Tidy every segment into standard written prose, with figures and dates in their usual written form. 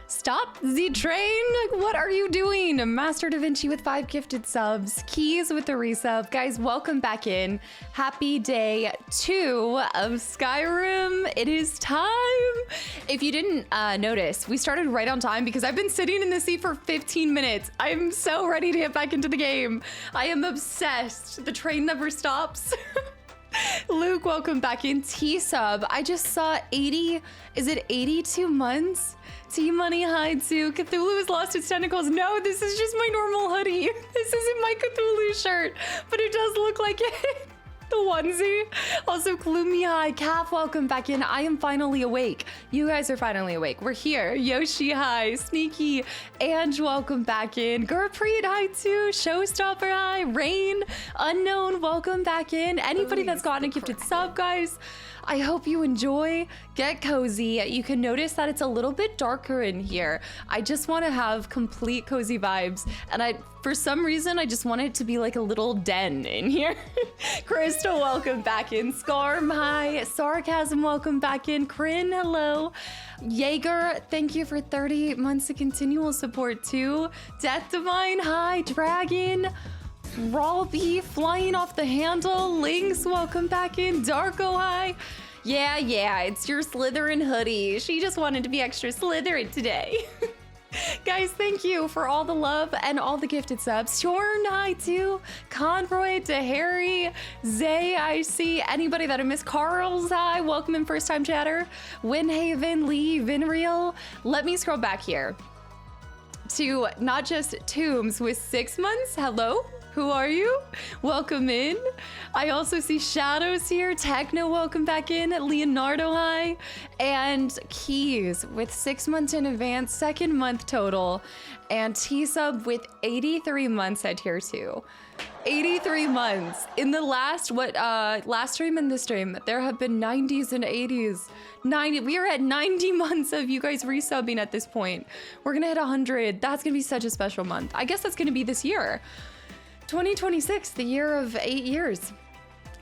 Stop the train! What are you doing? Master Da Vinci with 5 gifted subs. Keys with the resub. Guys, welcome back in. Happy day 2 of Skyrim. It is time. If you didn't notice, we started right on time because I've been sitting in the seat for 15 minutes. I'm so ready to get back into the game. I am obsessed. The train never stops. Luke, welcome back in. T-sub. I just saw 80, is it 82 months? T-Money, hi to Cthulhu has lost its tentacles. No, this is just my normal hoodie. This isn't my Cthulhu shirt, but it does look like it. The onesie. Also, Gloomy, hi. Calf, welcome back in. I am finally awake. You guys are finally awake. We're here. Yoshi, hi. Sneaky. Ange, welcome back in. Gurpreet, hi too. Showstopper, hi. Rain, Unknown, welcome back in. Anybody that's gotten a gifted sub, guys, I hope you enjoy. Get cozy. You can notice that it's a little bit darker in here. I just want to have complete cozy vibes. And for some reason, I just want it to be like a little den in here. Crystal, welcome back in. Scarm, hi. Sarcasm, welcome back in. Kryn, hello. Jaeger, thank you for 30 months of continual support too. Death Divine, hi. Dragon. Rawbee flying off the handle. Lynx, welcome back in. Darko, hi. Yeah, it's your Slytherin hoodie. She just wanted to be extra Slytherin today. Guys, thank you for all the love and all the gifted subs. Shorn, hi too. Conroy, to Harry, Zay, I see. Anybody that I missed. Carl's, hi. Welcome in, first time chatter. Winhaven, Lee, Vinreal. Let me scroll back here to not just Tombs with 6 months. Hello. Who are you? Welcome in. I also see Shadows here. Techno, welcome back in. Leonardo, hi. And Keys with 6 months in advance, 2nd month total. And T-Sub with 83 months at tier 2. 83 months. In the last stream and this stream, there have been 90s and 80s. We are at 90 months of you guys resubbing at this point. We're gonna hit 100. That's gonna be such a special month. I guess that's gonna be this year. 2026, the year of 8 years.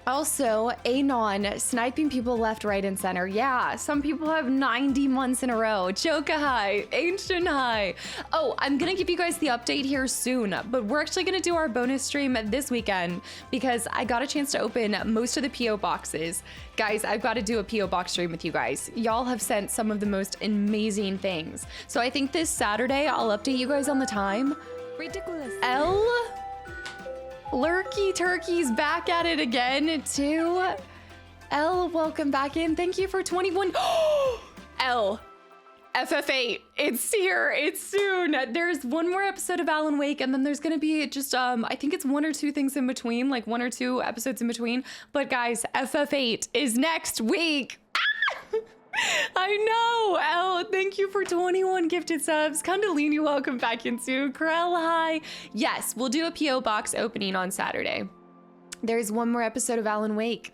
Also, Anon, sniping people left, right, and center. Yeah, some people have 90 months in a row. Joka high, Ancient high. Oh, I'm gonna give you guys the update here soon, but we're actually gonna do our bonus stream this weekend because I got a chance to open most of the PO boxes. Guys, I've got to do a PO box stream with you guys. Y'all have sent some of the most amazing things. So I think this Saturday, I'll update you guys on the time. Ridiculous. Lurky Turkey's back at it again too. L, welcome back in. Thank you for 21. L, FF8, it's here, it's soon. There's one more episode of Alan Wake and then there's gonna be just, I think it's 1 or 2 things in between, like 1 or 2 episodes in between. But guys, FF8 is next week. I know, Elle, thank you for 21 gifted subs. Kundalini, welcome back into Krell, hi. Yes, we'll do a PO box opening on Saturday. There's 1 more episode of Alan Wake.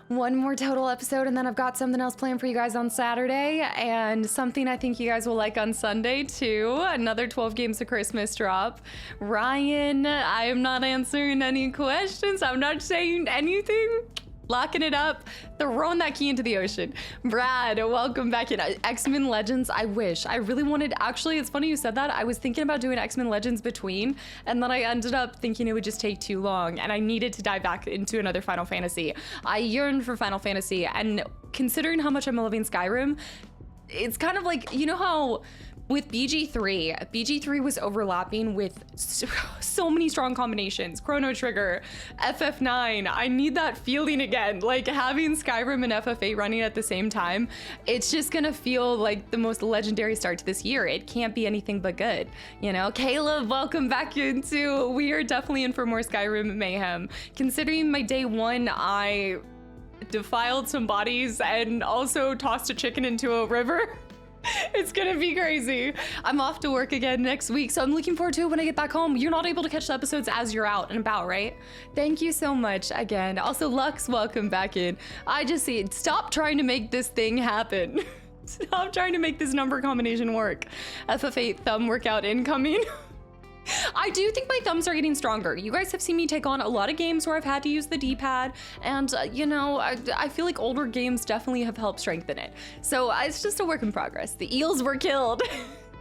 1 more total episode, and then I've got something else planned for you guys on Saturday, and something I think you guys will like on Sunday too. Another 12 Games of Christmas drop. Ryan, I am not answering any questions. I'm not saying anything. Locking it up, throwing that key into the ocean. Brad, welcome back in. X-Men Legends, I wish. I really wanted, actually, it's funny you said that. I was thinking about doing X-Men Legends between, and then I ended up thinking it would just take too long, and I needed to dive back into another Final Fantasy. I yearn for Final Fantasy, and considering how much I'm loving Skyrim, it's kind of like, you know how with BG3 was overlapping with so many strong combinations. Chrono Trigger, FF9, I need that feeling again. Like having Skyrim and FF8 running at the same time, it's just gonna feel like the most legendary start to this year. It can't be anything but good, you know? Caleb, welcome back into, we are definitely in for more Skyrim mayhem. Considering my day 1, I defiled some bodies and also tossed a chicken into a river. It's gonna be crazy. I'm off to work again next week, so I'm looking forward to it when I get back home. You're not able to catch the episodes as you're out and about, right? Thank you so much again. Also, Lux, welcome back in. I just see it. Stop trying to make this thing happen. Stop trying to make this number combination work. FF8 thumb workout incoming. I do think my thumbs are getting stronger. You guys have seen me take on a lot of games where I've had to use the D-pad, and you know, I feel like older games definitely have helped strengthen it. So it's just a work in progress. The eels were killed.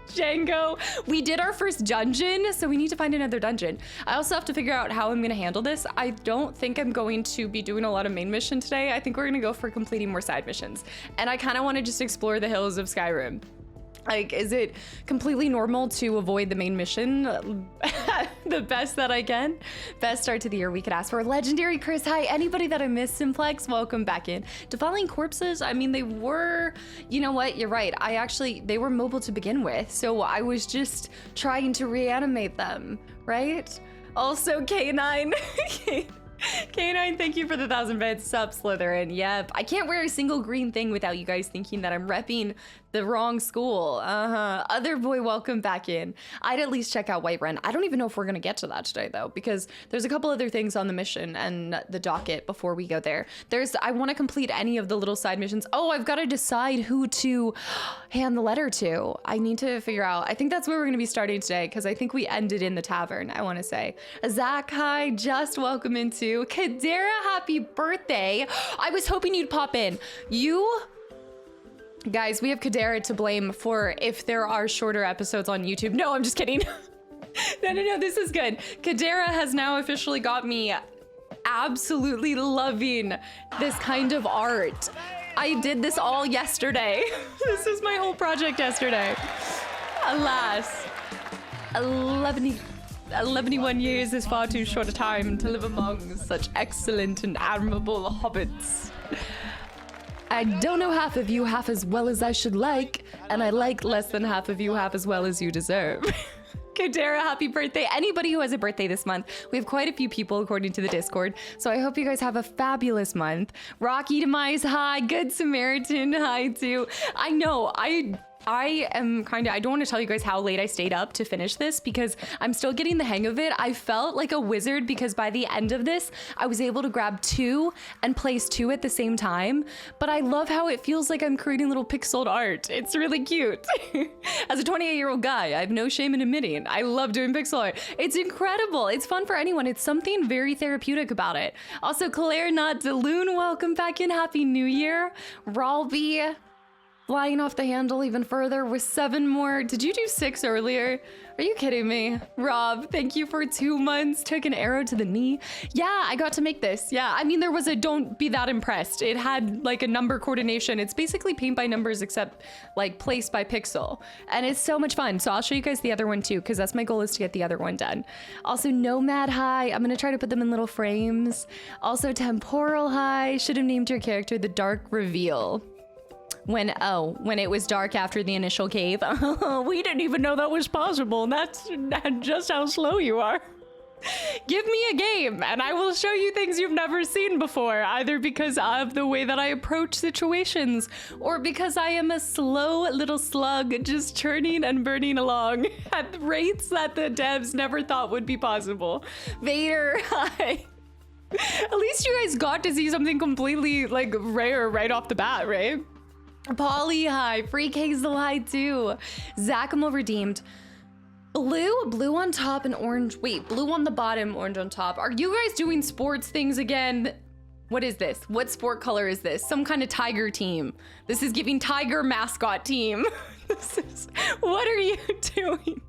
Django. We did our first dungeon, so we need to find another dungeon. I also have to figure out how I'm gonna handle this. I don't think I'm going to be doing a lot of main mission today. I think we're gonna go for completing more side missions. And I kind of want to just explore the hills of Skyrim. Like, is it completely normal to avoid the main mission the best that I can? Best start to the year we could ask for. Legendary Chris, hi. Anybody that I missed, Simplex, welcome back in. Defiling Corpses, I mean, they were, you know what, you're right. They were mobile to begin with, so I was just trying to reanimate them, right? Also, K9. K9, thank you for the 1,000 bits. Sup, Slytherin. Yep. I can't wear a single green thing without you guys thinking that I'm repping the wrong school. Other boy, welcome back in. I'd at least check out Whiterun. I don't even know if we're gonna get to that today though, because there's a couple other things on the mission and the docket before we go there. I want to complete any of the little side missions. Oh, I've got to decide who to hand the letter to. I need to figure out. I think that's where we're gonna be starting today, because I think we ended in the tavern, I want to say. Zach, hi. Just welcome into Kadera, happy birthday. I was hoping you'd pop in. Guys, we have Kadera to blame for if there are shorter episodes on YouTube. No, I'm just kidding. No, this is good. Kadera has now officially got me absolutely loving this kind of art. I did this all yesterday. This is my whole project yesterday. Alas, 11 years is far too short a time to live among such excellent and admirable hobbits. I don't know half of you half as well as I should like, and I like less than half of you half as well as you deserve. Kadera, happy birthday. Anybody who has a birthday this month, we have quite a few people according to the Discord, so I hope you guys have a fabulous month. Rocky Demise, hi. Good Samaritan, hi too. I know, I am I don't want to tell you guys how late I stayed up to finish this because I'm still getting the hang of it. I felt like a wizard because by the end of this, I was able to grab 2 and place 2 at the same time. But I love how it feels like I'm creating little pixeled art. It's really cute. As a 28-year-old guy, I have no shame in admitting I love doing pixel art. It's incredible. It's fun for anyone. It's something very therapeutic about it. Also, Claire Not Deloon, welcome back in. Happy New Year. Ralby, flying off the handle even further with 7 more. Did you do 6 earlier? Are you kidding me? Rob, thank you for 2 months. Took an arrow to the knee. Yeah, I got to make this. Yeah, I mean, there was a don't be that impressed. It had like a number coordination. It's basically paint by numbers except like place by pixel. And it's so much fun. So I'll show you guys the other one too, because that's my goal, is to get the other one done. Also, Nomad High. I'm gonna try to put them in little frames. Also, Temporal High. Should have named your character the Dark Reveal. When it was dark after the initial cave. We didn't even know that was possible. That's just how slow you are. Give me a game and I will show you things you've never seen before, either because of the way that I approach situations or because I am a slow little slug just churning and burning along at rates that the devs never thought would be possible. Vader, hi. At least you guys got to see something completely like rare right off the bat, right? Polly, hi. Freak Hazel, hi too. Zachamel redeemed. Blue on top and orange. Wait, blue on the bottom, orange on top. Are you guys doing sports things again? What is this? What sport color is this? Some kind of tiger team. This is giving tiger mascot team. What are you doing?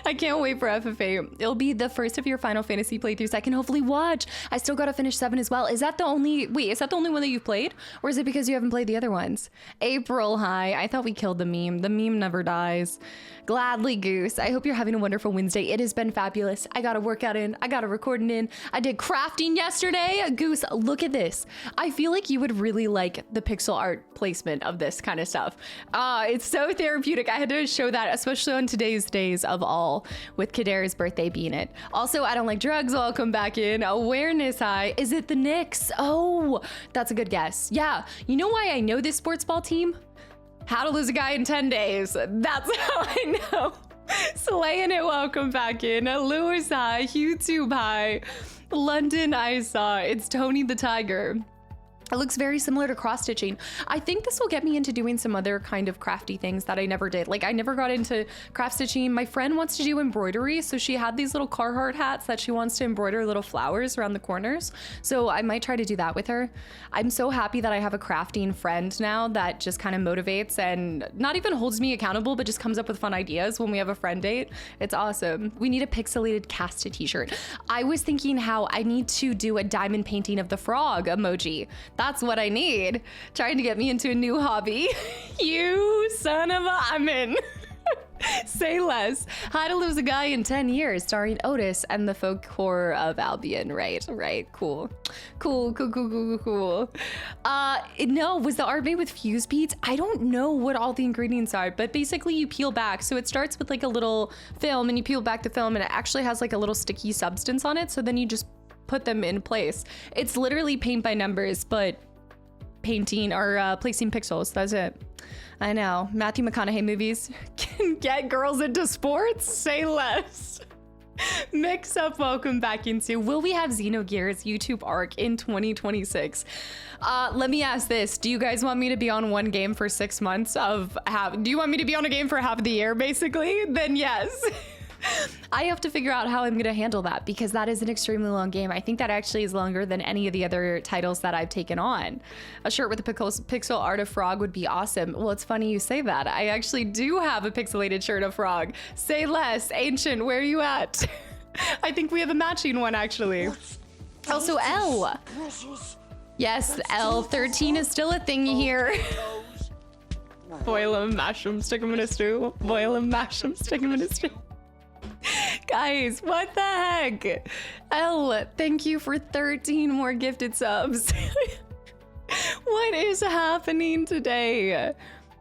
I can't wait for FFA. It'll be the first of your Final Fantasy playthroughs I can hopefully watch. I still gotta finish 7 as well. Is that the only one that you've played? Or is it because you haven't played the other ones? April, hi. I thought we killed the meme. The meme never dies. Gladly Goose, I hope you're having a wonderful Wednesday. It has been fabulous. I got a workout in, I got a recording in. I did crafting yesterday. Goose, look at this. I feel like you would really like the pixel art placement of this kind of stuff. It's so therapeutic. I had to show that, especially on today's days of all, with Kadera's birthday being it. Also, I don't like drugs. Welcome back in. Awareness high. Is it the Knicks? Oh, that's a good guess. Yeah, you know why I know this sports ball team? How to Lose a Guy in 10 Days. That's how I know. Slaying it, welcome back in. Lewis high, YouTube high. London I saw. It's Tony the Tiger. It looks very similar to cross stitching. I think this will get me into doing some other kind of crafty things that I never did. Like I never got into craft stitching. My friend wants to do embroidery. So she had these little Carhartt hats that she wants to embroider little flowers around the corners. So I might try to do that with her. I'm so happy that I have a crafting friend now that just kind of motivates and not even holds me accountable, but just comes up with fun ideas when we have a friend date. It's awesome. We need a pixelated Casta t-shirt. I was thinking how I need to do a diamond painting of the frog emoji. That's what I need. Trying to get me into a new hobby. You son of a, I'm in. Say less. How to Lose a Guy in 10 Years, starring Otis and the folk horror of Albion. Right. Cool. No, was the art made with fuse beads? I don't know what all the ingredients are, but basically you peel back. So it starts with like a little film and you peel back the film and it actually has like a little sticky substance on it. So then you just put them in place. It's literally paint by numbers, but painting or placing pixels. That's it. I know. Matthew McConaughey movies can get girls into sports. Say less. Mix up, welcome back into. Will we have Xenogears YouTube arc in 2026? Let me ask this. Do you guys want me to be on one game for 6 months of do you want me to be on a game for half of the year, basically? Then yes. I have to figure out how I'm going to handle that because that is an extremely long game. I think that actually is longer than any of the other titles that I've taken on. A shirt with a pixel art of Frog would be awesome. Well, it's funny you say that. I actually do have a pixelated shirt of Frog. Say less. Ancient, where are you at? I think we have a matching one, actually. Also, L. Yes, L13 is still a thing here. Boil 'em, mash 'em, stick 'em in a stew. Boil 'em, mash 'em, stick 'em in a stew. Guys, what the heck? L, thank you for 13 more gifted subs. What is happening today?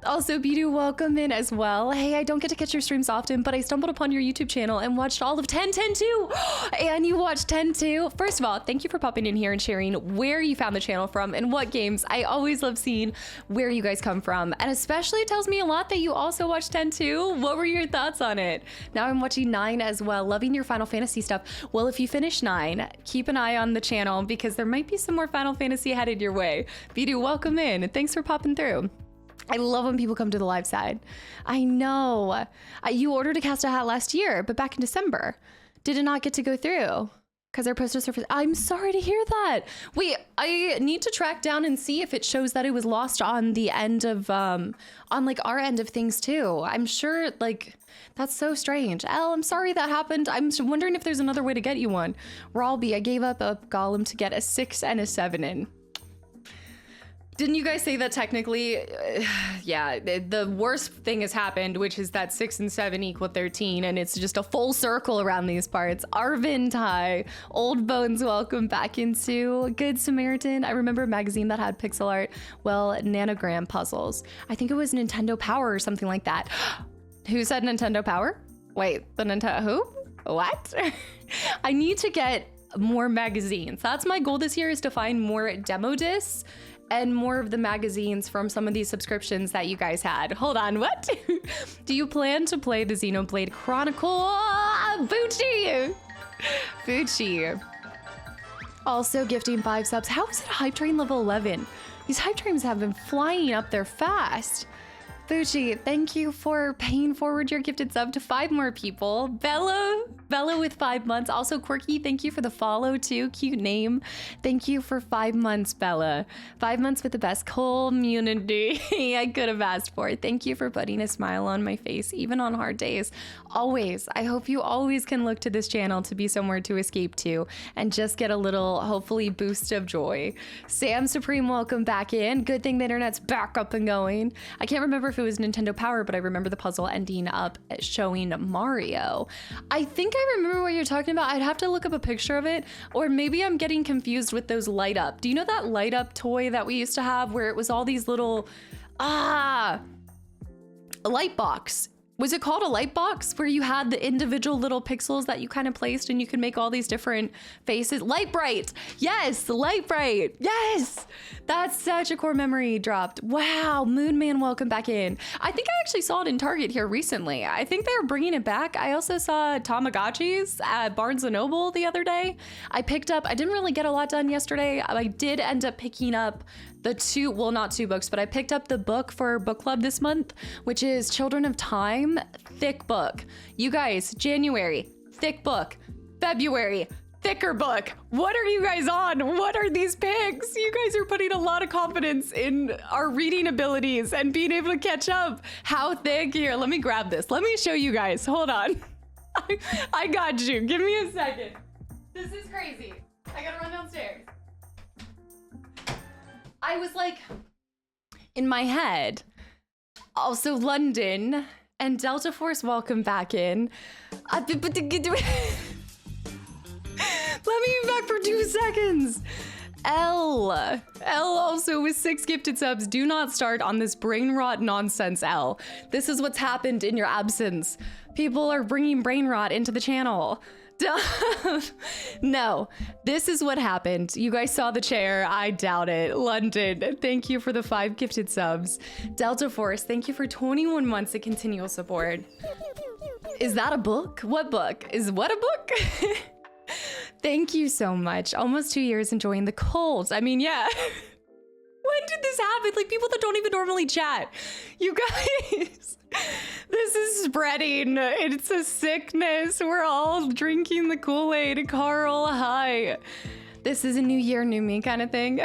Also, Bidu, welcome in as well. Hey, I don't get to catch your streams often, but I stumbled upon your YouTube channel and watched all of 10-10-2. And you watched 10-2. First of all, thank you for popping in here and sharing where you found the channel from and what games. I always love seeing where you guys come from. And especially it tells me a lot that you also watched 10-2. What were your thoughts on it? Now I'm watching 9 as well. Loving your Final Fantasy stuff. Well, if you finish 9, keep an eye on the channel because there might be some more Final Fantasy headed your way. Bidu, welcome in. And thanks for popping through. I love when people come to the live side. I know. You ordered a Casta hat last year, but back in December. Did it not get to go through? Because our postal service... I'm sorry to hear that. Wait, I need to track down and see if it shows that it was lost on the end of... on like our end of things too. I'm sure like... That's so strange. Elle, I'm sorry that happened. I'm wondering if there's another way to get you one. Ralby, I gave up a golem to get a 6 and a 7 in. Didn't you guys say that technically, yeah, the worst thing has happened, which is that 6 and 7 equal 13, and it's just a full circle around these parts. Arvin Tai, Old Bones, welcome back into Good Samaritan. I remember a magazine that had pixel art, well, nanogram puzzles. I think it was Nintendo Power or something like that. Who said Nintendo Power? Wait, the Nintendo, who? What? I need to get more magazines. That's my goal this year, is to find more demo discs and more of the magazines from some of these subscriptions that you guys had. Hold on, what? Do you plan to play the Xenoblade Chronicle? Bucci! Bucci. Also gifting 5 subs. How is it Hype Train level 11? These Hype Trains have been flying up there fast. Bucci, thank you for paying forward your gifted sub to 5 more people. Bella with 5 months. Also Quirky, thank you for the follow too. Cute name. Thank you for 5 months, Bella. 5 months with the best community I could have asked for. Thank you for putting a smile on my face, even on hard days. Always. I hope you always can look to this channel to be somewhere to escape to and just get a little, hopefully, boost of joy. Sam Supreme, welcome back in. Good thing the internet's back up and going. I can't remember if it was Nintendo Power, but I remember the puzzle ending up showing Mario. I think I remember what you're talking about. I'd have to look up a picture of it, or maybe I'm getting confused with those light up. Do you know that light up toy that we used to have where it was all these little, a light box was it called a light box where you had the individual little pixels that you kind of placed and you could make all these different faces? Light Bright. Yes, Light Bright. Yes. That's such a core memory dropped. Wow. Moon Man, welcome back in. I think I actually saw it in Target here recently. I think they're bringing it back. I also saw Tamagotchis at Barnes & Noble the other day. I didn't really get a lot done yesterday. I did end up picking up not two books, but I picked up the book for book club this month, which is Children of Time, thick book. You guys, January, thick book. February, thicker book. What are you guys on? What are these picks? You guys are putting a lot of confidence in our reading abilities and being able to catch up. How thick? Here, let me grab this. Let me show you guys. Hold on. I got you. Give me a second. This is crazy. I gotta run downstairs. I was like, in my head, also London and Delta Force, welcome back in. Let me be back for 2 seconds. L also with 6 gifted subs. Do not start on this brain rot nonsense, L. This is what's happened in your absence. People are bringing brain rot into the channel. No, this is what happened. You guys saw the chair. I doubt it. London, thank you for the 5 gifted subs. Delta Force, thank you for 21 months of continual support. Is that a book? What book? Is what a book? Thank you so much. Almost 2 years enjoying the cold. I mean, yeah. When did this happen? Like, people that don't even normally chat. You guys, this is spreading. It's a sickness. We're all drinking the Kool-Aid. Carl, hi. This is a new year, new me kind of thing.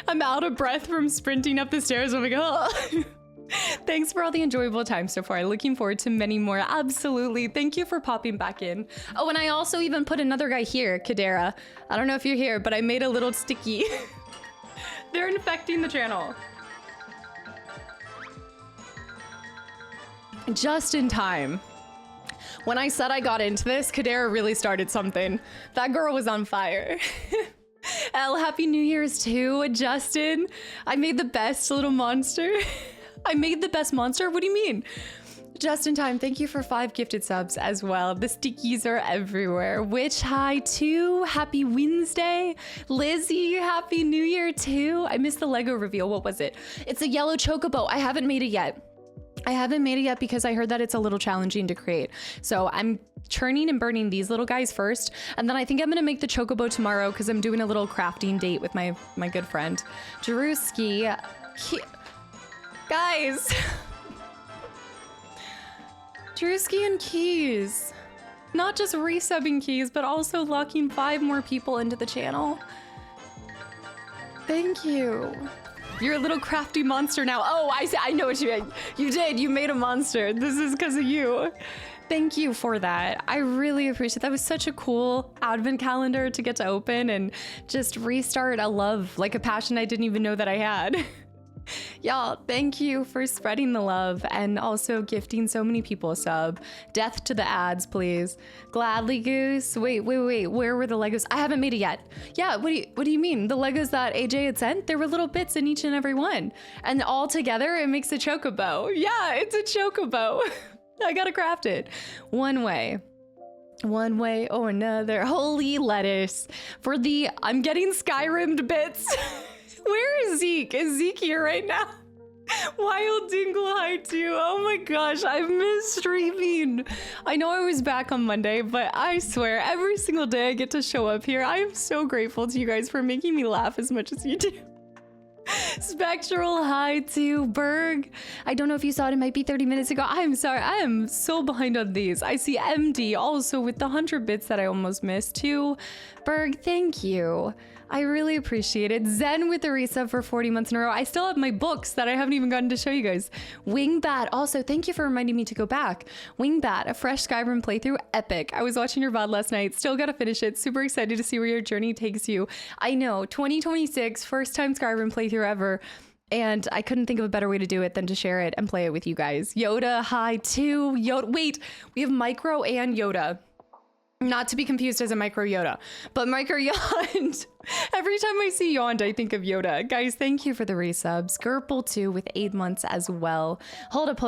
I'm out of breath from sprinting up the stairs. I'm like, oh. Thanks for all the enjoyable time so far. Looking forward to many more. Absolutely. Thank you for popping back in. Oh, and I also even put another guy here, Kadera. I don't know if you're here, but I made a little sticky. They're infecting the channel. Just in time. When I said I got into this, Kadera really started something. That girl was on fire. L, happy New Year's too, Justin. I made the best little monster. I made the best monster? What do you mean? Just in time, thank you for 5 gifted subs as well. The stickies are everywhere. Witch, hi too. Happy Wednesday. Lizzie, happy New Year too. I missed the Lego reveal. What was it? It's a yellow chocobo. I haven't made it yet. I haven't made it yet because I heard that it's a little challenging to create. So I'm churning and burning these little guys first. And then I think I'm gonna make the chocobo tomorrow because I'm doing a little crafting date with my good friend. Jeruski. Guys. Drewski and Keys. Not just resubbing Keys, but also locking 5 more people into the channel. Thank you. You're a little crafty monster now. Oh, I know what you meant. You did. You made a monster. This is because of you. Thank you for that. I really appreciate it. That was such a cool advent calendar to get to open and just restart a love, like a passion I didn't even know that I had. Y'all, thank you for spreading the love and also gifting so many people a sub. Death to the ads, please. Gladly Goose. Wait. Where were the Legos? I haven't made it yet. Yeah, what do you mean? The Legos that AJ had sent? There were little bits in each and every one. And all together, it makes a chocobo. Yeah, it's a chocobo. I gotta craft it. One way or another. Holy lettuce. For the I'm getting Skyrimmed bits. Where is Zeke? Is Zeke here right now? Wild Dingle, hi too. Oh my gosh, I've missed streaming. I know I was back on Monday, but I swear every single day I get to show up here. I am so grateful to you guys for making me laugh as much as you do. Spectral, hi to Berg. I don't know if you saw it. It might be 30 minutes ago. I'm sorry. I am so behind on these. I see MD also with the 100 bits that I almost missed too. Berg, thank you. I really appreciate it. Zen with the resub for 40 months in a row. I still have my books that I haven't even gotten to show you guys. Wingbat, also, thank you for reminding me to go back. Wingbat, a fresh Skyrim playthrough, epic. I was watching your VOD last night. Still gotta finish it. Super excited to see where your journey takes you. I know, 2026, first time Skyrim playthrough ever. And I couldn't think of a better way to do it than to share it and play it with you guys. Yoda, hi too. Yoda, wait, we have Micro and Yoda. Not to be confused as a Micro Yoda, but Micro Yoda. Every time I see Yond, I think of Yoda. Guys, thank you for the resubs. Pt.2 with 8 months as well. Hold up.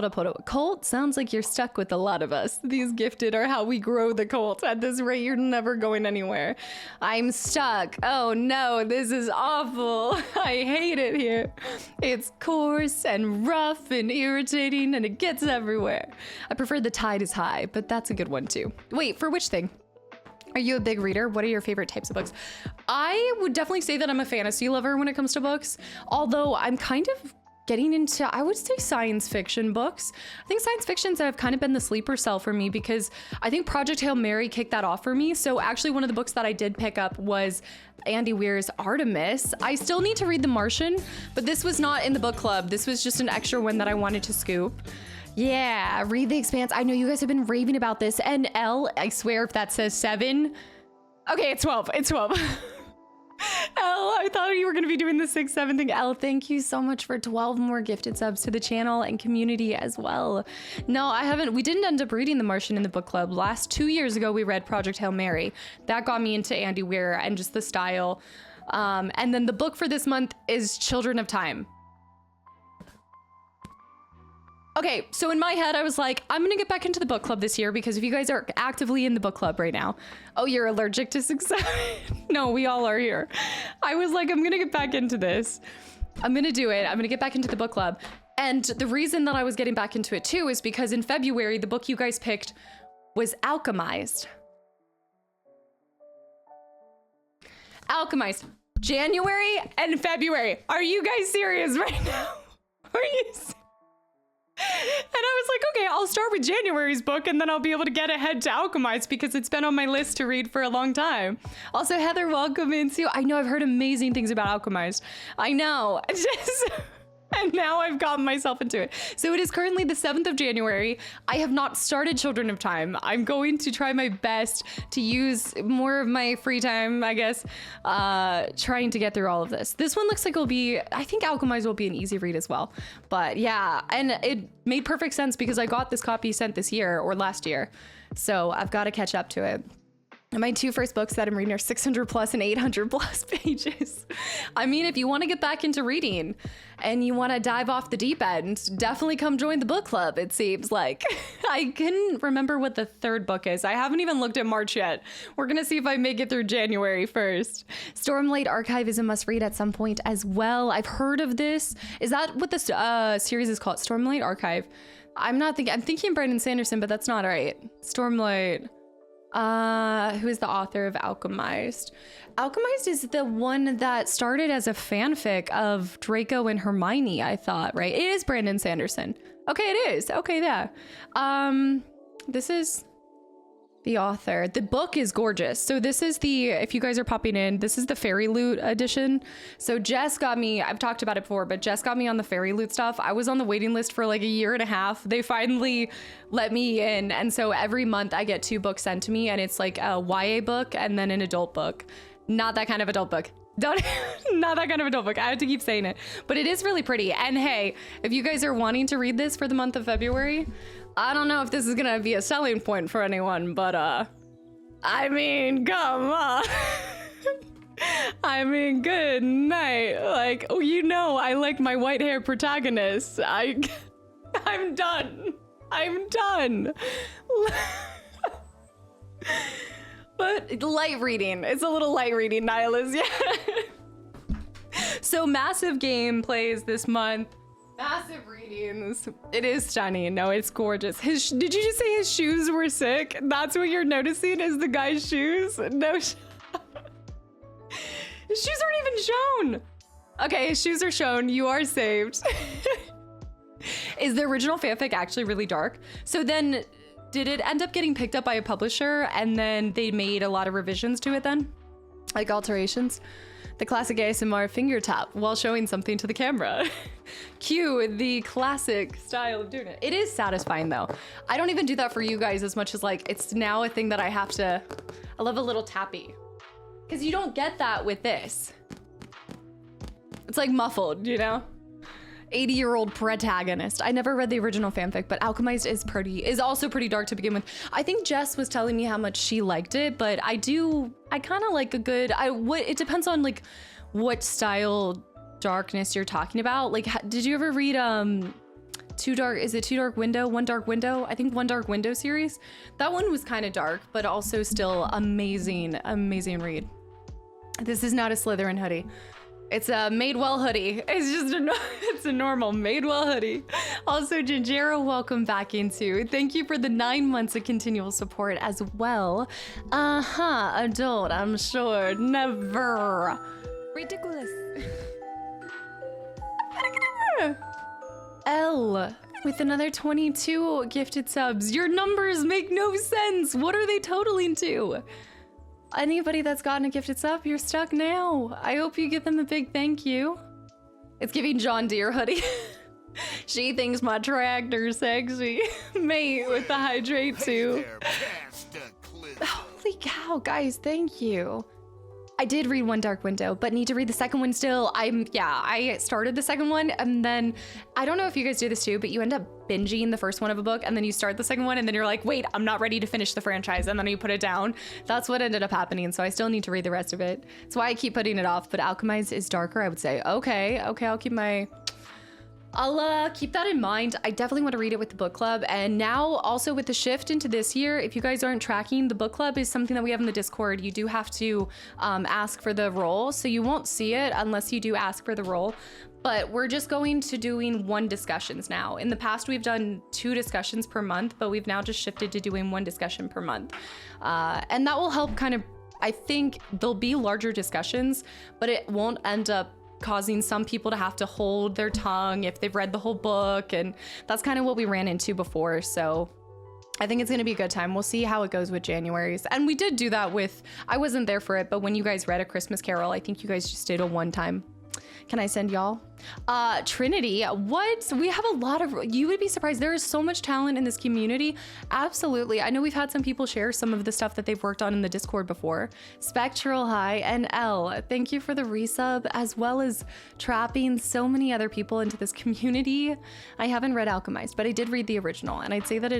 Colt, sounds like you're stuck with a lot of us. These gifted are how we grow the cult. At this rate, you're never going anywhere. I'm stuck. Oh no, this is awful. I hate it here. It's coarse and rough and irritating and it gets everywhere. I prefer the tide is high, but that's a good one too. Wait, for which thing? Are you a big reader? What are your favorite types of books? I would definitely say that I'm a fantasy lover when it comes to books, although I'm kind of getting into, I would say, science fiction books. I think science fictions have kind of been the sleeper cell for me because I think Project Hail Mary kicked that off for me. So actually one of the books that I did pick up was Andy Weir's Artemis. I still need to read The Martian, but this was not in the book club. This was just an extra one that I wanted to scoop. Yeah, read The Expanse. I know you guys have been raving about this. And L, I swear if that says 7. Okay, it's 12. It's 12. L, I thought you were going to be doing the 6, 7 thing. L, thank you so much for 12 more gifted subs to the channel and community as well. No, I haven't. We didn't end up reading The Martian in the book club. Last 2 years ago, we read Project Hail Mary. That got me into Andy Weir and just the style. And then the book for this month is Children of Time. Okay, so in my head, I was like, I'm gonna get back into the book club this year because if you guys are actively in the book club right now, oh, you're allergic to success? No, we all are here. I was like, I'm gonna get back into this. I'm gonna do it. I'm gonna get back into the book club. And the reason that I was getting back into it too is because in February, the book you guys picked was Alchemized. Alchemized. January and February. Are you guys serious right now? Are you serious? And I was like, okay, I'll start with January's book and then I'll be able to get ahead to Alchemize because it's been on my list to read for a long time. Also, Heather, welcome in too. I know I've heard amazing things about Alchemize. I know. And now I've gotten myself into it. So it is currently the 7th of January. I have not started Children of Time. I'm going to try my best to use more of my free time, I guess, trying to get through all of this. This one looks like it'll be, I think Alchemize will be an easy read as well. But yeah, and it made perfect sense because I got this copy sent this year or last year. So I've got to catch up to it. And my 2 first books that I'm reading are 600 plus and 800 plus pages. I mean, if you want to get back into reading and you want to dive off the deep end, definitely come join the book club, it seems like. I couldn't remember what the 3rd book is. I haven't even looked at March yet. We're going to see if I make it through January first. Stormlight Archive is a must read at some point as well. I've heard of this. Is that what this series is called? Stormlight Archive. I'm thinking Brandon Sanderson, but that's not right. Stormlight. Who is the author of Alchemized? Alchemized is the one that started as a fanfic of Draco and Hermione, I thought, right? It is Brandon Sanderson. Okay, it is. Okay, yeah. This is the author. The book is gorgeous. So this is the, if you guys are popping in, this is the Fairy Loot edition. So Jess got me, I've talked about it before, but Jess got me on the Fairy Loot stuff. I was on the waiting list for like a year and a half. They finally let me in. And so every month I get 2 books sent to me and it's like a YA book and then an adult book. Not that kind of adult book. Not that kind of adult book. I have to keep saying it, but it is really pretty. And hey, if you guys are wanting to read this for the month of February, I don't know if this is gonna be a selling point for anyone, but I mean, come on. I mean, good night. Like, oh, you know, I like my white hair protagonist. I'm done. I'm done. But light reading. It's a little light reading, Nihilus, yeah. So massive game plays this month. Massive readings. It is stunning. No, it's gorgeous. Did you just say his shoes were sick? That's what you're noticing is the guy's shoes? No. His shoes aren't even shown. Okay, his shoes are shown. You are saved. Is the original fanfic actually really dark? So then did it end up getting picked up by a publisher and then they made a lot of revisions to it then? Like alterations? The classic ASMR finger tap while showing something to the camera. Cue the classic style of doing it. It is satisfying though. I don't even do that for you guys as much as like, it's now a thing that I have to, I love a little tappy. Because you don't get that with this. It's like muffled, you know? 80-year-old protagonist. I never read the original fanfic, but Alchemized is also pretty dark to begin with. I think Jess was telling me how much she liked it, but I kind of like a good, it depends on like what style darkness you're talking about. Like, did you ever read Two Dark Window? One Dark Window? I think One Dark Window series. That one was kind of dark, but also still amazing read. This is not a Slytherin hoodie. It's a Madewell hoodie. It's just it's a normal Madewell hoodie. Also, Ginjero, welcome back into. Thank you for the 9 months of continual support as well. Adult, I'm sure. Never. Ridiculous. L with another 22 gifted subs. Your numbers make no sense. What are they totaling to? Anybody that's gotten a gifted sub, you're stuck now. I hope you give them a big thank you. It's giving John Deere hoodie. She thinks my tractor's sexy. Mate with the hydrate too. Holy cow, guys, thank you. I did read One Dark Window, but need to read the second one still. I started the second one, and then I don't know if you guys do this too, but you end up binging the first one of a book, and then you start the second one, and then you're like, wait, I'm not ready to finish the franchise, and then you put it down. That's what ended up happening, so I still need to read the rest of it. That's why I keep putting it off, but Alchemized is darker, I would say. Okay, I'll keep that in mind. I definitely want to read it with the book club. And now also with the shift into this year, if you guys aren't tracking, the book club is something that we have in the Discord. You do have to ask for the role. So you won't see it unless you do ask for the role. But we're just going to doing 1 discussions now. In the past, we've done 2 discussions per month, but we've now just shifted to doing 1 discussion per month. And that will help kind of, I think there'll be larger discussions, but it won't end up causing some people to have to hold their tongue if they've read the whole book, and that's kind of what we ran into before. So I think it's going to be a good time. We'll see how it goes with January's. And we did do that with, I wasn't there for it, but when you guys read A Christmas Carol, I think you guys just did a 1-time. Can I send y'all? Trinity, what? We have a lot of, you would be surprised. There is so much talent in this community. Absolutely. I know we've had some people share some of the stuff that they've worked on in the Discord before. Spectral High and L, thank you for the resub, as well as trapping so many other people into this community. I haven't read Alchemized, but I did read the original, and I'd say that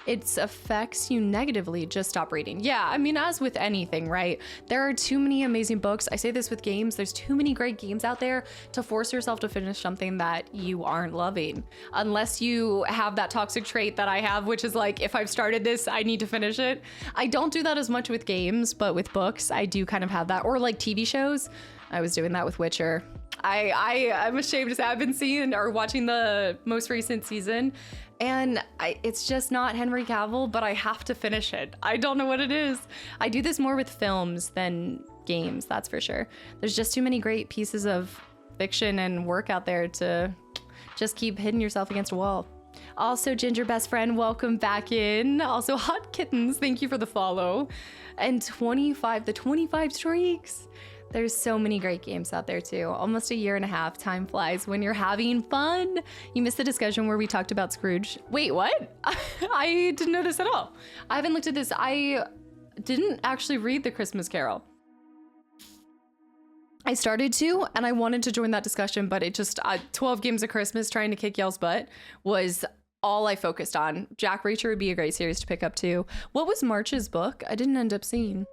it affects you negatively. Just stop reading. Yeah, I mean, as with anything, right? There are too many amazing books. I say this with games. There's too many great games out there to force yourself to finish something that you aren't loving, unless you have that toxic trait that I have, which is like, if I've started this, I need to finish it. I don't do that as much with games, but with books, I do kind of have that. Or like TV shows. I was doing that with Witcher. I'm ashamed to say I've been seeing or watching the most recent season, and it's just not Henry Cavill, but I have to finish it. I don't know what it is. I do this more with films than games, that's for sure. There's just too many great pieces of fiction and work out there to just keep hitting yourself against a wall. Also, Ginger Best Friend, welcome back in. Also, Hot Kittens, thank you for the follow. And 25 streaks. There's so many great games out there too. Almost a year and a half. Time flies when you're having fun. You missed the discussion where we talked about Scrooge. Wait, what? I didn't know this at all. I haven't looked at this. I didn't actually read The Christmas Carol. I started to, and I wanted to join that discussion, but it just, 12 Games of Christmas trying to kick y'all's butt was all I focused on. Jack Reacher would be a great series to pick up too. What was March's book? I didn't end up seeing.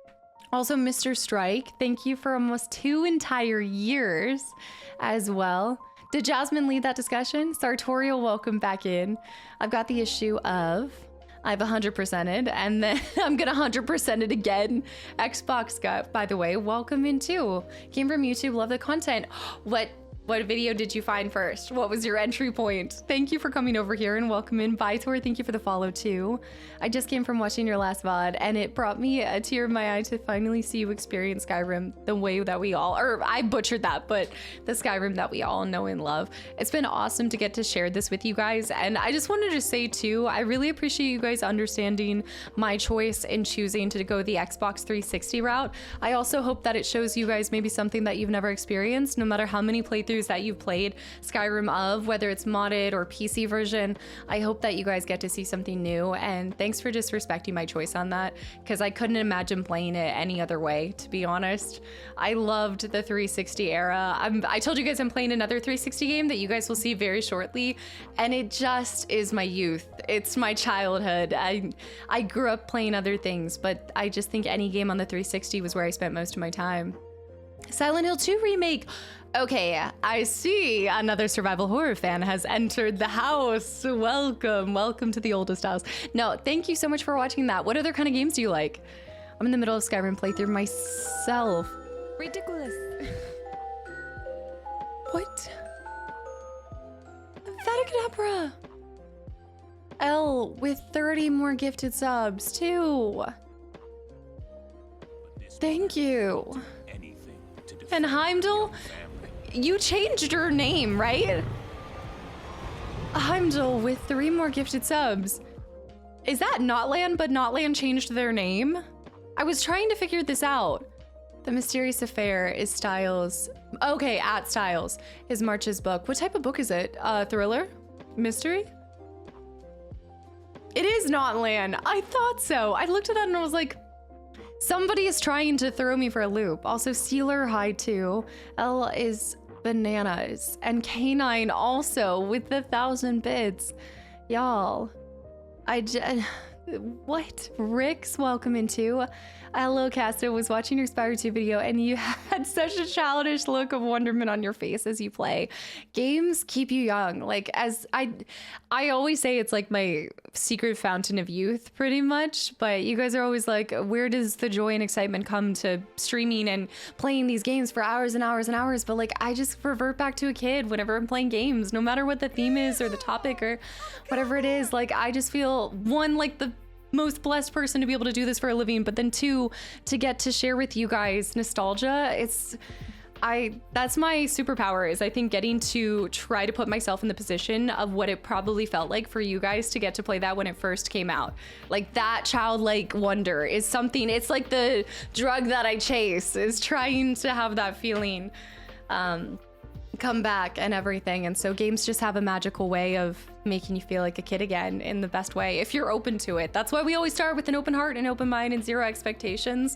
Also, Mr. Strike, thank you for almost 2 entire years as well. Did Jasmine lead that discussion? Sartorial, welcome back in. I've got the issue of, I've 100%ed, and then I'm gonna 100% it again. Xbox Gut, by the way, welcome in too. Came from YouTube, love the content. What video did you find first? What was your entry point? Thank you for coming over here and welcome in. Vitor, thank you for the follow too. I just came from watching your last VOD and it brought me a tear in my eye to finally see you experience Skyrim the way that we all, or I butchered that, but the Skyrim that we all know and love. It's been awesome to get to share this with you guys. And I just wanted to say too, I really appreciate you guys understanding my choice in choosing to go the Xbox 360 route. I also hope that it shows you guys maybe something that you've never experienced, no matter how many playthroughs playthroughs that you've played Skyrim of, whether it's modded or PC version. I hope that you guys get to see something new, and thanks for just respecting my choice on that, because I couldn't imagine playing it any other way, to be honest. I loved the 360 era. I told you guys I'm playing another 360 game that you guys will see very shortly, and it just is my youth. It's my childhood. I grew up playing other things, but I just think any game on the 360 was where I spent most of my time. Silent Hill 2 remake. Okay, I see another survival horror fan has entered the house. Welcome to the oldest house. No, thank you so much for watching that. What other kind of games do you like? I'm in the middle of Skyrim playthrough myself. Ridiculous. What? Vaticanabra. L with 30 more gifted subs too. Thank you. And Heimdall, you changed your name, right? Heimdall with 3 more gifted subs. Is that Notland, but Notland changed their name? I was trying to figure this out. The Mysterious Affair is Styles. Okay, at Styles is March's book. What type of book is it? Thriller? Mystery? It is Notland. I thought so. I looked at that and I was like, somebody is trying to throw me for a loop. Also, Sealer High 2. L is Bananas. And K9 also with the 1,000 bits. Y'all. What? Rick's welcome into. Hello, Casta was watching your Spyro 2 video and you had such a childish look of wonderment on your face as you play. Games keep you young. Like, as I always say, it's like my secret fountain of youth pretty much, but you guys are always like, where does the joy and excitement come to streaming and playing these games for hours and hours and hours? But like, I just revert back to a kid whenever I'm playing games, no matter what the theme is or the topic or whatever it is. Like, I just feel, one, like the most blessed person to be able to do this for a living, but then 2, to get to share with you guys nostalgia. That's my superpower, is I think getting to try to put myself in the position of what it probably felt like for you guys to get to play that when it first came out. Like, that childlike wonder is something, it's like the drug that I chase, is trying to have that feeling come back and everything. And so games just have a magical way of making you feel like a kid again in the best way, if you're open to it. That's why we always start with an open heart and open mind and 0 expectations,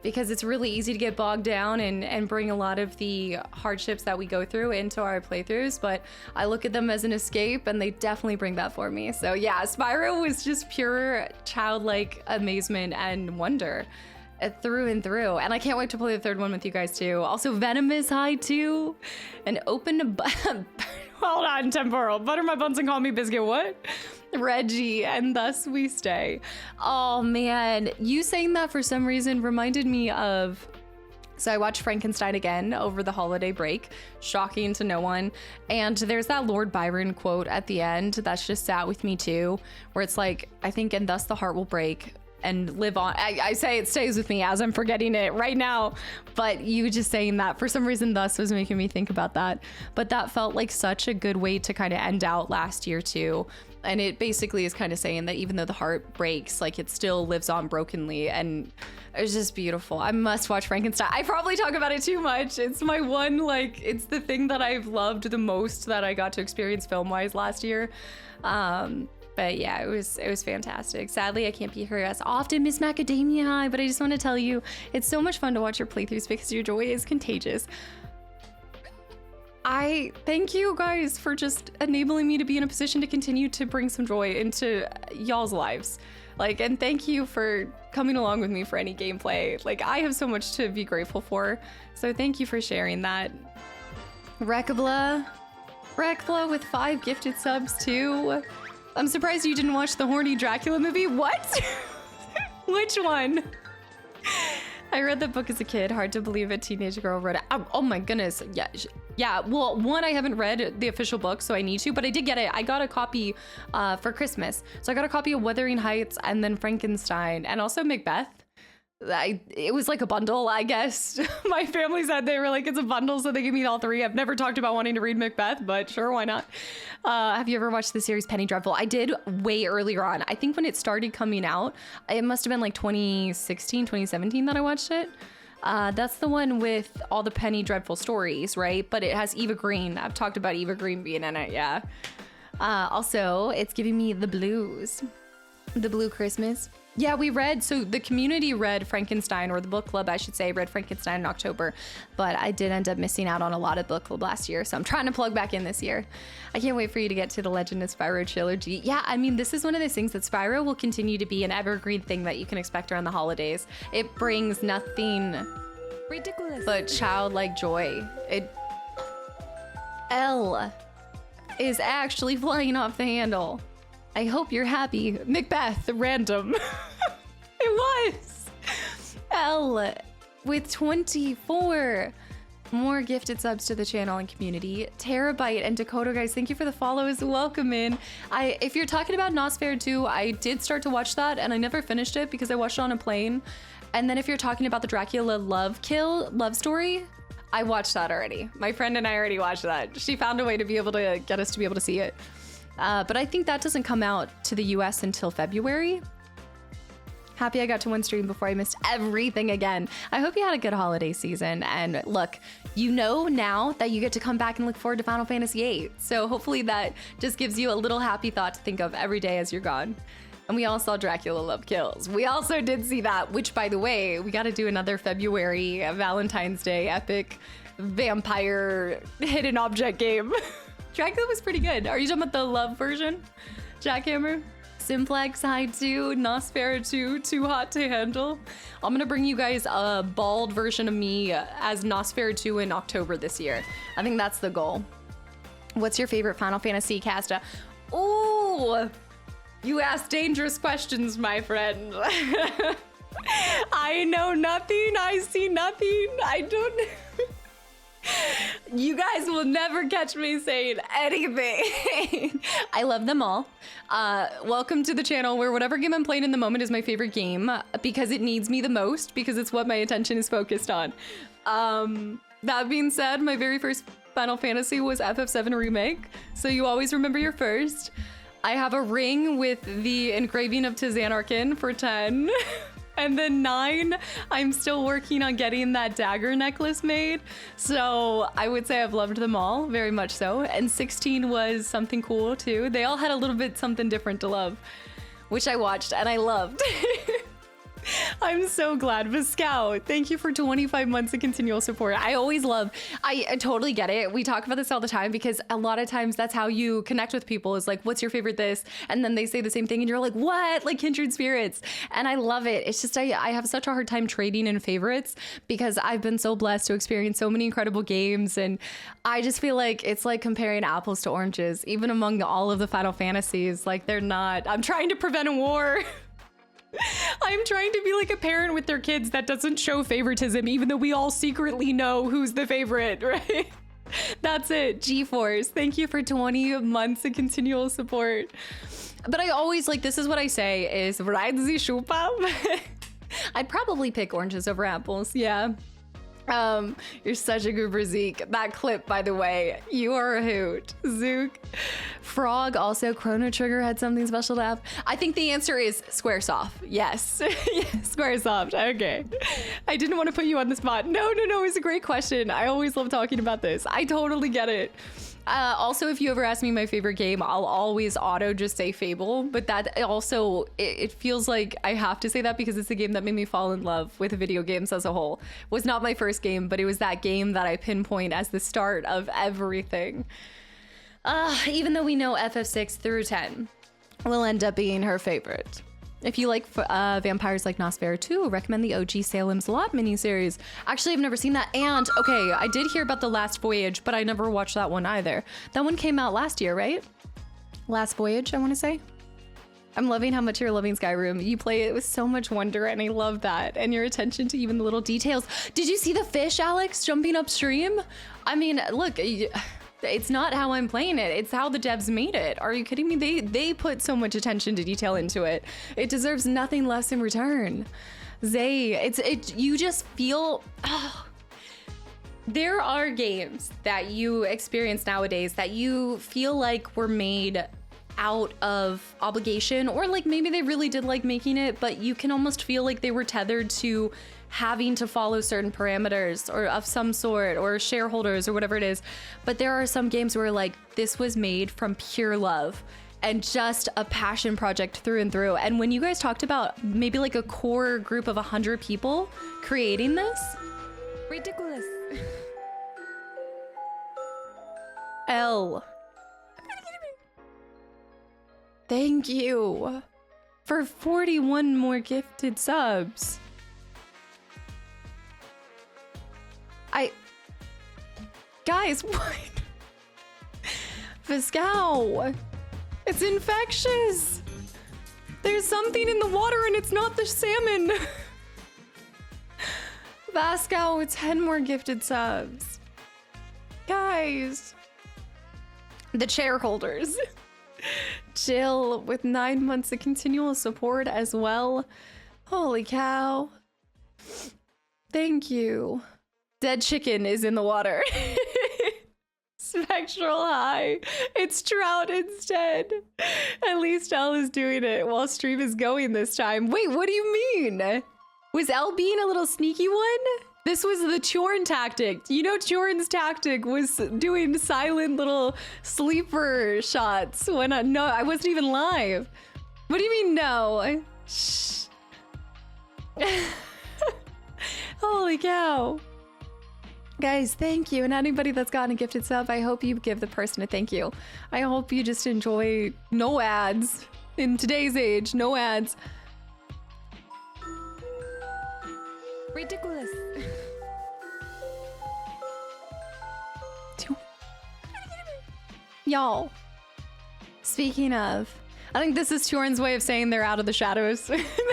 because it's really easy to get bogged down and bring a lot of the hardships that we go through into our playthroughs. But I look at them as an escape, and they definitely bring that for me. So yeah, Spyro was just pure childlike amazement and wonder through and through, and I can't wait to play the 3rd one with you guys too. Also, Venom is high too, and open hold on, temporal. Butter my buns and call me biscuit. What? Reggie, and thus we stay. Oh man, you saying that for some reason reminded me of. So I watched Frankenstein again over the holiday break, shocking to no one. And there's that Lord Byron quote at the end that's just sat with me too, where it's like, I think, and thus the heart will break and live on. I say it stays with me as I'm forgetting it right now, but you just saying that for some reason thus was making me think about that. But that felt like such a good way to kind of end out last year too. And it basically is kind of saying that even though the heart breaks, like, it still lives on brokenly, and it's just beautiful. I must watch Frankenstein. I probably talk about it too much. It's my one, like, it's the thing that I've loved the most that I got to experience film-wise last year. But yeah, it was fantastic. Sadly, I can't be here as often, Miss Macadamia, but I just want to tell you, it's so much fun to watch your playthroughs because your joy is contagious. I thank you guys for just enabling me to be in a position to continue to bring some joy into y'all's lives. Like, and thank you for coming along with me for any gameplay. Like, I have so much to be grateful for. So thank you for sharing that. Rekbla with 5 gifted subs too. I'm surprised you didn't watch the horny Dracula movie. What? Which one? I read the book as a kid. Hard to believe a teenage girl wrote it. Oh my goodness. Yeah. Well, one, I haven't read the official book, so I need to, but I did get it. I got a copy for Christmas. So I got a copy of Wuthering Heights and then Frankenstein and also Macbeth. It was like a bundle, I guess. My family said they were like, it's a bundle, so they gave me all 3. I've never talked about wanting to read Macbeth, but sure, why not? Have you ever watched the series Penny Dreadful? I did way earlier on. I think when it started coming out, it must have been like 2016, 2017 that I watched it. That's the one with all the Penny Dreadful stories, right? But it has Eva Green. I've talked about Eva Green being in it, yeah. Also, it's giving me the blues. The Blue Christmas. Yeah, we read, so the community read Frankenstein, or the book club, I should say, read Frankenstein in October, but I did end up missing out on a lot of book club last year, so I'm trying to plug back in this year. I can't wait for you to get to the Legend of Spyro trilogy. Yeah, I mean, this is one of those things that Spyro will continue to be an evergreen thing that you can expect around the holidays. It brings nothing ridiculous but childlike joy. L is actually flying off the handle. I hope you're happy. Macbeth, random. It was. L with 24 more gifted subs to the channel and community. Terabyte and Dakota, guys, thank you for the follows. Welcome in. If you're talking about Nosferatu, I did start to watch that and I never finished it because I watched it on a plane. And then if you're talking about the Dracula love story, I watched that already. My friend and I already watched that. She found a way to be able to get us to be able to see it. But I think that doesn't come out to the US until February. Happy I got to one stream before I missed everything again. I hope you had a good holiday season. And look, you know now that you get to come back and look forward to Final Fantasy VIII. So hopefully that just gives you a little happy thought to think of every day as you're gone. And we all saw Dracula Love Kills. We also did see that, which, by the way, we got to do another February Valentine's Day epic vampire hidden object game. Dracula was pretty good. Are you talking about the love version? Jackhammer? Simplex High 2, Nosferatu, Too Hot to Handle. I'm gonna bring you guys a bald version of me as Nosferatu in October this year. I think that's the goal. What's your favorite Final Fantasy Casta? Ooh, you ask dangerous questions, my friend. I know nothing, I see nothing, I don't... You guys will never catch me saying anything. I love them all. Welcome to the channel where whatever game I'm playing in the moment is my favorite game because it needs me the most, because it's what my attention is focused on. That being said, my very first Final Fantasy was FF7 Remake, so you always remember your first. I have a ring with the engraving of Tizanarkin for 10. And then 9, I'm still working on getting that dagger necklace made. So I would say I've loved them all, very much so. And 16 was something cool too. They all had a little bit something different to love, which I watched and I loved. I'm so glad. Viscow, thank you for 25 months of continual support. I always love, I totally get it. We talk about this all the time because a lot of times that's how you connect with people, is like, what's your favorite this? And then they say the same thing and you're like, what? Like kindred spirits. And I love it. It's just, I have such a hard time trading in favorites because I've been so blessed to experience so many incredible games. And I just feel like it's like comparing apples to oranges, even among all of the Final Fantasies. Like they're not, I'm trying to prevent a war. I'm trying to be like a parent with their kids that doesn't show favoritism, even though we all secretly know who's the favorite, right? That's it. GeForce, thank you for 20 months of continual support. But I always, like, this is what I say is, ride the Shupam. I'd probably pick oranges over apples, yeah. You're such a goober, Zeke. That clip, by the way, you are a hoot. Zook. Frog, also, Chrono Trigger had something special to have. I think the answer is Squaresoft. Yes. Yes, Squaresoft. Okay. I didn't want to put you on the spot. No, it's a great question. I always love talking about this. I totally get it. Also, if you ever ask me my favorite game, I'll always auto just say Fable, but that also, it feels like I have to say that because it's the game that made me fall in love with video games as a whole. It was not my first game, but it was that game that I pinpoint as the start of everything. Even though we know FF6 through 10 will end up being her favorite. If you like vampires like Nosferatu, recommend the OG Salem's Lot miniseries. Actually, I've never seen that. And, okay, I did hear about The Last Voyage, but I never watched that one either. That one came out last year, right? Last Voyage, I want to say. I'm loving how much you're loving Skyrim. You play it with so much wonder, and I love that. And your attention to even the little details. Did you see the fish, Alex, jumping upstream? I mean, look... It's not how I'm playing it. It's how the devs made it. Are you kidding me? They put so much attention to detail into it. It deserves nothing less in return. Zay, you just feel, there are games that you experience nowadays that you feel like were made out of obligation, or like maybe they really did like making it, but you can almost feel like they were tethered to having to follow certain parameters or of some sort, or shareholders or whatever it is. But there are some games where like this was made from pure love and just a passion project through and through. And when you guys talked about maybe like a core group of 100 people creating this, ridiculous. L. Thank you for 41 more gifted subs. Guys, what? Viscow, it's infectious. There's something in the water and it's not the salmon. Vascow, it's 10 more gifted subs. Guys, the shareholders. Jill with 9 months of continual support as well. Holy cow. Thank you. Dead chicken is in the water. Spectral high. It's trout instead. At least Elle is doing it while stream is going this time. Wait, what do you mean? Was Elle being a little sneaky one? This was the Chorn tactic. You know, Chorn's tactic was doing silent little sleeper shots when I wasn't even live. What do you mean no? Shh. Holy cow. Guys, thank you. And anybody that's gotten a gifted sub, I hope you give the person a thank you. I hope you just enjoy no ads. In today's age, no ads. Ridiculous. Y'all, speaking of, I think this is Chorn's way of saying they're out of the shadows.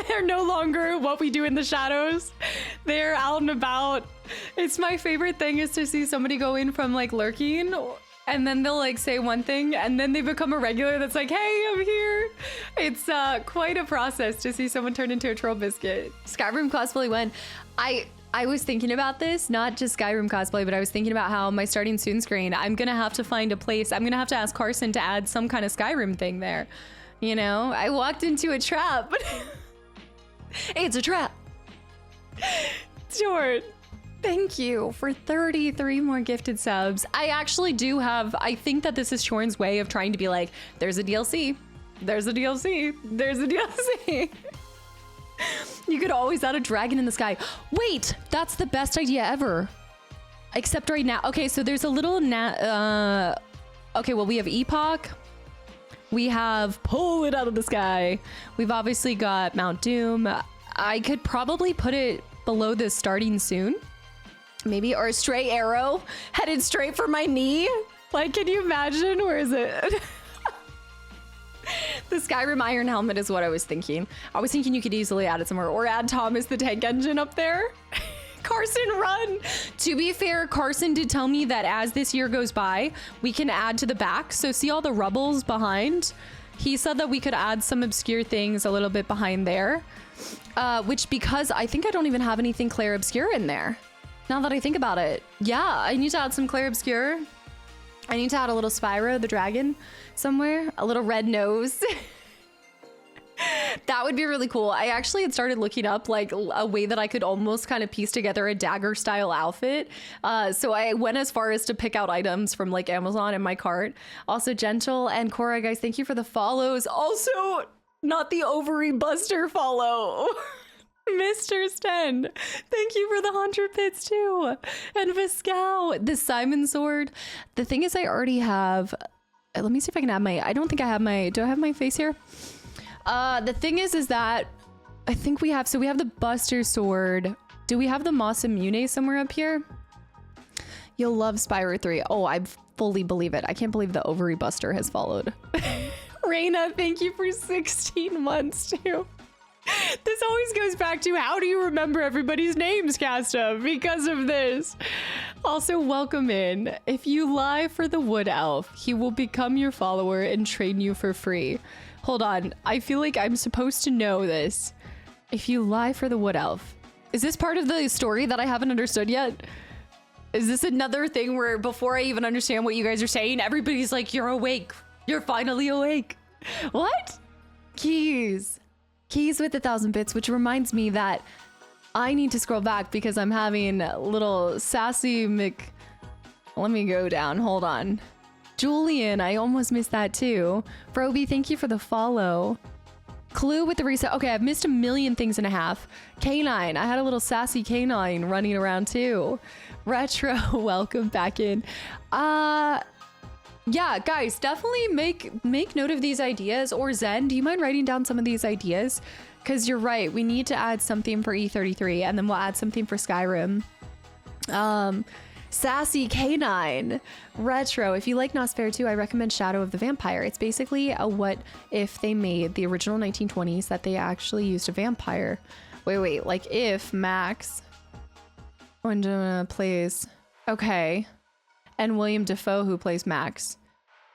They're no longer what we do in the shadows. They're out and about. It's my favorite thing is to see somebody go in from like lurking, and then they'll like say one thing and then they become a regular that's like, hey, I'm here. It's quite a process to see someone turn into a troll biscuit. Skyrim cosplay when I was thinking about this, not just Skyrim cosplay, but I was thinking about how my starting soon screen, I'm gonna have to find a place. I'm gonna have to ask Carson to add some kind of Skyrim thing there. You know, I walked into a trap. It's a trap. Sure. Thank you for 33 more gifted subs. I actually do have, I think that this is Shorn's way of trying to be like, there's a DLC, there's a DLC, there's a DLC. You could always add a dragon in the sky. Wait, that's the best idea ever. Except right now. Okay, so there's a little, okay, well, we have Epoch. We have Pull It Out of the Sky. We've obviously got Mount Doom. I could probably put it below the starting soon. Maybe, or a stray arrow headed straight for my knee. Like, can you imagine? Where is it? The Skyrim Iron Helmet is what I was thinking. I was thinking you could easily add it somewhere, or add Thomas the Tank Engine up there. Carson, run! To be fair, Carson did tell me that as this year goes by, we can add to the back. So see all the rubbles behind? He said that we could add some obscure things a little bit behind there. Which, because I think I don't even have anything Claire Obscure in there. Now that I think about it. Yeah, I need to add some Claire Obscure. I need to add a little Spyro the dragon somewhere. A little red nose. That would be really cool. I actually had started looking up like a way that I could almost kind of piece together a dagger style outfit. So I went as far as to pick out items from like Amazon in my cart. Also Gentle and Cora, guys, thank you for the follows. Also, not the ovary buster follow. Mr. Sten, thank you for the 100 bits too. And Viscow, the Simon sword. The thing is, I already have, let me see if I can add my, I don't think I have my, do I have my face here? The thing is that I think we have, so we have the Buster sword. Do we have the Moss Immune somewhere up here? You'll love Spyro 3. Oh, I fully believe it. I can't believe the ovary buster has followed. Raina, thank you for 16 months too. This always goes back to how do you remember everybody's names, Casta? Because of this. Also, welcome in. If you lie for the Wood Elf, he will become your follower and train you for free. Hold on. I feel like I'm supposed to know this. If you lie for the Wood Elf. Is this part of the story that I haven't understood yet? Is this another thing where before I even understand what you guys are saying, everybody's like, you're awake. You're finally awake. What? Keys with 1,000 bits, which reminds me that I need to scroll back because I'm having a little sassy let me go down, hold on. Julian, I almost missed that too. Froby, thank you for the follow. Clue with the reset. Okay, I've missed 1.5 things. Canine, I had a little sassy canine running around too. Retro, welcome back in. Yeah, guys, definitely make note of these ideas. Or Zen, do you mind writing down some of these ideas? Because you're right, we need to add something for E33 and then we'll add something for Skyrim. Sassy Canine. Retro, if you like Nosferatu 2, I recommend Shadow of the Vampire. It's basically a what if they made the original 1920s that they actually used a vampire. Wait, like if Max plays, okay, and William Dafoe who plays Max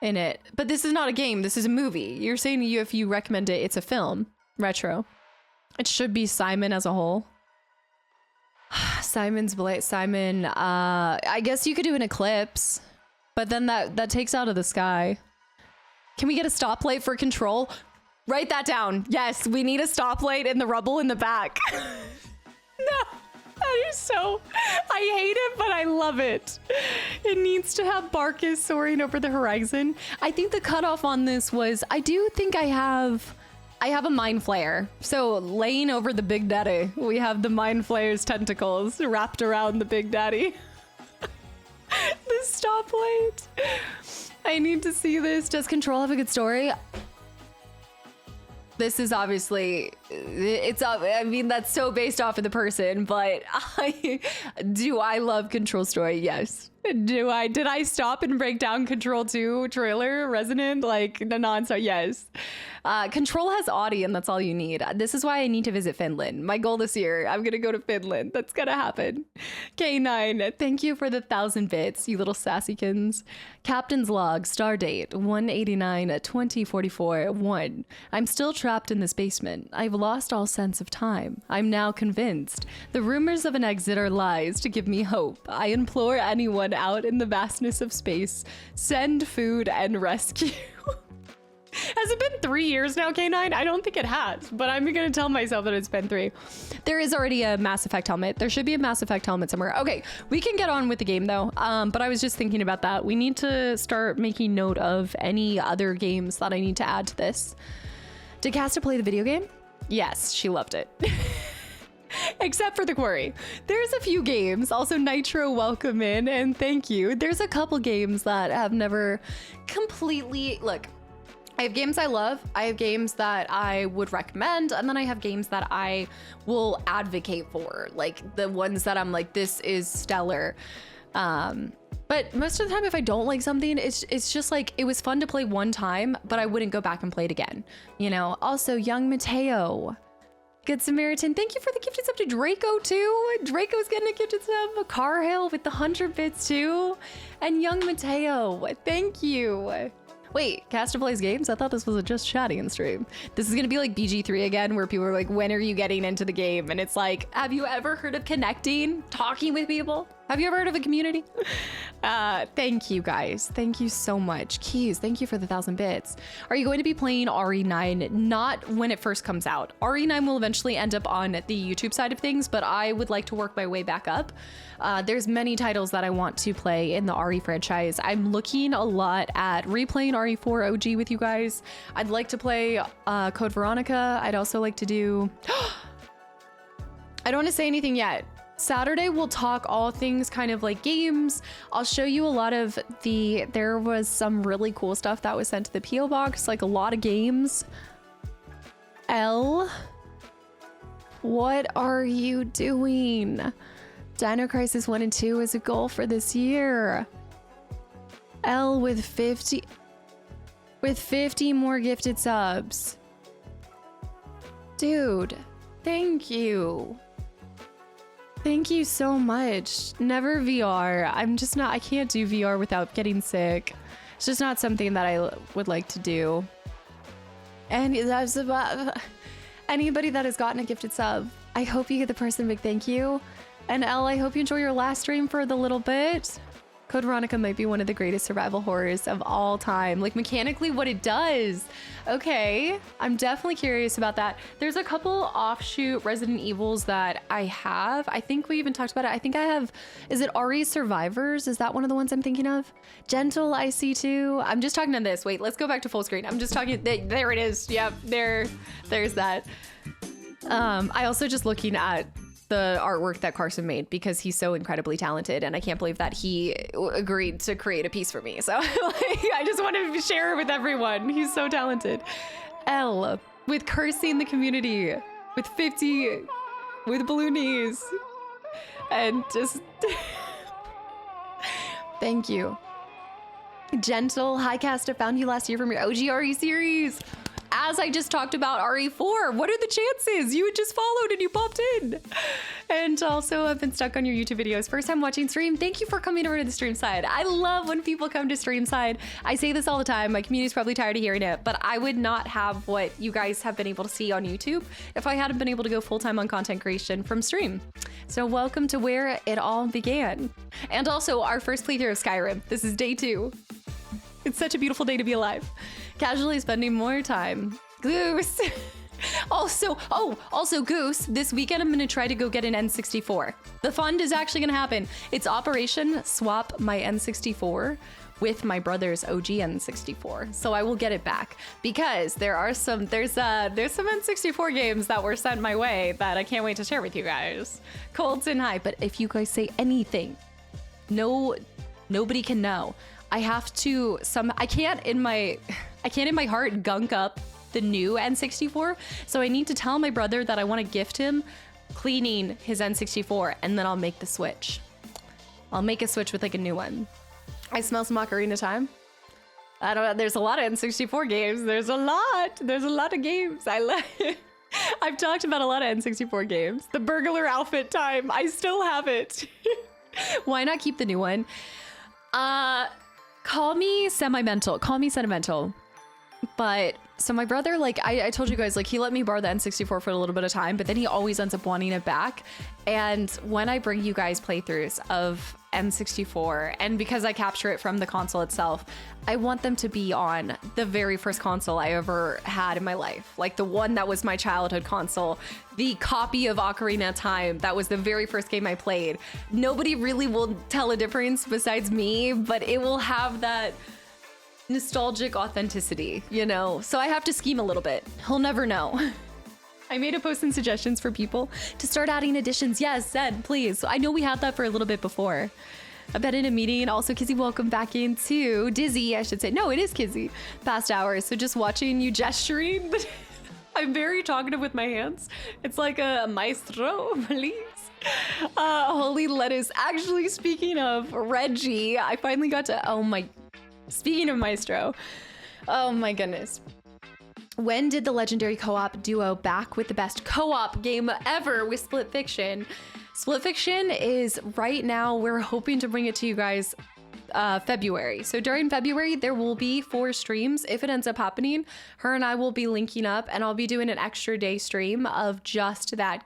in it. But this is not a game, this is a movie. You're saying if you recommend it, it's a film. Retro. It should be Simon as a whole. Simon, I guess you could do an eclipse, but then that takes out of the sky. Can we get a stoplight for Control? Write that down. Yes, we need a stoplight in the rubble in the back. No, that is so, I hate it, but I love it. It needs to have Barkus soaring over the horizon. I think the cutoff on this was, I do think I have a mind flare. So laying over the Big Daddy, we have the mind flayer's tentacles wrapped around the Big Daddy. The stoplight. I need to see this. Does Control have a good story? This is obviously, I mean, that's so based off of the person, but do I love Control story? Yes. Did I stop and break down Control 2 trailer Resonant like non-stop? Yes. Control has Audi and that's all you need. This is why I need to visit Finland. My goal this year, I'm gonna go to Finland. That's gonna happen. K9, thank you for the 1,000 bits, you little sassykins. Captain's log, star date 189-2044-1. I'm still trapped in this basement. I've lost all sense of time. I'm now convinced. The rumors of an exit are lies to give me hope. I implore anyone out in the vastness of space, send food and rescue. Has it been 3 years now, K9? I don't think it has, but I'm gonna tell myself that it's been 3. There is already a Mass Effect helmet. There should be a Mass Effect helmet somewhere. Okay, we can get on with the game though. But I was just thinking about that. We need to start making note of any other games that I need to add to this. Did Casta play the video game? Yes, she loved it. Except for the quarry. There's a few games. Also, Nitro, welcome in and thank you. There's a couple games that have never completely, look, I have games I love, I have games that I would recommend, and then I have games that I will advocate for, like the ones that I'm like, this is stellar. But most of the time, if I don't like something, it's just like, it was fun to play one time, but I wouldn't go back and play it again. You know, also Young Mateo, Good Samaritan, thank you for the gifted sub to Draco too. Draco's getting a gifted sub. Carhill with the 100 bits too. And Young Mateo, thank you. Wait, Casta plays games? I thought this was a just chatting in stream. This is gonna be like BG3 again, where people are like, when are you getting into the game? And it's like, have you ever heard of connecting, talking with people? Have you ever heard of a community? Thank you guys. Thank you so much. Keys, thank you for the 1,000 bits. Are you going to be playing RE9? Not when it first comes out. RE9 will eventually end up on the YouTube side of things, but I would like to work my way back up. There's many titles that I want to play in the RE franchise. I'm looking a lot at replaying RE4 OG with you guys. I'd like to play Code Veronica. I'd also like to do... I don't want to say anything yet. Saturday we'll talk all things kind of like games. I'll show you a lot of there was some really cool stuff that was sent to the PO box, like a lot of games. L, what are you doing? Dino Crisis 1 and 2 is a goal for this year. L with 50 more gifted subs. Dude, thank you. Thank you so much. Never VR. I can't do VR without getting sick. It's just not something that I would like to do. And that's about anybody that has gotten a gifted sub. I hope you get the person big thank you. And Elle, I hope you enjoy your last stream for the little bit. Code Veronica might be one of the greatest survival horrors of all time. Like mechanically what it does. Okay, I'm definitely curious about that. There's a couple offshoot Resident Evils that I have. I think we even talked about it. I think I have, is it RE Survivors? Is that one of the ones I'm thinking of? Gentle IC2. I'm just talking on this. Wait, let's go back to full screen. I'm just talking, there it is. Yep, there's that. I also just looking at the artwork that Carson made because he's so incredibly talented, and I can't believe that he agreed to create a piece for me. So like, I just want to share it with everyone. He's so talented. L with cursing the community, with 50, with balloonies, and just thank you. Gentle, hi Casta, found you last year from your OG RE series. As I just talked about RE4, what are the chances? You had just followed and you popped in. And also I've been stuck on your YouTube videos. First time watching stream. Thank you for coming over to the stream side. I love when people come to stream side. I say this all the time. My community's probably tired of hearing it, but I would not have what you guys have been able to see on YouTube if I hadn't been able to go full-time on content creation from stream. So welcome to where it all began. And also our first playthrough of Skyrim. This is day 2. It's such a beautiful day to be alive. Casually spending more time. Goose. Also Goose, this weekend I'm gonna try to go get an N64. The fund is actually gonna happen. It's Operation Swap my N64 with my brother's OG N64. So I will get it back because there's some N64 games that were sent my way that I can't wait to share with you guys. Colton, hi, but if you guys say anything, nobody can know. I have to I can't in my heart gunk up the new N64. So I need to tell my brother that I want to gift him cleaning his N64, and then I'll make the switch. I'll make a switch with like a new one. I smell some Ocarina time. I don't know. There's a lot of N64 games. There's a lot of games. I've talked about a lot of N64 games. The burglar outfit time. I still have it. Why not keep the new one? Call me sentimental. But so my brother, like I told you guys, like he let me borrow the N64 for a little bit of time, but then he always ends up wanting it back. And when I bring you guys playthroughs of N64, and because I capture it from the console itself, I want them to be on the very first console I ever had in my life. Like the one that was my childhood console, the copy of Ocarina of Time, that was the very first game I played. Nobody really will tell a difference besides me, but it will have that nostalgic authenticity, you know? So I have to scheme a little bit. He'll never know. I made a post in suggestions for people to start adding additions. Yes, Zed, please. I know we had that for a little bit before. I've been in a meeting. Also, Kizzy, welcome back in too. Dizzy, I should say. No, it is Kizzy. Past hours. So just watching you gesturing. I'm very talkative with my hands. It's like a maestro, please. Holy lettuce. Actually, speaking of Reggie, I finally got to, speaking of maestro. Oh my goodness. When did the legendary co-op duo back with the best co-op game ever with Split Fiction? Split Fiction is right now, we're hoping to bring it to you guys February. So during February, there will be 4 streams. If it ends up happening, her and I will be linking up, and I'll be doing an extra day stream of just that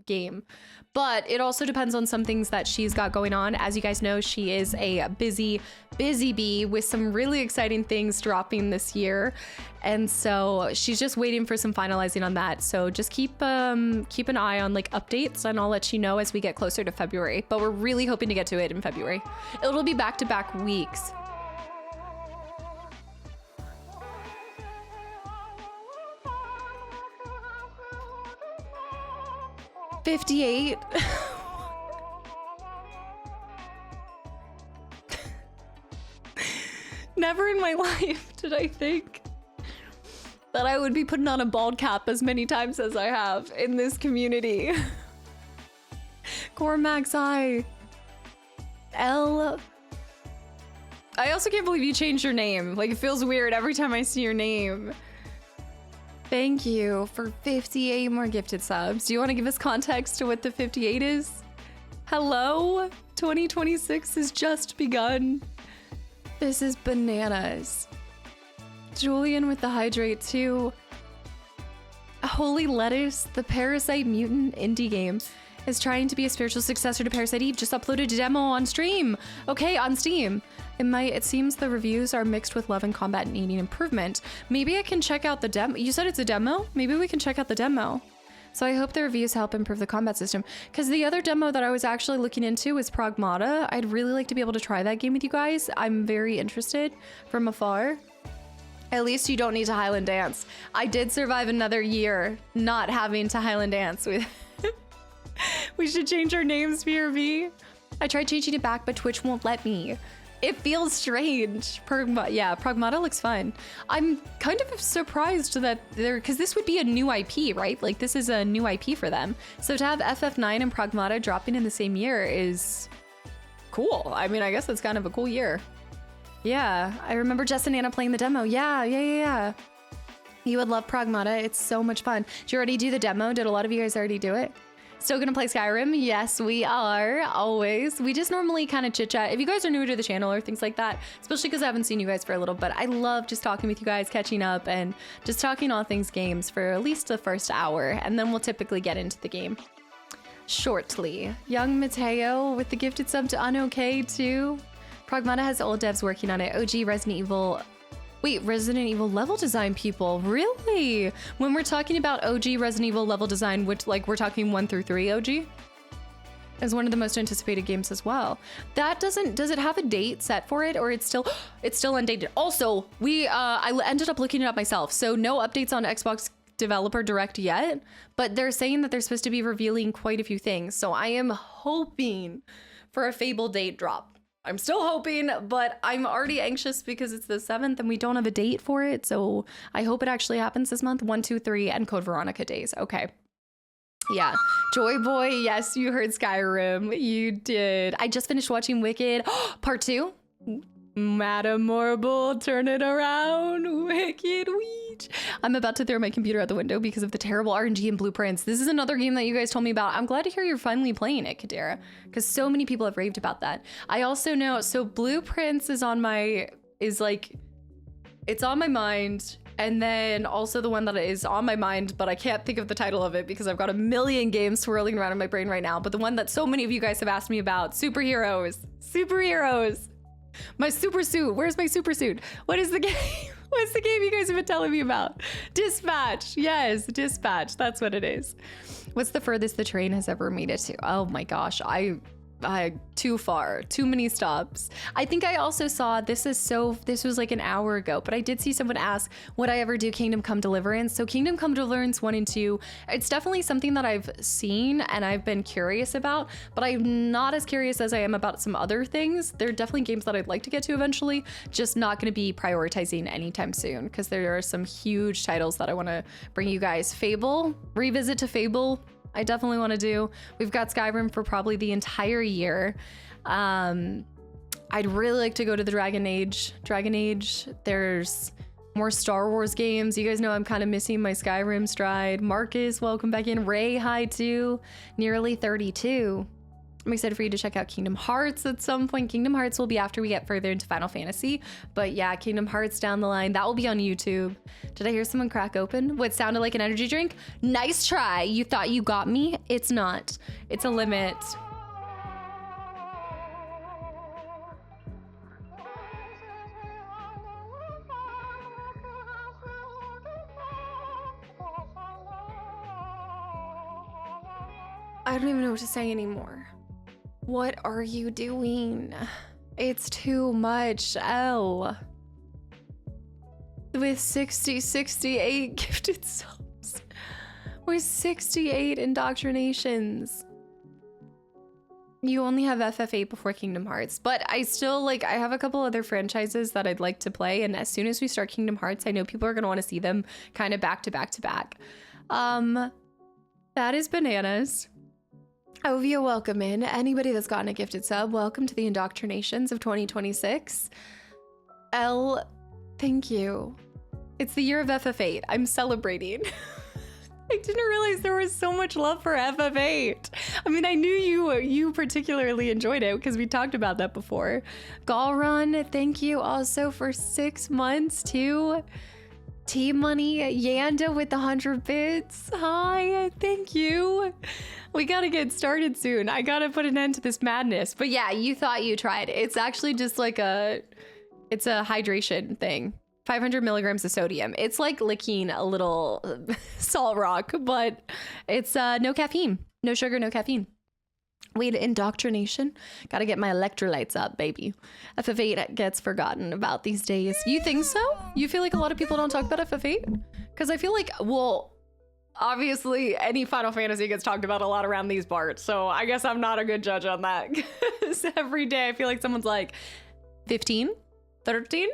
game. But it also depends on some things that she's got going on. As you guys know, she is a busy bee with some really exciting things dropping this year. And so she's just waiting for some finalizing on that. So just keep an eye on like updates, and I'll let you know as we get closer to February. But we're really hoping to get to it in February. It'll be back-to-back weeks. $58. Never in my life did I think that I would be putting on a bald cap as many times as I have in this community. Cormac's Eye. L. I also can't believe you changed your name. Like, it feels weird every time I see your name. Thank you for 58 more gifted subs. Do you want to give us context to what the 58 is? Hello? 2026 has just begun. This is bananas. Julian with the hydrate too. Holy lettuce, the Parasite Mutant indie game. is trying to be a spiritual successor to Parasite Eve. Just uploaded a demo on stream. Okay, on Steam. It seems the reviews are mixed with love and combat needing improvement. Maybe I can check out the demo. You said it's a demo? Maybe we can check out the demo. So I hope the reviews help improve the combat system. Because the other demo that I was actually looking into is Pragmata. I'd really like to be able to try that game with you guys. I'm very interested from afar. At least you don't need to Highland dance. I did survive another year not having to Highland dance with. We should change our names, BRB. I tried changing it back, but Twitch won't let me. It feels strange. Yeah, Pragmata looks fun. I'm kind of surprised that because this would be a new IP, right? Like this is a new IP for them. So to have FF9 and Pragmata dropping in the same year is cool. I mean, I guess it's kind of a cool year. Yeah, I remember Jess and Anna playing the demo. Yeah. You would love Pragmata. It's so much fun. Did you already do the demo? Did a lot of you guys already do it? Still gonna play Skyrim? Yes, we are, always. We just normally kind of chit chat. If you guys are new to the channel or things like that, especially because I haven't seen you guys for a little, but I love just talking with you guys, catching up, and just talking all things games for at least the first hour, and then we'll typically get into the game shortly. Young Mateo with the gifted sub to Unok too. Pragmata has old devs working on it. OG Resident Evil. Wait, Resident Evil level design people, really? When we're talking about OG Resident Evil level design, which like we're talking 1 through 3 OG? Is one of the most anticipated games as well. That does it have a date set for it, or it's still undated? Also, I ended up looking it up myself, so no updates on Xbox Developer Direct yet, but they're saying that they're supposed to be revealing quite a few things, so I am hoping for a Fable date drop. I'm still hoping, but I'm already anxious because it's the 7th and we don't have a date for it. So I hope it actually happens this month. 1, 2, 3, and Code Veronica days. Okay. Yeah. Joy Boy. Yes, you heard Skyrim. You did. I just finished watching Wicked. Part 2. Madam Marble, turn it around. Wicked Weech. I'm about to throw my computer out the window because of the terrible RNG and blueprints. This is another game that you guys told me about. I'm glad to hear you're finally playing it, Kadera, because so many people have raved about that. I also know, so blueprints is on my mind. And then also the one that is on my mind, but I can't think of the title of it because I've got a million games swirling around in my brain right now. But the one that so many of you guys have asked me about, superheroes. My super suit. Where's my super suit? What is the game? What's the game you guys have been telling me about? Dispatch. Yes, Dispatch. That's what it is. What's the furthest the train has ever made it to? Oh my gosh. Too far, too many stops. I think I also saw, this was like an hour ago, but I did see someone ask, would I ever do Kingdom Come Deliverance? So Kingdom Come Deliverance 1 and 2, it's definitely something that I've seen and I've been curious about, but I'm not as curious as I am about some other things. They're definitely games that I'd like to get to eventually, just not gonna be prioritizing anytime soon because there are some huge titles that I wanna bring you guys. Fable, revisit to Fable, I definitely want to do. We've got Skyrim for probably the entire year. I'd really like to go to the Dragon Age. There's more Star Wars games. You guys know I'm kind of missing my Skyrim stride. Marcus, welcome back in. Ray, hi too. Nearly 32. I'm excited for you to check out Kingdom Hearts at some point. Kingdom Hearts will be after we get further into Final Fantasy. But yeah, Kingdom Hearts down the line. That will be on YouTube. Did I hear someone crack open what sounded like an energy drink? Nice try. You thought you got me? It's not. It's a limit. I don't even know what to say anymore. What are you doing? It's too much, L. With 68 gifted subs. With 68 indoctrinations. You only have FF8 before Kingdom Hearts, but I still I have a couple other franchises that I'd like to play, and as soon as we start Kingdom Hearts, I know people are gonna want to see them kind of back to back to back. That is bananas. Ovia, welcome in. Anybody that's gotten a gifted sub, welcome to the indoctrinations of 2026. L, thank you. It's the year of FF8. I'm celebrating. I didn't realize there was so much love for FF8. I mean, I knew you particularly enjoyed it because we talked about that before. Galrun, thank you also for 6 months too. T-Money, Yanda with the 100 bits. Hi, thank you. We gotta get started soon. I gotta put an end to this madness. But yeah, you thought you tried. It's actually just like it's a hydration thing. 500 milligrams of sodium. It's like licking a little salt rock, but it's no caffeine, no sugar, no caffeine. Wait, indoctrination? Gotta get my electrolytes up, baby. FF8 gets forgotten about these days. You think so? You feel like a lot of people don't talk about FF8? Because I feel like, well, obviously any Final Fantasy gets talked about a lot around these parts, so I guess I'm not a good judge on that. Because every day I feel like someone's like, 15? 13?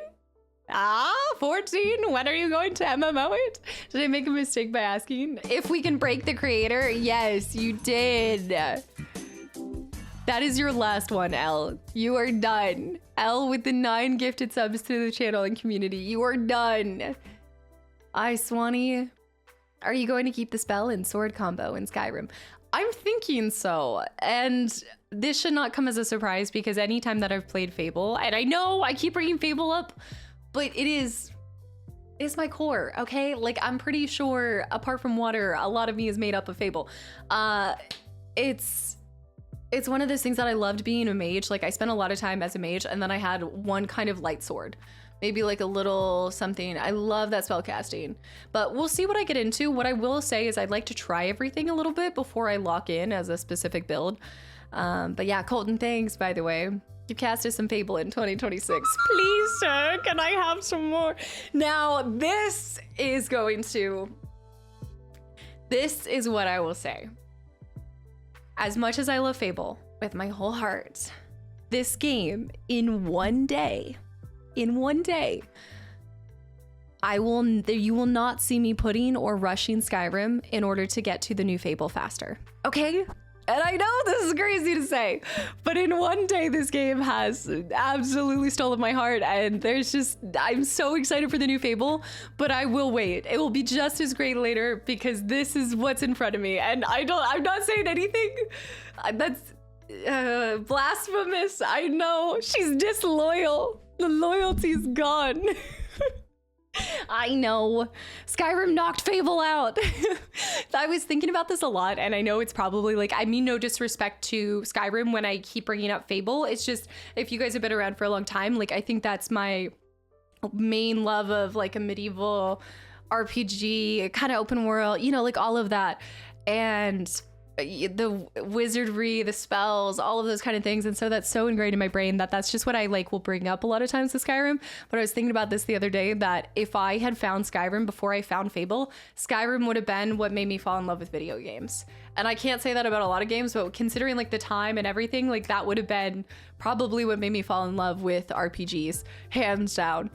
14? When are you going to MMO it? Did I make a mistake by asking? If we can break the creator? Yes, you did. That is your last one, L. You are done. L with the 9 gifted subs to the channel and community. You are done. Swanee. Are you going to keep the spell and sword combo in Skyrim? I'm thinking so. And this should not come as a surprise because anytime that I've played Fable, and I know I keep bringing Fable up, but it's my core, okay? Like, I'm pretty sure, apart from water, a lot of me is made up of Fable. It's one of those things that I loved being a mage. Like, I spent a lot of time as a mage, and then I had one kind of light sword. Maybe like a little something. I love that spell casting. But we'll see what I get into. What I will say is I'd like to try everything a little bit before I lock in as a specific build. But yeah, Colton, thanks, by the way. You casted some Fable in 2026. Please, sir, can I have some more? Now, this is what I will say. As much as I love Fable with my whole heart, this game in one day, you will not see me putting or rushing Skyrim in order to get to the new Fable faster. Okay? And I know this is crazy to say, but in one day, this game has absolutely stolen my heart. And I'm so excited for the new Fable, but I will wait. It will be just as great later because this is what's in front of me. And I'm not saying anything that's blasphemous. I know she's disloyal. The loyalty's gone. I know. Skyrim knocked Fable out. I was thinking about this a lot, and I know it's probably like, I mean no disrespect to Skyrim when I keep bringing up Fable. It's just, if you guys have been around for a long time, like, I think that's my main love of like a medieval RPG, kind of open world, you know, like all of that. And the wizardry, the spells, all of those kind of things. And so that's so ingrained in my brain that's just what I like will bring up a lot of times with Skyrim. But I was thinking about this the other day, that if I had found Skyrim before I found Fable, Skyrim would have been what made me fall in love with video games. And I can't say that about a lot of games, but considering like the time and everything, like that would have been probably what made me fall in love with RPGs, hands down.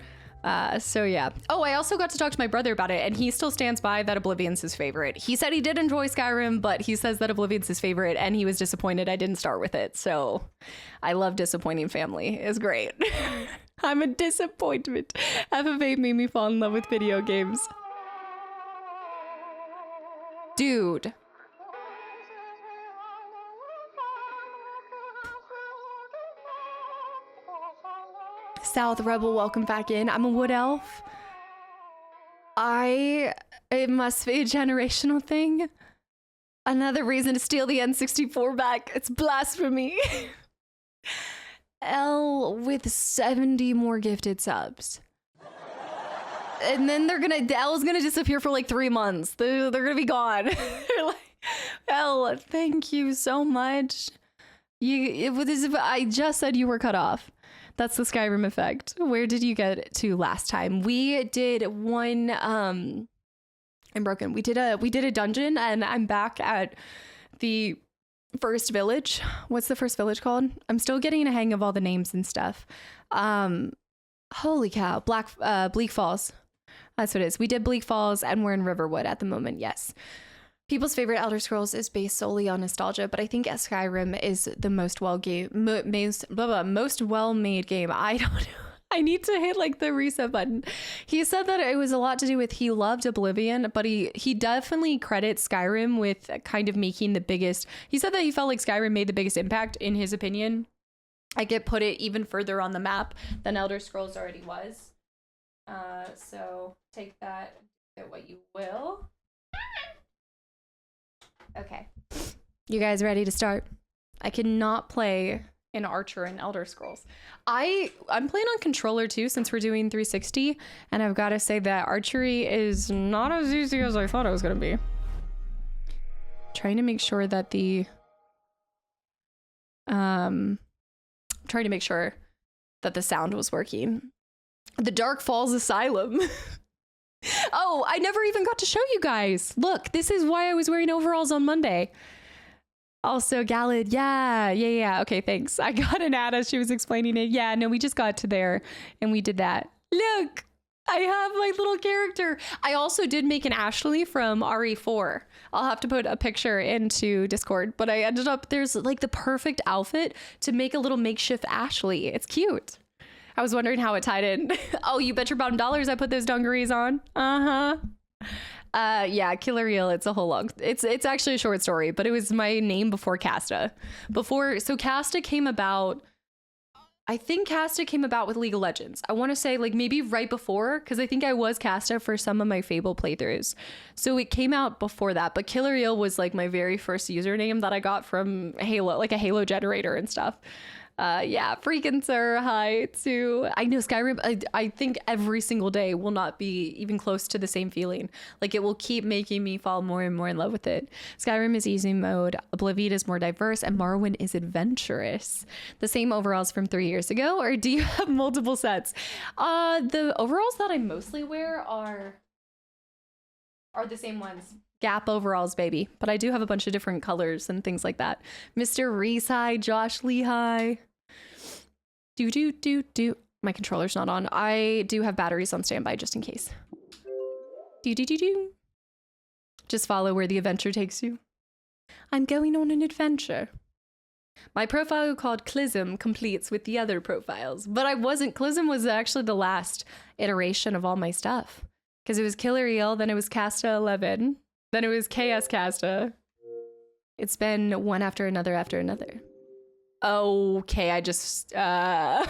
So yeah. Oh, I also got to talk to my brother about it, and he still stands by that Oblivion's his favorite. He said he did enjoy Skyrim, but he says that Oblivion's his favorite, and he was disappointed I didn't start with it. So I love disappointing family. It's great. I'm a disappointment. FF8 made me fall in love with video games. Dude. South Rebel, welcome back in. I'm a wood elf. It must be a generational thing. Another reason to steal the N64 back. It's blasphemy. L with 70 more gifted subs. And then L's gonna disappear for like 3 months. They're gonna be gone. They're like, L, thank you so much. I just said you were cut off. That's the Skyrim effect. Where did you get to last time? We did one, I'm broken. We did a dungeon, and I'm back at the first village. What's the first village called? I'm still getting a hang of all the names and stuff. Holy cow, Bleak Falls. That's what it is. We did Bleak Falls, and we're in Riverwood at the moment, yes. People's favorite Elder Scrolls is based solely on nostalgia, but I think Skyrim is the most most well-made game. I don't know. I need to hit like the reset button. He said that it was a lot to do with he loved Oblivion, but he definitely credits Skyrim with kind of making the biggest. He said that he felt like Skyrim made the biggest impact in his opinion. I could put it even further on the map than Elder Scrolls already was. So take that, get what you will. Okay. You guys ready to start? I cannot play in Archer and Elder Scrolls. I'm playing on controller too, since we're doing 360, and I've got to say that archery is not as easy as I thought it was gonna be. Trying to make sure that the sound was working. The Dark Falls Asylum. Oh, I never even got to show you guys. Look, this is why I was wearing overalls on Monday. Also, Galad, yeah. Okay, thanks. I got an ad as she was explaining it. Yeah, no, we just got to there and we did that. Look, I have my little character. I also did make an Ashley from RE4. I'll have to put a picture into Discord, but I ended up, there's like the perfect outfit to make a little makeshift Ashley. It's cute. I was wondering how it tied in. Oh, you bet your bottom dollars I put those dungarees on. Yeah, Killer Eel, it's a whole long, it's actually a short story, but it was my name before Casta. So Casta came about, I think Casta came about with League of Legends. I want to say like maybe right before, because I think I was Casta for some of my Fable playthroughs. So it came out before that, but Killer Eel was like my very first username that I got from Halo, like a Halo generator and stuff. Yeah, freaking sir, hi to, I know Skyrim, I think every single day will not be even close to the same feeling. Like it will keep making me fall more and more in love with it. Skyrim is easy mode, Oblivion is more diverse, and Morrowind is adventurous. The same overalls from 3 years ago, or do you have multiple sets? The overalls that I mostly wear are the same ones. Gap overalls, baby. But I do have a bunch of different colors and things like that. Mr. Reese, hi. Josh Lee, hi. Do. My controller's not on. I do have batteries on standby just in case. Do. Just follow where the adventure takes you. I'm going on an adventure. My profile called Clism completes with the other profiles, but I wasn't. Clism was actually the last iteration of all my stuff. Because it was Killer Eel, then it was Casta 11, then it was KS Casta. It's been one after another after another. Okay, I just, why am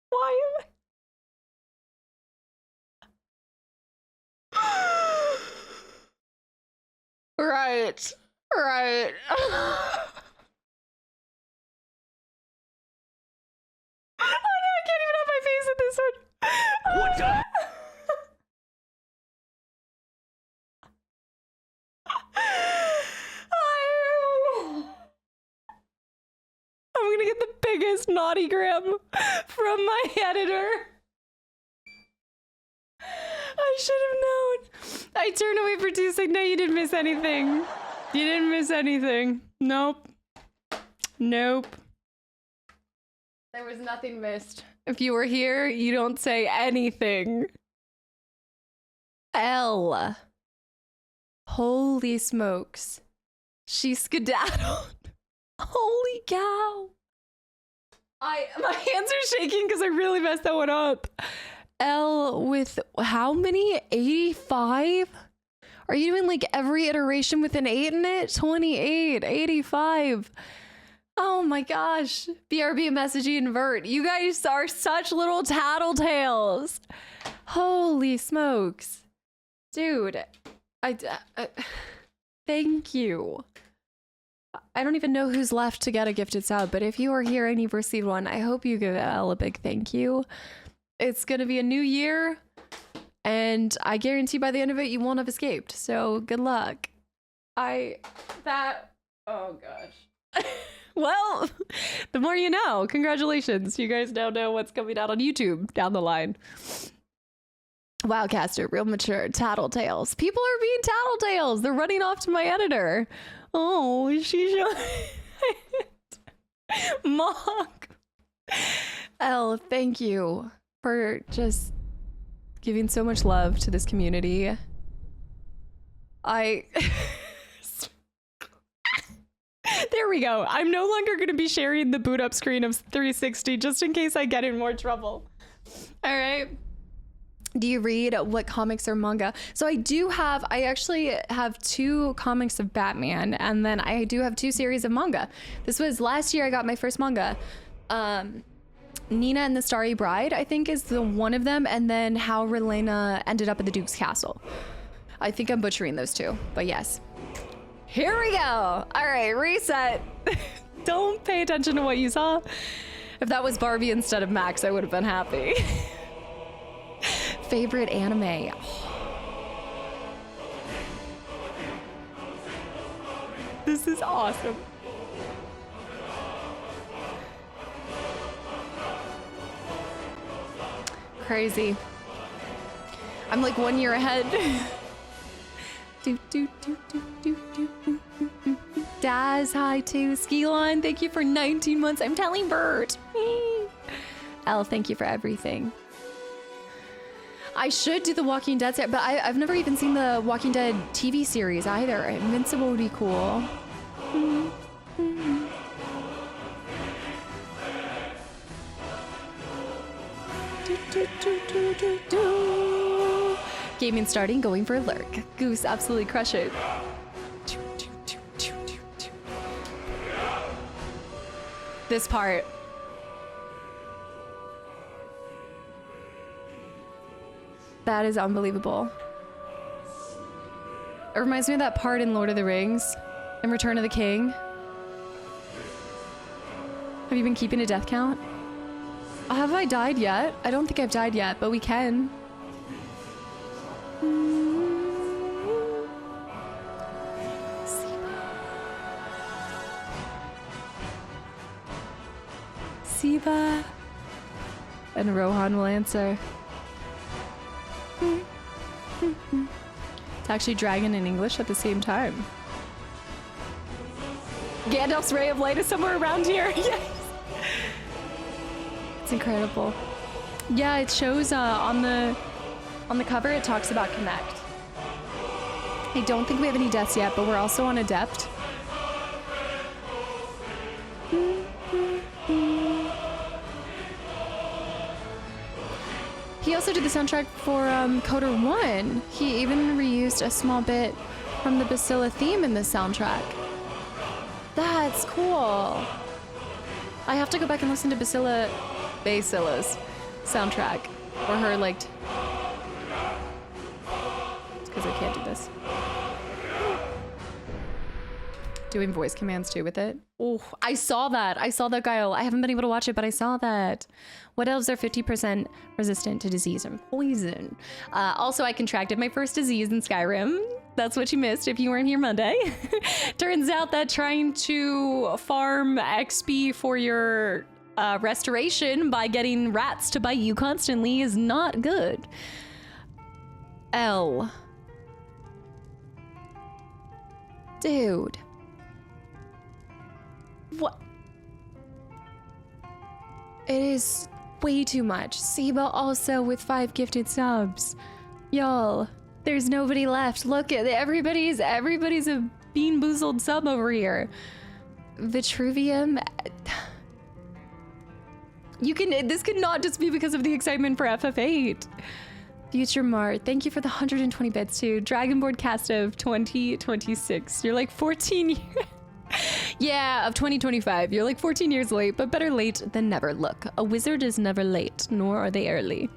I? Right. Oh no, I can't even have my face in this one. What the? I'm gonna get the biggest naughtygram from my editor. I should have known. I turned away for 2 seconds. No, you didn't miss anything. You didn't miss anything. Nope. There was nothing missed. If you were here, you don't say anything. L. Holy smokes. She skedaddled. Holy cow. My hands are shaking because I really messed that one up. L with how many? 85? Are you doing like every iteration with an 8 in it? 28, 85. Oh my gosh. BRB messaging invert. You guys are such little tattletales. Holy smokes. Dude, thank you. I don't even know who's left to get a gifted sub, but if you are here and you've received one, I hope you give Elle a big thank you. It's gonna be a new year, and I guarantee by the end of it, you won't have escaped. So good luck. Oh gosh. Well, the more you know. Congratulations. You guys now know what's coming out on YouTube down the line. Wowcaster, real mature, tattletales. People are being tattletales. They're running off to my editor. Oh, she's Mock. Elle, thank you for just giving so much love to this community. There we go. I'm no longer going to be sharing the boot up screen of 360 just in case I get in more trouble. All right. Do you read what comics or manga? So I actually have 2 comics of Batman, and then I do have 2 series of manga. This was last year I got my first manga. Nina and the Starry Bride, I think, is the one of them, and then how Relena ended up at the Duke's castle. I think I'm butchering those two, but yes. Here we go. All right, reset. Don't pay attention to what you saw. If that was Barbie instead of Max, I would have been happy. Favorite anime. This is awesome. Crazy. I'm like 1 year ahead. Daz, hi too. Skilon, thank you for 19 months. I'm telling Bert. Elle, thank you for everything. I should do the Walking Dead series, but I've never even seen the Walking Dead TV series either. Invincible would be cool. Gaming starting, going for a lurk. Goose, absolutely crush it. This part. That is unbelievable. It reminds me of that part in Lord of the Rings, in Return of the King. Have you been keeping a death count? Have I died yet? I don't think I've died yet, but we can. Siva. And Rohan will answer. It's actually dragon in English at the same time. Gandalf's ray of light is somewhere around here. Yes. It's incredible. Yeah, it shows on the cover it talks about Connect. I don't think we have any deaths yet, but we're also on Adept. He also did the soundtrack for Coder 1. He even reused a small bit from the Basila theme in the soundtrack. That's cool. I have to go back and listen to Basila's soundtrack. Or her, like... It's because I can't do this. Doing voice commands too with it. Oh, I saw that. I saw that, Guile. I haven't been able to watch it, but I saw that. What elves are 50% resistant to disease and poison? Also, I contracted my first disease in Skyrim. That's what you missed if you weren't here Monday. Turns out that trying to farm XP for your restoration by getting rats to bite you constantly is not good. L. Dude. What? It is way too much. Siba also with 5 gifted subs. Y'all, there's nobody left. Look at everybody's a bean boozled sub over here. Vitruvium. This could not just be because of the excitement for FF8. Future Mart, thank you for the 120 bits too. Dragonboard cast of 2026. You're like 14 years. Yeah, of 2025. You're like 14 years late, but better late than never. Look, a wizard is never late, nor are they early.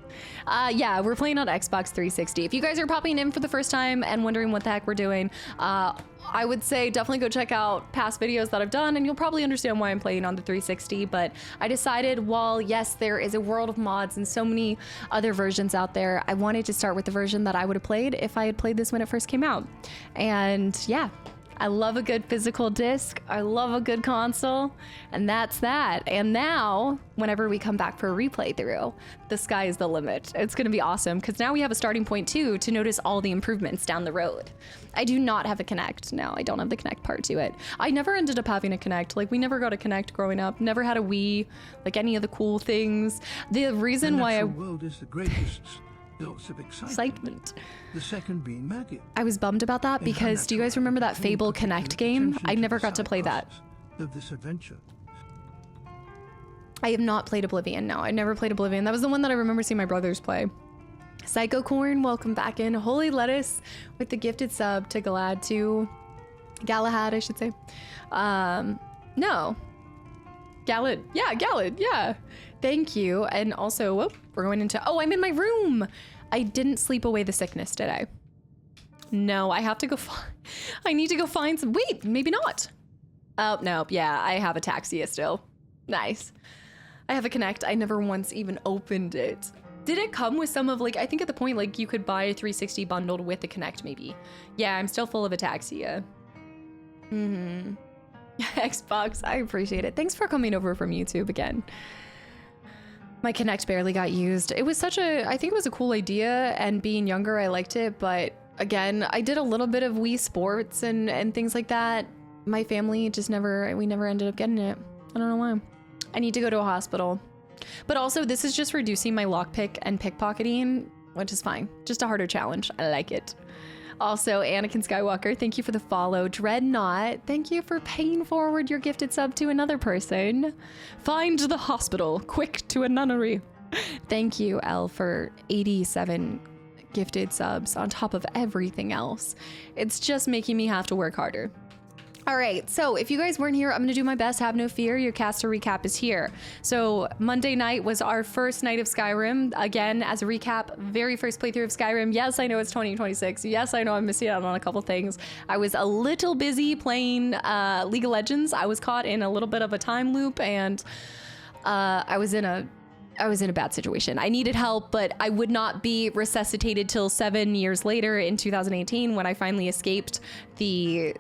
Yeah, we're playing on Xbox 360. If you guys are popping in for the first time and wondering what the heck we're doing, I would say definitely go check out past videos that I've done, and you'll probably understand why I'm playing on the 360. But I decided, while yes, there is a world of mods and so many other versions out there, I wanted to start with the version that I would have played if I had played this when it first came out. And yeah, I love a good physical disc. I love a good console, and that's that. And now, whenever we come back for a replay through, the sky is the limit. It's gonna be awesome, because now we have a starting point too to notice all the improvements down the road. I do not have a Kinect. No, I don't have the Kinect part to it. I never ended up having a Kinect. Like, we never got a Kinect growing up. Never had a Wii, like any of the cool things. The reason why The world is the greatest. Lots of excitement. The second being magic. I was bummed about that because do you guys remember that Fable Connect game? I never got to play that. Of this adventure. I have not played Oblivion. No, I never played Oblivion. That was the one that I remember seeing my brothers play. Psycho Corn, welcome back in. Holy Lettuce with the gifted sub to Galahad, I should say. No. Galad. Yeah, Galad. Yeah. thank you. And also, whoop, we're going into, oh, I'm in my room. I didn't sleep away the sickness, did I? No, I have to go I need to go find some, wait, maybe not. Oh, no, yeah, I have ataxia still. Nice. I have a Connect. I never once even opened it. Did it come with some of like, I think at the point, like you could buy a 360 bundled with the Connect maybe. Yeah, I'm still full of ataxia. Xbox, I appreciate it. Thanks for coming over from YouTube again. My Connect barely got used. It was such a, I think it was a cool idea, and being younger, I liked it. But again, I did a little bit of Wii Sports and things like that. My family just we never ended up getting it. I don't know why. I need to go to a hospital. But also, this is just reducing my lockpick and pickpocketing, which is fine. Just a harder challenge. I like it. Also, Anakin Skywalker, thank you for the follow. Dreadnought, thank you for paying forward your gifted sub to another person. Find the hospital, quick to a nunnery. Thank you, Elle, for 87 gifted subs on top of everything else. It's just making me have to work harder. All right, so if you guys weren't here, I'm gonna do my best. Have no fear, your caster recap is here. So Monday night was our first night of Skyrim. Again, as a recap, very first playthrough of Skyrim. Yes, I know it's 2026. Yes, I know I'm missing out on a couple things. I was a little busy playing League of Legends. I was caught in a little bit of a time loop, and I was in a bad situation. I needed help, but I would not be resuscitated till 7 years later in 2018 when I finally escaped the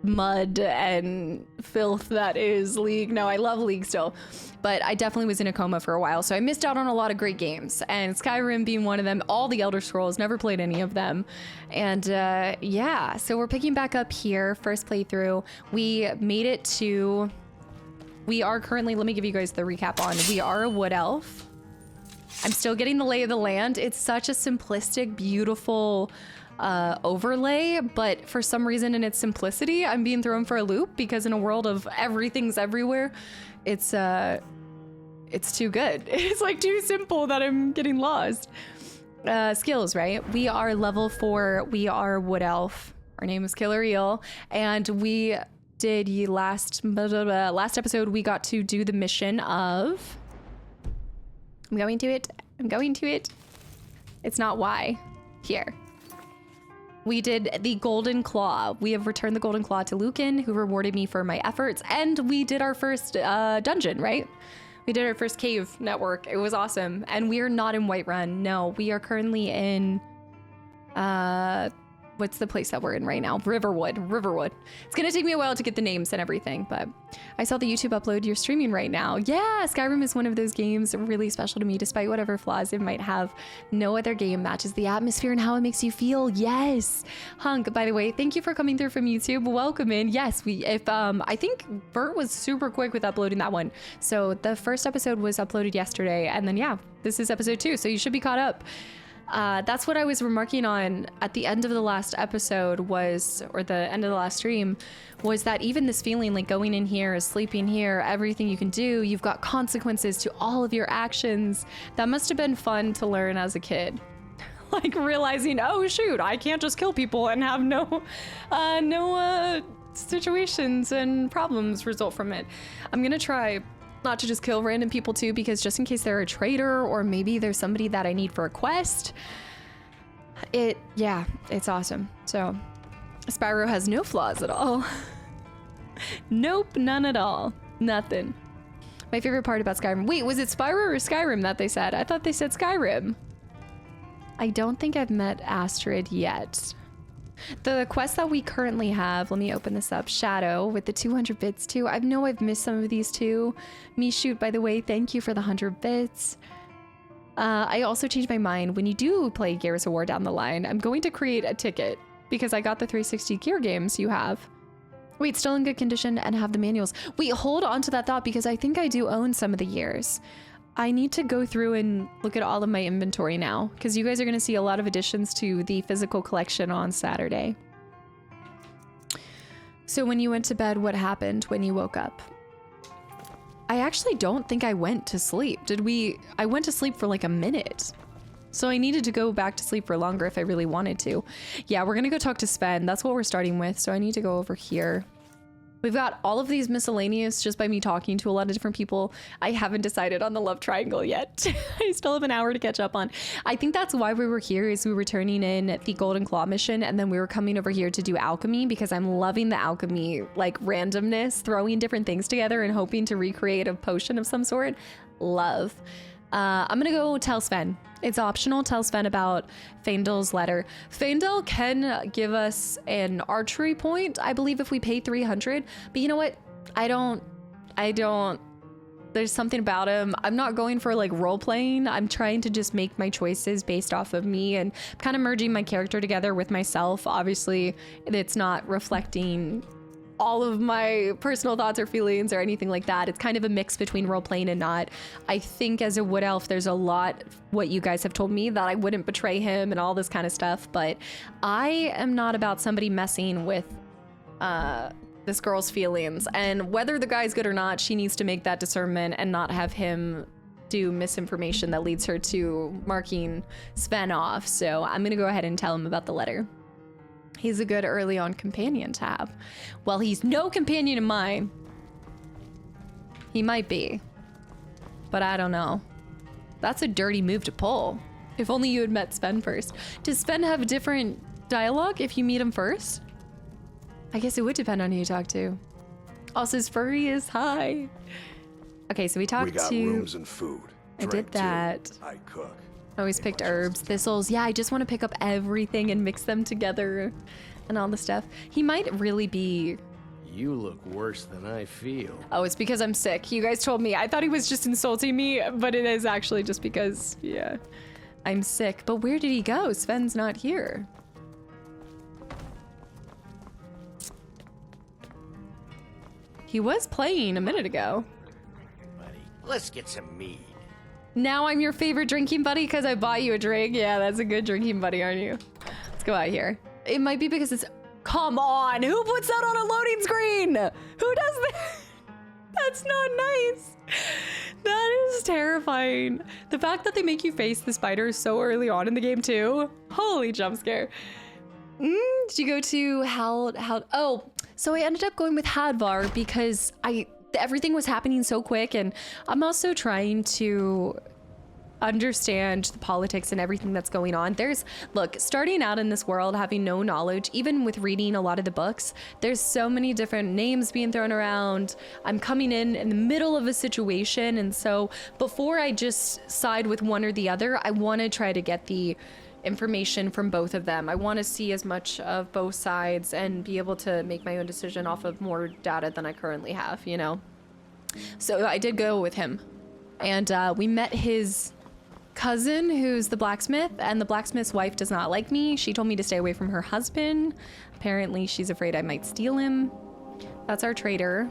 mud and filth that is League. No, I love League still, but I definitely was in a coma for a while, so I missed out on a lot of great games, and Skyrim being one of them. All the Elder Scrolls, never played any of them. And yeah, so we're picking back up here. First playthrough, we made it to, we are currently, let me give you guys the recap on, we are a wood elf. I'm still getting the lay of the land. It's such a simplistic, beautiful overlay, but for some reason in its simplicity, I'm being thrown for a loop, because in a world of everything's everywhere, it's too good. It's like too simple that I'm getting lost. Skills, right? We are level 4. We are wood elf. Our name is Killer Eel, and we did last episode we got to do the mission of, I'm going to it. It's not Y. Here. We did the Golden Claw. We have returned the Golden Claw to Lucan, who rewarded me for my efforts. And we did our first dungeon, right? We did our first cave network. It was awesome. And we are not in Whiterun. No, we are currently in, what's the place that we're in right now? Riverwood. It's gonna take me a while to get the names and everything, but I saw the YouTube upload. You're streaming right now. Yeah, Skyrim is one of those games really special to me, despite whatever flaws it might have. No other game matches the atmosphere and how it makes you feel. Yes. Hunk, by the way, thank you for coming through from YouTube. Welcome in. Yes, I think Bert was super quick with uploading that one. So the first episode was uploaded yesterday, and then yeah, this is episode 2, so you should be caught up. That's what I was remarking on at the end of the last episode or the end of the last stream, was that even this feeling like going in here, sleeping here, everything you can do, you've got consequences to all of your actions. That must have been fun to learn as a kid. Like realizing, oh shoot, I can't just kill people and have no situations and problems result from it. I'm gonna try not to just kill random people too, because just in case they're a traitor, or maybe there's somebody that I need for a quest. Yeah, it's awesome. So Spyro has no flaws at all. Nope, none at all. Nothing. My favorite part about Skyrim. Wait, was it Spyro or Skyrim that they said? I thought they said Skyrim. I don't think I've met Astrid yet. The quest that we currently have, let me open this up. Shadow with the 200 bits too. I know I've missed some of these too. Me Shoot, by the way, thank you for the 100 bits. I also changed my mind. When you do play Gears of War down the line, I'm going to create a ticket because I got the 360 gear games you have. Wait, still in good condition and have the manuals. Wait, hold on to that thought, because I think I do own some of the years. I need to go through and look at all of my inventory now, because you guys are going to see a lot of additions to the physical collection on Saturday. So when you went to bed, what happened when you woke up? I actually don't think I went to sleep. I went to sleep for like a minute. So I needed to go back to sleep for longer if I really wanted to. Yeah, we're going to go talk to Sven. That's what we're starting with. So I need to go over here. We've got all of these miscellaneous just by me talking to a lot of different people. I haven't decided on the love triangle yet. I still have an hour to catch up on. I think that's why we were here, is we were turning in the Golden Claw mission, and then we were coming over here to do alchemy, because I'm loving the alchemy, like randomness, throwing different things together and hoping to recreate a potion of some sort. Love. I'm gonna go tell Sven. It's optional. Tell Sven about Faendal's letter. Faendal can give us an archery point, I believe, if we pay 300. But you know what? I don't. There's something about him. I'm not going for like role playing. I'm trying to just make my choices based off of me and kind of merging my character together with myself. Obviously, it's not reflecting all of my personal thoughts or feelings or anything like that. It's kind of a mix between role playing and not. I think as a wood elf, there's a lot what you guys have told me that I wouldn't betray him and all this kind of stuff, but I am not about somebody messing with this girl's feelings, and whether the guy's good or not, she needs to make that discernment and not have him do misinformation that leads her to marking Sven off. So I'm gonna go ahead and tell him about the letter. He's a good early on companion to have. Well, he's no companion of mine. He might be, but I don't know. That's a dirty move to pull. If only you had met Sven first. Does Sven have a different dialogue if you meet him first? I guess it would depend on who you talk to. Also, his furry is high. Okay, so we talked to... We got rooms and food. I did that. Too. I cook. Always picked herbs, thistles. Yeah, I just want to pick up everything and mix them together and all the stuff. He might really be... You look worse than I feel. Oh, it's because I'm sick. You guys told me. I thought he was just insulting me, but it is actually just because, yeah, I'm sick. But where did he go? Sven's not here. He was playing a minute ago. Buddy, let's get some mead. Now I'm your favorite drinking buddy because I bought you a drink. Yeah, that's a good drinking buddy, aren't you? Let's go out here. It might be because it's... Come on! Who puts that on a loading screen? Who does that? That's not nice. That is terrifying. The fact that they make you face the spider so early on in the game too. Holy jump scare. Did you go to Oh, so I ended up going with Hadvar because everything was happening so quick, and I'm also trying to understand the politics and everything that's going on. Look, starting out in this world, having no knowledge, even with reading a lot of the books, there's so many different names being thrown around. I'm coming in the middle of a situation, and so before I just side with one or the other, I want to try to get the information from both of them. I want to see as much of both sides and be able to make my own decision off of more data than I currently have, you know? So I did go with him, and we met his cousin, who's the blacksmith, and the blacksmith's wife does not like me. She told me to stay away from her husband. Apparently she's afraid I might steal him. That's our trader.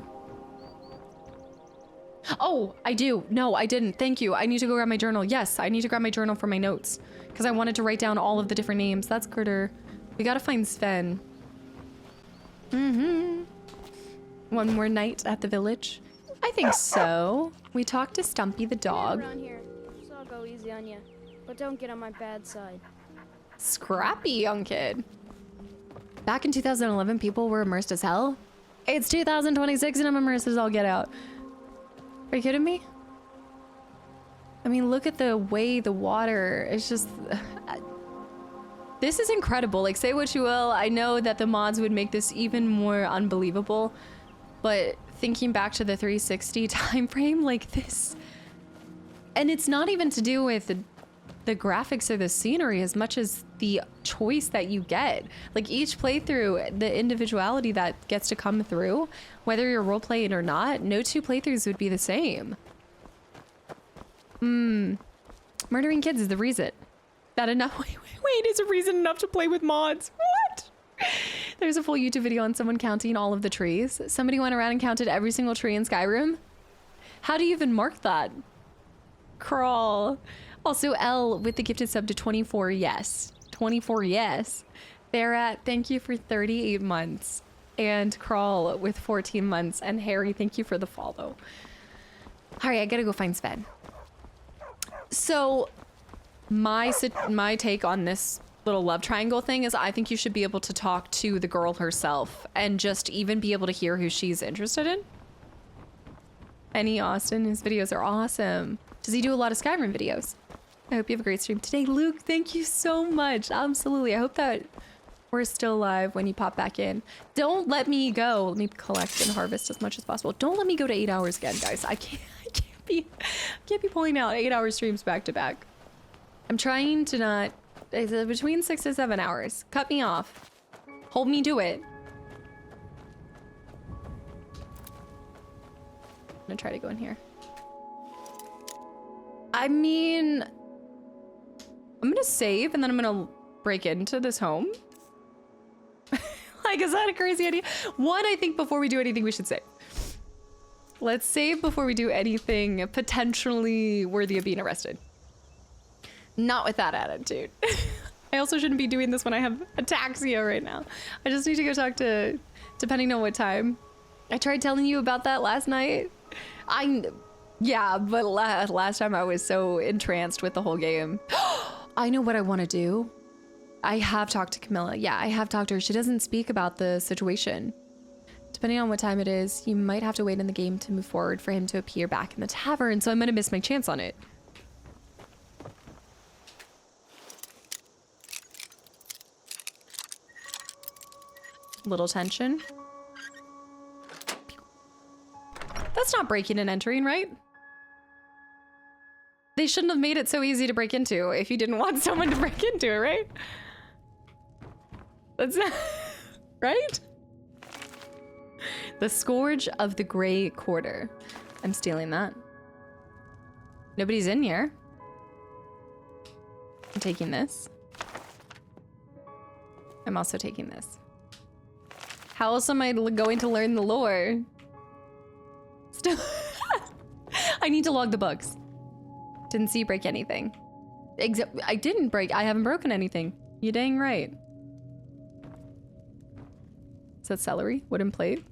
Oh, I do. No, I didn't. Thank you. I need to go grab my journal. Yes, I need to grab my journal for my notes because I wanted to write down all of the different names. That's Critter. We gotta find Sven. One more night at the village. I think so. We talked to Stumpy the dog. Around here, so I'll go easy on you, but don't get on my bad side. Scrappy young kid. Back in 2011, people were immersed as hell. It's 2026 and I'm immersed as all get out. Are you kidding me? I mean, look at the way the water is just... This is incredible. Like, say what you will, I know that the mods would make this even more unbelievable, but thinking back to the 360 time frame like this, and it's not even to do with the graphics or the scenery as much as the choice that you get. Like, each playthrough, the individuality that gets to come through, whether you're role playing or not, no two playthroughs would be the same. Murdering kids is the reason. That enough? Wait, is a reason enough to play with mods? What? There's a full YouTube video on someone counting all of the trees. Somebody went around and counted every single tree in Skyrim. How do you even mark that? Crawl. Also, L with the gifted sub to 24, yes. 24, yes. Barrat, thank you for 38 months. And Crawl with 14 months. And Harry, thank you for the follow. All right, I gotta go find Sven. So, my take on this little love triangle thing is I think you should be able to talk to the girl herself and just even be able to hear who she's interested in. Penny Austin, his videos are awesome. Does he do a lot of Skyrim videos? I hope you have a great stream today. Luke, thank you so much. Absolutely. I hope that we're still alive when you pop back in. Don't let me go. Let me collect and harvest as much as possible. Don't let me go to 8 hours again, guys. I can't be pulling out 8-hour streams back to back. I'm trying to not, between 6 to 7 hours. Cut me off. Hold me to it. I'm gonna try to go in here. I mean, I'm gonna save and then I'm gonna break into this home. Like, is that a crazy idea? One, I think before we do anything, we should save. Let's save before we do anything potentially worthy of being arrested. Not with that attitude. I also shouldn't be doing this when I have ataxia right now. I just need to go talk to, depending on what time. I tried telling you about that last night. Yeah, but last time I was so entranced with the whole game. I know what I want to do. I have talked to Camilla. Yeah, I have talked to her. She doesn't speak about the situation. Depending on what time it is, you might have to wait in the game to move forward for him to appear back in the tavern, so I'm gonna miss my chance on it. Little tension. That's not breaking and entering, right? They shouldn't have made it so easy to break into if you didn't want someone to break into it, right? That's not... right? The Scourge of the Grey Quarter. I'm stealing that. Nobody's in here. I'm taking this. I'm also taking this. How else am I going to learn the lore? Still... I need to log the bugs. Didn't see you break anything. I didn't break. I haven't broken anything. You dang right. Is that celery? Wooden plate?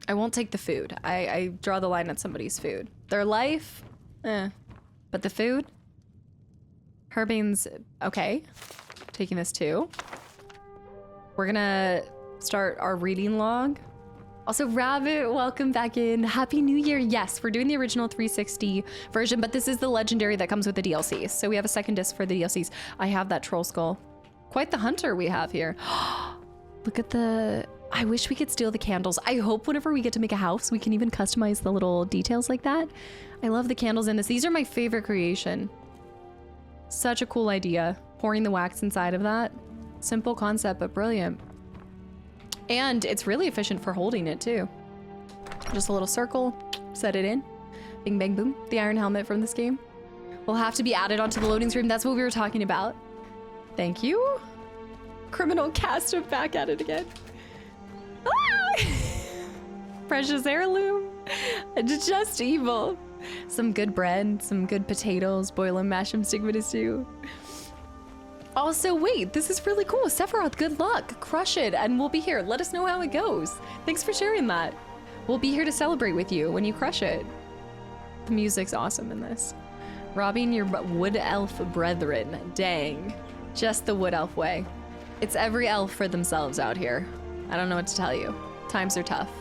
I won't take the food. I draw the line at somebody's food. Their life? But the food? Herbane's okay. Taking this too. We're gonna start our reading log. Also, Rabbit, welcome back in. Happy New Year. Yes, we're doing the original 360 version, but this is the legendary that comes with the DLCs. So we have a second disc for the DLCs. I have that troll skull. Quite the hunter we have here. Look at the... I wish we could steal the candles. I hope whenever we get to make a house, we can even customize the little details like that. I love the candles in this. These are my favorite creation. Such a cool idea. Pouring the wax inside of that. Simple concept, but brilliant. And it's really efficient for holding it too. Just a little circle, set it in. Bing, bang, boom. The iron helmet from this game will have to be added onto the loading screen. That's what we were talking about. Thank you. Criminal Casta back at it again. Ah! Precious heirloom. Just evil. Some good bread, some good potatoes, boil and mash them, stick with a stew. Also, wait, this is really cool. Sephiroth, good luck. Crush it, and we'll be here. Let us know how it goes. Thanks for sharing that. We'll be here to celebrate with you when you crush it. The music's awesome in this. Robbing your wood elf brethren. Dang. Just the wood elf way. It's every elf for themselves out here. I don't know what to tell you. Times are tough.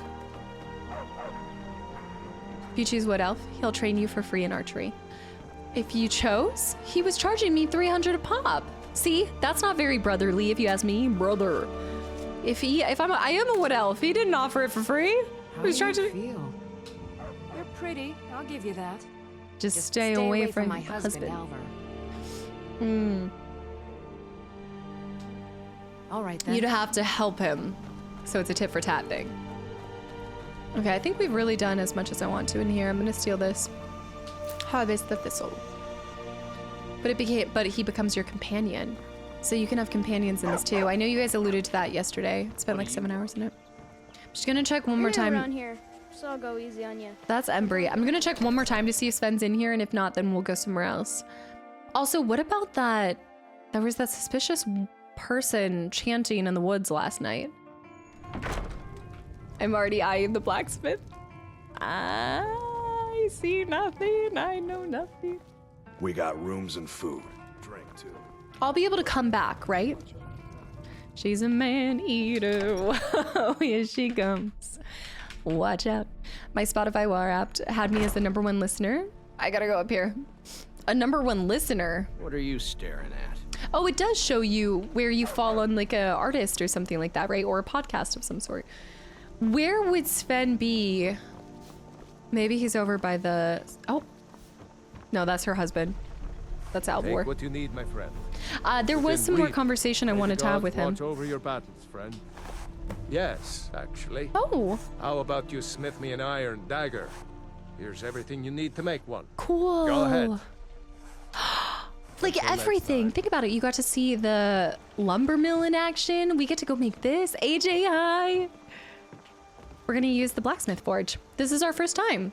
If you choose wood elf, he'll train you for free in archery. If you chose, he was charging me 300 a pop. See, that's not very brotherly if you ask me, brother. I am a wood elf. He didn't offer it for free. How do you feel? You're pretty. I'll give you that. Just stay away from my husband, Alvar. All right then. You'd have to help him, so it's a tit for tat thing. Okay, I think we've really done as much as I want to in here. I'm gonna steal this. Harvest the thistle. But he becomes your companion. So you can have companions in this too. I know you guys alluded to that yesterday. Spent like 7 hours in it. I'm just gonna check one more time. Around here, so I'll go easy on you. That's Embry. I'm gonna check one more time to see if Sven's in here, and if not, then we'll go somewhere else. Also, what about that? There was that suspicious person chanting in the woods last night. I'm already eyeing the blacksmith. I see nothing. I know nothing. We got rooms and food. Drink, too. I'll be able to come back, right? She's a man-eater. Oh, here she comes. Watch out. My Spotify Wrapped had me as the #1 listener. I gotta go up here. A #1 listener? What are you staring at? Oh, it does show you where you fall on like a artist or something like that, right? Or a podcast of some sort. Where would Sven be? Maybe he's over by the... Oh. No, that's her husband. That's Albor. Take what you need, my friend. There was some more conversation I wanted to have with him. Watch over your battles, friend. Yes, actually. Oh. How about you smith me an iron dagger? Here's everything you need to make one. Cool. Go ahead. Like everything. Think about it. You got to see the lumber mill in action. We get to go make this. AJ, hi. We're going to use the blacksmith forge. This is our first time.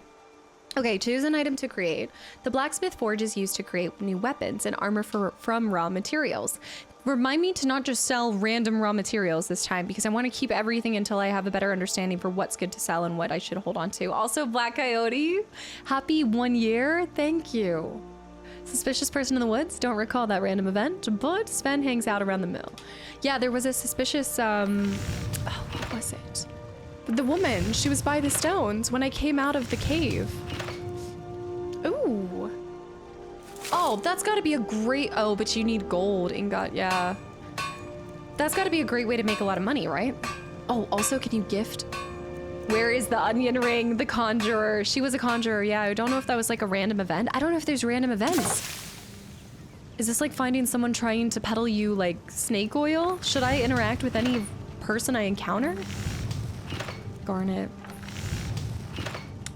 Okay, choose an item to create. The blacksmith forge is used to create new weapons and armor from raw materials. Remind me to not just sell random raw materials this time, because I want to keep everything until I have a better understanding for what's good to sell and what I should hold on to. Also, Black Coyote, happy 1 year. Thank you. Suspicious person in the woods. Don't recall that random event, but Sven hangs out around the mill. Yeah, there was a suspicious, what was it? The woman, she was by the stones when I came out of the cave. Ooh. Oh, that's gotta be a great, oh, but you need gold ingot, yeah. That's gotta be a great way to make a lot of money, right? Oh, also, can you gift? Where is the onion ring? The conjurer. She was a conjurer, yeah. I don't know if that was like a random event. I don't know if there's random events. Is this like finding someone trying to peddle you like snake oil? Should I interact with any person I encounter? Garnet.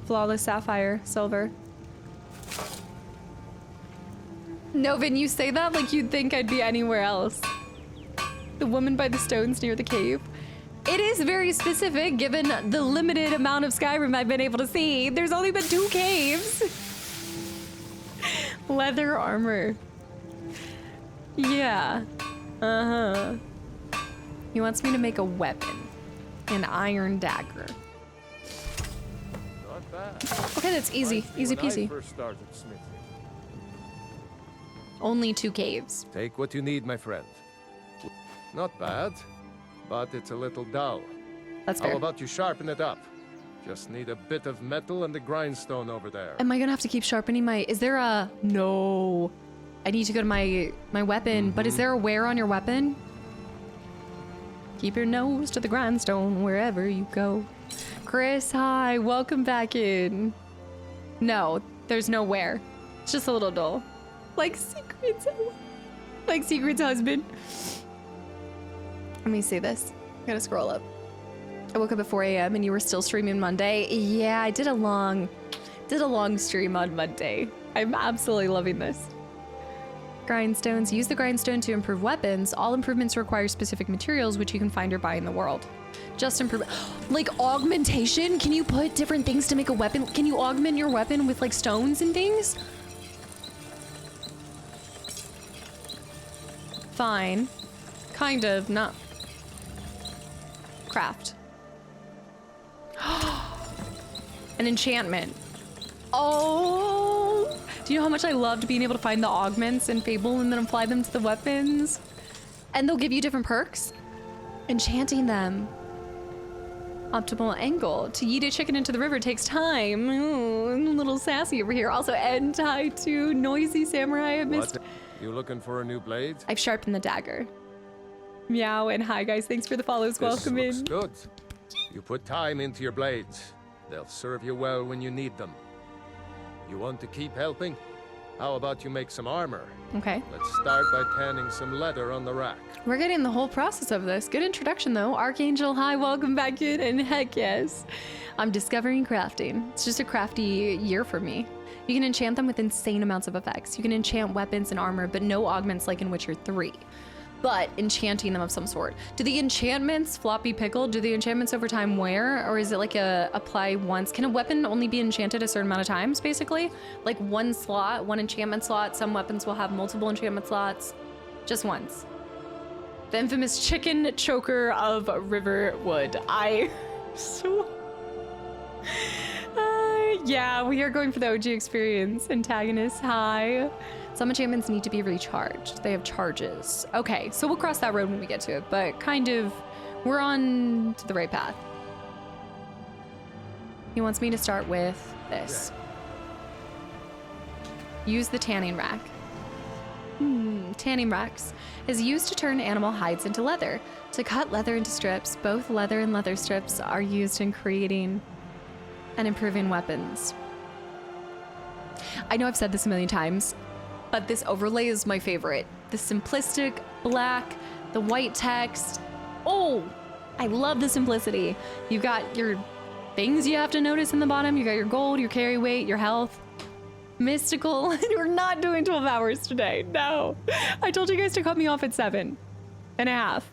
Flawless sapphire, silver. Novin, you say that like you'd think I'd be anywhere else. The woman by the stones near the cave. It is very specific given the limited amount of Skyrim I've been able to see. There's only been 2 caves. Leather armor. Yeah. Uh-huh. He wants me to make a weapon. An iron dagger. Not bad. Okay, that's easy. Easy peasy. First started smithing. Only 2 caves. Take what you need, my friend. Not bad, but it's a little dull. That's How fair. about you sharpen it up? Just need a bit of metal and the grindstone over there. Am I gonna have to keep sharpening my... Is there a... No. I need to go to my weapon, but is there a wear on your weapon? Keep your nose to the grindstone wherever you go. Chris, hi. Welcome back in. No, there's no wear. It's just a little dull. Like Secret's... Like Secret's husband. Let me see this. I gotta scroll up. I woke up at 4 a.m. and you were still streaming Monday. Yeah, I did a long stream on Monday. I'm absolutely loving this. Grindstones. Use the grindstone to improve weapons. All improvements require specific materials, which you can find or buy in the world. Just improve. Like augmentation? Can you put different things to make a weapon? Can you augment your weapon with like stones and things? Fine. Kind of. Not. Craft. An enchantment. Oh, do you know how much I loved being able to find the augments in Fable and then apply them to the weapons? And they'll give you different perks. Enchanting them. Optimal angle. To yeet a chicken into the river takes time. Ooh, I'm a little sassy over here. Also, Pt.2, noisy samurai. I missed. What? You looking for a new blade? I've sharpened the dagger. Meow and hi guys, thanks for the follows. Welcome This in. looks good. You put time into your blades. They'll serve you well when you need them. You want to keep helping? How about you make some armor? Okay. Let's start by tanning some leather on the rack. We're getting the whole process of this. Good introduction though. Archangel, hi, welcome back in, and heck yes. I'm discovering crafting. It's just a crafty year for me. You can enchant them with insane amounts of effects. You can enchant weapons and armor, but no augments like in Witcher 3. But enchanting them of some sort. Do the enchantments, floppy pickle, do the enchantments over time wear? Or is it like a apply once? Can a weapon only be enchanted a certain amount of times, basically? Like one slot, one enchantment slot. Some weapons will have multiple enchantment slots. Just once. The infamous chicken choker of Riverwood. Yeah, we are going for the OG experience. Antagonist, hi. Some enchantments need to be recharged. They have charges. Okay, so we'll cross that road when we get to it, but kind of, we're on to the right path. He wants me to start with this. Use the tanning rack. Tanning racks is used to turn animal hides into leather. To cut leather into strips, both leather and leather strips are used in creating and improving weapons. I know I've said this a million times, but this overlay is my favorite. The simplistic black, the white text. Oh, I love the simplicity. You've got your things you have to notice in the bottom. You got your gold, your carry weight, your health. Mystical. We're not doing 12 hours today. No. I told you guys to cut me off at 7.5.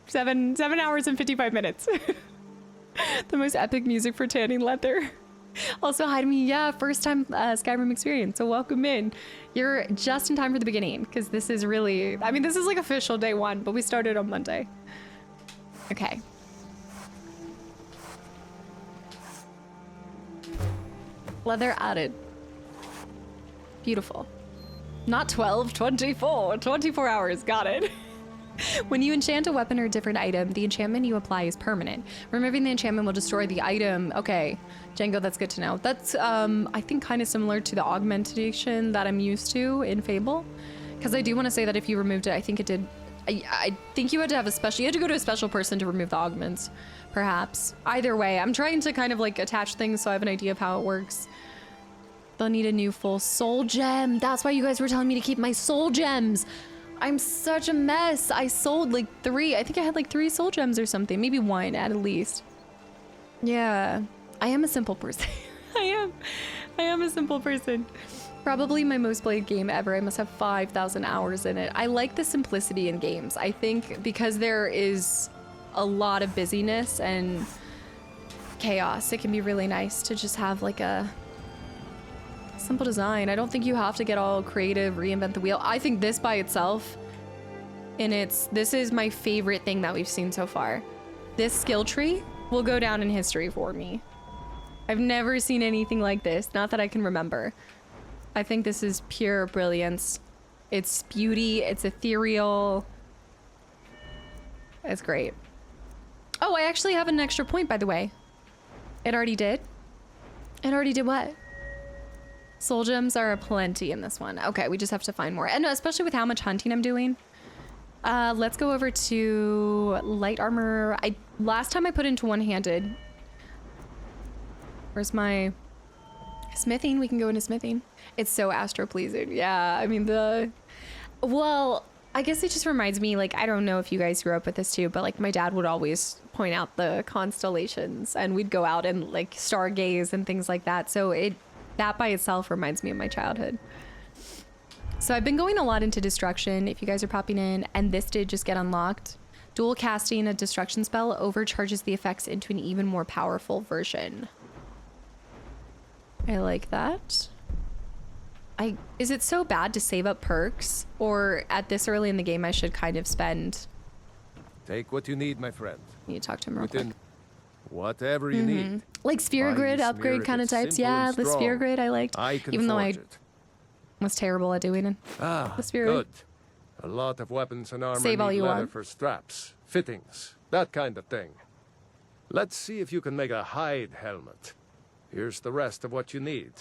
7 hours and 55 minutes. The most epic music for tanning leather. Also, hi to me. Yeah, first time Skyrim experience. So welcome in. You're just in time for the beginning because this is really, I mean, this is like official day 1, but we started on Monday. Okay. Leather added. Beautiful. Not 12, 24. 24 hours. Got it. When you enchant a weapon or a different item, the enchantment you apply is permanent. Removing the enchantment will destroy the item. Okay, Django, that's good to know. That's, I think, kind of similar to the augmentation that I'm used to in Fable. Because I do want to say that if you removed it, I think it did... I think you had to have a special... You had to go to a special person to remove the augments, perhaps. Either way, I'm trying to kind of, like, attach things so I have an idea of how it works. They'll need a new full soul gem. That's why you guys were telling me to keep my soul gems. I'm such a mess. I sold like 3. I think I had like 3 soul gems or something. Maybe 1 at least. Yeah, I am a simple person. I am a simple person. Probably my most played game ever. I must have 5,000 hours in it. I like the simplicity in games. I think because there is a lot of busyness and chaos, it can be really nice to just have like a simple design. I don't think you have to get all creative, reinvent the wheel. I think this by itself, this is my favorite thing that we've seen so far. This skill tree will go down in history for me. I've never seen anything like this, not that I can remember. I think this is pure brilliance. It's beauty, it's ethereal. It's great. Oh, I actually have an extra point, by the way. It already did? It already did what? Soul gems are aplenty in this one. Okay, we just have to find more. And especially with how much hunting I'm doing. Let's go over to light armor. Last time I put into one-handed. Where's my smithing? We can go into smithing. It's so astro-pleasing. Yeah, I mean well, I guess it just reminds me, like, I don't know if you guys grew up with this too, but like my dad would always point out the constellations and we'd go out and like stargaze and things like that. So that by itself reminds me of my childhood. So I've been going a lot into destruction, if you guys are popping in, and this did just get unlocked. Dual casting a destruction spell overcharges the effects into an even more powerful version. I like that. Is it so bad to save up perks? Or at this early in the game, I should kind of spend... Take what you need, my friend. I need to talk to him real quick. Whatever you need. Like sphere grid upgrade kind of types. Yeah, the sphere grid I liked. Even though I was terrible at doing it. The sphere good. A lot of weapons and armor Save all need you leather want. for straps, fittings, that kind of thing. Let's see if you can make a hide helmet. Here's the rest of what you need.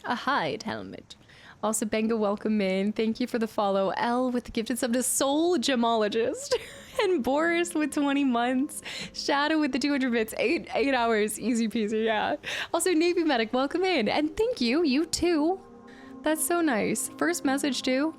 A hide helmet. Also, Benga, welcome in. Thank you for the follow. L with the gifted sub to Soul Gemologist. And Boris with 20 months. Shadow with the 200 bits. 8 hours. Easy peasy, yeah. Also, Navy Medic, welcome in. And thank you. You too. That's so nice. First message too.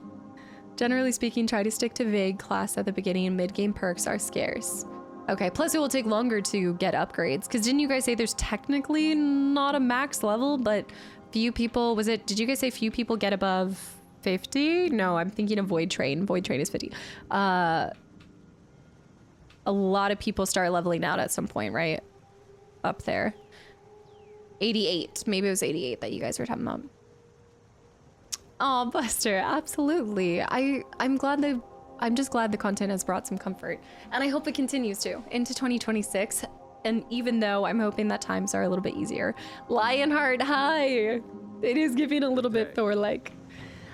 Generally speaking, try to stick to vague class at the beginning. Mid-game perks are scarce. Okay, plus it will take longer to get upgrades. Because didn't you guys say there's technically not a max level, but few people, did you guys say few people get above 50? No, I'm thinking of Void Train. Void Train is 50. A lot of people start leveling out at some point, right? Up there. 88. Maybe it was 88 that you guys were talking about. Oh, Buster, absolutely. I'm just glad the content has brought some comfort. And I hope it continues to into 2026. And even though I'm hoping that times are a little bit easier. Lionheart, hi! It is giving a little bit Thor-like.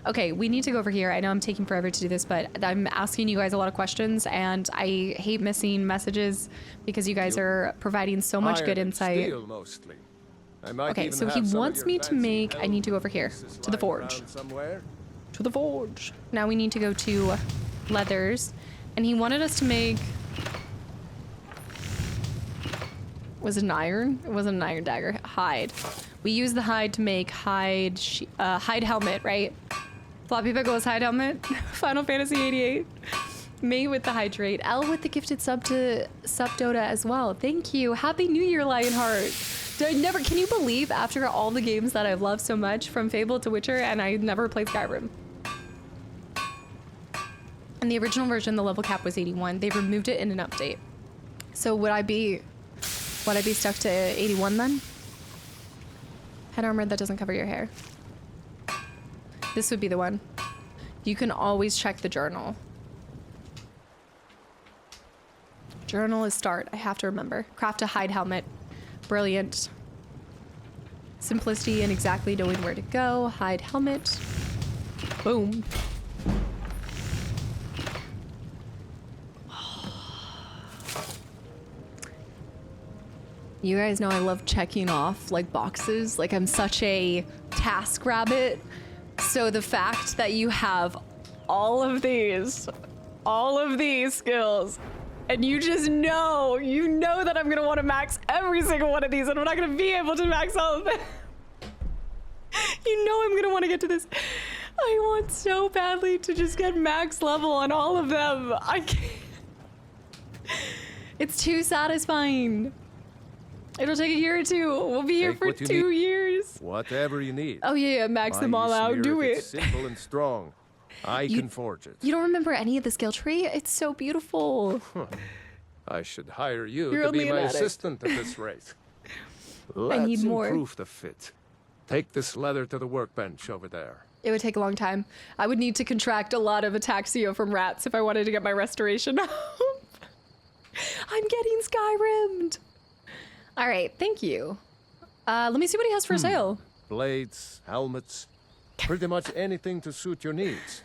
Okay, we need to go over here. I know I'm taking forever to do this, but I'm asking you guys a lot of questions, and I hate missing messages because you guys are providing so much good insight. Steel, mostly. I might Okay, even so he have some of wants your me to fancy make... I need to go over helmet here, pieces to the lying forge. around somewhere. To the forge. Now we need to go to leathers, and he wanted us to make... Was it an iron? It wasn't an iron dagger. Hide. We use the hide to make hide helmet, right? Floppy Pickle's hide helmet. Final Fantasy 88. May with the hydrate. L with the gifted sub to Dota as well. Thank you. Happy New Year, Lionheart. Can you believe after all the games that I've loved so much, from Fable to Witcher, and I never played Skyrim? In the original version, the level cap was 81. They removed it in an update. So would I be stuck to 81 then? Head armor that doesn't cover your hair. This would be the one. You can always check the journal. Journal is start. I have to remember. Craft a hide helmet. Brilliant. Simplicity and exactly knowing where to go. Hide helmet. Boom. You guys know I love checking off like boxes. Like I'm such a task rabbit. So the fact that you have all of these skills, and you just know, that I'm gonna want to max every single one of these, and I'm not gonna be able to max all of them. You know I'm gonna want to get to this. I want so badly to just get max level on all of them. I can't. It's too satisfying. It'll take a year or two. We'll be here for 2 years. Whatever you need. Oh yeah, max them all out. Do it. It's simple and strong. I can forge it. You don't remember any of the skill tree? It's so beautiful. I should hire you You're to only be an my addict. assistant at this rate. I need more. Let's improve the fit. Take this leather to the workbench over there. It would take a long time. I would need to contract a lot of ataxia from rats if I wanted to get my restoration up. I'm getting Skyrimmed. All right, thank you. Let me see what he has for sale. Blades, helmets, pretty much anything to suit your needs.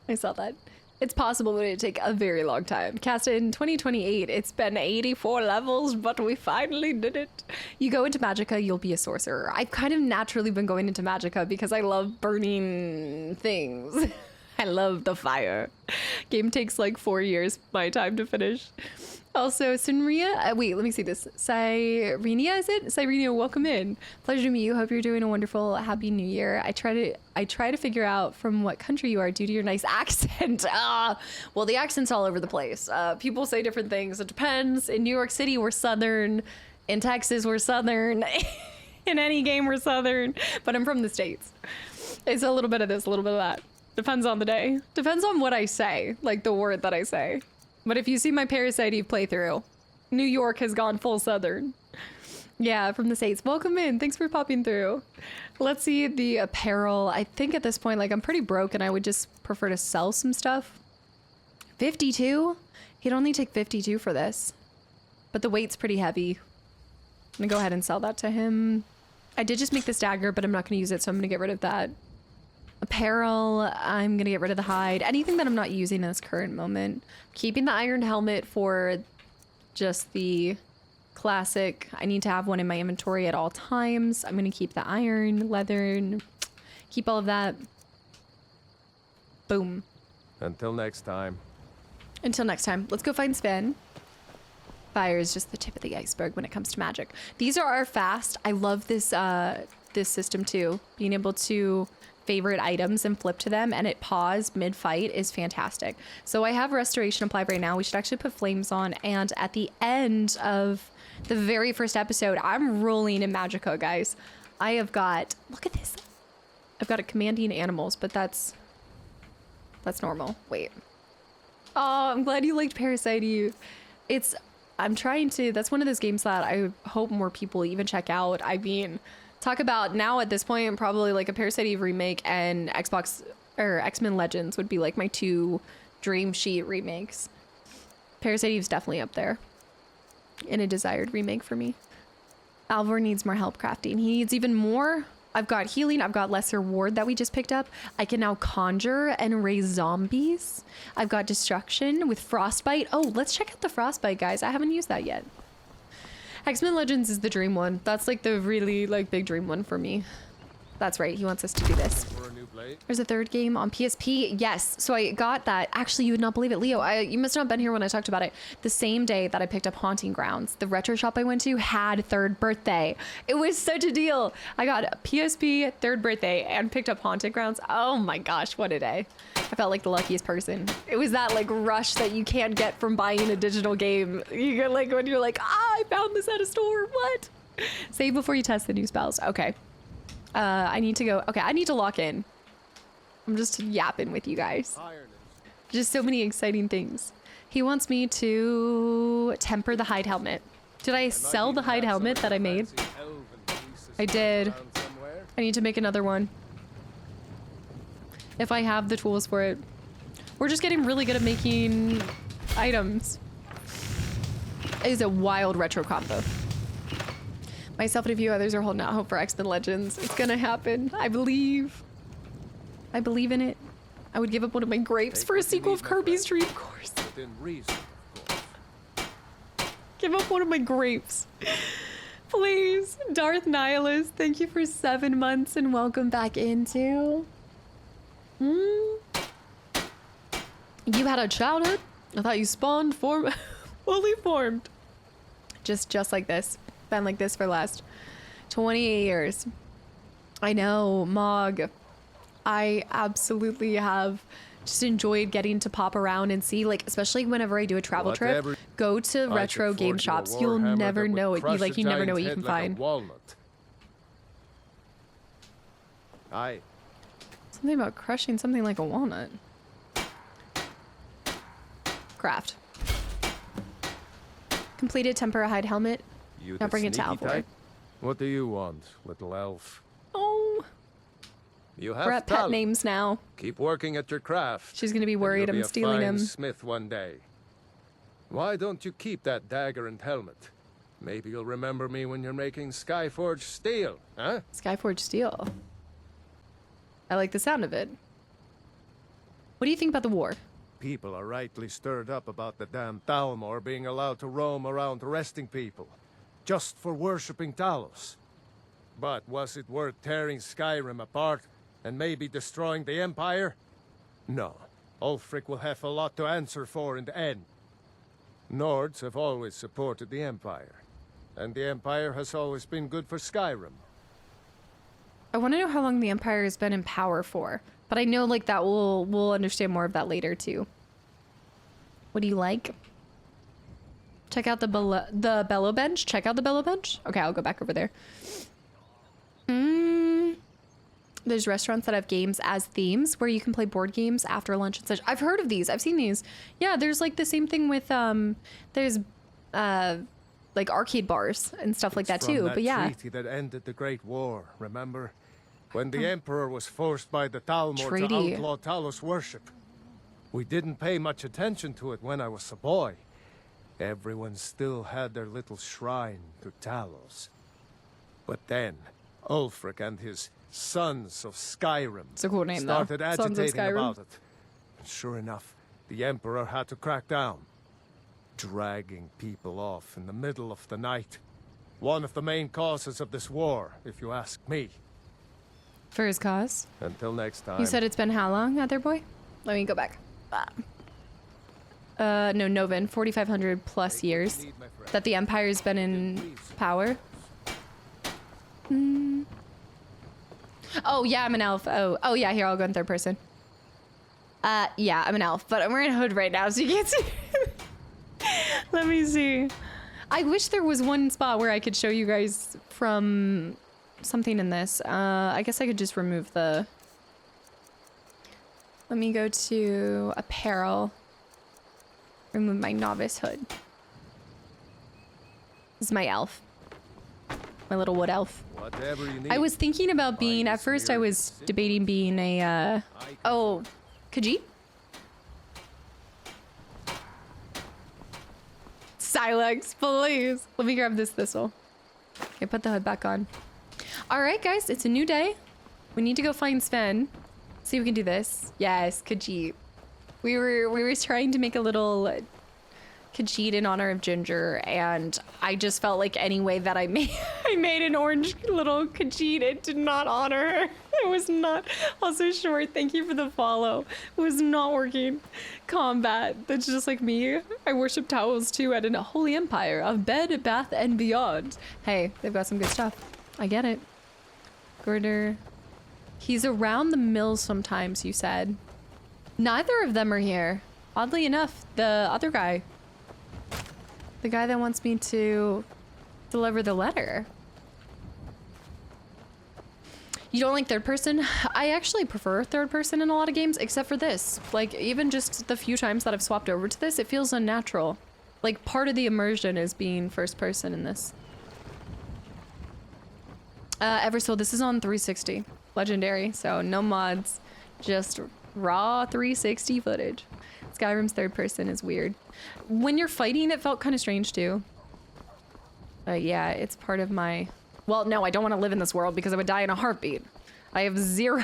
I saw that. It's possible, but it'd take a very long time. Cast in 2028. It's been 84 levels, but we finally did it. You go into Magicka, you'll be a sorcerer. I've kind of naturally been going into Magicka because I love burning things. I love the fire. Game takes like 4 years, my time to finish. Also, Sinria, wait, let me see this. Cyrenia, is it? Cyrenia, welcome in. Pleasure to meet you. Hope you're doing a wonderful, happy new year. I try to figure out from what country you are due to your nice accent. Well, the accent's all over the place. People say different things. It depends. In New York City, we're Southern. In Texas, we're Southern. In any game, we're Southern. But I'm from the States. It's a little bit of this, a little bit of that. Depends on the day. Depends on what I say, like the word that I say. But if you see my Parasite Eve playthrough, New York has gone full Southern. Yeah, from the States. Welcome in. Thanks for popping through. Let's see the apparel. I think at this point, like, I'm pretty broke and I would just prefer to sell some stuff. 52? He'd only take 52 for this. But the weight's pretty heavy. I'm gonna go ahead and sell that to him. I did just make this dagger, but I'm not gonna use it, so I'm gonna get rid of that. Apparel, I'm gonna get rid of the hide. Anything that I'm not using in this current moment. Keeping the iron helmet for just the classic. I need to have one in my inventory at all times. I'm gonna keep the iron, leather, and keep all of that. Boom. Until next time. Until next time, let's go find Sven. Fire is just the tip of the iceberg when it comes to magic. These are fast. I love this this system too. Being able to favorite items and flip to them and it pause mid-fight is fantastic. So I have restoration applied right now. We should actually put flames on, and at the end of the very first episode, I'm rolling in Magicka, guys. I have got, look at this. I've got a commanding animals, but that's normal. Wait. Oh, I'm glad you liked Parasite Eve. I'm trying to, that's one of those games that I hope more people even check out. I mean, talk about now at this point, probably like a Parasite Eve remake and Xbox or X-Men Legends would be like my two dream sheet remakes. Parasite Eve's definitely up there in a desired remake for me. Alvor needs more help crafting. He needs even more I've got healing. I've got lesser ward that we just picked up. I can now conjure and raise zombies. I've got destruction with frostbite. Oh, let's check out the frostbite, guys. I haven't used that yet. X-Men Legends is the dream one. That's like the really like big dream one for me. That's right. He wants us to do this. There's a third game on PSP. Yes. So I got that. Actually, you would not believe it. Leo, you must not have been here when I talked about it. The same day that I picked up Haunting Grounds, the retro shop I went to had third birthday. It was such a deal. I got a PSP, third birthday, and picked up Haunting Grounds. Oh my gosh, what a day. I felt like the luckiest person. It was that like rush that you can't get from buying a digital game. You get like when you're like, I found this at a store. What? Save before you test the new spells. Okay. I need to go. Okay, I need to lock in. I'm just yapping with you guys. Just so many exciting things. He wants me to temper the hide helmet. Did I sell the hide helmet that I made? I did. I need to make another one. If I have the tools for it. We're just getting really good at making items. It is a wild retro combo. Myself and a few others are holding out hope for X-Men Legends. It's gonna happen. I believe. I believe in it. I would give up one of my grapes for a sequel of Kirby's Dream Course. Within reason, of course. Give up one of my grapes. Please. Darth Nihilus, thank you for 7 months and welcome back into. You had a childhood? I thought you spawned fully formed. Just like this. Been like this for the last 28 years. I know, Mog. I absolutely have just enjoyed getting to pop around and see, like, especially whenever I do a travel trip, go to retro game shops. You'll never know it. You never know what you can find. Aye. Something about crushing something like a walnut. Craft. Completed temper hide helmet. Now bring it to Alvor. What do you want, little elf? Oh. You have we're at pet names now. Keep working at your craft. She's gonna be worried I'm stealing him. Smith one day. Why don't you keep that dagger and helmet? Maybe you'll remember me when you're making Skyforged steel, huh? Skyforged steel. I like the sound of it. What do you think about the war? People are rightly stirred up about the damn Thalmor being allowed to roam around arresting people, just for worshipping Talos. But was it worth tearing Skyrim apart and maybe destroying the Empire? No. Ulfric will have a lot to answer for in the end. Nords have always supported the Empire, and the Empire has always been good for Skyrim. I want to know how long the Empire has been in power for, but I know like that we'll understand more of that later too. What do you like? Check out the Bellow Bench. Check out the Bellow Bench. Okay, I'll go back over there. There's restaurants that have games as themes where you can play board games after lunch and such. I've heard of these. I've seen these. Yeah, there's like the same thing with there's like arcade bars and stuff like that too. But yeah. Treaty that ended the Great War, remember? When the Emperor was forced by the Thalmor to outlaw Talos worship. We didn't pay much attention to it when I was a boy. Everyone still had their little shrine to Talos. But then, Ulfric and his Sons of Skyrim it's a cool name, started though. agitating about it. And sure enough, the Emperor had to crack down, dragging people off in the middle of the night. One of the main causes of this war, if you ask me. For his cause? Until next time. You said it's been how long, Otherboy? Let me go back. No, Novin, 4,500 plus years that the Empire's been in power. Oh, yeah, I'm an elf. Oh, yeah, here, I'll go in third person. Yeah, I'm an elf, but I'm wearing a hood right now, so you can't see. Let me see. I wish there was one spot where I could show you guys from something in this. I guess I could just remove the... Let me go to apparel. Remove my novice hood. This is my elf. My little wood elf. Whatever you need. I was thinking about being, at first I was debating being a, oh, Khajiit? Silex, please. Let me grab this thistle. Okay, put the hood back on. All right, guys, it's a new day. We need to go find Sven. See if we can do this. Yes, Khajiit. We were trying to make a little Khajiit in honor of Ginger, and I just felt like any way that I made an orange little Khajiit, it did not honor her. It was not. Also, Short, thank you for the follow. It was not working. Combat. That's just like me. I worship Tao's too at a holy empire of bed, bath, and beyond. Hey, they've got some good stuff. I get it. Gorder. He's around the mill sometimes, you said. Neither of them are here. Oddly enough, the other guy. The guy that wants me to deliver the letter. You don't like third person? I actually prefer third person in a lot of games, except for this. Like, even just the few times that I've swapped over to this, it feels unnatural. Like, part of the immersion is being first person in this. Eversoul, this is on 360. Legendary, so no mods. Just raw 360 footage. Skyrim's third person is weird. When you're fighting, it felt kind of strange too. Yeah, it's part of my... Well, no, I don't want to live in this world because I would die in a heartbeat. I have zero...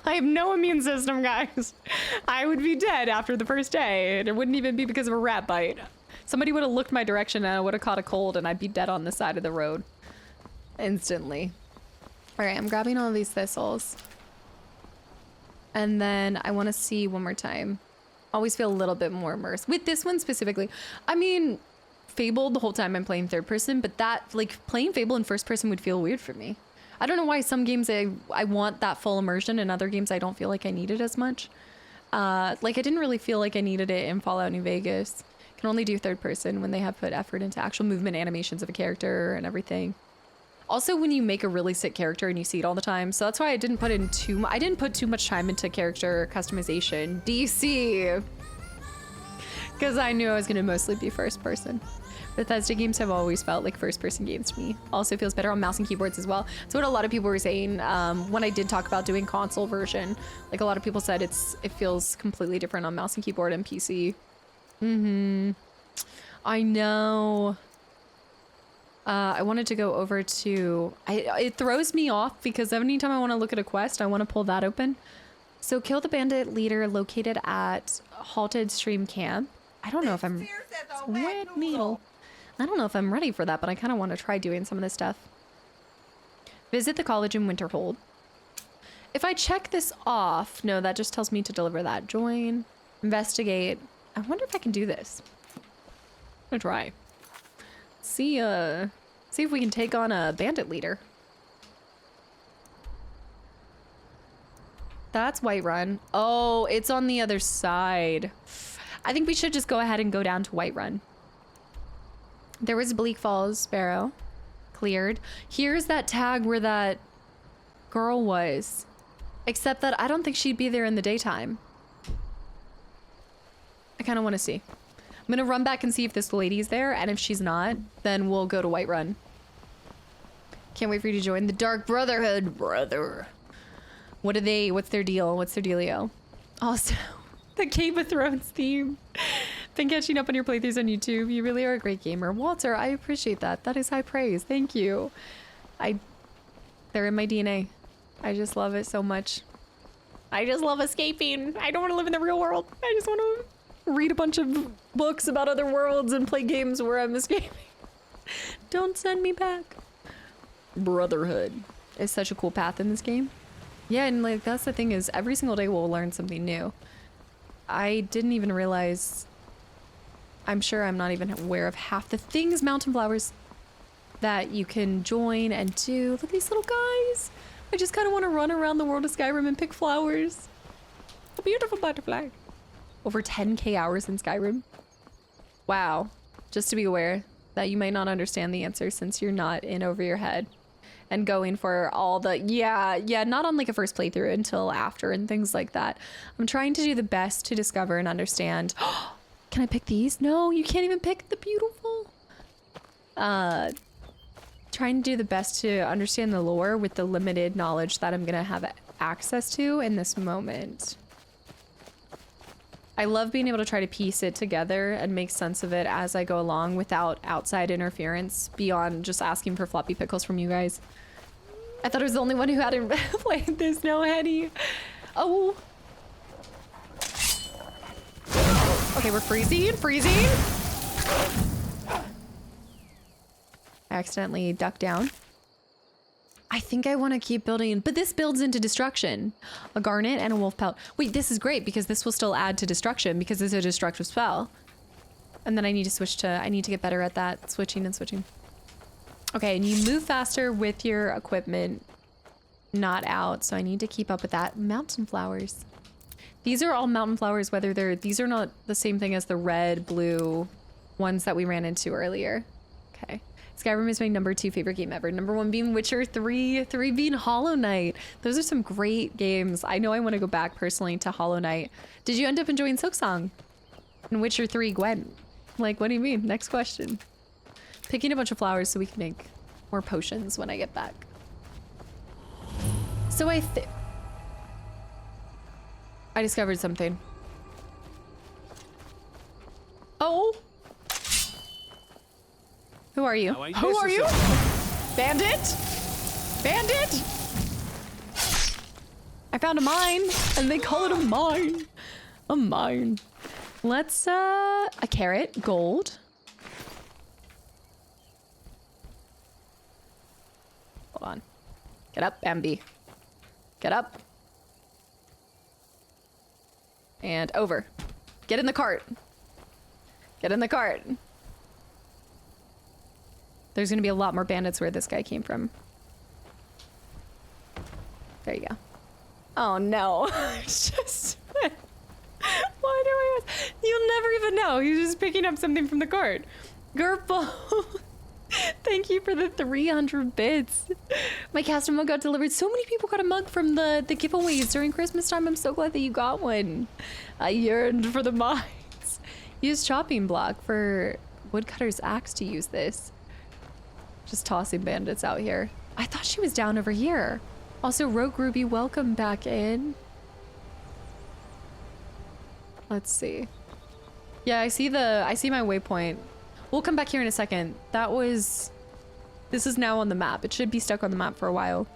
I have no immune system, guys. I would be dead after the first day, and it wouldn't even be because of a rat bite. Somebody would have looked my direction and I would have caught a cold and I'd be dead on the side of the road. Instantly. Alright, I'm grabbing all of these thistles. And then I want to see one more time. Always feel a little bit more immersed. With this one specifically. I mean... Fable the whole time I'm playing third person, but that, like, playing Fable in first person would feel weird for me. I don't know why some games I want that full immersion and other games I don't feel like I need it as much. Like, I didn't really feel like I needed it in Fallout New Vegas. Can only do third person when they have put effort into actual movement animations of a character and everything. Also, when you make a really sick character and you see it all the time, so that's why I didn't put in I didn't put too much time into character customization. DC! Because I knew I was gonna mostly be first person. Bethesda games have always felt like first-person games to me. Also feels better on mouse and keyboards as well. That's what a lot of people were saying when I did talk about doing console version. Like, a lot of people said it feels completely different on mouse and keyboard and PC. I know. I wanted to go over to... it throws me off because anytime I want to look at a quest, I want to pull that open. So kill the bandit leader located at Halted Stream Camp. I don't know if I'm... Wet needle. I don't know if I'm ready for that, but I kind of want to try doing some of this stuff. Visit the college in Winterhold. If I check this off... No, that just tells me to deliver that. Join. Investigate. I wonder if I can do this. I'm gonna try. See if we can take on a bandit leader. That's Whiterun. Oh, it's on the other side. I think we should just go ahead and go down to Whiterun. There was Bleak Falls Sparrow. Cleared. Here's that tag where that girl was. Except that I don't think she'd be there in the daytime. I kind of want to see. I'm gonna run back and see if this lady's there, and if she's not, then we'll go to Whiterun. Can't wait for you to join the Dark Brotherhood, brother. What's their deal? What's their dealio? Also, the Game of Thrones theme. Been catching up on your playthroughs on YouTube. You really are a great gamer. Walter, I appreciate that. That is high praise. Thank you. They're in my DNA. I just love it so much. I just love escaping. I don't want to live in the real world. I just want to read a bunch of books about other worlds and play games where I'm escaping. Don't send me back. Brotherhood is such a cool path in this game. Yeah, and like that's the thing is every single day we'll learn something new. I didn't even realize, I'm sure I'm not even aware of half the things, mountain flowers, that you can join and do. Look at these little guys. I just kind of want to run around the world of Skyrim and pick flowers. A beautiful butterfly. Over 10k hours in Skyrim. Wow. Just to be aware that you might not understand the answer since you're not in over your head. And going for all the, yeah, not on like a first playthrough until after and things like that. I'm trying to do the best to discover and understand. Can I pick these? No, you can't even pick the beautiful. Trying to do the best to understand the lore with the limited knowledge that I'm gonna have access to in this moment. I love being able to try to piece it together and make sense of it as I go along without outside interference beyond just asking for floppy pickles from you guys. I thought I was the only one who hadn't played this. No, Henny. Oh. Okay, we're freezing. I accidentally ducked down. I think I want to keep building, but this builds into destruction. A garnet and a wolf pelt. Wait, this is great because this will still add to destruction because it's a destructive spell. And then I need to switch to, I need to get better at that, switching and switching. Okay, and you move faster with your equipment not out, so I need to keep up with that. Mountain flowers. These are all mountain flowers, whether these are not the same thing as the red, blue ones that we ran into earlier. Okay. Skyrim is my #2 favorite game ever. #1 being Witcher 3, 3 being Hollow Knight. Those are some great games. I know I want to go back personally to Hollow Knight. Did you end up enjoying Silksong? And Witcher 3, Gwen? Like, what do you mean? Next question. Picking a bunch of flowers so we can make more potions when I get back. So I discovered something. Oh! Who are you? Who are you? Bandit? Bandit? I found a mine, and they call it a mine. A mine. Let's, a carrot, gold. Hold on. Get up, Bambi. Get up. And over. Get in the cart. Get in the cart. There's gonna be a lot more bandits where this guy came from. There you go. Oh no. It's just... Why do I ask? You'll never even know. He's just picking up something from the cart. Gerpo. Thank you for the 300 bits. My custom mug got delivered. So many people got a mug from the giveaways during Christmas time. I'm so glad that you got one. I yearned for the mines. Use chopping block for woodcutter's axe to use this. Just tossing bandits out here. I thought she was down over here. Also, Rogue Ruby, welcome back in. Let's see. Yeah, I see my waypoint. We'll come back here in a second. This is now on the map. It should be stuck on the map for a while.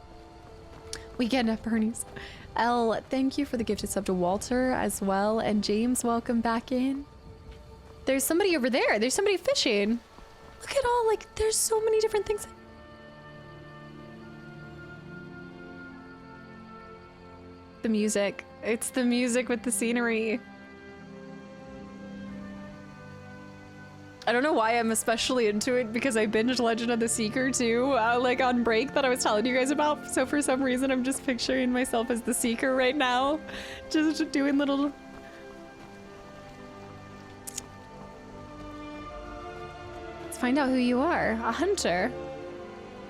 Weekend at Bernie's. Elle, thank you for the gifted sub to Walter as well. And James, welcome back in. There's somebody over there. There's somebody fishing. Look at all, like, there's so many different things. The music. It's the music with the scenery. I don't know why I'm especially into it because I binged Legend of the Seeker too, like on break that I was telling you guys about. So for some reason, I'm just picturing myself as the Seeker right now. Just doing little... Let's find out who you are. A hunter.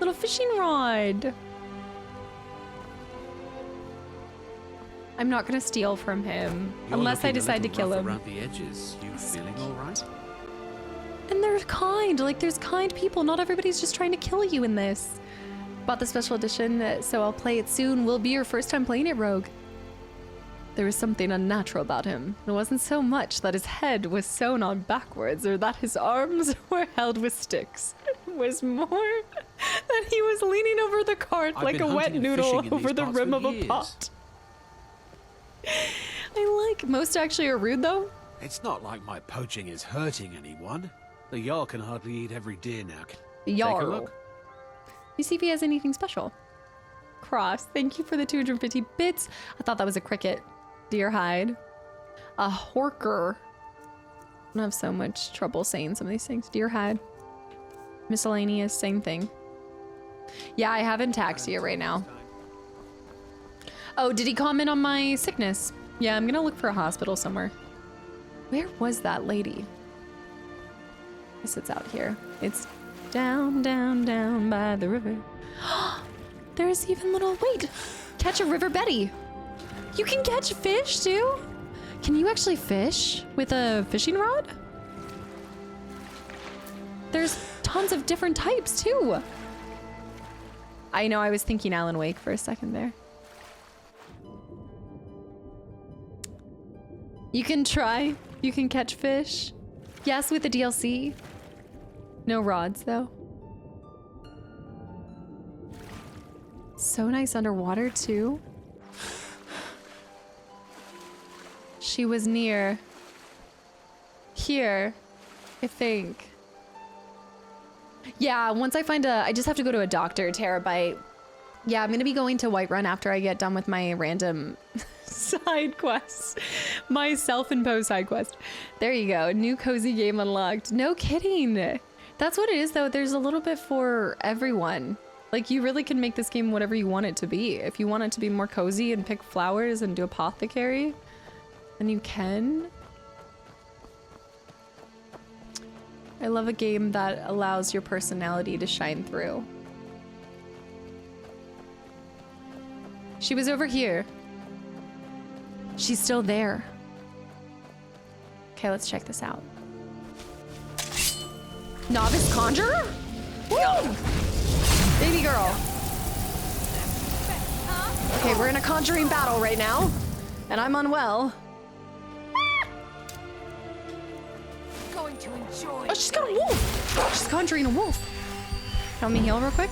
Little fishing rod. I'm not gonna steal from him unless I decide to kill him. Around the edges. You feeling all right? And they're kind, like there's kind people. Not everybody's just trying to kill you in this. Bought the special edition, so I'll play it soon. Will be your first time playing it, Rogue. There was something unnatural about him. It wasn't so much that his head was sewn on backwards or that his arms were held with sticks. It was more that he was leaning over the cart like a wet noodle over the rim of a pot. I like most actually are rude though. It's not like my poaching is hurting anyone. The Jarl can hardly eat every deer now. Jarl. Take a look. You see if he has anything special. Cross, thank you for the 250 bits. I thought that was a cricket. Deer hide. A horker. I don't have so much trouble saying some of these things. Deer hide. Miscellaneous, same thing. Yeah, I have Ataxia right now. Oh, did he comment on my sickness? Yeah, I'm gonna look for a hospital somewhere. Where was that lady? I guess it's out here. It's down, down, down by the river. There's even little, wait, catch a river Betty. You can catch fish too? Can you actually fish with a fishing rod? There's tons of different types too. I know, I was thinking Alan Wake for a second there. You can try. You can catch fish. Yes, with the DLC. No rods, though. so nice underwater too. She was near here, I think. Yeah, once I find I just have to go to a doctor, Terabyte. Yeah, I'm gonna be going to Whiterun after I get done with my random side quests. My self-imposed side quest. There you go, new cozy game unlocked. No kidding. That's what it is though, there's a little bit for everyone. Like you really can make this game whatever you want it to be. If you want it to be more cozy and pick flowers and do apothecary, then you can. I love a game that allows your personality to shine through. She was over here. She's still there. Okay, let's check this out. Novice Conjurer? Woo! Baby girl. Okay, we're in a conjuring battle right now, and I'm unwell. Going to enjoy. Oh, she's got a wolf. She's conjuring a wolf. Help me heal real quick.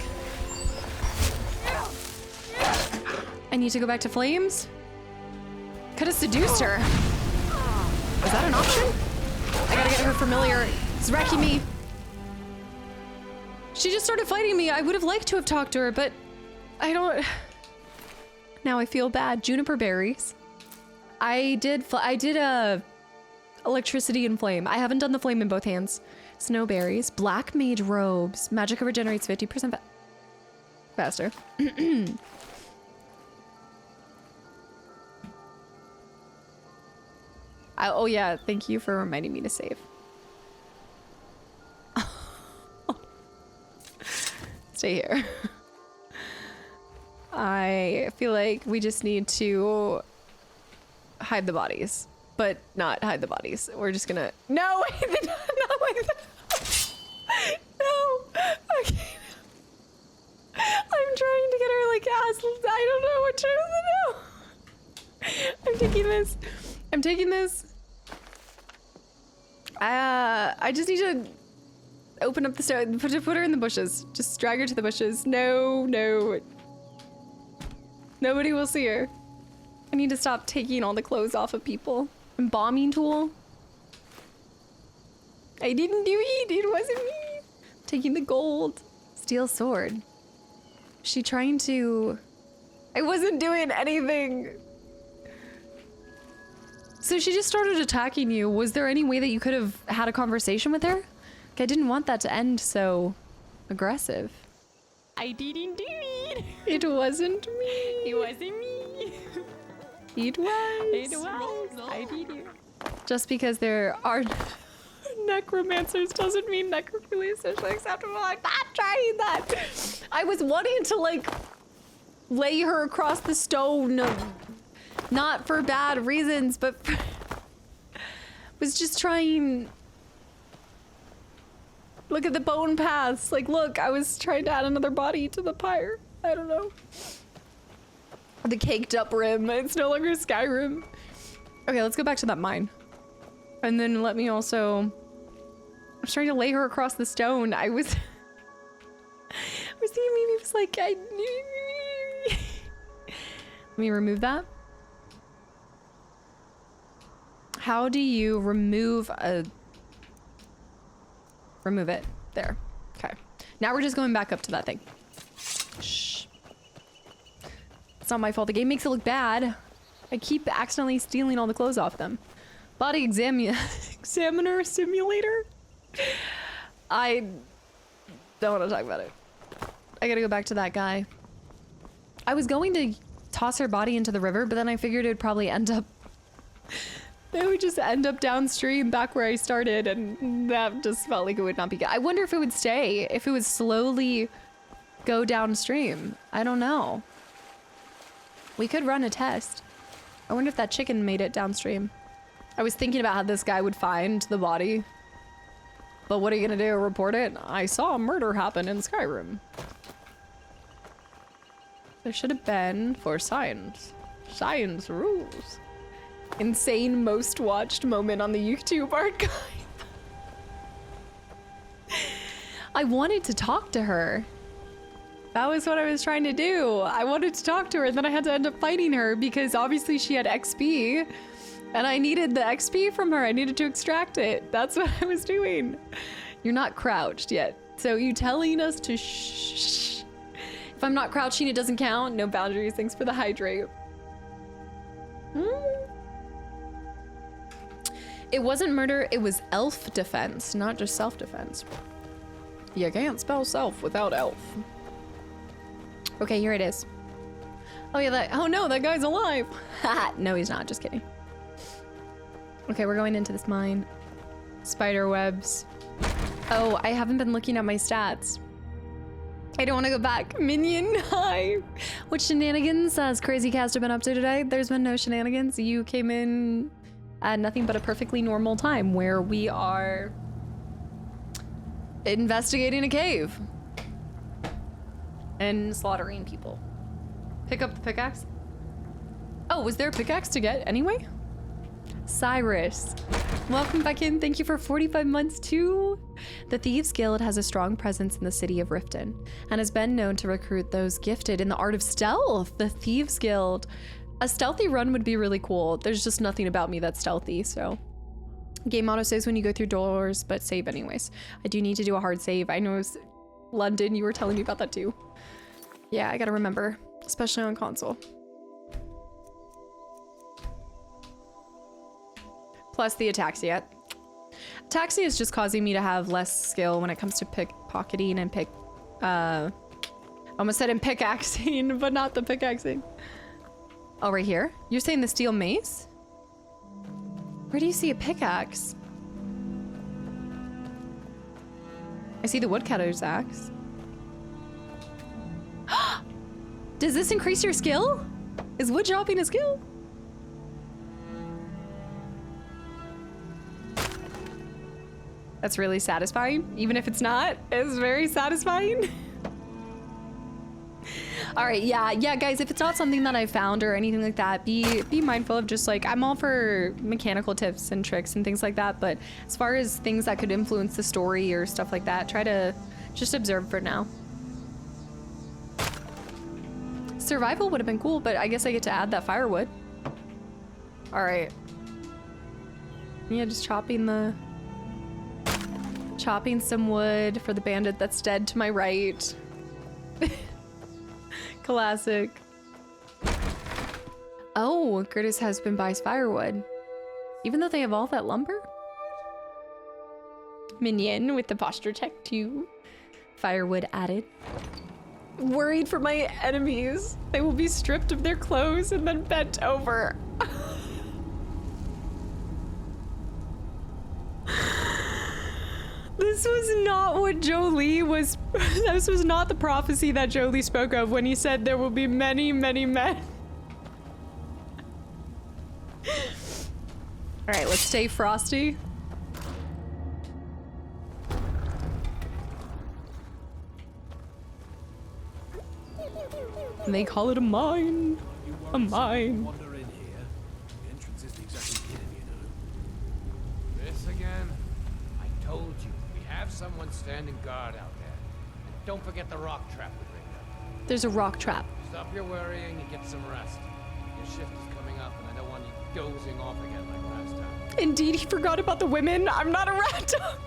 I need to go back to flames. Could have seduced her. Is that an option? I gotta get her familiar. It's wrecking me. She just started fighting me. I would have liked to have talked to her, but I don't. Now I feel bad. Juniper berries. I did electricity and flame. I haven't done the flame in both hands. Snowberries. Black mage robes. Magicka regenerates 50% faster. Oh yeah, thank you for reminding me to save. Stay here. I feel like we just need to hide the bodies, but not hide the bodies. We're just gonna... No, wait, not like that. No, okay. I'm trying to get her like ass. I don't know what to do. I'm taking this. I'm taking this. I just need to open up the stove. Put her in the bushes. Just drag her to the bushes. No, no. Nobody will see her. I need to stop taking all the clothes off of people. Embalming tool. I didn't do it. It wasn't me. Taking the gold. Steel sword. She trying to... I wasn't doing anything. So she just started attacking you. Was there any way that you could have had a conversation with her? I didn't want that to end so aggressive. I didn't do it. It wasn't me. It wasn't me. It was. It was. I did it. Just because there are necromancers doesn't mean necrophilia is socially acceptable. I'm not trying that. I was wanting to like lay her across the stone. Not for bad reasons, but was just trying. Look at the bone paths. Like, look, I was trying to add another body to the pyre. I don't know. The caked up rim. It's no longer Skyrim. Okay, let's go back to that mine. And then let me also... I was trying to lay her across the stone. I was... I was thinking maybe it was like... Let me remove that. How do you remove a... Remove it. There. Okay. Now we're just going back up to that thing. Shh. It's not my fault. The game makes it look bad. I keep accidentally stealing all the clothes off them. Body examiner simulator? I don't want to talk about it. I gotta go back to that guy. I was going to toss her body into the river, but then I figured it'd probably end up... They would just end up downstream back where I started, and that just felt like it would not be good. I wonder if it would stay, if it would slowly go downstream. I don't know. We could run a test. I wonder if that chicken made it downstream. I was thinking about how this guy would find the body. But what are you gonna do, report it? I saw a murder happen in Skyrim. There should have been for science. Science rules. Insane most watched moment on the YouTube archive. I wanted to talk to her. That was what I was trying to do. I wanted to talk to her, and then I had to end up fighting her because obviously she had XP, and I needed the XP from her. I needed to extract it. That's what I was doing. You're not crouched yet. So you telling us to shh? If I'm not crouching, it doesn't count. No boundaries. Thanks for the hydrate. It wasn't murder, it was elf defense, not just self-defense. You can't spell self without elf. Okay, here it is. Oh yeah, oh no, that guy's alive. No, he's not, just kidding. Okay, we're going into this mine. Spider webs. Oh, I haven't been looking at my stats. I don't want to go back. Minion, hi. What shenanigans has Crazy Cast been up to today? There's been no shenanigans. You came in at nothing but a perfectly normal time where we are investigating a cave and slaughtering people. Pick up the pickaxe. Oh, was there a pickaxe to get anyway? Cyrus, welcome back in. Thank you for 45 months too. The Thieves Guild has a strong presence in the city of Riften and has been known to recruit those gifted in the art of stealth. The Thieves Guild. A stealthy run would be really cool. There's just nothing about me that's stealthy, so. Game auto saves when you go through doors, but save anyways. I do need to do a hard save. I know it's London, you were telling me about that too. Yeah, I gotta remember, especially on console. Plus the ataxia. Ataxia is just causing me to have less skill when it comes to pickpocketing and almost said in pickaxing, but not the pickaxing. Oh, right here? You're saying the steel mace? Where do you see a pickaxe? I see the woodcutter's axe. Does this increase your skill? Is wood chopping a skill? That's really satisfying. Even if it's not, it's very satisfying. All right, yeah, guys, if it's not something that I found or anything like that, be mindful of just like, I'm all for mechanical tips and tricks and things like that, but as far as things that could influence the story or stuff like that, try to just observe for now. Survival would have been cool, but I guess I get to add that firewood. All right. Yeah, just chopping some wood for the bandit that's dead to my right. Classic. Oh, Curtis' husband buys firewood. Even though they have all that lumber? Minion with the posture check too. Firewood added. Worried for my enemies. They will be stripped of their clothes and then bent over. This was not what Jolie was. This was not the prophecy that Jolie spoke of when he said there will be many, many men. All right, let's stay frosty. And they call it a mine. A mine. Wander in here. The entrance isn't exactly hidden, you know. This again? I told you, we have someone standing guard out there. And don't forget the rock trap we rigged up. There's a rock trap. Stop your worrying and get some rest. Your shift is coming up and I don't want you dozing off again like last time. Indeed, he forgot about the women. I'm not a rat dog.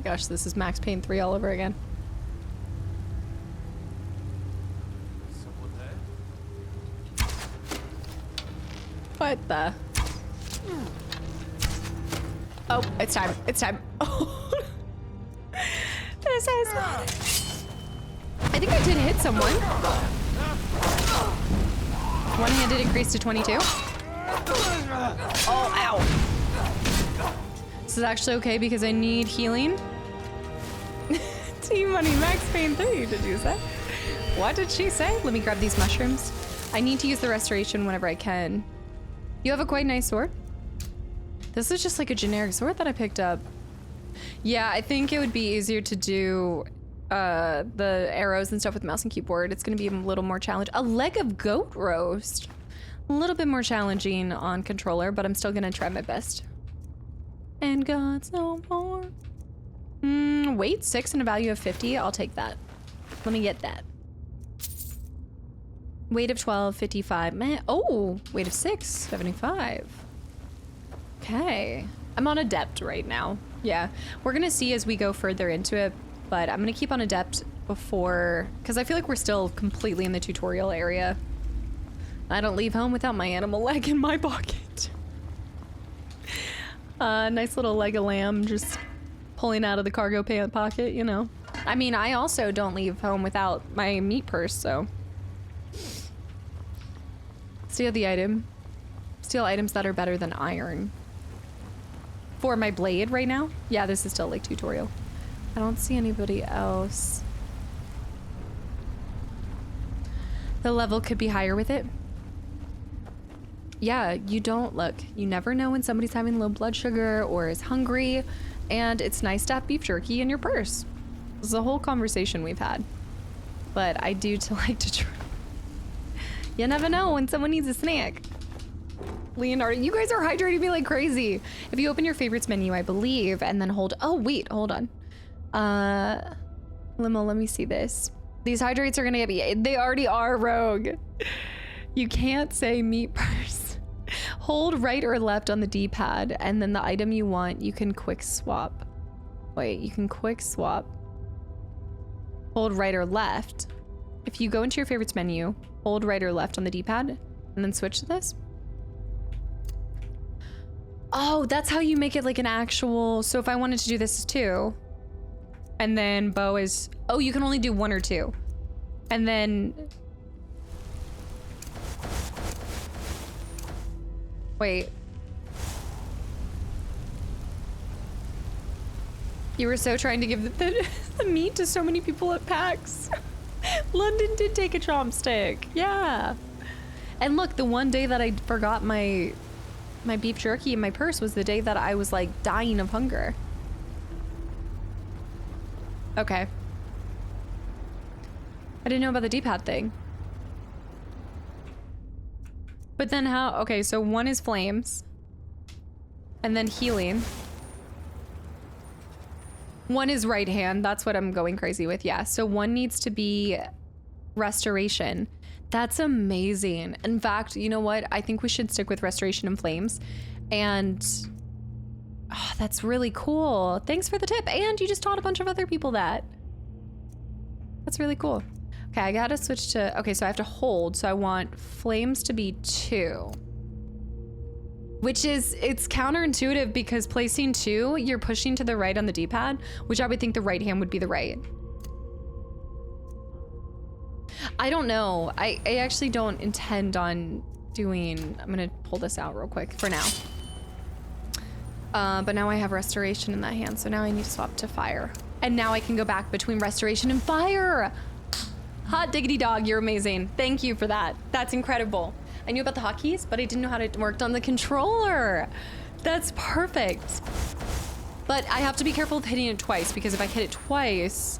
Gosh, this is Max Payne 3 all over again. Someone there? What the? Oh, it's time. It's time. Oh. This is... I think I did hit someone. One-handed increase to 22. Oh, ow. This is actually okay because I need healing. Team Money Max Payne 3, did you say? What did she say? Let me grab these mushrooms. I need to use the restoration whenever I can. You have a quite nice sword. This is just like a generic sword that I picked up. Yeah, I think it would be easier to do the arrows and stuff with mouse and keyboard. It's gonna be a little more challenging. A leg of goat roast. A little bit more challenging on controller, but I'm still gonna try my best. And God's no more. Weight 6 and a value of 50. I'll take that. Let me get that. Weight of 12, 55. Man, oh, weight of 6, 75. Okay. I'm on adept right now. Yeah, we're gonna see as we go further into it, but I'm gonna keep on adept before, because I feel like we're still completely in the tutorial area. I don't leave home without my animal leg in my pocket. Nice little leg of lamb just pulling out of the cargo pant pocket, you know. I mean, I also don't leave home without my meat purse, so. Steal the item. Steal items that are better than iron. For my blade right now? Yeah, this is still like tutorial. I don't see anybody else. The level could be higher with it. Yeah, you don't look. You never know when somebody's having low blood sugar or is hungry, and it's nice to have beef jerky in your purse. This is a whole conversation we've had. But I do like to try. You never know when someone needs a snack. Leonardo, you guys are hydrating me like crazy. If you open your favorites menu, I believe, and then hold, oh wait, hold on. Limo, let me see this. These hydrates are gonna get me, they already are, Rogue. You can't say meat purse. Hold right or left on the D-pad, and then the item you want, you can quick swap. Wait, you can quick swap. Hold right or left. If you go into your favorites menu, hold right or left on the D-pad, and then switch to this. Oh, that's how you make it like an actual, so if I wanted to do this too, and then bow is, oh, you can only do 1 or 2. And then, wait. You were so trying to give the meat to so many people at PAX. London did take a chopstick, yeah. And look, the one day that I forgot my beef jerky in my purse was the day that I was like dying of hunger. Okay. I didn't know about the D-pad thing. But then how, okay, so 1 is flames. And then healing. 1 is right hand, that's what I'm going crazy with, yeah. So 1 needs to be restoration. That's amazing. In fact, you know what? I think we should stick with restoration and flames. And oh, that's really cool. Thanks for the tip. And you just taught a bunch of other people that. That's really cool. Okay, I gotta switch to, okay, so I have to hold. So I want flames to be 2. Which is, it's counterintuitive because placing 2, you're pushing to the right on the D-pad, which I would think the right hand would be the right. I don't know. I actually don't intend on doing, I'm gonna pull this out real quick for now. But now I have restoration in that hand, so now I need to swap to fire. And now I can go back between restoration and fire. Hot diggity dog, you're amazing. Thank you for that. That's incredible. I knew about the hotkeys, but I didn't know how it worked on the controller. That's perfect. But I have to be careful of hitting it twice, because if I hit it twice,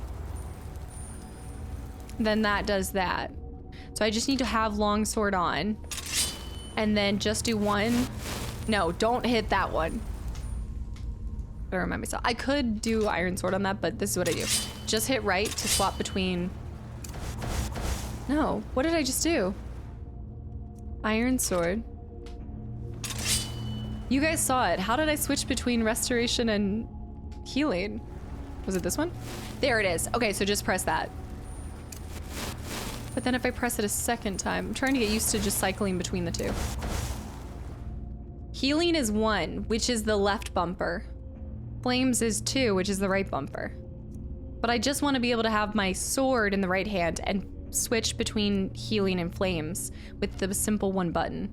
then that does that. So I just need to have longsword on and then just do 1. No, don't hit that one. I remind myself. I could do iron sword on that, but this is what I do. Just hit right to swap between. No, what did I just do? Iron sword. You guys saw it. How did I switch between restoration and healing? Was it this one? There it is. Okay, so just press that. But then if I press it a second time, I'm trying to get used to just cycling between the 2. Healing is 1, which is the left bumper. Flames is 2, which is the right bumper. But I just want to be able to have my sword in the right hand and switch between healing and flames with the simple 1 button.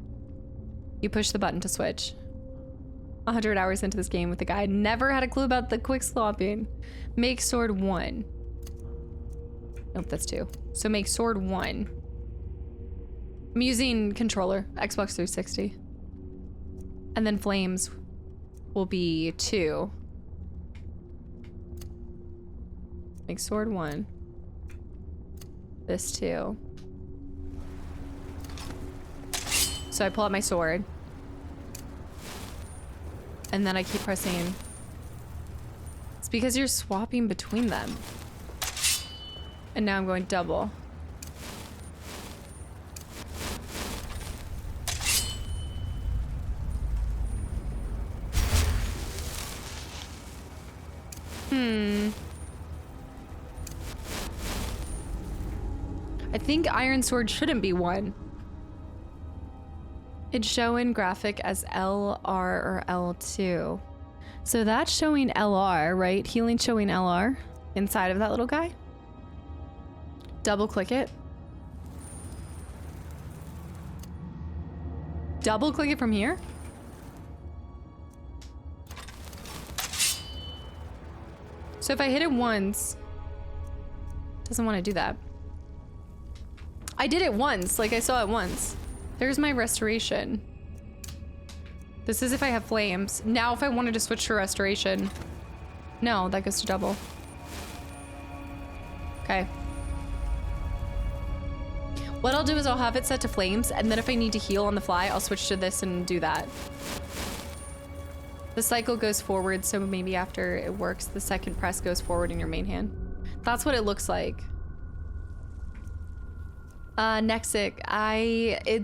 You push the button to switch. 100 hours into this game with the guy. Never had a clue about the quick swapping. Make sword 1. Nope, that's 2. So make sword 1. I'm using controller, Xbox 360. And then flames will be 2. Make sword 1. This 2. So I pull out my sword. And then I keep pressing. It's because you're swapping between them. And now I'm going double. I think Iron Sword shouldn't be 1. It's showing graphic as LR or L2. So that's showing LR, right? Healing showing LR inside of that little guy. Double click it. Double click it from here. So if I hit it once, it doesn't want to do that. I did it once, like I saw it once. There's my restoration. This is if I have flames. Now if I wanted to switch to restoration. No, that goes to double. Okay. What I'll do is I'll have it set to flames, and then if I need to heal on the fly, I'll switch to this and do that. The cycle goes forward, so maybe after it works, the second press goes forward in your main hand. That's what it looks like. Nexic,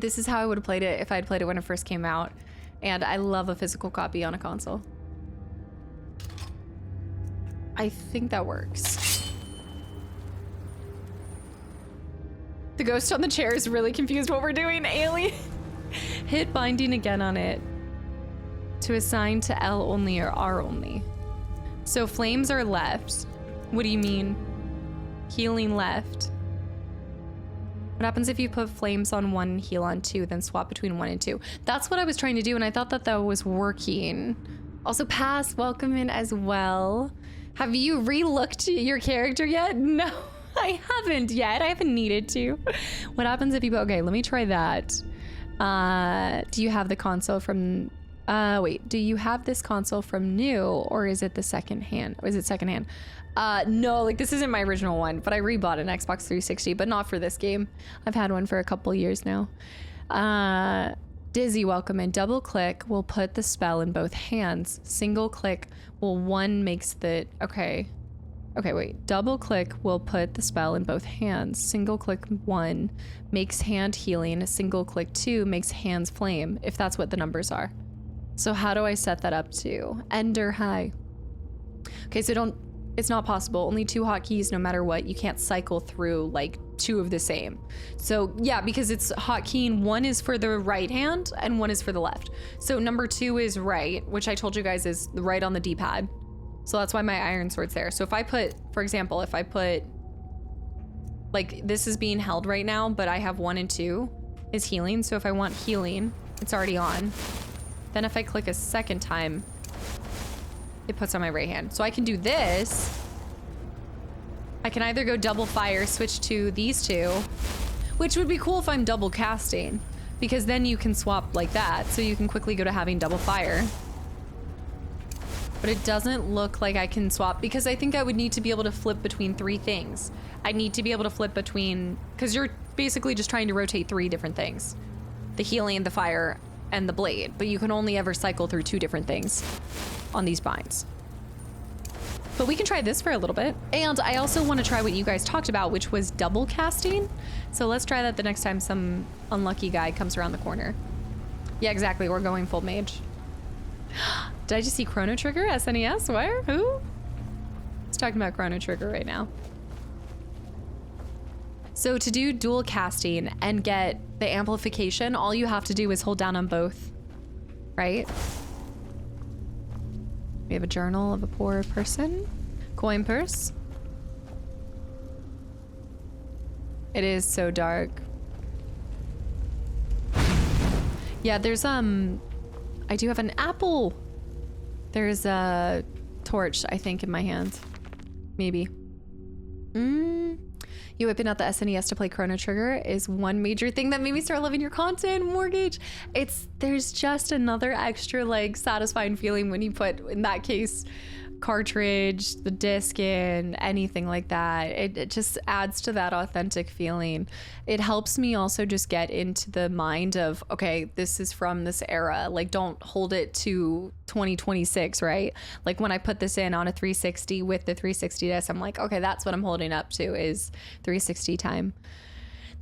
this is how I would have played it if I had played it when it first came out. And I love a physical copy on a console. I think that works. The ghost on the chair is really confused what we're doing, alien. Hit binding again on it to assign to L only or R only. So flames are left. What do you mean? Healing left. What happens if you put flames on 1, heal on 2, then swap between 1 and 2? That's what I was trying to do, and I thought that that was working. Also, Pass, welcome in as well. Have you re-looked your character yet? No, I haven't yet. I haven't needed to. What happens if you put, okay, let me try that. Do you have the console from, wait, do you have this console from new, or is it the second hand? Or is it second hand? No, like this isn't my original one, but I rebought an Xbox 360, but not for this game. I've had one for a couple years now. Dizzy, welcome in. Double click will put the spell in both hands. Single click will 1 makes the, okay, wait. Double click will put the spell in both hands. Single click 1 makes hand healing. Single click 2 makes hands flame, if that's what the numbers are. So how do I set that up to? Ender, hi. Okay, so it's not possible. Only 2 hotkeys no matter what. You can't cycle through like 2 of the same. So yeah, because it's hotkeying, 1 is for the right hand and 1 is for the left. So number 2 is right, which I told you guys is the right on the D-pad. So that's why my iron sword's there. So if I put, for example, if I put, like this is being held right now, but I have 1 and 2 is healing. So if I want healing, it's already on. Then if I click a second time, it puts on my right hand. So I can do this. I can either go double fire, switch to these 2, which would be cool if I'm double casting, because then you can swap like that. So you can quickly go to having double fire. But it doesn't look like I can swap, because I think I would need to be able to flip between 3 things. I need to be able to flip between, because you're basically just trying to rotate 3 different things. The healing, the fire, and the blade. But you can only ever cycle through 2 different things on these binds. But we can try this for a little bit. And I also want to try what you guys talked about, which was double casting. So let's try that the next time some unlucky guy comes around the corner. Yeah, exactly. We're going full mage. Did I just see Chrono Trigger? SNES? Where? Who? He's talking about Chrono Trigger right now. So to do dual casting and get the amplification, all you have to do is hold down on both, right? We have a journal of a poor person. Coin purse. It is so dark. Yeah, there's, I do have an apple. There's a torch, I think, in my hand. Maybe. You whipping out the SNES to play Chrono Trigger is one major thing that made me start loving your content, Mortgage. There's just another extra like satisfying feeling when you put, in that case, cartridge, the disc in, anything like that. It just adds to that authentic feeling. It helps me also just get into the mind of, okay, this is from this era. Like, don't hold it to 2026, right? Like when I put this in on a 360 with the 360 disc, I'm like, okay, that's what I'm holding up to is 360 time.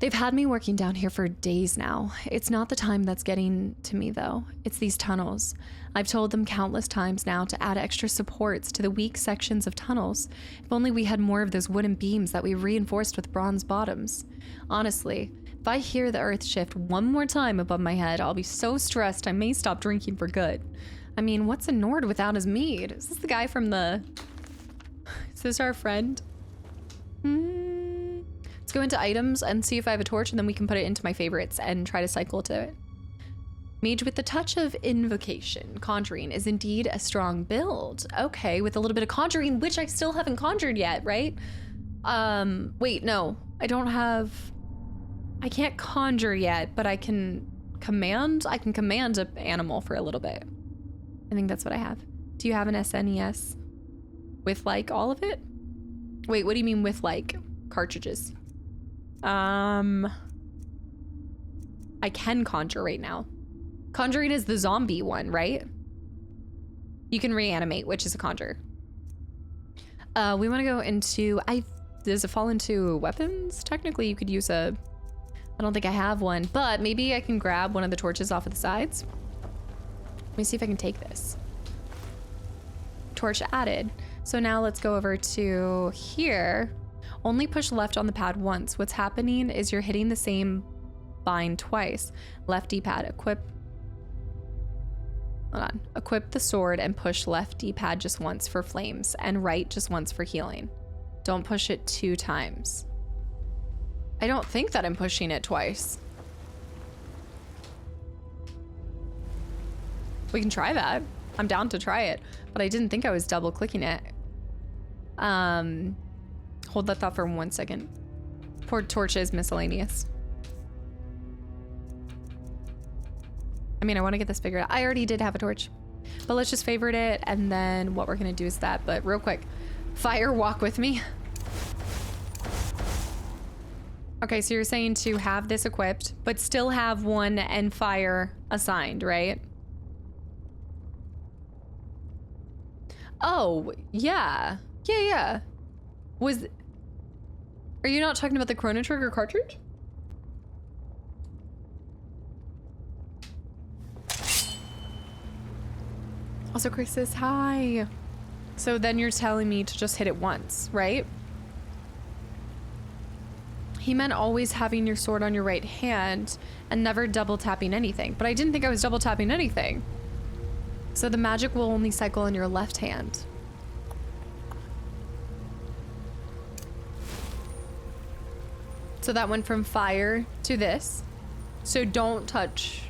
They've had me working down here for days now. It's not the time that's getting to me though. It's these tunnels. I've told them countless times now to add extra supports to the weak sections of tunnels. If only we had more of those wooden beams that we reinforced with bronze bottoms. Honestly, if I hear the earth shift one more time above my head, I'll be so stressed I may stop drinking for good. I mean, what's a Nord without his mead? Is this the guy from the... Is this our friend? Let's go into items and see if I have a torch, and then we can put it into my favorites and try to cycle to it. Mage with the touch of invocation. Conjuring is indeed a strong build. Okay, with a little bit of conjuring, which I still haven't conjured yet, right? Wait, no. I don't have... I can't conjure yet, but I can command? I can command an animal for a little bit. I think that's what I have. Do you have an SNES with, like, all of it? Wait, what do you mean with, like, cartridges? I can conjure right now. Conjuring is the zombie one, right? You can reanimate, which is a conjure. We want to go into... Does it fall into weapons? Technically, you could use a... I don't think I have one, but maybe I can grab one of the torches off of the sides. Let me see if I can take this. Torch added. So now let's go over to here. Only push left on the pad once. What's happening is you're hitting the same bind twice. Left D-pad, equip. Hold on. Equip the sword and push left D-pad just once for flames and right just once for healing. Don't push it 2 times. I don't think that I'm pushing it twice. We can try that. I'm down to try it, but I didn't think I was double clicking it. Hold that thought for 1 second. Poor torch is miscellaneous. I mean, I want to get this figured out. I already did have a torch, but let's just favorite it. And then what we're going to do is that, but real quick, fire, walk with me. Okay, so you're saying to have this equipped, but still have 1 and fire assigned, right? Oh, yeah. Yeah. Are you not talking about the Chrono Trigger cartridge? Also, Chris says hi. So then you're telling me to just hit it once, right? He meant always having your sword on your right hand and never double tapping anything. But I didn't think I was double tapping anything. So the magic will only cycle in your left hand. So that went from fire to this. So don't touch.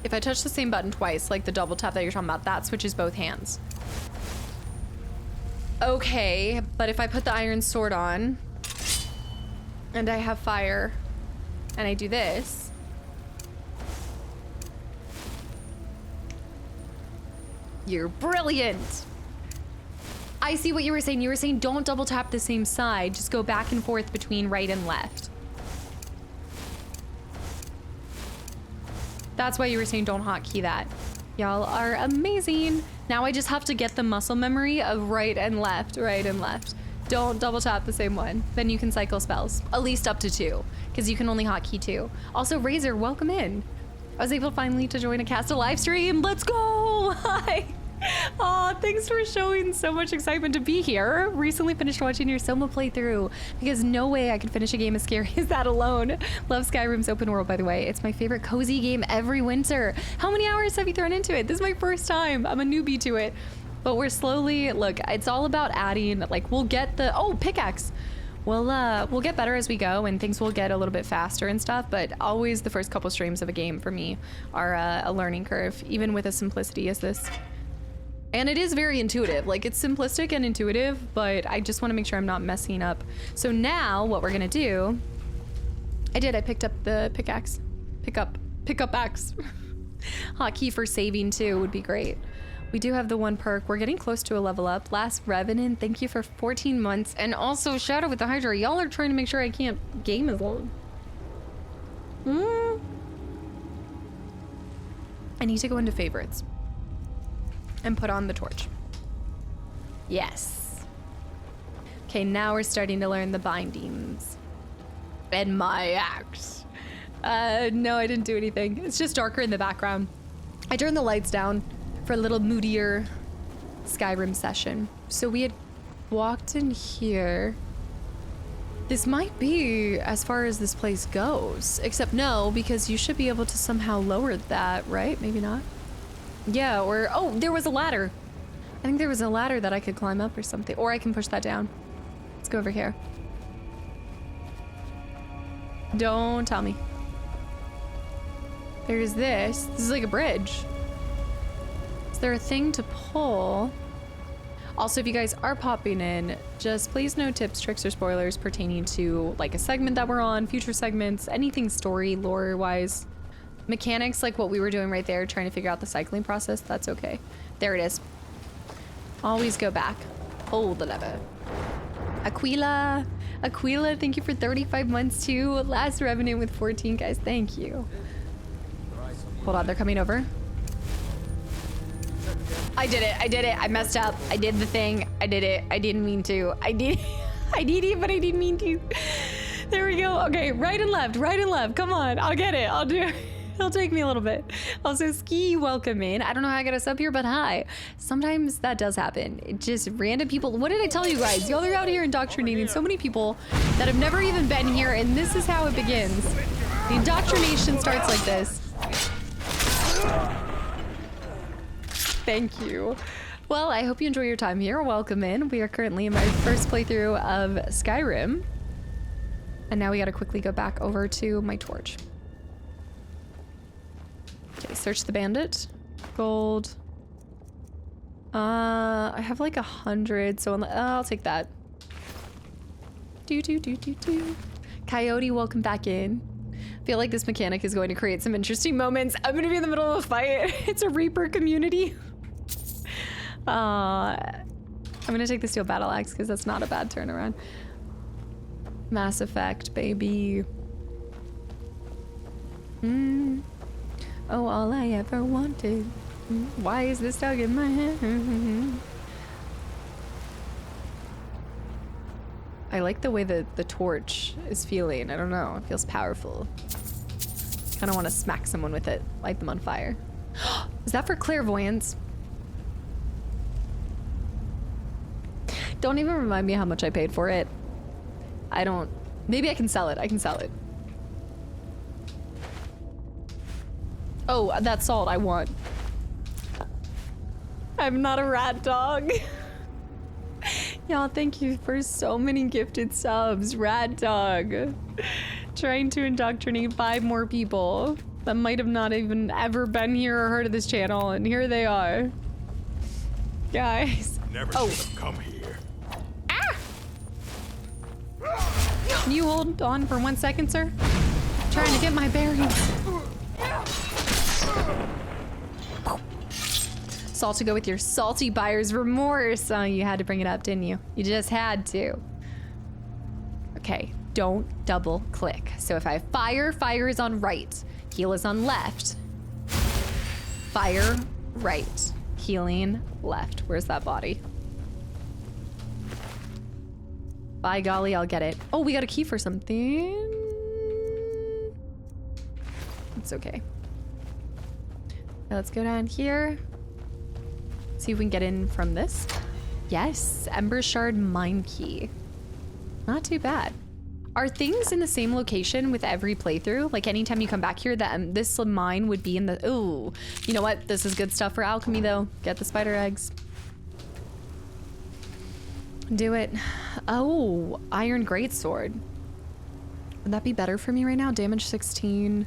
If I touch the same button twice, like the double tap that you're talking about, that switches both hands. Okay, but if I put the iron sword on and I have fire and I do this, you're brilliant. I see what you were saying. You were saying don't double tap the same side, just go back and forth between right and left. That's why you were saying don't hotkey that. Y'all are amazing. Now I just have to get the muscle memory of right and left, right and left. Don't double tap the same one. Then you can cycle spells, at least up to 2, because you can only hotkey 2. Also, Razor, welcome in. I was able finally to join a Casta live stream. Let's go! Hi! Aw, thanks for showing so much excitement to be here. Recently finished watching your Soma playthrough because no way I could finish a game as scary as that alone. Love Skyrim's open world, by the way. It's my favorite cozy game every winter. How many hours have you thrown into it? This is my first time. I'm a newbie to it. But we're slowly, look, it's all about adding, like, we'll get the, oh, pickaxe. We'll get better as we go and things will get a little bit faster and stuff, but always the first couple streams of a game for me are a learning curve, even with as simplicity as this. And it is very intuitive, like it's simplistic and intuitive, but I just want to make sure I'm not messing up. So now what we're gonna do, I picked up the pickaxe. Pick up axe. Hotkey for saving too would be great. We do have the one perk. We're getting close to a level up. Last Revenant, thank you for 14 months. And also Shadow with the Hydra. Y'all are trying to make sure I can't game as long. I need to go into favorites and put on the torch. Yes. Okay, now we're starting to learn the bindings. And my axe. No, I didn't do anything. It's just darker in the background. I turned the lights down for a little moodier Skyrim session. So we had walked in here. This might be as far as this place goes. Except no, because you should be able to somehow lower that, right? Maybe not. Yeah, or, oh, there was a ladder. I think there was a ladder that I could climb up or something. Or I can push that down. Let's go over here. Don't tell me. There's this. This is like a bridge. Is there a thing to pull? Also, if you guys are popping in, just please no tips, tricks, or spoilers pertaining to like a segment that we're on, future segments, anything story, lore-wise. Mechanics like what we were doing right there, trying to figure out the cycling process, that's okay. There it is. Always go back. Hold the lever. Aquila, thank you for 35 months too. Last Revenant with 14, guys, thank you. Hold on, they're coming over. I did it, I messed up. I did the thing, I did it. I didn't mean to. I did it, but I didn't mean to. There we go. Okay, right and left. Come on, I'll get it, I'll do it. It'll take me a little bit. Also, Ski, welcome in. I don't know how I got us up here, but hi. Sometimes that does happen. It just random people. What did I tell you guys? Y'all are out here indoctrinating so many people that have never even been here, and this is how it begins. The indoctrination starts like this. Thank you. Well, I hope you enjoy your time here. Welcome in. We are currently in my first playthrough of Skyrim. And now we gotta quickly go back over to my torch. Okay, search the bandit. Gold. I have like 100, so I'll take that. Coyote, welcome back in. Feel like this mechanic is going to create some interesting moments. I'm gonna be in the middle of a fight. It's a Reaper community. I'm gonna take the steel battle axe because that's not a bad turnaround. Mass Effect, baby. Oh, all I ever wanted. Why is this dog in my hand? I like the way that the torch is feeling. I don't know, it feels powerful. Kind of want to smack someone with it, light them on fire. Is that for clairvoyance? Don't even remind me how much I paid for it. I don't, maybe I can sell it. I can sell it. Oh, that salt I want. I'm not a rat dog. Y'all, thank you for so many gifted subs. Rat dog. Trying to indoctrinate 5 more people that might have not even ever been here or heard of this channel, and here they are. Guys. Never should have come here. Can you hold on for 1 second, sir? I'm trying to get my bearings. Salt to go with your salty buyer's remorse. Oh, you had to bring it up, didn't you? You just had to. Okay, don't double click. So if I fire, fire is on right. Heal is on left. Fire, right. Healing, left. Where's that body? By golly, I'll get it. Oh, we got a key for something. It's okay. Now let's go down here. See if we can get in from this. Yes, Ember Shard Mine Key. Not too bad. Are things in the same location with every playthrough? Like anytime you come back here, that this mine would be in the, ooh. You know what? This is good stuff for alchemy though. Get the spider eggs. Do it. Oh, Iron Greatsword. Would that be better for me right now? Damage 16.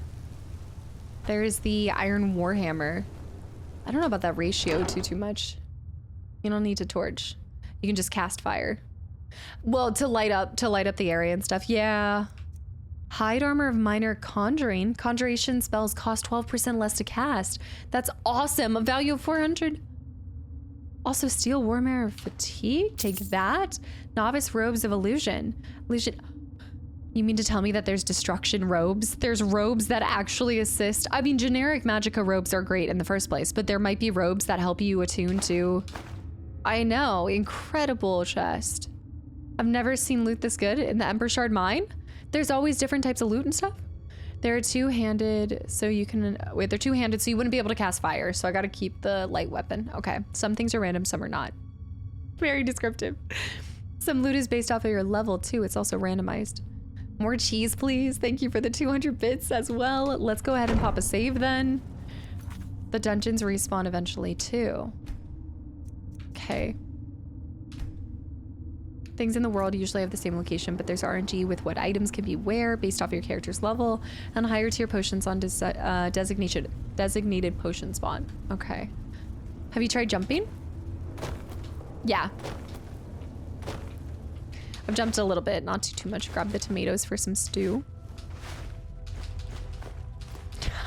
There's the Iron Warhammer. I don't know about that ratio too much. You don't need to torch. You can just cast fire. Well, to light up the area and stuff. Yeah. Hide Armor of Minor Conjuring. Conjuration spells cost 12% less to cast. That's awesome. A value of 400. Also, steel warmare fatigue. Take that. Novice robes of illusion. Illusion. You mean to tell me that there's destruction robes? There's robes that actually assist. I mean, generic magicka robes are great in the first place, but there might be robes that help you attune to. I know, incredible chest. I've never seen loot this good in the Ember Shard mine. There's always different types of loot and stuff. They're two-handed, so you can, wait, they're two-handed, so you wouldn't be able to cast fire, so I gotta keep the light weapon. Okay, some things are random, some are not. Very descriptive. Some loot is based off of your level too, it's also randomized. More cheese, please. Thank you for the 200 bits as well. Let's go ahead and pop a save then. The dungeons respawn eventually too. Okay. Things in the world usually have the same location, but there's RNG with what items can be where based off your character's level, and higher tier potions on designated potion spawn. Okay. Have you tried jumping? Yeah. I've jumped a little bit, not too much. Grab the tomatoes for some stew.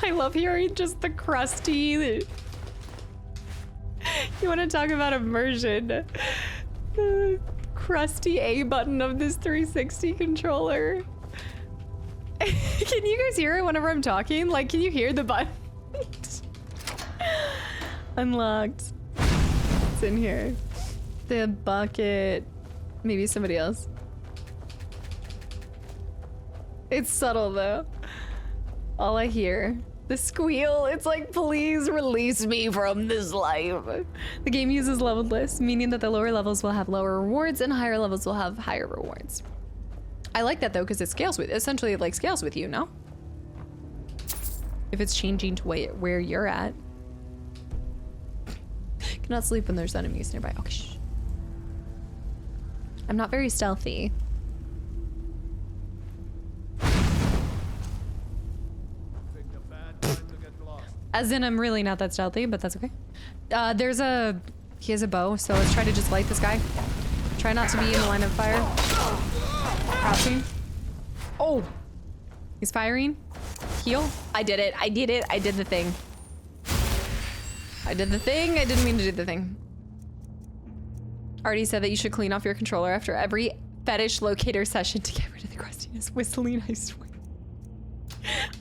I love hearing just the crusty. You want to talk about immersion? The crusty A button of this 360 controller. Can you guys hear it whenever I'm talking? Like, can you hear the button? Unlocked. It's in here. The bucket. Maybe somebody else. It's subtle though. All I hear, the squeal, it's like, please release me from this life. The game uses leveled lists, meaning that the lower levels will have lower rewards and higher levels will have higher rewards. I like that though, because it scales with, essentially it like scales with you, no? If it's changing to where you're at. Cannot sleep when there's enemies nearby. Okay, shh. I'm not very stealthy. As in, I'm really not that stealthy, but that's okay. He has a bow, so let's try to just light this guy. Try not to be in the line of fire. Crouching. Oh! He's firing. Heal. I did it. I did it. I did the thing. I did the thing. I didn't mean to do the thing. Already said that you should clean off your controller after every fetish locator session to get rid of the crustiness. Whistling, I swear.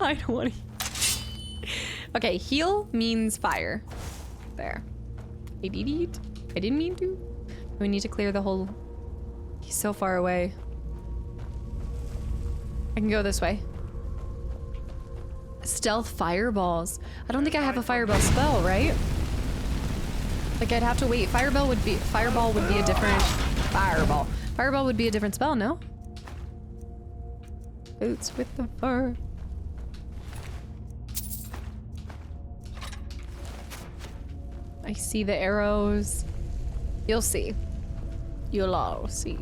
I don't want to. Okay, heal means fire. There. I didn't mean to. We need to clear the whole... He's so far away. I can go this way. Stealth fireballs. I don't think I have a fireball spell, right? Like, I'd have to wait. Fireball would be a different... Fireball would be a different spell, no? Boots with the fur. I see the arrows. You'll see. You'll all see.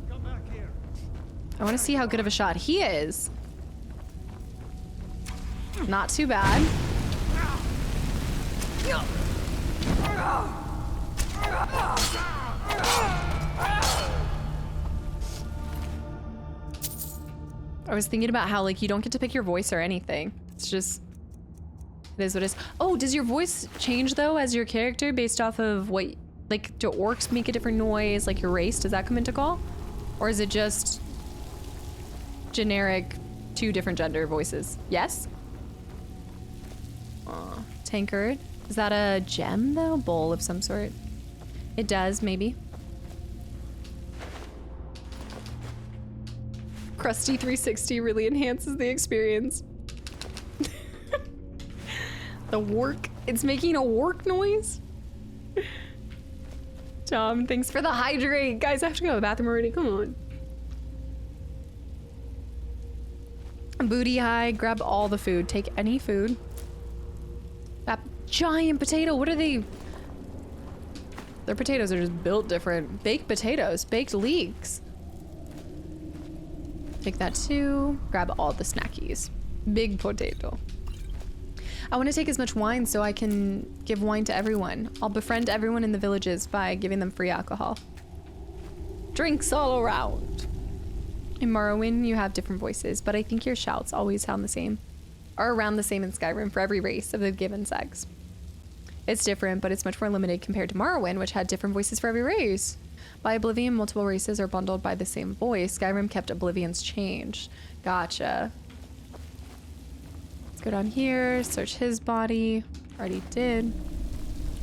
Come back here. I want to see how good of a shot he is. Not too bad. I was thinking about how, like, you don't get to pick your voice or anything. It's just... It is what it is. Oh, does your voice change, though, as your character based off of what... Like, do orcs make a different noise? Like, your race, does that come into call? Or is it just... generic, 2 different gender voices? Yes? Tankard. Is that a gem, though? Bowl of some sort? It does, maybe. Crusty 360 really enhances the experience. The work. It's making a work noise. Tom, thanks for the hydrate. Guys, I have to go to the bathroom already. Come on. Booty high. Grab all the food. Take any food. That giant potato. What are they? Their potatoes are just built different. Baked potatoes. Baked leeks. Take that too. Grab all the snackies. Big potato. I want to take as much wine so I can give wine to everyone. I'll befriend everyone in the villages by giving them free alcohol. Drinks all around. In Morrowind, you have different voices, but I think your shouts always sound the same. Are around the same in Skyrim for every race of the given sex. It's different, but it's much more limited compared to Morrowind, which had different voices for every race. By Oblivion, multiple races are bundled by the same voice. Skyrim kept Oblivion's change. Gotcha. Let's go down here, search his body. Already did.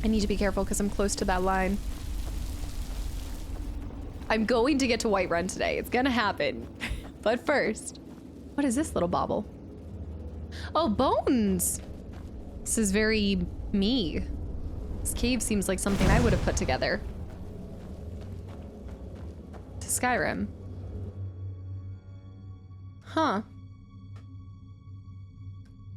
I need to be careful because I'm close to that line. I'm going to get to Whiterun today. It's gonna happen. But first, what is this little bauble? Oh, bones! This is very me. This cave seems like something I would have put together. To Skyrim. Huh.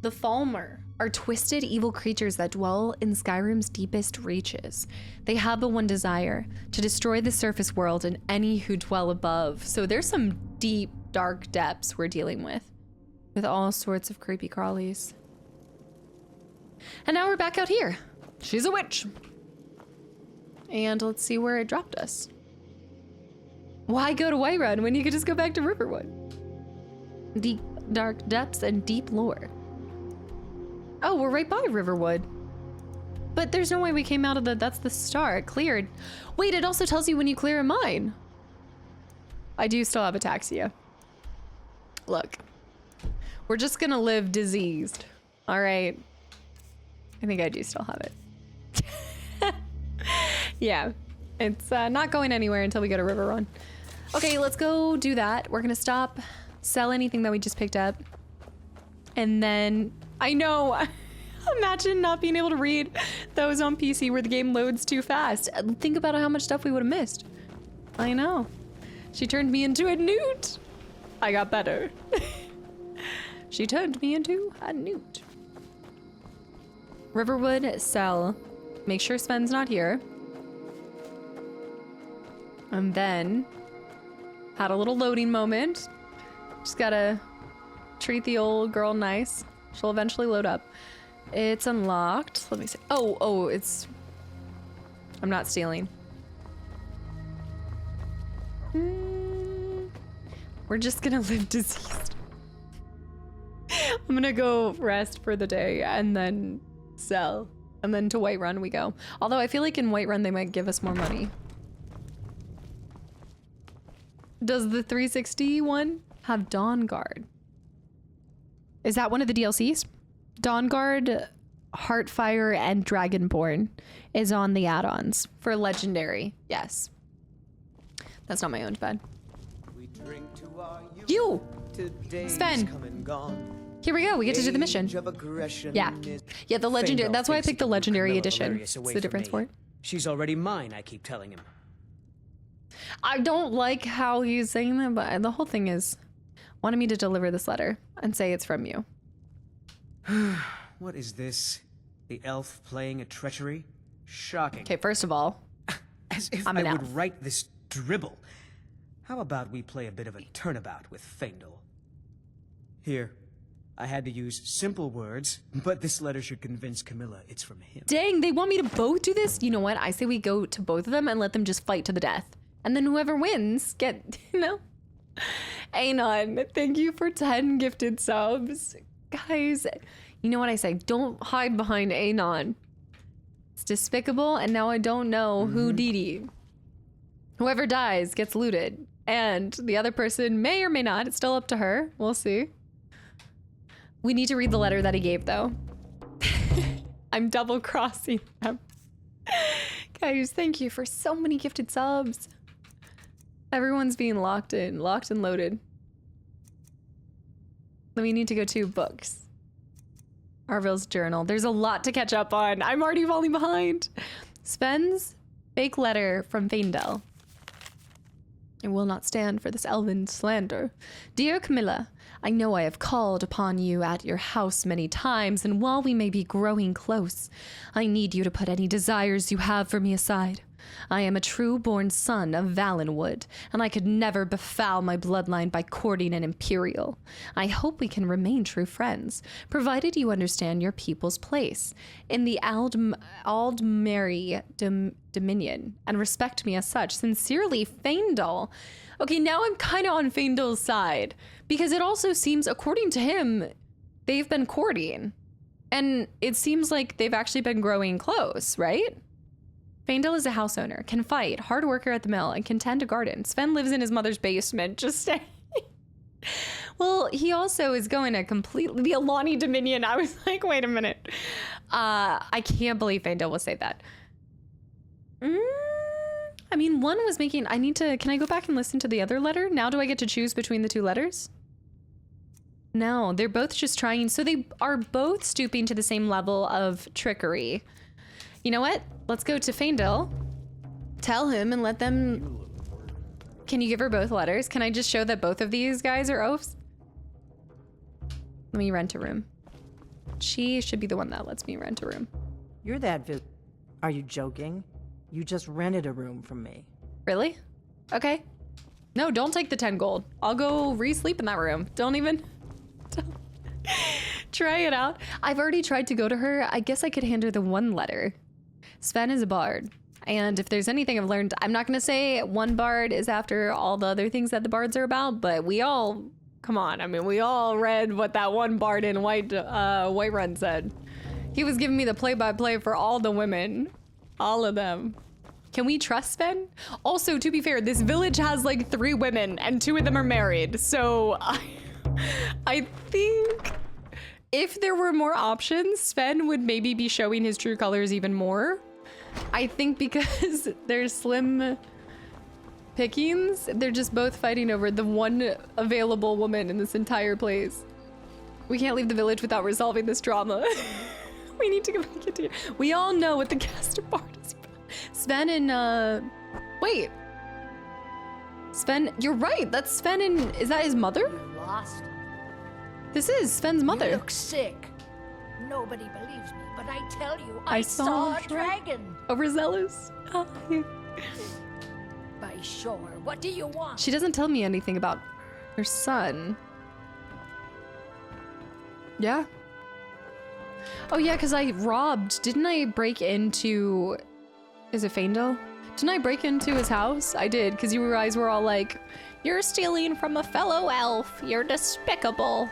The Falmer are twisted, evil creatures that dwell in Skyrim's deepest reaches. They have but one desire, to destroy the surface world and any who dwell above. So there's some deep, dark depths we're dealing with all sorts of creepy crawlies. And now we're back out here. She's a witch. And let's see where it dropped us. Why go to Whiterun when you could just go back to Riverwood? Deep, dark depths and deep lore. Oh, we're right by Riverwood. But there's no way we came out of that's the start. Cleared. Wait, it also tells you when you clear a mine. I do still have ataxia. Look. We're just gonna live diseased. All right. I think I do still have it. Yeah. It's not going anywhere until we go to Riverrun. Okay, let's go do that. We're gonna stop, sell anything that we just picked up. And then, I know, imagine not being able to read those on PC where the game loads too fast. Think about how much stuff we would have missed. I know. She turned me into a newt. I got better. She turned me into a newt. Riverwood, sell. Make sure Sven's not here. And then had a little loading moment. Just gotta treat the old girl nice. She'll eventually load up. It's unlocked. Let me see. Oh, it's... I'm not stealing. We're just gonna live diseased. I'm gonna go rest for the day and then sell. And then to Whiterun we go. Although I feel like in Whiterun they might give us more money. Does the 360 one have Dawnguard? Is that one of the DLCs? Dawnguard, Heartfire, and Dragonborn is on the add-ons for Legendary. Yes. That's not my own bed. You! Sven! Here we go, we get to do the mission. Yeah. Yeah, the Legendary. That's why I picked the Legendary Edition. It's the difference for it. She's already mine, I keep telling him. I don't like how he's saying that, but the whole thing is wanting me to deliver this letter and say it's from you. What is this? The elf playing a treachery? Shocking. Okay, first of all, As if I'm I an would elf. write this dribble. How about we play a bit of a turnabout with Fable? Here, I had to use simple words, but this letter should convince Camilla it's from him. Dang, they want me to both do this? You know what? I say we go to both of them and let them just fight to the death. And then whoever wins get, you know? Anon, thank you for 10 gifted subs. Guys, you know what I say? Don't hide behind Anon. It's despicable, and now I don't know who Dee. Whoever dies gets looted. And the other person may or may not. It's still up to her. We'll see. We need to read the letter that he gave, though. I'm double-crossing them. Guys, thank you for so many gifted subs. Everyone's being locked and loaded. Then we need to go to books. Arville's journal. There's a lot to catch up on. I'm already falling behind. Sven's fake letter from Fandel. I will not stand for this elven slander. Dear Camilla, I know I have called upon you at your house many times, and while we may be growing close, I need you to put any desires you have for me aside. I am a true-born son of Valenwood, and I could never befoul my bloodline by courting an Imperial. I hope we can remain true friends, provided you understand your people's place in the Aldmeri Dominion, and respect me as such. Sincerely, Fandel. Okay, now I'm kind of on Fandel's side, because it also seems, according to him, they've been courting. And it seems like they've actually been growing close, right? Faendal is a house owner, can fight, hard worker at the mill, and can tend a garden. Sven lives in his mother's basement, just saying. Well, he also is going to completely the Alani Dominion. I was like, wait a minute. I can't believe Faendal will say that. I mean, one was making, can I go back and listen to the other letter? Now do I get to choose between the two letters? No, they're both just trying. So they are both stooping to the same level of trickery. You know what? Let's go to Faendal. Tell him and let them... Can you give her both letters? Can I just show that both of these guys are oafs? Let me rent a room. She should be the one that lets me rent a room. You're that Are you joking? You just rented a room from me. Really? Okay. No, don't take the 10 gold. I'll go re-sleep in that room. Don't try it out. I've already tried to go to her. I guess I could hand her the one letter. Sven is a bard. And if there's anything I've learned, I'm not going to say one bard is after all the other things that the bards are about, but we all, come on. I mean, we all read what that one bard in Whiterun said. He was giving me the play-by-play for all the women. All of them. Can we trust Sven? Also, to be fair, this village has like 3 women and 2 of them are married. So I think if there were more options, Sven would maybe be showing his true colors even more. I think because there's slim pickings, they're just both fighting over the one available woman in this entire place. We can't leave the village without resolving this drama. We need to go back into it. We all know what the caster bard is about. Sven and, wait. Sven, you're right. That's Sven and, is that his mother? Lost. This is Sven's mother. You look sick. Nobody believes me, but I tell you, I saw a dragon. Overzealous. Oh, yeah. By sure. What do you want? She doesn't tell me anything about her son. Yeah. Oh yeah, because didn't I break into, is it Faendal? Didn't I break into his house? I did, because you guys were all like, you're stealing from a fellow elf. You're despicable.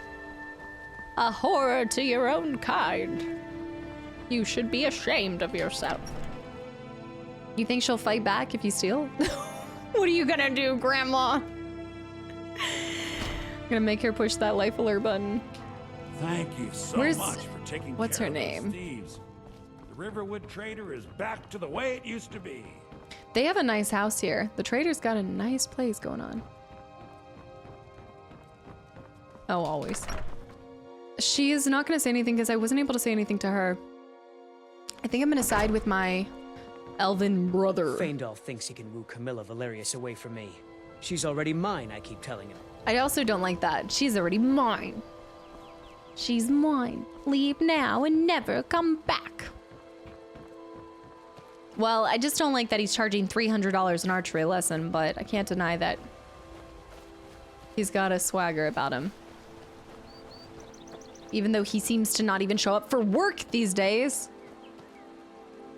A horror to your own kind. You should be ashamed of yourself. You think she'll fight back if you steal? What are you gonna do, Grandma? I'm gonna make her push that life alert button. Thank you so much for taking what's care her of name? those thieves. The Riverwood Trader is back to the way it used to be. They have a nice house here. The trader's got a nice place going on. Oh, always. She is not going to say anything because I wasn't able to say anything to her. I think I'm going to side with my elven brother. Faendal thinks he can woo Camilla Valerius away from me. She's already mine, I keep telling him. I also don't like that. She's already mine. She's mine. Leave now and never come back. Well, I just don't like that he's charging $300 an archery lesson, but I can't deny that he's got a swagger about him. Even though he seems to not even show up for work these days.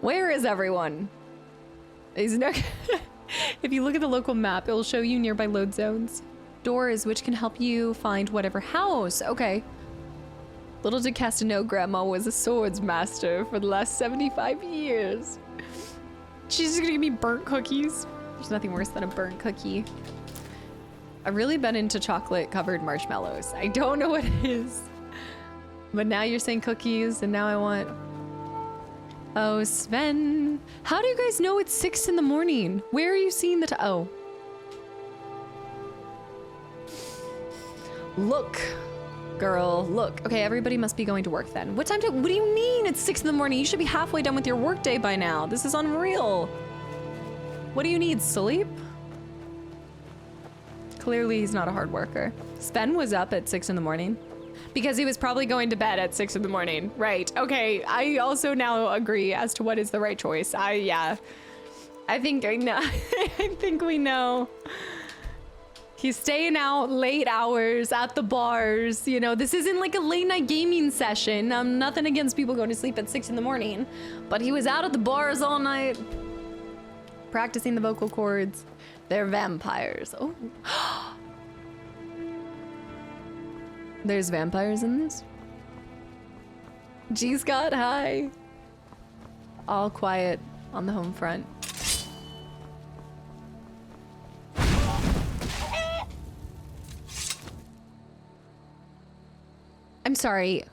Where is everyone? He's no If you look at the local map, it will show you nearby load zones. Doors, which can help you find whatever house. Okay. Little did Casta know Grandma was a swords master for the last 75 years. She's just gonna give me burnt cookies. There's nothing worse than a burnt cookie. I've really been into chocolate covered marshmallows. I don't know what it is. But now you're saying cookies, and now I want... Oh, Sven. How do you guys know it's 6 in the morning? Where are you seeing the oh. Look, girl, look. Okay, everybody must be going to work then. What time what do you mean it's 6 in the morning? You should be halfway done with your workday by now. This is unreal. What do you need, sleep? Clearly he's not a hard worker. Sven was up at 6 in the morning. Because he was probably going to bed at 6 in the morning. Right. Okay. I also now agree as to what is the right choice. Yeah. I think I know. I think we know. He's staying out late hours at the bars. You know, this isn't like a late night gaming session. Nothing against people going to sleep at 6 in the morning. But he was out at the bars all night. Practicing the vocal cords. They're vampires. Oh. There's vampires in this? G. Scott, hi. All quiet on the home front. I'm sorry.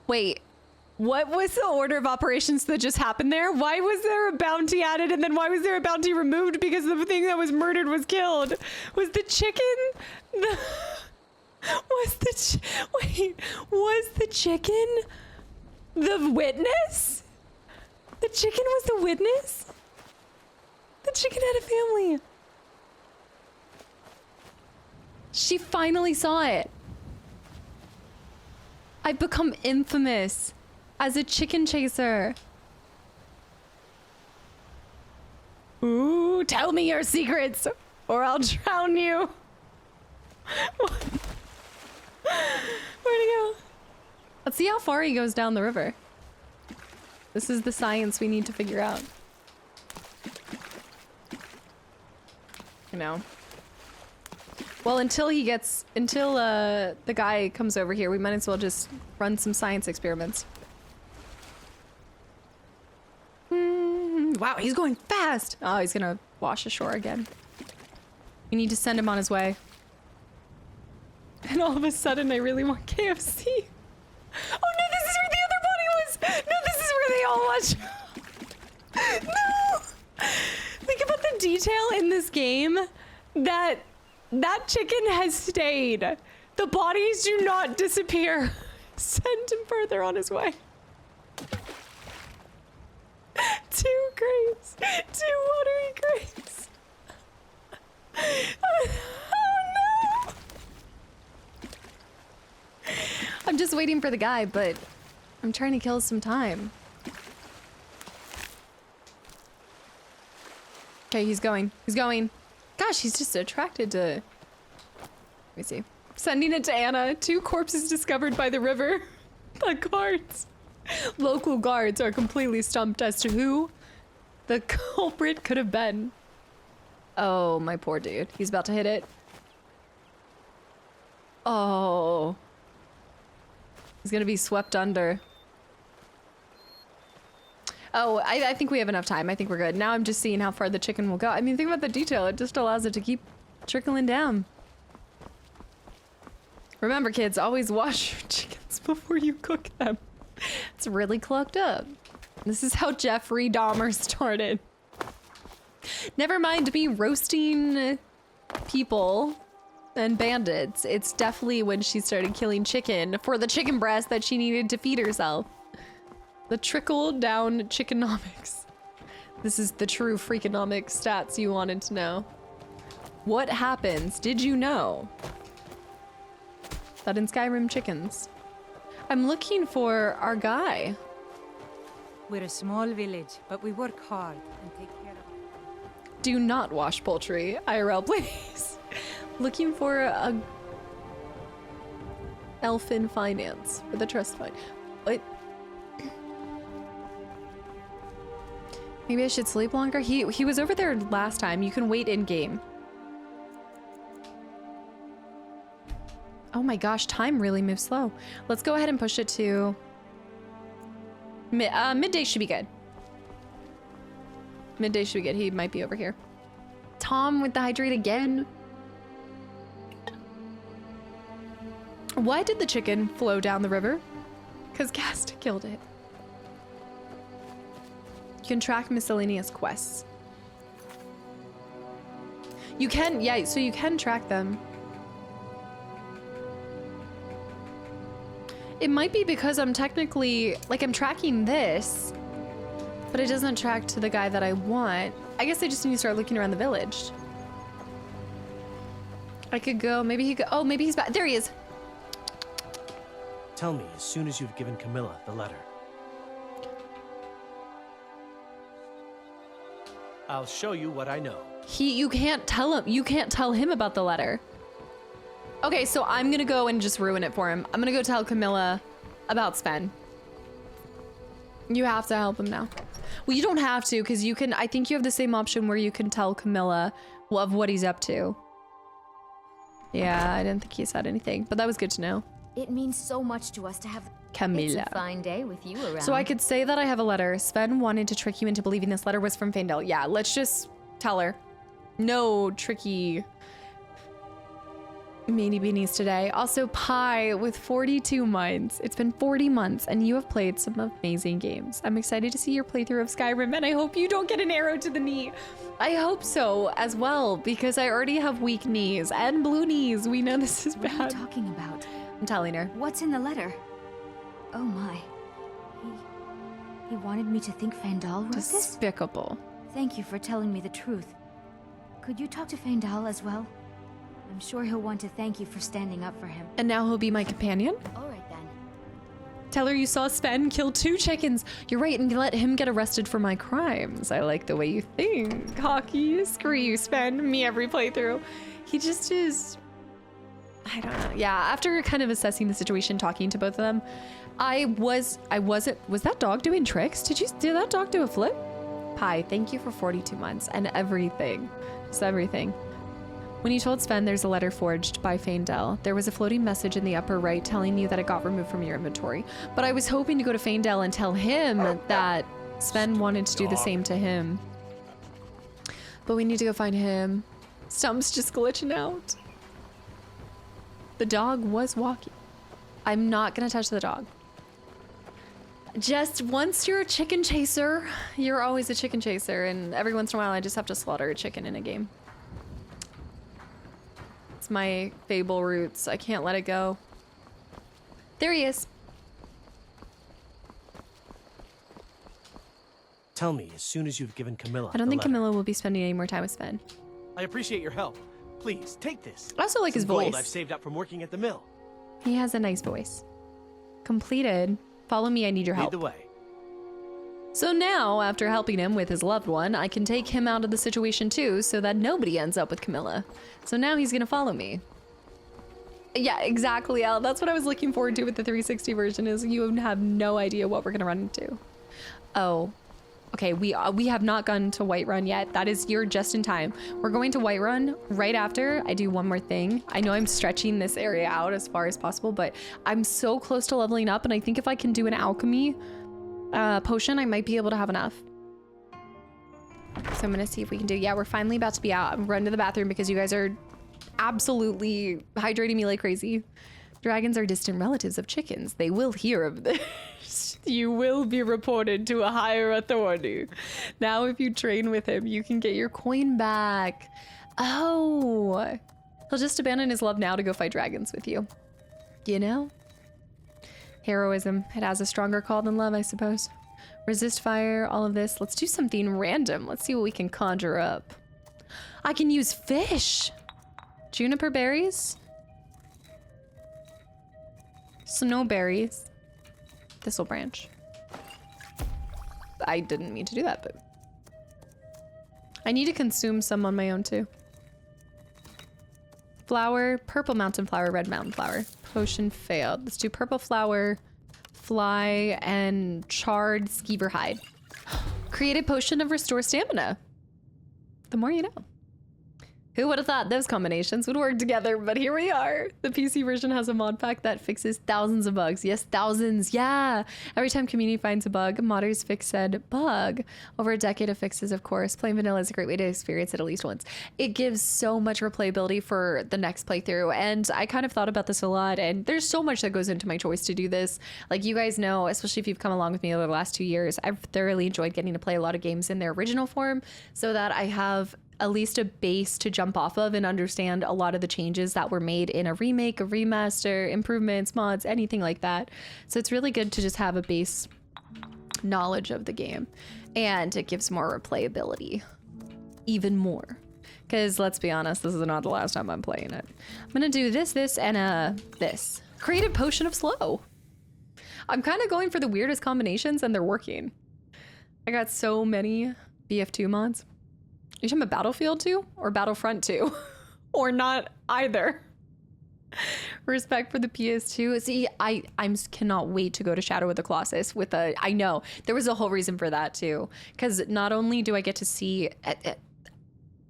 Wait, what was the order of operations that just happened there? Why was there a bounty added and then why was there a bounty removed because the thing that was murdered was killed? Was the chicken the... Was the chicken the witness? The chicken was the witness? The chicken had a family. She finally saw it. I've become infamous as a chicken chaser. Ooh, tell me your secrets or I'll drown you. Where'd he go? Let's see how far he goes down the river. This is the science we need to figure out. You know. Well, until the guy comes over here, we might as well just run some science experiments. Wow, he's going fast. Oh, he's gonna wash ashore again. We need to send him on his way. And all of a sudden, I really want KFC. Oh no, this is where the other body was! No, this is where they all watch. No! Think about the detail in this game that chicken has stayed. The bodies do not disappear. Send him further on his way. 2 crates. 2 watery crates. Oh no! I'm just waiting for the guy, but I'm trying to kill some time. Okay, he's going. He's going. Gosh, he's just attracted to... Let me see. Sending it to Anna. 2 corpses discovered by the river. The guards. Local guards are completely stumped as to who the culprit could have been. Oh, my poor dude. He's about to hit it. Oh. He's gonna be swept under. Oh, I think we have enough time. I think we're good. Now I'm just seeing how far the chicken will go. I mean, think about the detail. It just allows it to keep trickling down. Remember, kids, always wash your chickens before you cook them. It's really clogged up. This is how Jeffrey Dahmer started. Never mind me roasting people and bandits. It's definitely when she started killing chicken for the chicken breast that she needed to feed herself. The trickle down chickenomics. This is the true freakonomic stats you wanted to know. What happens? Did you know that in Skyrim chickens? I'm looking for our guy. We're a small village, but we work hard and take care of it. Do not wash poultry. IRL, please. Looking for a elfin finance for the trust fund. What? Maybe I should sleep longer? He was over there last time. You can wait in game. Oh my gosh, time really moves slow. Let's go ahead and push it to... midday should be good. Midday should be good. He might be over here. Tom with the hydrate again. Why did the chicken flow down the river? Because Cast killed it. You can track miscellaneous quests. You can, yeah, so you can track them. It might be because I'm technically, like, I'm tracking this, but it doesn't track to the guy that I want. I guess I just need to start looking around the village. I could go, maybe he could, oh, maybe he's back. There he is. Tell me as soon as you've given Camilla the letter. I'll show you what I know. You can't tell him about the letter. Okay, so I'm gonna go and just ruin it for him. I'm gonna go tell Camilla about Sven. You have to help him now. Well, you don't have to, because you can, I think you have the same option where you can tell Camilla of what he's up to. Yeah, I didn't think he said anything, but that was good to know. It means so much to us to have Camilla. It's a fine day with you around. So I could say that I have a letter. Sven wanted to trick you into believing this letter was from Fandel. Yeah, let's just tell her. No tricky meanie beanies today. Also, Pi with 42 months. It's been 40 months and you have played some amazing games. I'm excited to see your playthrough of Skyrim and I hope you don't get an arrow to the knee. I hope so as well because I already have weak knees and blue knees. We know this is bad. What are you talking about? I'm telling her. What's in the letter? Oh my. He wanted me to think Fandal wrote this? Despicable. Thank you for telling me the truth. Could you talk to Fandal as well? I'm sure he'll want to thank you for standing up for him. And now he'll be my companion? All right then. Tell her you saw Sven kill 2 chickens. You're right, and let him get arrested for my crimes. I like the way you think. Hockey, screw you, Sven. Me every playthrough. He just is... I don't know. Yeah, after kind of assessing the situation, talking to both of them, was that dog doing tricks? Did that dog do a flip? Pi, thank you for 42 months and everything. Just everything. When you told Sven there's a letter forged by Fandel, there was a floating message in the upper right telling you that it got removed from your inventory. But I was hoping to go to Fandel and tell him that Sven wanted to do the same to him. But we need to go find him. Stump's just glitching out. The dog was walking. I'm not gonna touch the dog. Just once you're a chicken chaser, you're always a chicken chaser, and every once in a while I just have to slaughter a chicken in a game. It's my Fable roots. I can't let it go. There he is. Tell me as soon as you've given Camilla I don't think the letter. Camilla will be spending any more time with Sven. I appreciate your help. Please, take this. I also like his Some gold voice. I've saved up from working at the mill. He has a nice voice. Completed. Follow me, I need your help. Lead the way. So now, after helping him with his loved one, I can take him out of the situation too, so that nobody ends up with Camilla. So now he's gonna follow me. Yeah, exactly, Al. That's what I was looking forward to with the 360 version, is you have no idea what we're gonna run into. Oh, okay, we have not gone to Whiterun yet. That is, you're just in time. We're going to Whiterun right after I do one more thing. I know I'm stretching this area out as far as possible, but I'm so close to leveling up, and I think if I can do an alchemy potion, I might be able to have enough. So I'm gonna see if we can do, yeah, we're finally about to be out. I'm running to the bathroom because you guys are absolutely hydrating me like crazy. Dragons are distant relatives of chickens. They will hear of this. You will be reported to a higher authority. Now, if you train with him, you can get your coin back. Oh, he'll just abandon his love now to go fight dragons with you. You know? Heroism. It has a stronger call than love, I suppose. Resist fire, all of this. Let's do something random. Let's see what we can conjure up. I can use fish. Juniper berries. Snowberries. Thistle branch. I didn't mean to do that, but I need to consume some on my own too. Flower, purple mountain flower, red mountain flower. Potion failed. Let's do purple flower, fly, and charred skeever hide. Create a potion of restore stamina. The more you know. Who would have thought those combinations would work together, but here we are. The PC version has a mod pack that fixes thousands of bugs. Yes, thousands, yeah. Every time community finds a bug, modders fix said bug. Over a decade of fixes, of course. Playing vanilla is a great way to experience it at least once. It gives so much replayability for the next playthrough, and I kind of thought about this a lot, and there's so much that goes into my choice to do this. Like you guys know, especially if you've come along with me over the last 2 years, I've thoroughly enjoyed getting to play a lot of games in their original form so that I have at least a base to jump off of and understand a lot of the changes that were made in a remake, a remaster, improvements, mods, anything like that. So it's really good to just have a base knowledge of the game, and it gives more replayability, even more. Because let's be honest, this is not the last time I'm playing it. I'm gonna do this, and this. Create a potion of slow. I'm kind of going for the weirdest combinations, and they're working. I got so many BF2 mods. Are you talking about Battlefield 2 or Battlefront 2? Or not either? Respect for the PS2. See, I cannot wait to go to Shadow of the Colossus with a, I know, there was a whole reason for that too. Because not only do I get to see,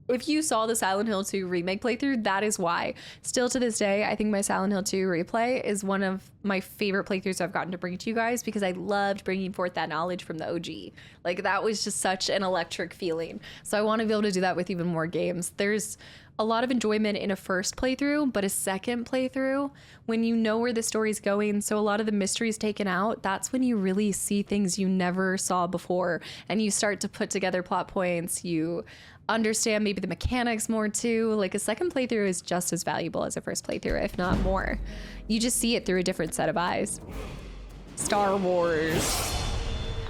if you saw the Silent Hill 2 remake playthrough, that is why. Still to this day, I think my Silent Hill 2 replay is one of my favorite playthroughs I've gotten to bring to you guys because I loved bringing forth that knowledge from the OG. Like, that was just such an electric feeling. So I want to be able to do that with even more games. There's a lot of enjoyment in a first playthrough, but a second playthrough, when you know where the story's going, so a lot of the mystery's taken out, that's when you really see things you never saw before, and you start to put together plot points, you understand maybe the mechanics more too. Like, a second playthrough is just as valuable as a first playthrough, if not more. You just see it through a different set of eyes. Star Wars.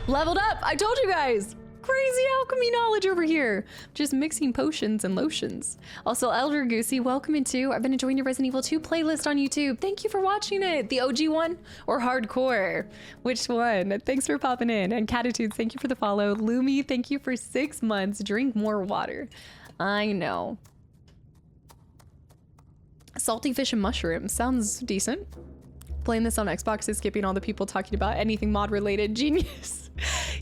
Leveled up, I told you guys. Crazy alchemy knowledge over here. Just mixing potions and lotions. Also, Elder Goosey, welcome in too. I've been enjoying your Resident Evil 2 playlist on YouTube. Thank you for watching it. The OG one or hardcore? Which one? Thanks for popping in. And Catitudes, thank you for the follow. Lumi, thank you for 6 months. Drink more water. I know. Salty fish and mushrooms. Sounds decent. Playing this on Xbox is skipping all the people talking about anything mod related. Genius.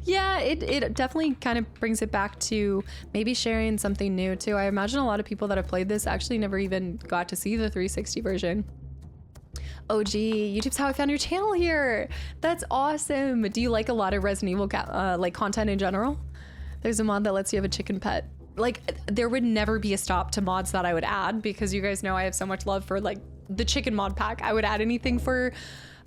Yeah, it definitely kind of brings it back to maybe sharing something new too. I imagine a lot of people that have played this actually never even got to see the 360 version. OG, YouTube's how I found your channel here. That's awesome. Do you like a lot of Resident Evil like content in general? There's a mod that lets you have a chicken pet. Like, there would never be a stop to mods that I would add because you guys know I have so much love for like the chicken mod pack. I would add anything for,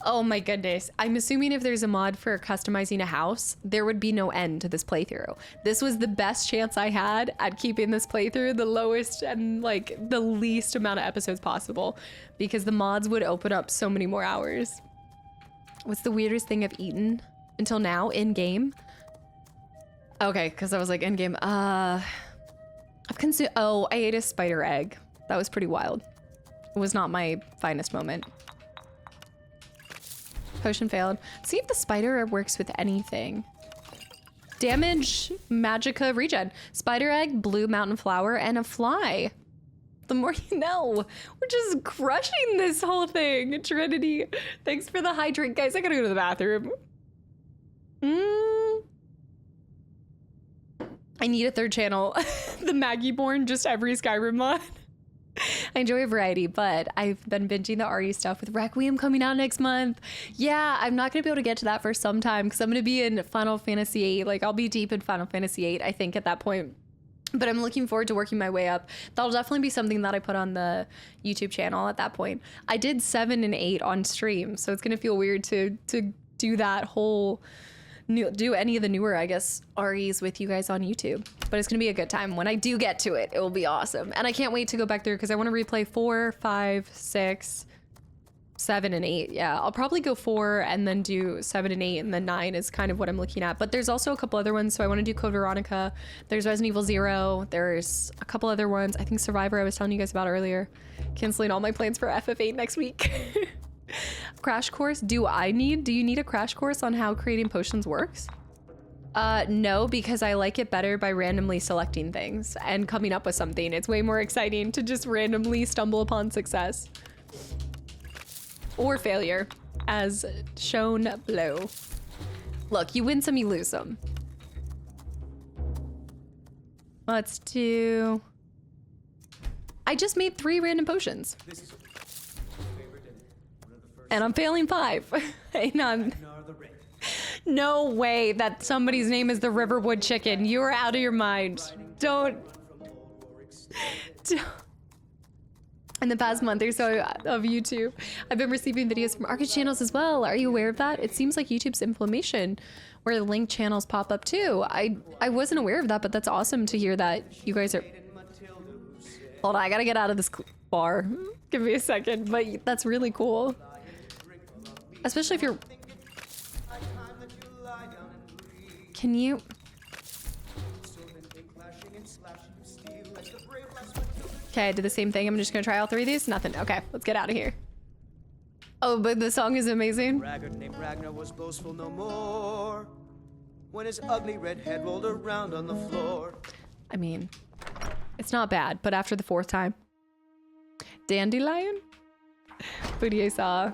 oh my goodness. I'm assuming if there's a mod for customizing a house, there would be no end to this playthrough. This was the best chance I had at keeping this playthrough the lowest and like the least amount of episodes possible because the mods would open up so many more hours. What's the weirdest thing I've eaten until now in game? Okay, because I was like in game. I've consumed, I ate a spider egg. That was pretty wild. It was not my finest moment. Potion failed. See if the spider works with anything. Damage, magicka, regen. Spider egg, blue mountain flower, and a fly. The more you know. We're just crushing this whole thing. Trinity, thanks for the hydrate. Guys, I gotta go to the bathroom. I need a third channel. The Maggie Born, just every Skyrim mod. I enjoy a variety, but I've been binging the RE stuff with Requiem coming out next month. Yeah, I'm not gonna be able to get to that for some time because I'm gonna be in Final Fantasy VIII. Like, I'll be deep in Final Fantasy VIII, I think, at that point. But I'm looking forward to working my way up. That'll definitely be something that I put on the YouTube channel at that point. I did 7 and 8 on stream, so it's gonna feel weird to do that whole do any of the newer, I guess, REs with you guys on YouTube. But it's gonna be a good time. When I do get to it, it will be awesome. And I can't wait to go back through because I want to replay 4, 5, 6, 7, and 8. Yeah, I'll probably go 4 and then do 7 and 8, and then 9 is kind of what I'm looking at. But there's also a couple other ones. So I want to do Code Veronica. There's Resident Evil 0. There's a couple other ones. I think Survivor I was telling you guys about earlier. Canceling all my plans for FF8 next week. Crash course? Do you need a crash course on how creating potions works? No, because I like it better by randomly selecting things and coming up with something. It's way more exciting to just randomly stumble upon success. Or failure, as shown below. Look, you win some, you lose some. Let's do... I just made 3 random potions. And I'm failing 5. Hang on. No way that somebody's name is the Riverwood Chicken. You are out of your mind. Don't. In the past month or so of YouTube, I've been receiving videos from arcade channels as well. Are you aware of that? It seems like YouTube's inflammation where the linked channels pop up too. I wasn't aware of that, but that's awesome to hear that you guys are... Hold on, I gotta get out of this bar. Give me a second, but that's really cool. Especially if you're... Can you... Okay, I did the same thing. I'm just gonna try all 3 of these. Nothing. Okay, let's get out of here. Oh, but the song is amazing. Braggart named Ragnar was boastful no more when his ugly red head rolled around on the floor. I mean, it's not bad, but after the 4th time. Dandelion? Booty saw.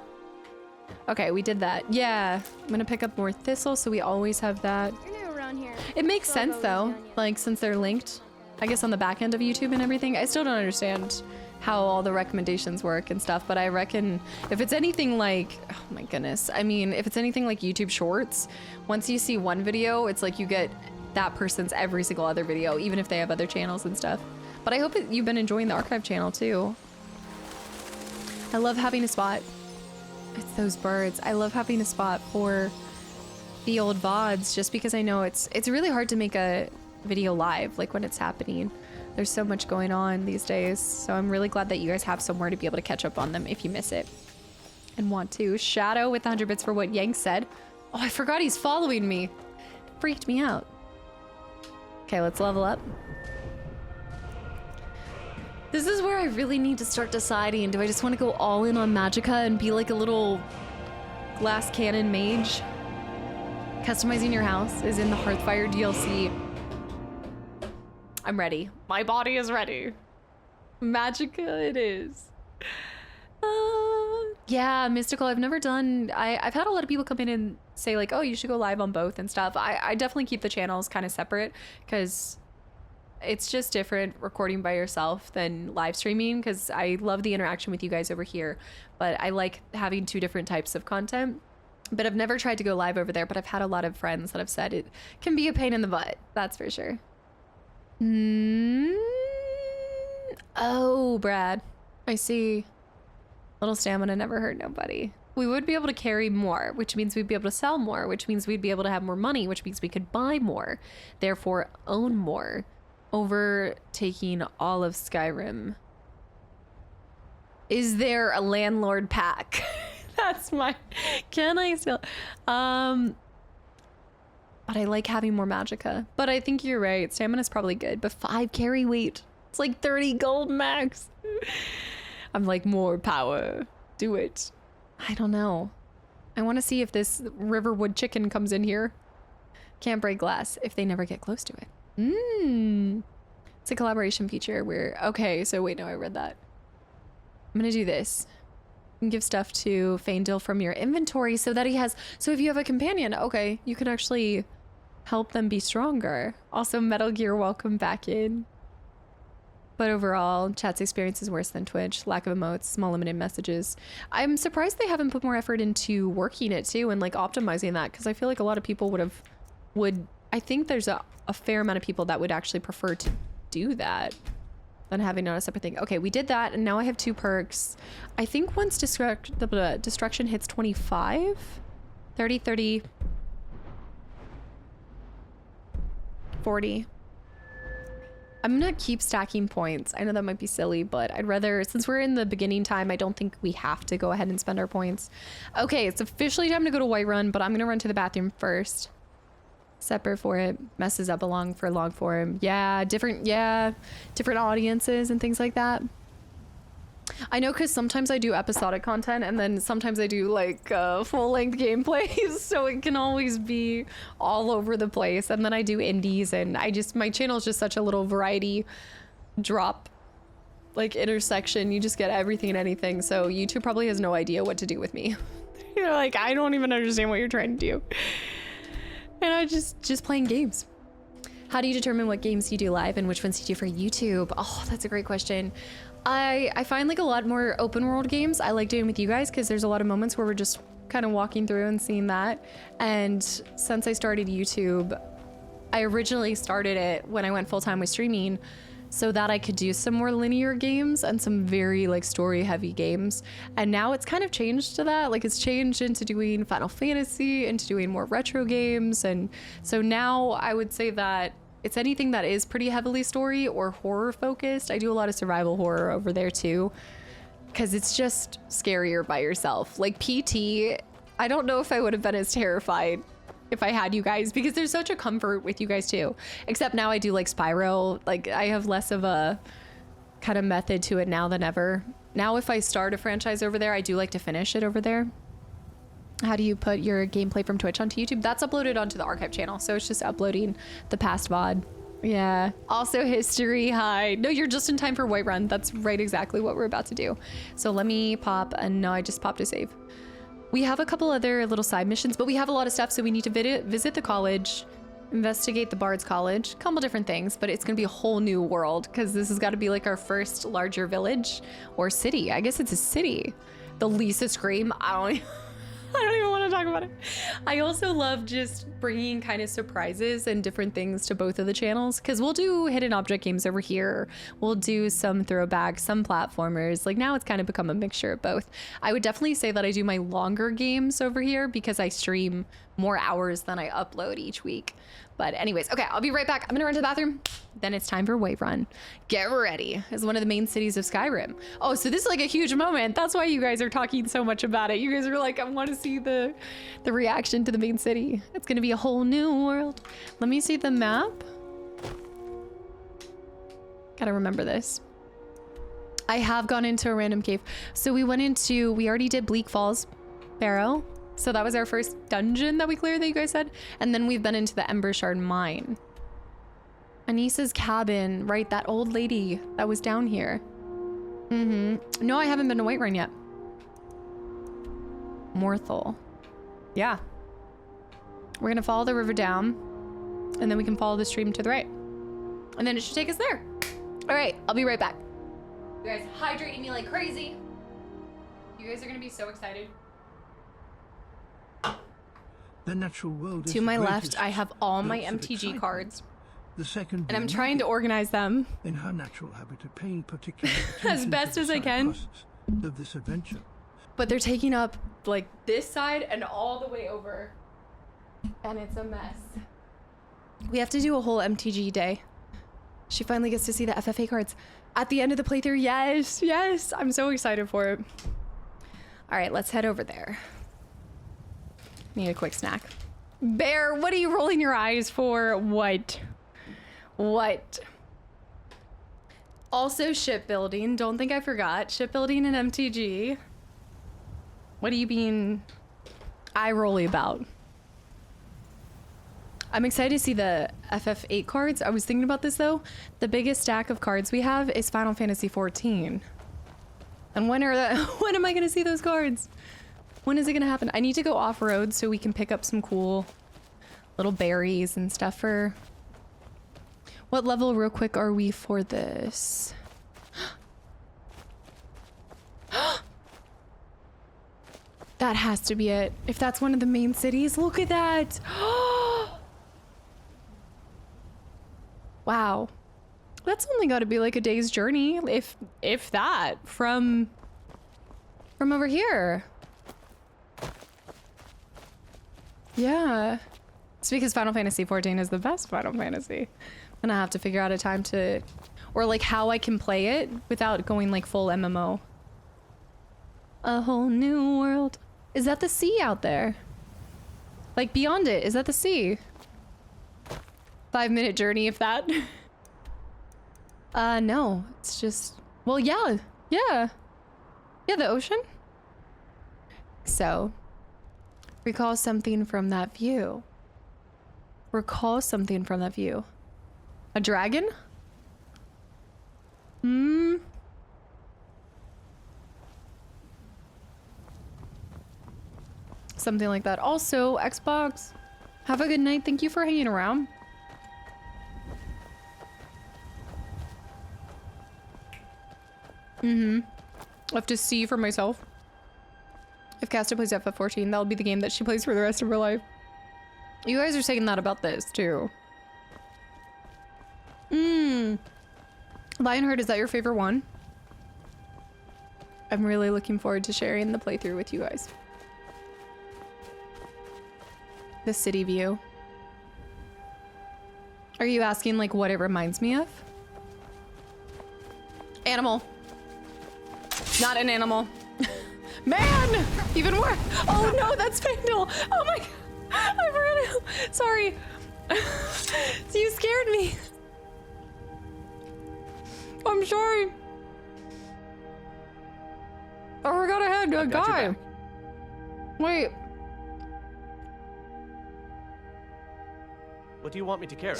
Okay, we did that. Yeah, I'm gonna pick up more thistle so we always have that. You're new around here. It makes sense though, like since they're linked. I guess on the back end of YouTube and everything. I still don't understand how all the recommendations work and stuff, but I reckon if it's anything like, oh my goodness, I mean, if it's anything like YouTube Shorts, once you see one video, it's like you get that person's every single other video, even if they have other channels and stuff. But I hope that you've been enjoying the archive channel too. I love having a spot. It's those birds. I love having a spot for the old VODs just because I know it's really hard to make a video live, like when it's happening. There's so much going on these days, so I'm really glad that you guys have somewhere to be able to catch up on them if you miss it and want to. Shadow with 100 bits for what Yank said. Oh, I forgot he's following me. It freaked me out. Okay, let's level up. This is where I really need to start deciding. Do I just want to go all in on Magicka and be like a little glass cannon mage? Customizing your house is in the Hearthfire DLC. I'm ready. My body is ready. Magicka it is. Yeah, Mystical, I've never done... I've had a lot of people come in and say like, oh, you should go live on both and stuff. I definitely keep the channels kind of separate because it's just different recording by yourself than live streaming because I love the interaction with you guys over here, but I like having two different types of content. But I've never tried to go live over there, but I've had a lot of friends that have said it can be a pain in the butt. That's for sure. Oh, Brad, I see. Little stamina never hurt nobody. We would be able to carry more, which means we'd be able to sell more, which means we'd be able to have more money, which means we could buy more, therefore own more, overtaking all of Skyrim. Is there a landlord pack? That's my... Can I still... But I like having more Magicka. But I think you're right. Stamina's probably good. But 5 carry weight. It's like 30 gold max. I'm like, more power. Do it. I don't know. I want to see if this Riverwood chicken comes in here. Can't break glass if they never get close to it. It's a collaboration feature where... Okay, so wait, no, I read that. I'm going to do this. You can give stuff to Faendal from your inventory so that he has... So if you have a companion, okay, you can actually help them be stronger. Also, Metal Gear, welcome back in. But overall, chat's experience is worse than Twitch. Lack of emotes, small limited messages. I'm surprised they haven't put more effort into working it too and like optimizing that because I feel like a lot of people would... I think there's a fair amount of people that would actually prefer to do that than having on a separate thing. Okay, we did that, and now I have 2 perks. I think once destruction hits 25, 30, 30, 40. I'm gonna keep stacking points. I know that might be silly, but I'd rather, since we're in the beginning time, I don't think we have to go ahead and spend our points. Okay, it's officially time to go to Whiterun, but I'm gonna run to the bathroom first. Separate for it messes up long form. Yeah, different audiences and things like that. I know because sometimes I do episodic content and then sometimes I do like full-length gameplays, so it can always be all over the place. And then I do indies, and my channel is just such a little variety drop, like intersection. You just get everything and anything. So YouTube probably has no idea what to do with me. You're like, I don't even understand what you're trying to do. And I just playing games. How do you determine what games you do live and which ones you do for YouTube? Oh, that's a great question. I find like a lot more open world games I like doing with you guys because there's a lot of moments where we're just kind of walking through and seeing that. And since I started YouTube, I originally started it when I went full-time with streaming so that I could do some more linear games and some very like story heavy games. And now it's kind of changed to that. Like it's changed into doing Final Fantasy, into doing more retro games. And so now I would say that it's anything that is pretty heavily story or horror focused. I do a lot of survival horror over there too, because it's just scarier by yourself. Like PT, I don't know if I would have been as terrified if I had you guys, because there's such a comfort with you guys too. Except now I do like Spyro. Like I have less of a kind of method to it now than ever. Now if I start a franchise over there, I do like to finish it over there. How do you put your gameplay from Twitch onto YouTube? That's uploaded onto the archive channel, so it's just uploading the past VOD. Yeah. Also history, hi. No, you're just in time for Whiterun. That's right, exactly what we're about to do. So let me pop, and no, I just popped a save. We have a couple other little side missions, but we have a lot of stuff, so we need to visit the college, Investigate the Bard's College. A couple different things, but it's gonna be a whole new world because this has got to be like our first larger village or city. I guess it's a city. The Lisa Scream. I don't even want to talk about it. I also love just bringing kind of surprises and different things to both of the channels because we'll do hidden object games over here. We'll do some throwbacks, some platformers. Like now it's kind of become a mixture of both. I would definitely say that I do my longer games over here because I stream more hours than I upload each week. But anyways, okay, I'll be right back. I'm gonna run to the bathroom. Then it's time for Whiterun. Get ready. It's one of the main cities of Skyrim. Oh, so this is like a huge moment. That's why you guys are talking so much about it. You guys are like, I want to see the reaction to the main city. It's gonna be a whole new world. Let me see the map. Gotta remember this. I have gone into a random cave. So we already did Bleak Falls Barrow. So that was our first dungeon that we cleared that you guys said. And then we've been into the Ember Shard Mine. Anissa's cabin, right? That old lady that was down here. No, I haven't been to Whiterun yet. Morthal. Yeah. We're gonna follow the river down and then we can follow the stream to the right. And then it should take us there. All right, I'll be right back. You guys hydrating me like crazy. You guys are gonna be so excited. The natural world is to my the left, greatest I have all my source of MTG excitement. cards. The second And I'm being trying to magic. organize them In her natural habit of paying particular as attention best to the as I side can. quests of this adventure. But they're taking up like this side and all the way over. And it's a mess. We have to do a whole MTG day. She finally gets to see the FFA cards at the end of the playthrough. Yes, yes. I'm so excited for it. All right, let's head over there. Need a quick snack. Bear, what are you rolling your eyes for? What? What? Also shipbuilding. Don't think I forgot. Shipbuilding and MTG. What are you being eye-rolly about? I'm excited to see the FF8 cards. I was thinking about this though. The biggest stack of cards we have is Final Fantasy XIV. And when am I gonna see those cards? When is it gonna happen? I need to go off-road so we can pick up some cool little berries and stuff for... What level real quick are we for this? That has to be it. If that's one of the main cities, look at that. Wow. That's only got to be like a day's journey, if that, from over here. Yeah. It's because Final Fantasy XIV is the best Final Fantasy. And I have to figure out a time to, or like how I can play it without going like full MMO. A whole new world. Is that the sea out there? Like beyond it, is that the sea? 5-minute journey, if that. No, it's just, well, yeah, the ocean. So, recall something from that view. Recall something from that view. A dragon? Something like that. Also, Xbox, have a good night. Thank you for hanging around. I'll have to see for myself. If Casta plays FF14, that'll be the game that she plays for the rest of her life. You guys are saying that about this, too. Lionheart, is that your favorite one? I'm really looking forward to sharing the playthrough with you guys. The city view. Are you asking, like, what it reminds me of? Animal. Not an animal. Man! Even worse. Oh no, that's Fable. Oh my god. I forgot it. Sorry. You scared me. I'm sorry. I forgot I had a guy. Wait. What do you want me to carry?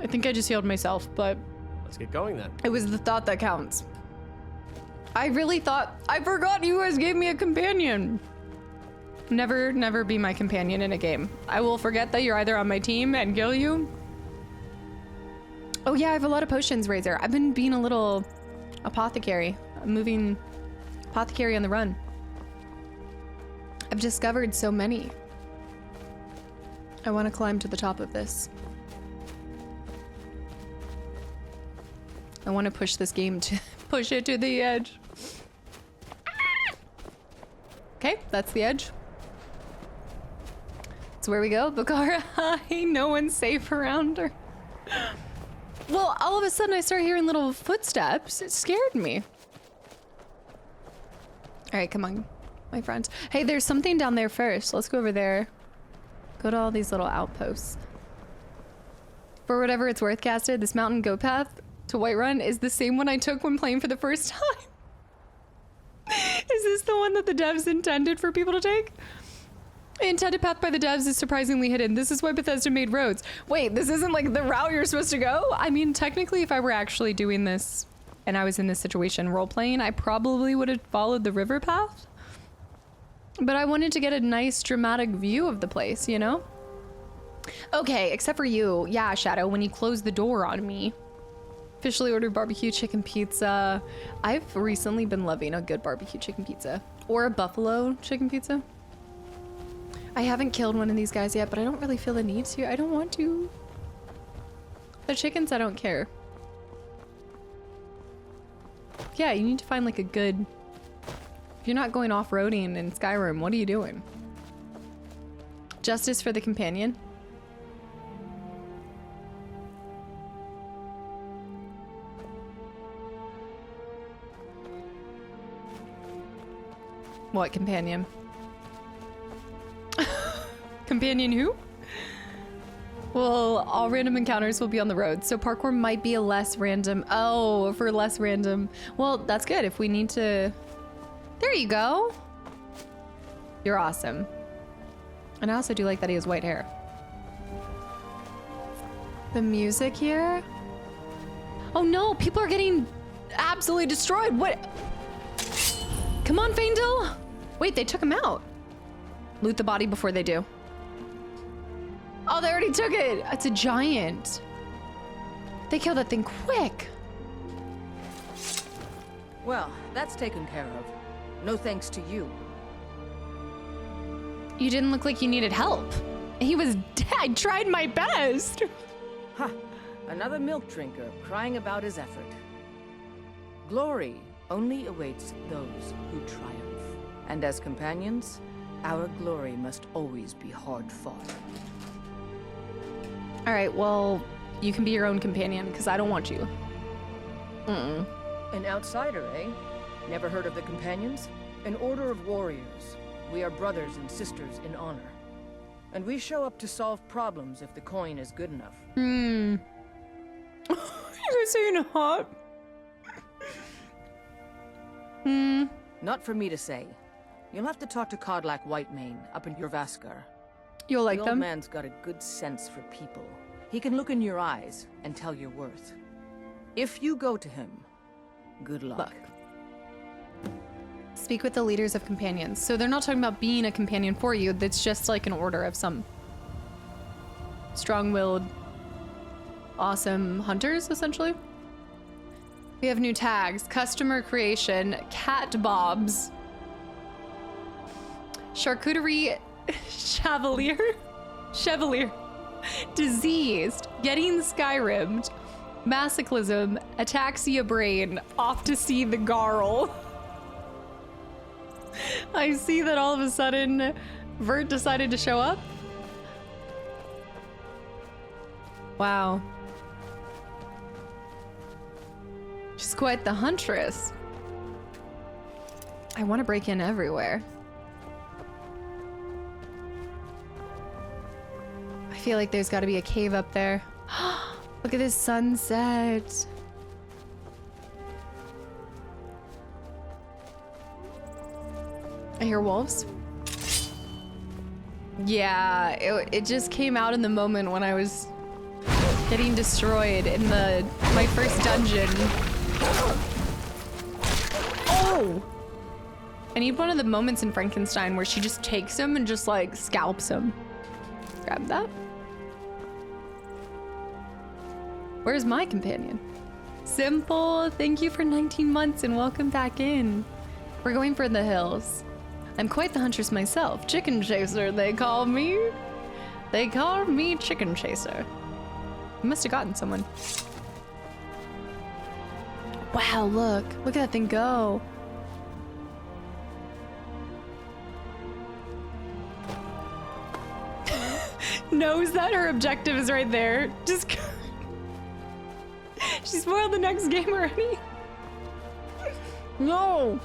I think I just healed myself, but Let's get going then. it was the thought that counts. I really thought, I forgot you guys gave me a companion. Never be my companion in a game. I will forget that you're either on my team and kill you. Oh yeah, I have a lot of potions, Razor. I've been being a little apothecary. I'm moving apothecary on the run. I've discovered so many. I want to climb to the top of this. I want to push this game to push it to the edge. Okay, that's the edge. That's where we go. Bakara, hi. No one's safe around her. Well, all of a sudden I start hearing little footsteps. It scared me. All right, come on, my friends. Hey, there's something down there first. Let's go over there. Go to all these little outposts. For whatever it's worth, Casted, this mountain goat path to Whiterun is the same one I took when playing for the first time. Is this the one that the devs intended for people to take? Intended path by the devs is surprisingly hidden. This is why Bethesda made roads. Wait, this isn't like the route you're supposed to go? I mean, technically, if I were actually doing this and I was in this situation role-playing, I probably would have followed the river path. But I wanted to get a nice dramatic view of the place, you know? Okay, except for you. Yeah, Shadow, when you closed the door on me. Officially ordered barbecue chicken pizza. I've recently been loving a good barbecue chicken pizza. Or a buffalo chicken pizza. I haven't killed one of these guys yet, but I don't really feel the need to. I don't want to. The chickens, I don't care. Yeah, you need to find like a good... If you're not going off-roading in Skyrim, what are you doing? Justice for the companion? What companion? Companion who? Well, all random encounters will be on the road, so parkour might be a less random. Oh, for less random. Well, that's good if we need to... There you go. You're awesome. And I also do like that he has white hair. The music here? Oh no, people are getting absolutely destroyed. What? Come on, Faendal. Wait, they took him out. Loot the body before they do. Oh, they already took it. It's a giant. They killed that thing quick. Well, that's taken care of. No thanks to you. You didn't look like you needed help. He was dead. I tried my best. Ha! Another milk drinker crying about his effort. Glory only awaits those who triumph. And as companions, our glory must always be hard fought. All right, well, you can be your own companion, because I don't want you. Mm-mm. An outsider, eh? Never heard of the Companions? An order of warriors. We are brothers and sisters in honor. And we show up to solve problems if the coin is good enough. Hmm. You guys saying hot? Hmm. Not for me to say. You'll have to talk to Kodlak Whitemane up in Jorvaskar. You'll like them? The old man's got a good sense for people. He can look in your eyes and tell your worth. If you go to him, good luck. Speak with the leaders of companions. So they're not talking about being a companion for you. That's just like an order of some strong-willed, awesome hunters, essentially. We have new tags. Customer creation. Cat bobs. Charcuterie Chevalier. Diseased. Getting Skyrimmed. Kastaclysm. Ataxia brain. Off to see the Garl. I see that all of a sudden Vert decided to show up. Wow. She's quite the huntress. I want to break in everywhere. I feel like there's got to be a cave up there. Look at this sunset. I hear wolves. Yeah, it just came out in the moment when I was Getting destroyed in my first dungeon. Oh! I need one of the moments in Frankenstein where she just takes him and just like scalps him. Grab that. Where's my companion? Simple, thank you for 19 months and welcome back in. We're going for the hills. I'm quite the huntress myself. Chicken chaser, they call me. They call me chicken chaser. I must have gotten someone. Wow, look at that thing go. Knows that her objective is right there. Just she spoiled the next game already. No.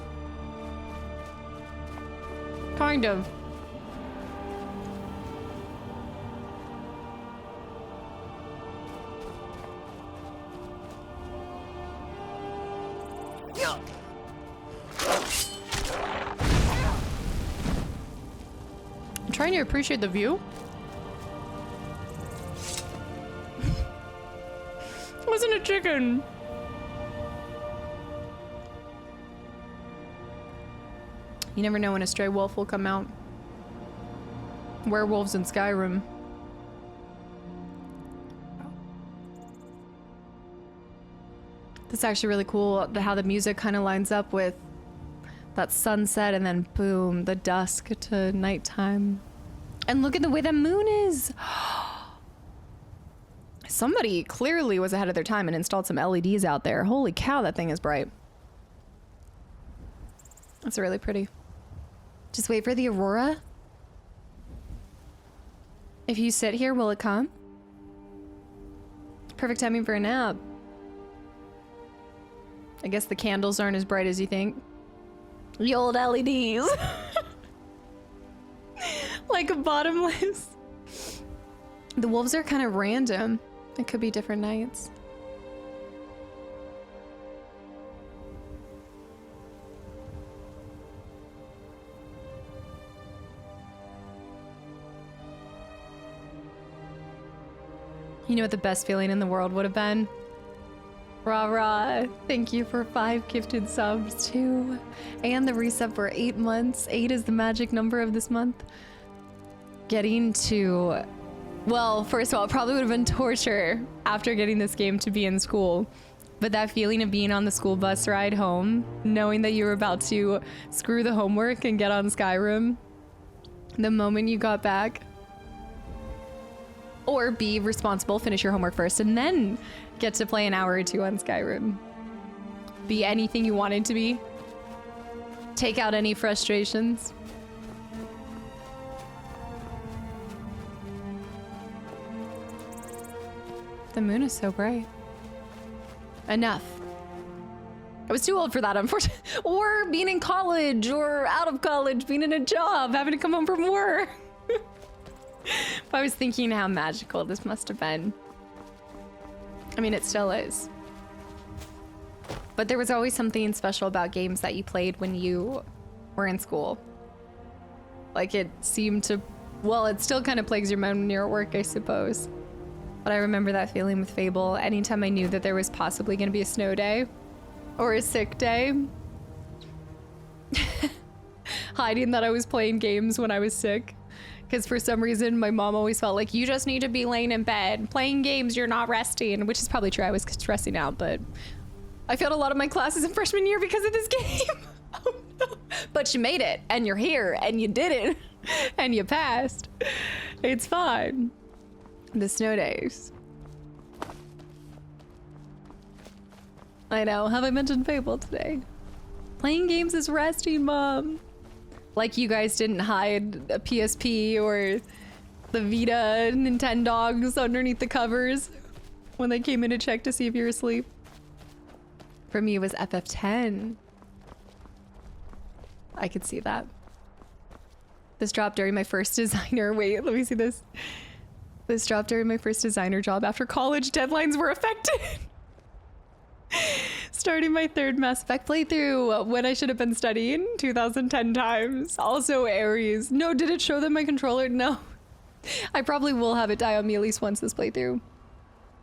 Kind of. I'm trying to appreciate the view. Wasn't a chicken. You never know when a stray wolf will come out. Werewolves in Skyrim. That's actually really cool, how the music kind of lines up with that sunset and then boom, the dusk to nighttime. And look at the way the moon is. Somebody clearly was ahead of their time and installed some LEDs out there. Holy cow, that thing is bright. That's really pretty. Just wait for the aurora. If you sit here, will it come? Perfect timing for a nap. I guess the candles aren't as bright as you think. The old LEDs. Like a bottomless. The wolves are kind of random. It could be different nights. You know what the best feeling in the world would have been? Rah rah. Thank you for 5 gifted subs too. And the resub for 8 months. 8 is the magic number of this month. Getting to... Well, first of all, it probably would have been torture after getting this game to be in school. But that feeling of being on the school bus ride home, knowing that you were about to screw the homework and get on Skyrim, the moment you got back. Or be responsible, finish your homework first, and then get to play an hour or 2 on Skyrim. Be anything you wanted to be. Take out any frustrations. The moon is so bright. Enough. I was too old for that, unfortunately. Or being in college, or out of college, being in a job, having to come home from work. I was thinking how magical this must have been. I mean, it still is. But there was always something special about games that you played when you were in school. Like it seemed to, well, it still kind of plagues your mind when you're at work, I suppose. But I remember that feeling with Fable. Anytime I knew that there was possibly going to be a snow day or a sick day. Hiding that I was playing games when I was sick. Because for some reason, my mom always felt like, you just need to be laying in bed. Playing games, you're not resting. Which is probably true, I was stressing out, but I failed a lot of my classes in freshman year because of this game. Oh, no. But you made it, and you're here, and you did it, and you passed. It's fine. The snow days. I know, have I mentioned Fable today? Playing games is resting, Mom. Like you guys didn't hide a PSP or the Vita Nintendogs underneath the covers when they came in to check to see if you were asleep. For me, it was FF10. I could see that. This dropped during my first designer. Wait, let me see this. This dropped during my first designer job after college deadlines were affected. Starting my 3rd Mass Effect playthrough when I should have been studying 2010 times. Also Aries. No, did it show them my controller? No. I probably will have it die on me at least once this playthrough.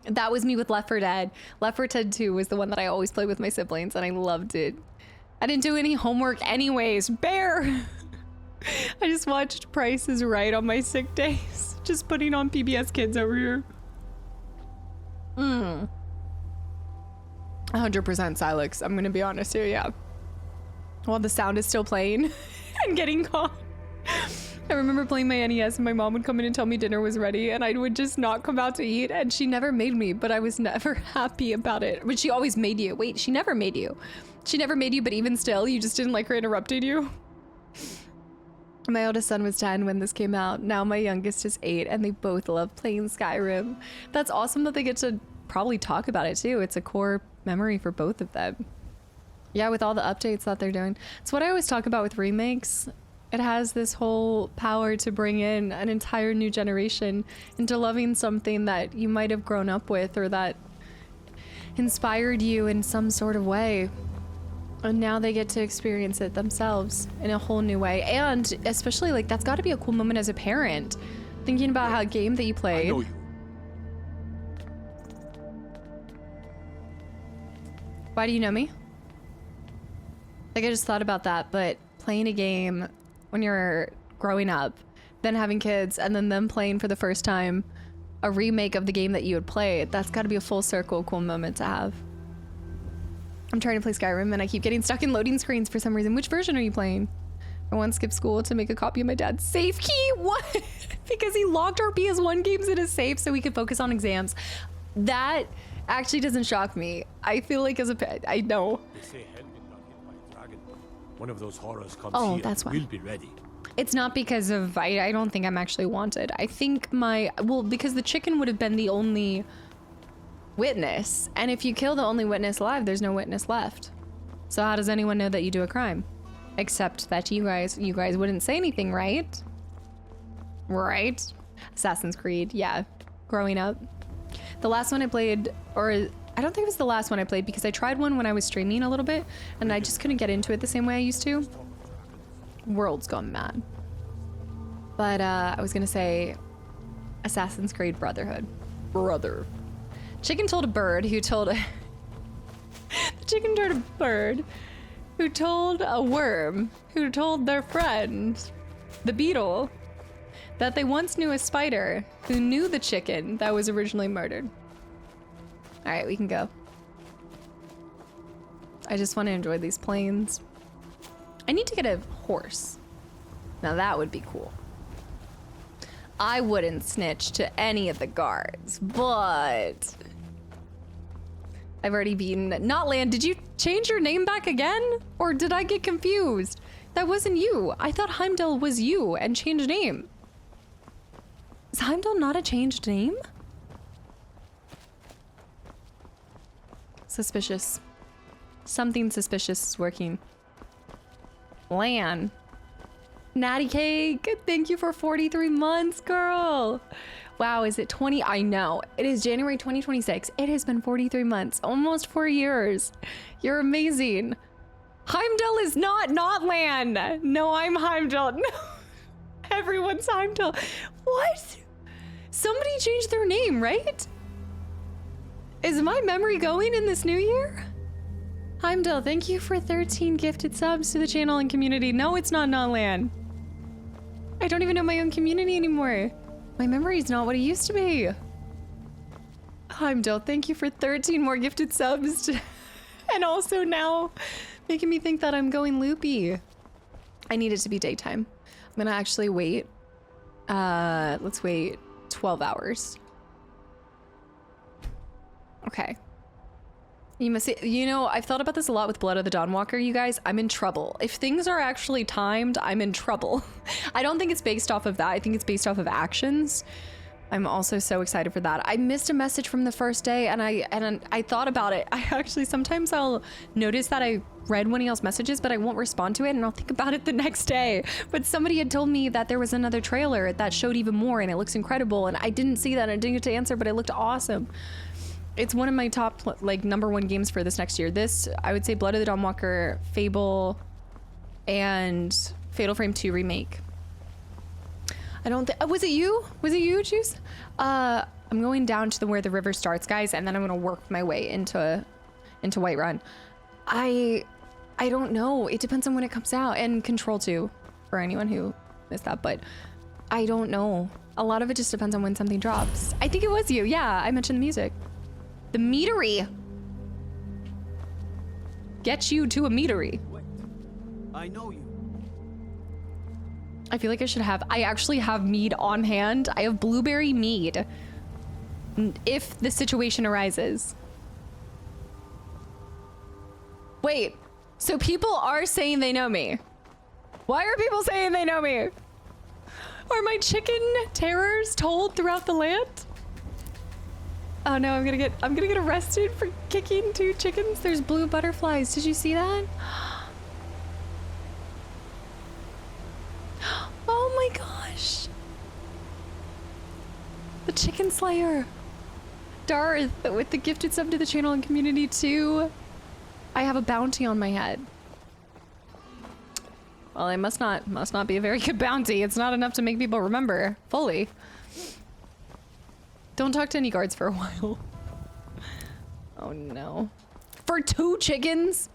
That was me with Left 4 Dead. Left 4 Dead 2 was the one that I always played with my siblings, and I loved it. I didn't do any homework anyways. Bear! I just watched Price is Right on my sick days. Just putting on PBS Kids over here. 100% Silex. I'm gonna be honest here, yeah. While the sound is still playing and getting caught. I remember playing my NES and my mom would come in and tell me dinner was ready and I would just not come out to eat, and she never made me, but I was never happy about it. But she always made you. Wait, she never made you. She never made you, but even still, you just didn't like her interrupting you. My oldest son was 10 when this came out. Now my youngest is 8 and they both love playing Skyrim. That's awesome that they get to probably talk about it too. It's a core memory for both of them. Yeah, with all the updates that they're doing. It's what I always talk about with remakes. It has this whole power to bring in an entire new generation into loving something that you might have grown up with or that inspired you in some sort of way. And now they get to experience it themselves in a whole new way. And especially, like, that's got to be a cool moment as a parent. Thinking about how a game that you played. I know you. Why do you know me? Like, I just thought about that, but playing a game when you're growing up, then having kids, and then them playing for the first time a remake of the game that you had played, that's got to be a full circle cool moment to have. I'm trying to play Skyrim and I keep getting stuck in loading screens for some reason. Which version are you playing? I once skipped school to make a copy of my dad's safe key. What? Because he locked our PS1 games in a safe so we could focus on exams. That actually doesn't shock me. I feel like as a pet, I know. They say hell did not hit by a dragon. One of those horrors comes Oh, here. that's why. We'll be ready. It's not because of, I don't think I'm actually wanted. I think because the chicken would have been the only witness. And if you kill the only witness alive, there's no witness left. So how does anyone know that you do a crime? Except that you guys wouldn't say anything, right? Right? Assassin's Creed, yeah. Growing up. The last one I played, or I don't think it was the last one I played because I tried one when I was streaming a little bit and I just couldn't get into it the same way I used to. World's gone mad. But I was gonna say Assassin's Creed Brotherhood. Brother. Chicken told a bird who told a the chicken told a bird who told a worm who told their friend, the beetle, that they once knew a spider who knew the chicken that was originally murdered. All right, we can go. I just want to enjoy these planes. I need to get a horse. Now that would be cool. I wouldn't snitch to any of the guards, but I've already beaten Notland. Did you change your name back again? Or did I get confused? That wasn't you. I thought Heimdall was you and changed name. Is Heimdall not a changed name? Suspicious. Something suspicious is working. Lan. Natty Cake, thank you for 43 months, girl. Wow, is it 20? I know. It is January 2026. It has been 43 months, almost 4 years. You're amazing. Heimdall is not Lan. No, I'm Heimdall. No. Everyone's Heimdall. What? Somebody changed their name, right? Is my memory going in this new year? Heimdall, thank you for 13 gifted subs to the channel and community. No, it's not Lan. I don't even know my own community anymore. My memory is not what it used to be. Heimdall, thank you for 13 more gifted subs. And also now making me think that I'm going loopy. I need it to be daytime. I'm gonna actually wait. Let's wait 12 hours. Okay. You must say, you know, I've thought about this a lot with Blood of the Dawnwalker, you guys. I'm in trouble. If things are actually timed, I'm in trouble. I don't think it's based off of that. I think it's based off of actions. I'm also so excited for that. I missed a message from the first day and I thought about it. I actually, sometimes I'll notice that I read one of y'all's messages, but I won't respond to it and I'll think about it the next day. But somebody had told me that there was another trailer that showed even more and it looks incredible. And I didn't see that and I didn't get to answer, but it looked awesome. It's one of my top, like, #1 games for this next year. This, I would say Blood of the Dawnwalker, Fable, and Fatal Frame 2 Remake. I don't think, was it you? Was it you, Juice? I'm going down to where the river starts, guys, and then I'm gonna work my way into Whiterun. I don't know. It depends on when it comes out, and Control 2 for anyone who missed that, but I don't know. A lot of it just depends on when something drops. I think it was you. Yeah, I mentioned the music. The meadery. Get you to a meadery. Wait. I know you. I feel like I actually have mead on hand. I have blueberry mead. If the situation arises. Wait, so people are saying they know me. Why are people saying they know me? Are my chicken terrors told throughout the land? Oh no, I'm gonna get arrested for kicking 2 chickens. There's blue butterflies. Did you see that? Oh my gosh. The Chicken Slayer. Darth with the gifted sub to the channel and community too. I have a bounty on my head. Well, it must not be a very good bounty. It's not enough to make people remember fully. Don't talk to any guards for a while. Oh no. For 2 chickens?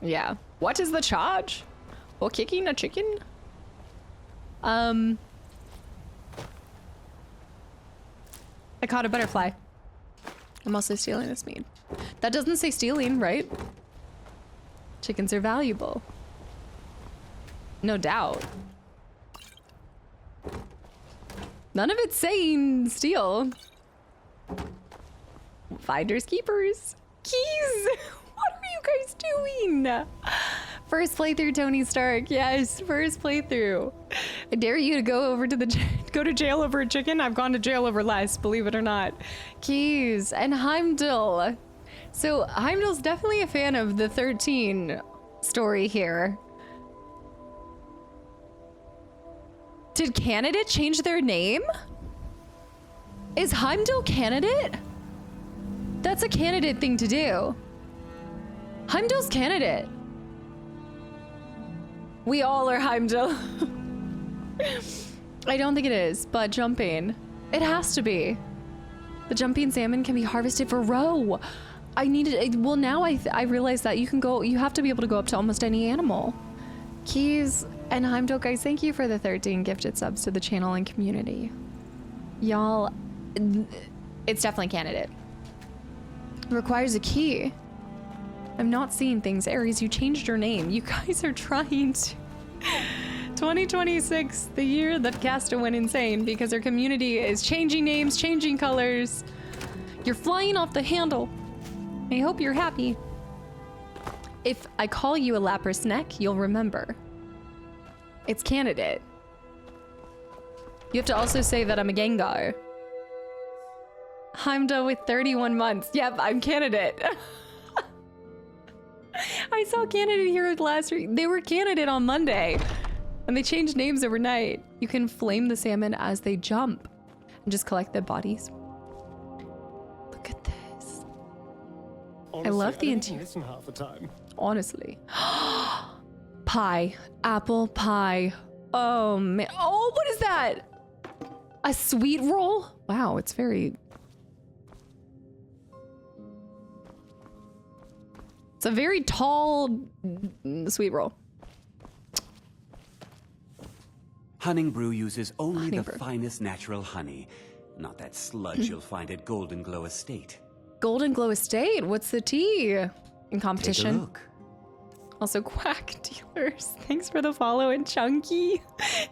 Yeah. What is the charge for kicking a chicken? I caught a butterfly. I'm also stealing this meat. That doesn't say stealing, right? Chickens are valuable. No doubt. None of it's saying steal. Finders keepers. Keys! What are you guys doing? First playthrough, Tony Stark. Yes, first playthrough. I dare you to go to jail over a chicken. I've gone to jail over less, believe it or not. Keys and Heimdall. So Heimdall's definitely a fan of the 13 story here. Did Candidate change their name? Is Heimdall Candidate? That's a Candidate thing to do. Heimdall's Candidate. We all are Heimdall. I don't think it is, but jumping. It has to be. The jumping salmon can be harvested for roe. Well, now I realize that you have to be able to go up to almost any animal. Keys and Heimdall, guys, thank you for the 13 gifted subs to the channel and community. Y'all, it's definitely Candidate. Requires a key. I'm not seeing things. Aries, you changed your name. You guys are trying to... 2026, the year that Casta went insane because our community is changing names, changing colors. You're flying off the handle. I hope you're happy. If I call you a Lapras Neck, you'll remember. It's Candidate. You have to also say that I'm a Gengar. Heimdall with 31 months. Yep, I'm Candidate. I saw Candidate here last week. They were Candidate on Monday. And they changed names overnight. You can flame the salmon as they jump. And just collect their bodies. Look at this. Honestly, I love the interior. Listen half the time. Honestly. Pie. Apple pie. Oh man. Oh, what is that? A sweet roll? Wow, it's very... It's a very tall sweet roll. Hunningbrew uses only the finest natural honey, not that sludge you'll find at Golden Glow Estate. Golden Glow Estate? What's the tea in competition? Take a look. Also, Quack Dealers. Thanks for the follow, and Chunky.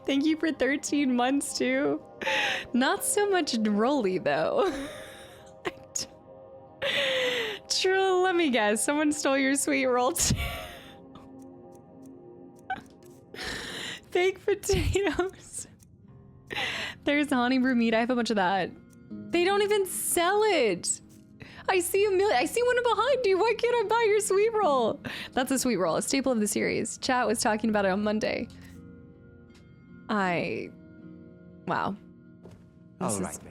Thank you for 13 months too. Not so much Rolly though. True, let me guess. Someone stole your sweet roll too. Baked potatoes. There's Honeybrew meat. I have a bunch of that. They don't even sell it. I see one behind you. Why can't I buy your sweet roll? That's a sweet roll, a staple of the series. Chat was talking about it on Monday. Wow. All right then.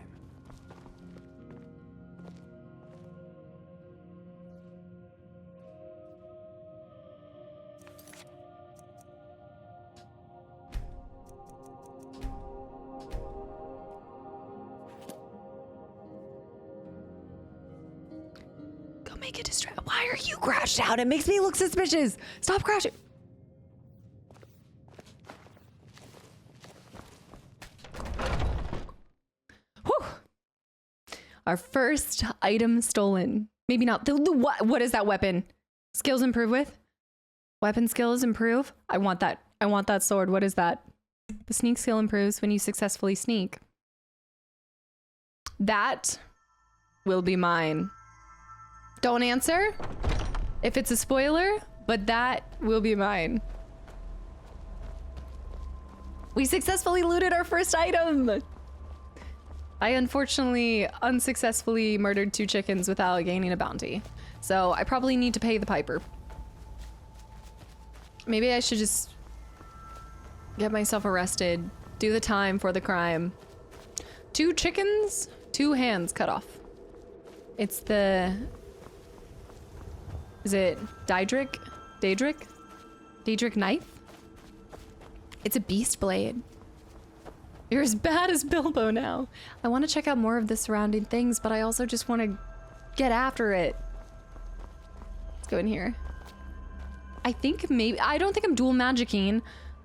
make a distract. Why are you crashed out? It makes me look suspicious. Stop crashing. Whew. Our first item stolen. Maybe not. What is that weapon? Skills improve with? Weapon skills improve? I want that. I want that sword. What is that? The sneak skill improves when you successfully sneak. That will be mine. Don't answer if it's a spoiler, but that will be mine. We successfully looted our first item. I unfortunately unsuccessfully murdered 2 chickens without gaining a bounty. So I probably need to pay the piper. Maybe I should just get myself arrested, do the time for the crime. 2 chickens, 2 hands cut off. It's the... Is it Daedric? Daedric? Daedric knife? It's a beast blade. You're as bad as Bilbo now. I want to check out more of the surrounding things, but I also just want to get after it. Let's go in here. I think maybe... I don't think I'm dual magicking.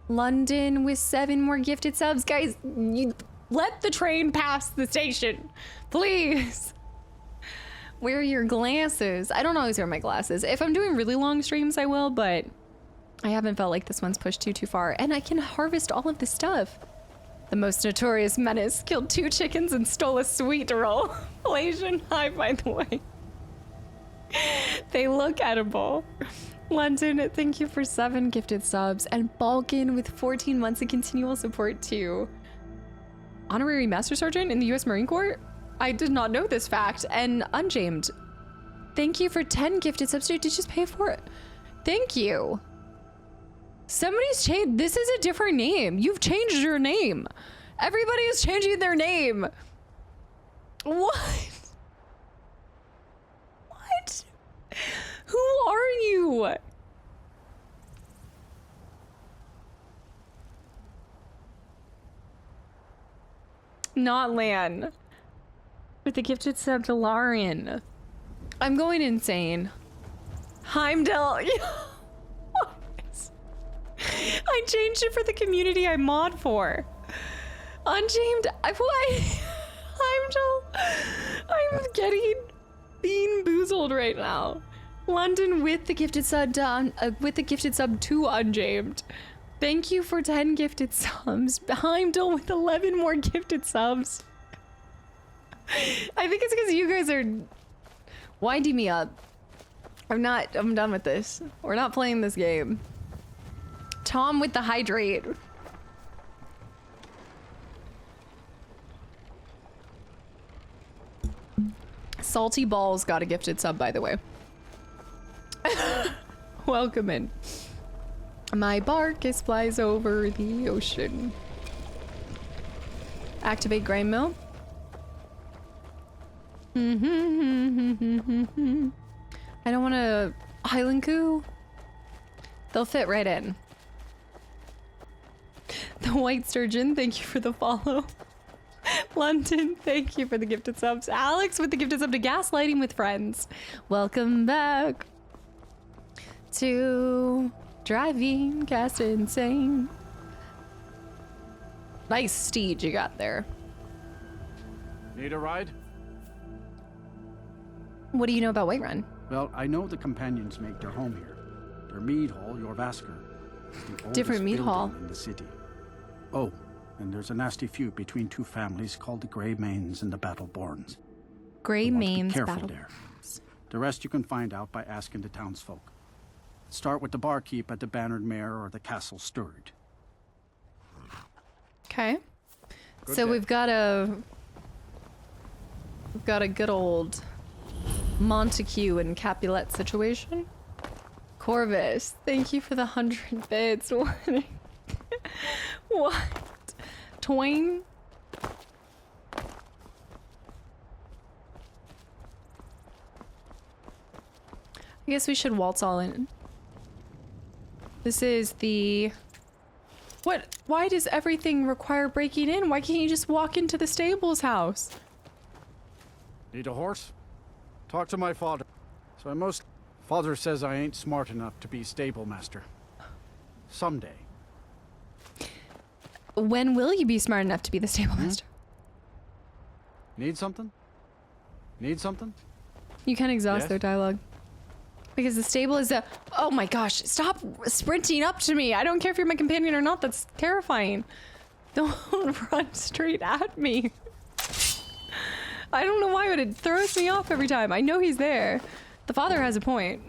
London with 7 more gifted subs. Guys, you let the train pass the station. Please. Wear your glasses. I don't always wear my glasses. If I'm doing really long streams, I will, but I haven't felt like this one's pushed too far. And I can harvest all of this stuff. The most notorious menace killed 2 chickens and stole a sweet roll. Malaysian high, by the way. They look edible. London, thank you for 7 gifted subs. And Balkan with 14 months of continual support too. Honorary Master Sergeant in the U.S. Marine Corps? I did not know this fact. And Unjamed, thank you for 10 gifted subs. Did you just pay for it? Thank you. Somebody's changed. This is a different name. You've changed your name. Everybody is changing their name. What? What? Who are you? Not Lan. With the gifted sub to Larian. I'm going insane. Heimdall. I changed it for the community I mod for. Unchained. What? I'm getting bean boozled right now. London with the gifted sub to Unjamed. Thank you for 10 gifted subs. Heimdall with 11 more gifted subs. I think it's because you guys are winding me up. I'm done with this. We're not playing this game. Tom with the hydrate. Salty Balls got a gifted sub, by the way. Welcome in. My bark flies over the ocean. Activate grain mill. I don't want to Highland Coup. They'll fit right in. The White Sturgeon, thank you for the follow. London, thank you for the gifted subs. Alex with the gifted sub to Gaslighting with Friends. Welcome back to Driving Cast Insane. Nice steed you got there. Need a ride? What do you know about Whiterun? Well, I know the companions make their home here. Their mead hall, your Vasker, is the oldest Different mead building hall in the city. Oh, and there's a nasty feud between 2 families called the Grey Mains and the Battleborns. Grey Mains, Battleborns. The rest you can find out by asking the townsfolk. Start with the barkeep at the Bannered Mare or the Castle Steward. Okay. So we've got a good old Montague and Capulet situation. Corvus, thank you for the 100 bits. What? Twain? I guess we should waltz all in. This is the... What? Why does everything require breaking in? Why can't you just walk into the stable's house? Need a horse? Talk to my father. So most father says I ain't smart enough to be stable master. Someday. When will you be smart enough to be the stable master? Need something? Need something? You can't exhaust Yes? their dialogue. Because the stable is a... Oh my gosh, stop sprinting up to me. I don't care if you're my companion or not. That's terrifying. Don't run straight at me. I don't know why, but it throws me off every time. I know he's there. The father has a point.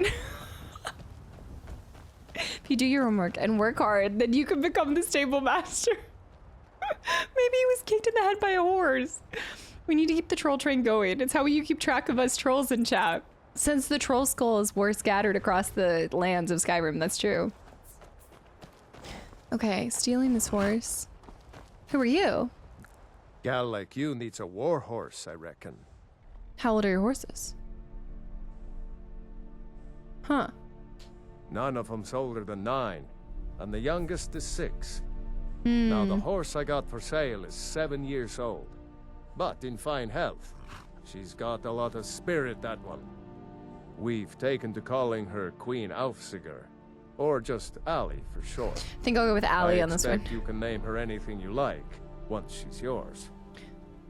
If you do your homework and work hard, then you can become the stable master. Maybe he was kicked in the head by a horse. We need to keep the troll train going. It's how you keep track of us trolls in chat. Since the troll skulls were scattered across the lands of Skyrim, that's true. Okay, stealing this horse. Who are you? Gal like you needs a war horse, I reckon. How old are your horses? Huh. None of them's older than 9, and the youngest is 6. Now, the horse I got for sale is 7 years old, but in fine health. She's got a lot of spirit, that one. We've taken to calling her Queen Aufsiger, or just Allie for short. I think I'll go with Allie on this one. I expect you can name her anything you like, once she's yours.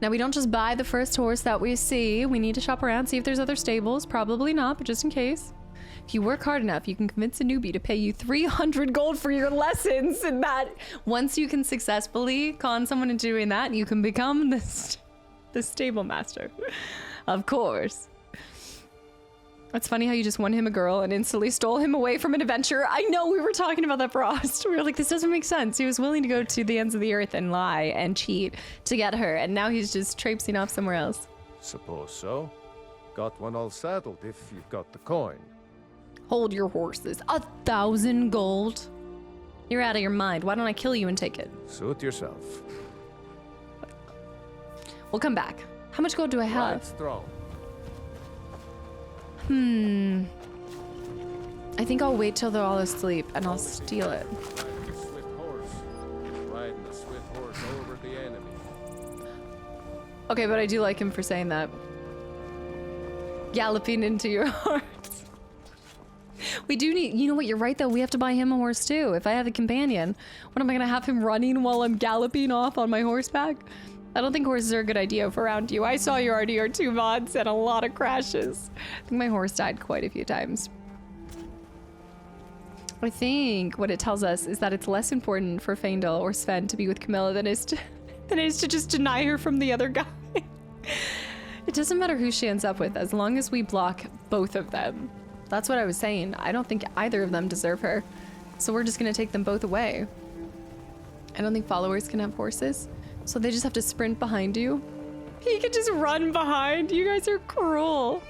Now, we don't just buy the first horse that we see. We need to shop around, see if there's other stables. Probably not, but just in case. If you work hard enough, you can convince a newbie to pay you 300 gold for your lessons, and that once you can successfully con someone into doing that, you can become the stable master. Of course. It's funny how you just won him a girl and instantly stole him away from an adventure. I know, we were talking about that, Frost. We were like, this doesn't make sense. He was willing to go to the ends of the earth and lie and cheat to get her, and now he's just traipsing off somewhere else. Suppose so. Got one all saddled if you've got the coin. Hold your horses. 1,000 gold? You're out of your mind. Why don't I kill you and take it? Suit yourself. We'll come back. How much gold do I have? Right throw. I think I'll wait till they're all asleep and I'll steal it. Riding a swift horse. Riding a swift horse over the enemy. Okay, but I do like him for saying that. Galloping into your heart. We do need, you know what, you're right though, we have to buy him a horse too. If I have a companion, what am I gonna have him running while I'm galloping off on my horseback? I don't think horses are a good idea for around you. I saw your RDR2 mods and a lot of crashes. I think my horse died quite a few times. I think what it tells us is that it's less important for Faendal or Sven to be with Camilla than it is to just deny her from the other guy. It doesn't matter who she ends up with as long as we block both of them. That's what I was saying. I don't think either of them deserve her. So we're just gonna take them both away. I don't think followers can have horses. So they just have to sprint behind you. He can just run behind. You guys are cruel.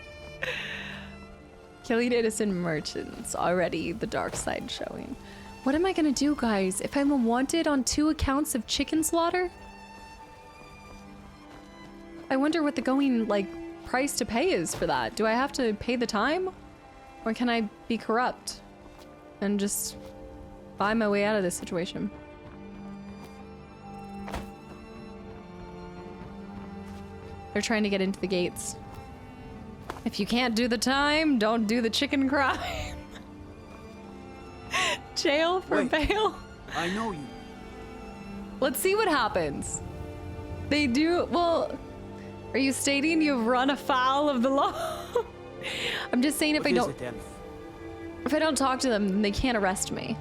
Killing innocent merchants. Already the dark side showing. What am I gonna do, guys? If I'm wanted on 2 accounts of chicken slaughter? I wonder what the going, like, price to pay is for that. Do I have to pay the time? Or can I be corrupt and just buy my way out of this situation? They're trying to get into the gates. If you can't do the time, don't do the chicken crime. Jail for bail. I know you. Let's see what happens. They do, well, are you stating you've run afoul of the law? I'm just saying if I don't talk to them, then they can't arrest me.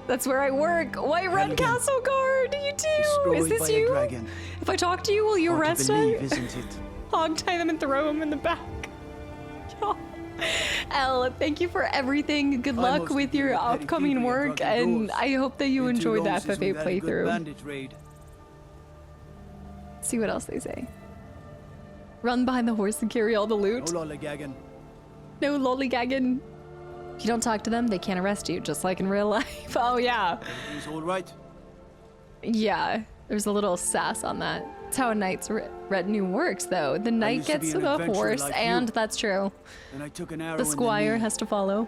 That's where I work. Whiterun Castle Guard, you too. Is this you? If I talk to you, will you arrest me? Isn't it? Hog tie them and throw them in the back. Elle, thank you for everything. Good luck with your upcoming work, and I hope that you enjoyed the FFA playthrough. See what else they say. Run behind the horse and carry all the loot. No lollygagging. No lollygagging. If you don't talk to them, they can't arrest you, just like in real life. Oh, yeah. Everything's all right. Yeah, there's a little sass on that. That's how a knight's retinue works, though. The knight gets to the horse, like and that's true. And I took an arrow the squire has to follow.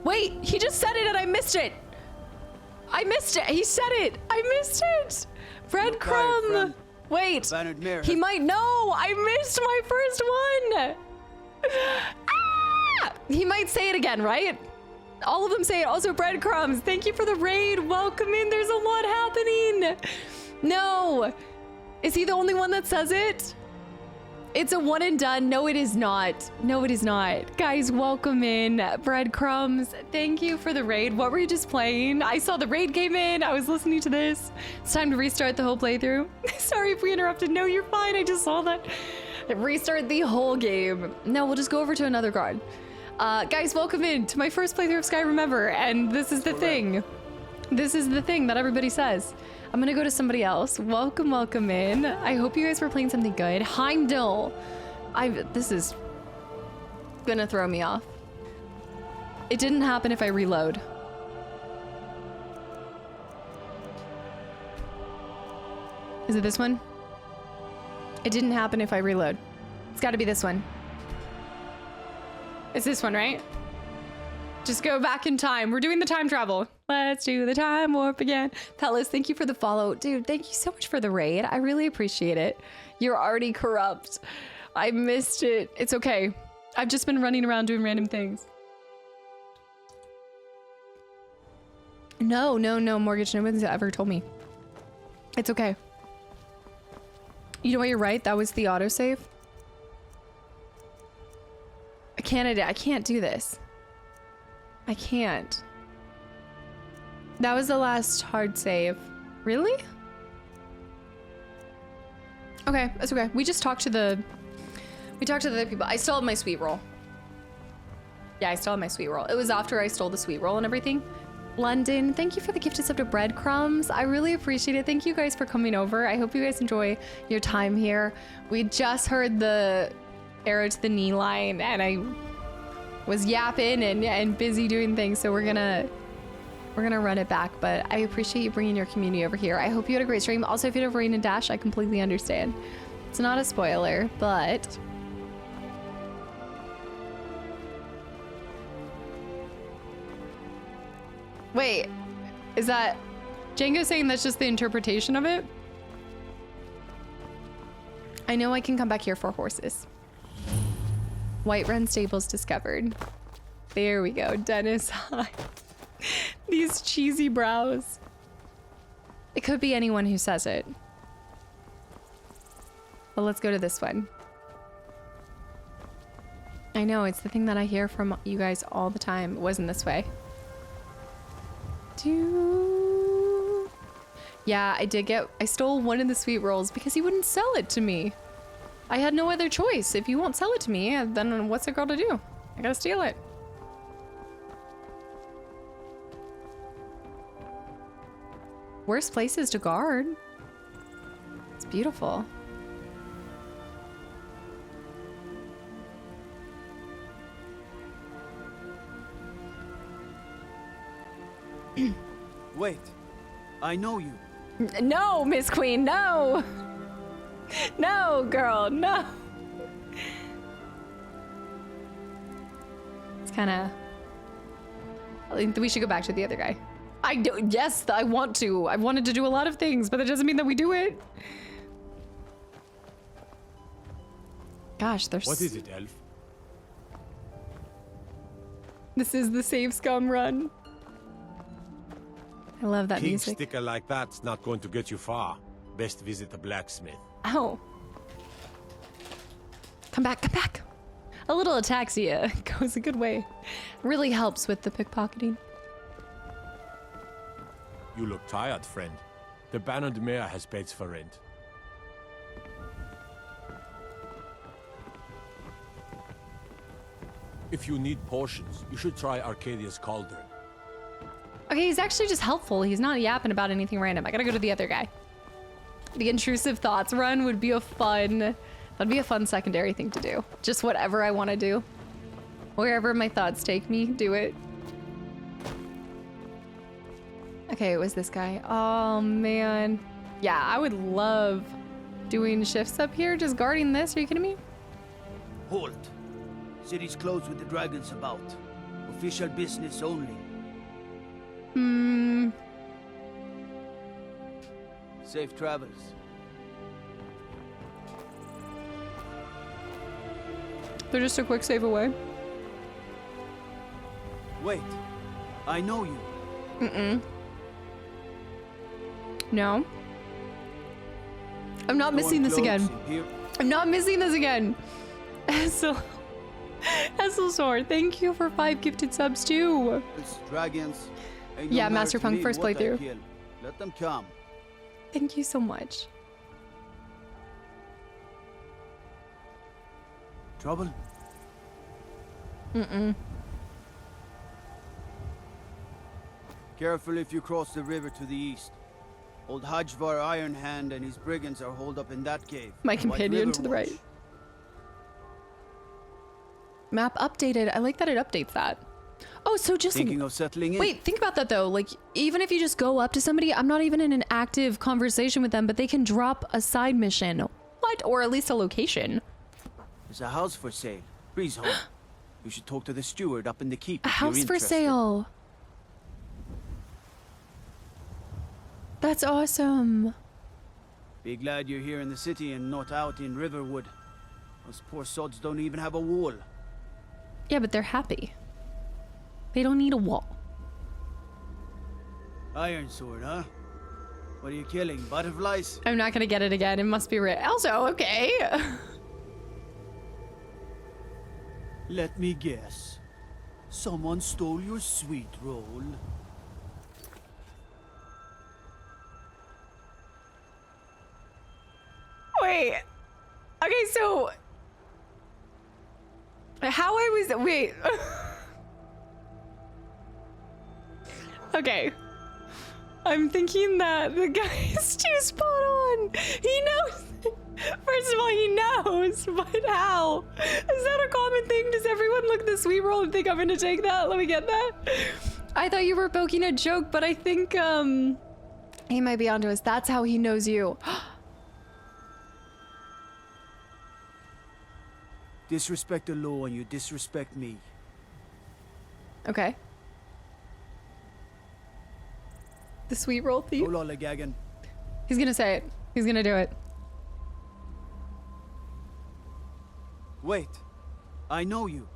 Wait, he just said it and I missed it. I missed it. He said it. I missed it. Breadcrumb. Wait, he might know. I missed my first one. Ah! He might say it again, right? All of them say it. Also, breadcrumbs. Thank you for the raid. Welcome in. There's a lot happening. No. Is he the only one that says it? It's a one and done. No, it is not. No, it is not. Guys, welcome in. Breadcrumbs, thank you for the raid. What were you just playing? I saw the raid came in. I was listening to this. It's time to restart the whole playthrough. Sorry if we interrupted. No, you're fine. I just saw that. Restart the whole game. No, we'll just go over to another guard. Guys, welcome in to my first playthrough of Skyrim ever. And this is the thing. This is the thing that everybody says. I'm gonna go to somebody else. Welcome, welcome in. I hope you guys were playing something good. Heimdall. This is gonna throw me off. It didn't happen if I reload. Is it this one? It didn't happen if I reload. It's gotta be this one. It's this one, right? Just go back in time. We're doing the time travel. Let's do the time warp again. Pelis, thank you for the follow. Dude, thank you so much for the raid. I really appreciate it. You're already corrupt. I missed it. It's okay. I've just been running around doing random things. No, Mortgage. No one's ever told me. It's okay. You know what? You're right. That was the autosave. I can't do this. I can't. That was the last hard save. Really? Okay, that's okay. We just talked to the other people. I still have my sweet roll. Yeah, I still have my sweet roll. It was after I stole the sweet roll and everything. London, thank you for the gifted sub to breadcrumbs. I really appreciate it. Thank you guys for coming over. I hope you guys enjoy your time here. We just heard the arrow to the knee line and I was yapping and busy doing things, so we're gonna run it back. But I appreciate you bringing your community over here. I hope you had a great stream. Also, if you have rain and dash, I completely understand. It's not a spoiler, but wait, is that Django saying that's just the interpretation of it? I know I can come back here for horses. Whiterun stables discovered. There we go. Dennis, hi. These cheesy brows. It could be anyone who says it. But let's go to this one. I know, it's the thing that I hear from you guys all the time. It wasn't this way. Yeah, I stole one of the sweet rolls because he wouldn't sell it to me. I had no other choice. If you won't sell it to me, then what's a girl to do? I gotta steal it. Worst places to guard. It's beautiful. Wait, I know you. No, Miss Queen, no! No, girl, no! It's kinda... I think we should go back to the other guy. Yes, I want to. I wanted to do a lot of things, but that doesn't mean that we do it. Gosh, there's... What is it, elf? This is the Save Scum run. I love that King music. sticker like that's not going to get you far. Best visit the blacksmith. Ow. Come back, come back. A little ataxia goes a good way. Really helps with the pickpocketing. You look tired, friend. The Bannered Mare has beds for rent. If you need potions, you should try Arcadia's Cauldron. Okay, he's actually just helpful. He's not yapping about anything random. I gotta go to the other guy. The intrusive thoughts run would be that'd be a fun secondary thing to do. Just whatever I want to do. Wherever my thoughts take me, do it. Okay, it was this guy. Oh, man. Yeah, I would love doing shifts up here, just guarding this. Are you kidding me? Halt. City's closed with the dragons about. Official business only. Safe travels. They're just a quick save away. Wait. I know you. Mm-mm. No. I'm not missing this again. I'm not missing this again. Esselsorn, thank you for 5 gifted subs too. It's dragons. Yeah, Master Punk first playthrough. Let them come. Thank you so much. Trouble? Mm-mm. Careful if you cross the river to the east. Old Hajvar Iron Hand and his brigands are holed up in that cave. My companion to the right. Map updated. I like that it updates that. Oh, so just thinking of settling in. Wait, think about that though. Like, even if you just go up to somebody, I'm not even in an active conversation with them, but they can drop a side mission. What? Or at least a location. There's a house for sale. Breeze home. You should talk to the steward up in the keep. A house for sale. That's awesome. Be glad you're here in the city and not out in Riverwood. Those poor sods don't even have a wall. Yeah, but they're happy. They don't need a wall. Iron sword, huh? What are you killing? Butterflies? I'm not gonna get it again. It must be rare. Also, okay. Let me guess. Someone stole your sweet roll. Wait. Okay, so how I was wait. Okay. I'm thinking that the guy is too spot on. He knows. First of all, he knows, but how? Is that a common thing? Does everyone look at the sweet roll and think I'm gonna take that? Let me get that. I thought you were poking a joke, but I think he might be onto us. That's how he knows you. Disrespect the law and you disrespect me. Okay. The sweet roll thief? He's gonna say it. He's gonna do it. Wait. I know you.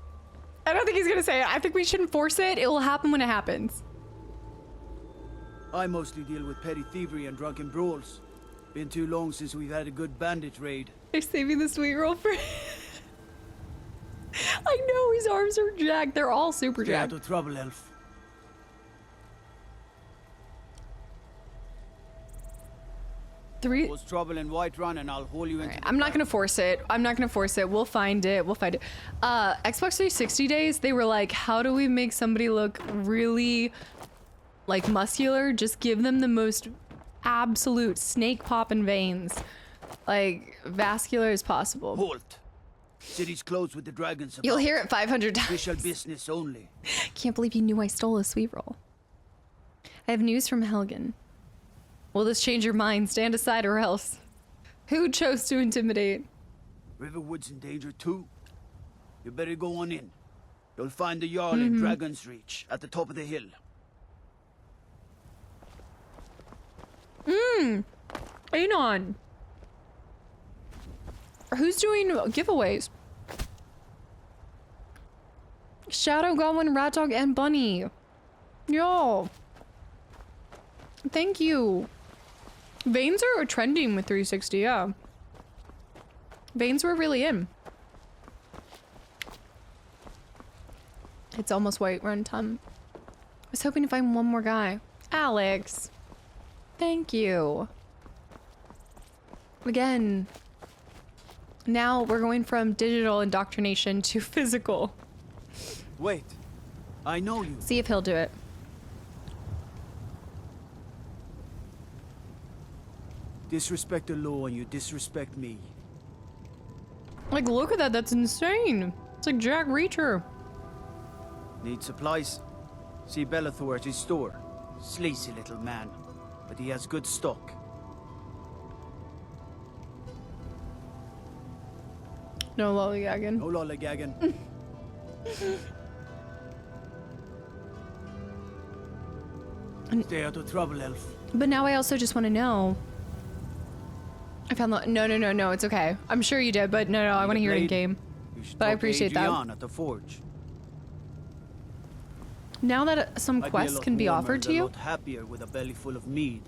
I don't think he's gonna say it. I think we shouldn't force it. It will happen when it happens. I mostly deal with petty thievery and drunken brawls. Been too long since we've had a good bandit raid. They're saving the sweet roll for I know his arms are jacked. They're all super jacked. Stay out of trouble, elf. Cause trouble in Whiterun and I'll haul you into. I'm not gonna force it. I'm not gonna force it. We'll find it. We'll find it. Xbox 360 days, they were like, how do we make somebody look really like muscular? Just give them the most absolute snake popping veins. Like vascular as possible. Halt. City's closed with the dragons. You'll hear it 500 times. Official business only. Can't believe you knew I stole a sweet roll. I have news from Helgen. Will this change your mind? Stand aside or else. Who chose to intimidate? Riverwood's in danger too. You better go on in. You'll find the Jarl in Dragon's Reach at the top of the hill. Anon. Who's doing giveaways? Shadow, Goblin, Rat Dog, and Bunny. Yo. Thank you. Veins are trending with 360, yeah. Veins were really in. It's almost Whiterun time. I was hoping to find one more guy. Alex. Thank you. Again. Now we're going from digital indoctrination to physical. Wait. I know you. See if he'll do it. Disrespect the law and you disrespect me. Like, look at that. That's insane. It's like Jack Reacher. Need supplies? See Bellathor at his store. Sleazy little man, but he has good stock. No lollygagging. No lollygagging. Stay out of trouble, elf. But now I also just want to know. I found the no, it's okay. I'm sure you did, but no, I want to hear it in game. But I appreciate that. At the forge. Now that some quests can be offered to you. A lot happier with a belly full of mead.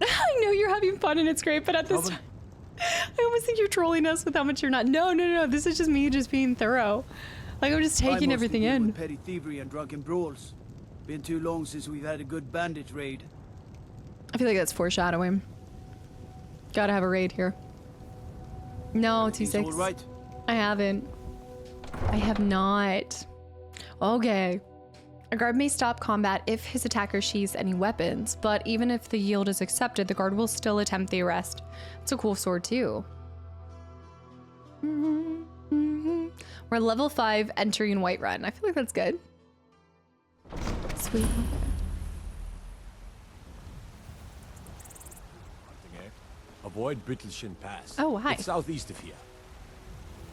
I know you're having fun and it's great, but at this time, I almost think you're trolling us with how much you're not. No. This is just me just being thorough. Like, I'm just taking everything in. Petty thievery and drunken brawls. Been too long since we've had a good bandit raid. I feel like that's foreshadowing. Gotta have a raid here. No, 2-6. All right. I haven't. I have not. Okay. A guard may stop combat if his attacker sheathes any weapons, but even if the yield is accepted, the guard will still attempt the arrest. It's a cool sword too. We're level 5 entering Whiterun. I feel like that's good. Sweet. Avoid Brittelshin Pass. Oh, hi. It's southeast of here.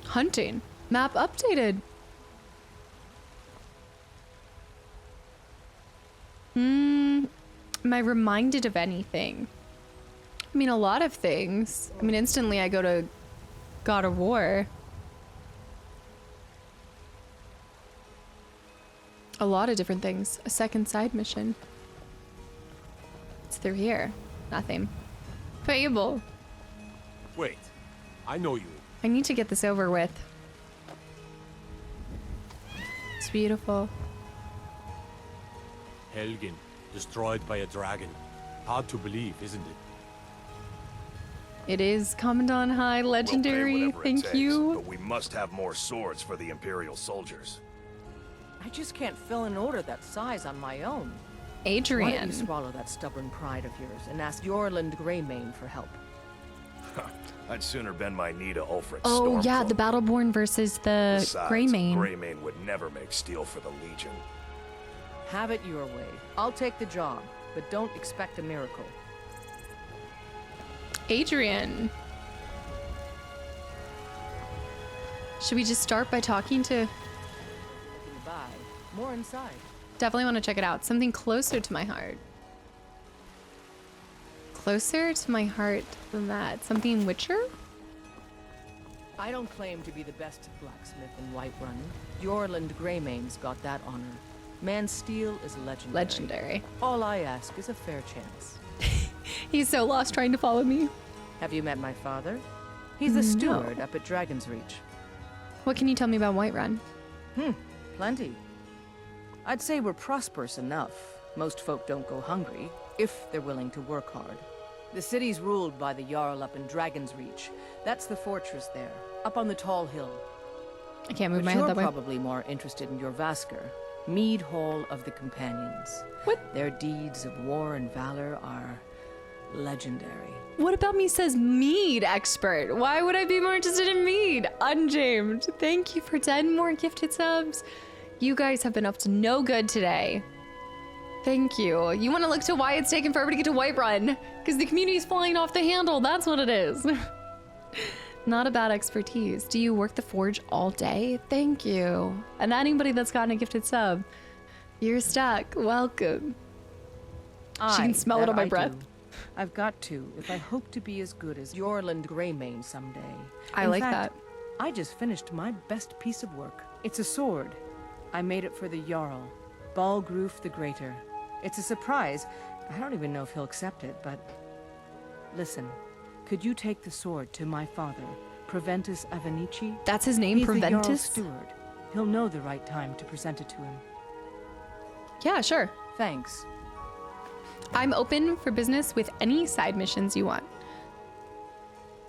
Hunting. Map updated. Am I reminded of anything? I mean, a lot of things. I mean, instantly I go to God of War. A lot of different things. A second side mission. It's through here. Nothing. Fable. Wait, I know you. I need to get this over with. It's beautiful. Helgen, destroyed by a dragon. Hard to believe, isn't it? It is Commandant High, legendary. We'll pay Thank it takes, you. But we must have more swords for the Imperial soldiers. I just can't fill an order that size on my own. Adrian. Why don't you swallow that stubborn pride of yours and ask Yorland Greymane for help? I'd sooner bend my knee to Ulfric Oh Stormcloak. yeah, the Battleborn versus the Besides, Greymane. Greymane would never make steel for the Legion. Have it your way. I'll take the job, but don't expect a miracle. Adrian. Should we just start by talking to... Goodbye. More inside. Definitely want to check it out. Something closer to my heart. Closer to my heart than that. Something Witcher? I don't claim to be the best blacksmith in Whiterun. Yorland Greymane's got that honor. Man's steel is legendary. Legendary. All I ask is a fair chance. He's so lost trying to follow me. Have you met my father? He's the steward up at Dragon's Reach. What can you tell me about Whiterun? Plenty. I'd say we're prosperous enough. Most folk don't go hungry, if they're willing to work hard. The city's ruled by the Jarl up in Dragon's Reach. That's the fortress there, up on the tall hill. I can't move But my head that way. you're probably more interested in your Vasker, Mead Hall of the Companions. What? Their deeds of war and valor are legendary. What about me says mead expert? Why would I be more interested in mead? Unjamed. Thank you for 10 more gifted subs. You guys have been up to no good today. Thank you. You want to look to why it's taken forever to get to Whiterun? Because the community's flying off the handle. That's what it is. Not a bad expertise. Do you work the forge all day? Thank you. And anybody that's gotten a gifted sub, you're stuck. Welcome. She can smell it on my breath. I've got to, if I hope to be as good as Yorland Greymane someday. I In like fact, that. I just finished my best piece of work. It's a sword. I made it for the Jarl, Balgruf the Greater. It's a surprise. I don't even know if he'll accept it, but... Listen, could you take the sword to my father, Proventus Avenici? That's his name, He's the Jarl's Proventus? steward. He'll know the right time to present it to him. Yeah, sure. Thanks. I'm open for business with any side missions you want.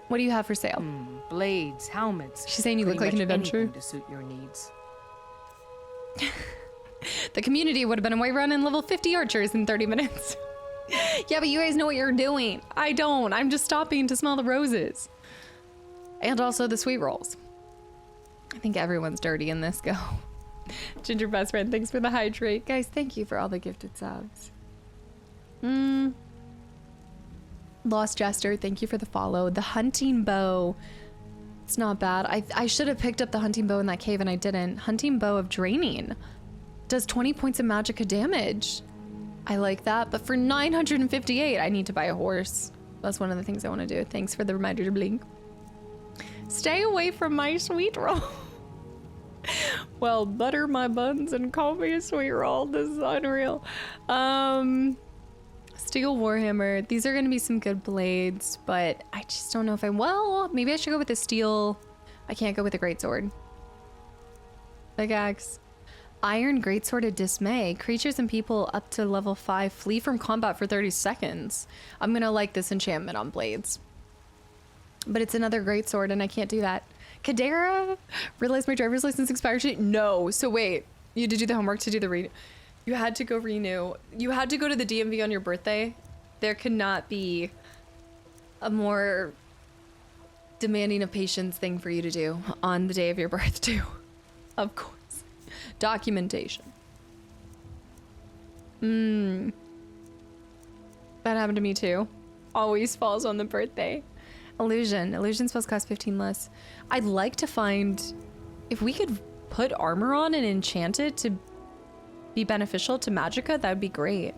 What do you have for sale? Blades, helmets. She's saying you look pretty like an much adventurer. anything to suit your needs. The community would have been away running level 50 archers in 30 minutes. Yeah, but you guys know what you're doing. I don't. I'm just stopping to smell the roses. And also the sweet rolls. I think everyone's dirty in this go. Ginger best friend, thanks for the hydrate. Guys, thank you for all the gifted subs. Lost Jester, thank you for the follow. The hunting bow. It's not bad. I should have picked up the hunting bow in that cave and I didn't. Hunting bow of draining. Does 20 points of magicka damage. I like that, but for 958, I need to buy a horse. That's one of the things I want to do. Thanks for the reminder to blink. Stay away from my sweet roll. Well, butter my buns and call me a sweet roll. This is unreal. Steel Warhammer. These are gonna be some good blades, but I just don't know if well, maybe I should go with the steel. I can't go with a greatsword. Pickaxe. Iron Greatsword of Dismay. Creatures and people up to level 5 flee from combat for 30 seconds. I'm gonna like this enchantment on blades. But it's another greatsword and I can't do that. Kadera, realized my driver's license expired today. No, so wait, you did do the homework to do the read. You had to go renew. You had to go to the DMV on your birthday. There could not be a more demanding of patience thing for you to do on the day of your birth too. Of course. Documentation. That happened to me too. Always falls on the birthday. Illusion. Illusion spells cost 15 less. I'd like to find if we could put armor on and enchant it to be beneficial to Magicka, that would be great.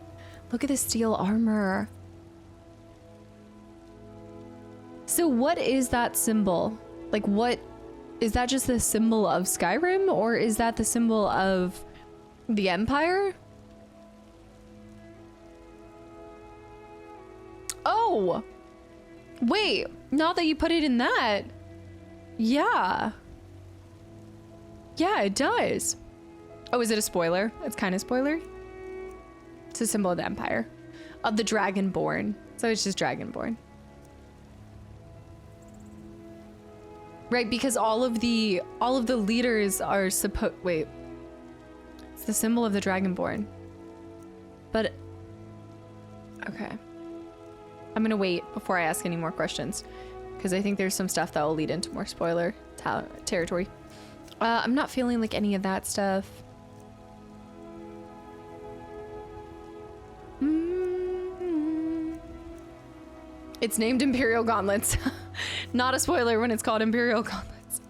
Look at the steel armor. So what is that symbol? Like what is that, just the symbol of Skyrim, or is that the symbol of the Empire? Oh, wait, now that you put it in that, yeah, it does. Oh, is it a spoiler? It's kind of spoiler. It's a symbol of the Empire, of the Dragonborn. So it's just Dragonborn. Right, because all of the leaders are wait. It's the symbol of the Dragonborn. But okay. I'm gonna wait before I ask any more questions, because I think there's some stuff that will lead into more spoiler territory. I'm not feeling like any of that stuff. It's named Imperial Gauntlets. Not a spoiler when it's called Imperial Gauntlets.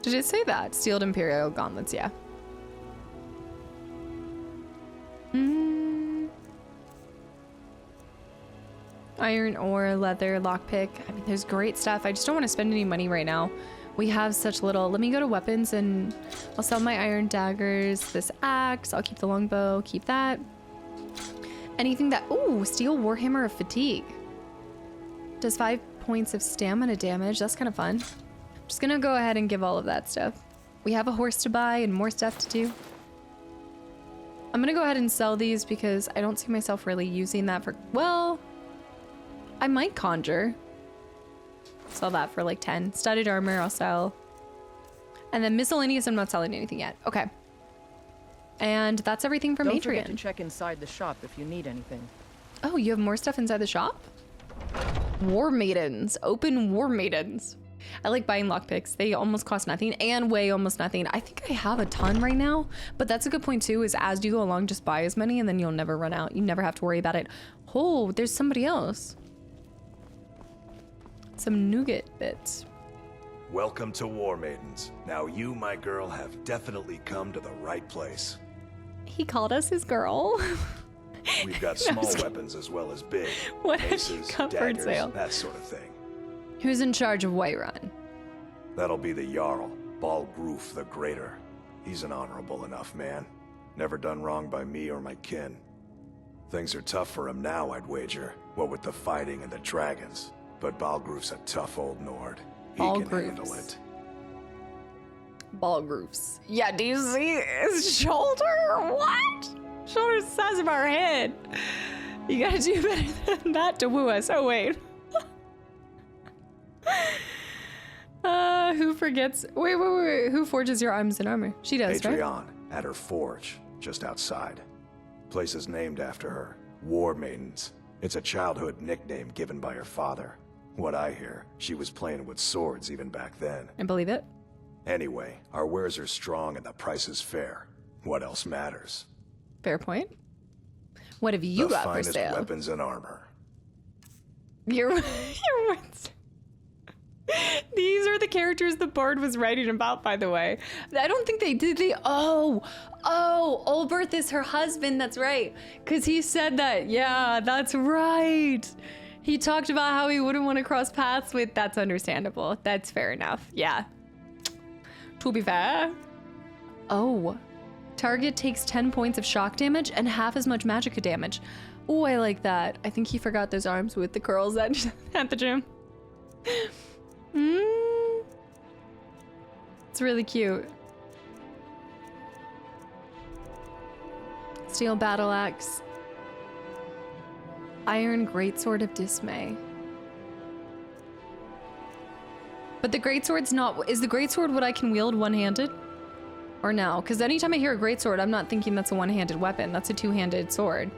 Did it say that? Sealed Imperial Gauntlets, yeah. Iron ore, leather, lockpick. I mean, there's great stuff. I just don't want to spend any money right now. We have such little. Let me go to weapons and I'll sell my iron daggers, this axe. I'll keep the longbow, keep that. Anything that, ooh, steel warhammer of fatigue. Does 5 points of stamina damage. That's kind of fun. I'm just gonna go ahead and give all of that stuff. We have a horse to buy and more stuff to do. I'm gonna go ahead and sell these because I don't see myself really using that for, well, I might conjure. Sell that for like 10. Studded armor, I'll sell. And then miscellaneous, I'm not selling anything yet. Okay. And that's everything from Don't forget Adrian. to check inside the shop if you need anything. Oh, you have more stuff inside the shop? War Maidens. Open War Maidens. I like buying lockpicks. They almost cost nothing and weigh almost nothing. I think I have a ton right now, but that's a good point too, is as you go along, just buy as many and then you'll never run out. You never have to worry about it. Oh, there's somebody else. Some nougat bits. Welcome to War Maidens. Now you, my girl, have definitely come to the right place. He called us his girl. We've got small weapons as well as big. What have maces, you got for daggers, sale? that sort of thing. Who's in charge of Whiterun? That'll be the Jarl, Balgroof the Greater. He's an honorable enough man. Never done wrong by me or my kin. Things are tough for him now, I'd wager. What with the fighting and the dragons. But Balgroof's a tough old Nord. He can handle it. Balgroofs. Yeah, do you see his shoulder? What? Shoulder's the size of our head. You gotta do better than that to woo us. Oh, wait. Who forgets? Wait. Who forges your arms and armor? She does, right? Adrian, at her forge, just outside. Place is named after her. War Maidens. It's a childhood nickname given by her father. What I hear, she was playing with swords even back then. I believe it. Anyway, our wares are strong and the price is fair. What else matters? Fair point. What have you got for sale? The finest weapons and armor. Your words. These are the characters the Bard was writing about, by the way. I don't think they did. Oh, Olberth is her husband. That's right. Because he said that. Yeah, that's right. He talked about how he wouldn't want to cross paths with. That's understandable. That's fair enough. Yeah. To be fair. Oh. Target takes 10 points of shock damage and half as much magicka damage. Oh, I like that. I think he forgot those arms with the curls at the gym. It's really cute. Steel battle axe. Iron greatsword of dismay. But the greatsword's not. Is the greatsword what I can wield one-handed? Or no? Because anytime I hear a greatsword, I'm not thinking that's a one-handed weapon. That's a two-handed sword.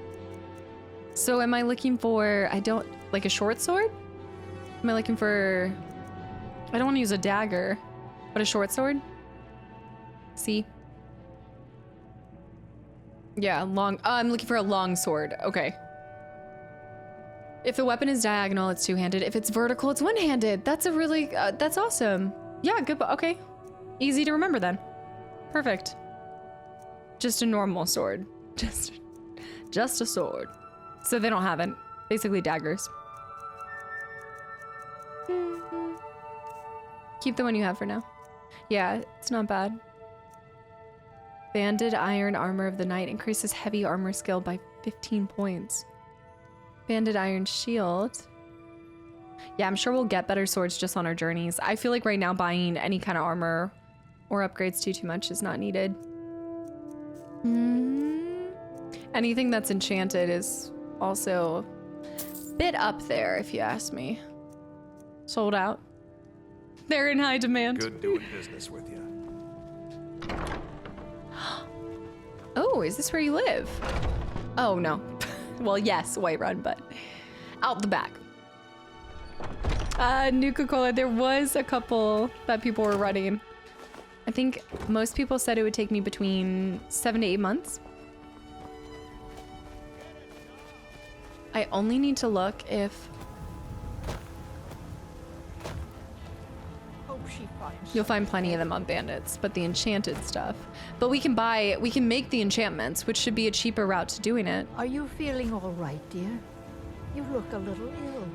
So am I looking for, like a short sword? Am I looking for, I don't want to use a dagger, but a short sword? See? Yeah, long, I'm looking for a long sword. Okay. If the weapon is diagonal, it's two-handed. If it's vertical, it's one-handed. That's a really, that's awesome. Yeah, good, okay. Easy to remember then. Perfect. Just a normal sword. Just a sword. So they don't have it. Basically daggers. Keep the one you have for now. Yeah, it's not bad. Banded iron armor of the knight increases heavy armor skill by 15 points. Banded iron shield. Yeah, I'm sure we'll get better swords just on our journeys. I feel like right now buying any kind of armor or upgrades too much is not needed. Anything that's enchanted is also a bit up there, if you ask me. Sold out. They're in high demand. Good doing business with you. Oh, is this where you live? Oh, no. Well, yes, Whiterun, but out the back. Nuka-Cola, there was a couple that people were running. I think most people said it would take me between 7 to 8 months. I only need to look if... You'll find plenty of them on bandits, but the enchanted stuff. But we can make the enchantments, which should be a cheaper route to doing it. Are you feeling all right, dear? You look a little ill.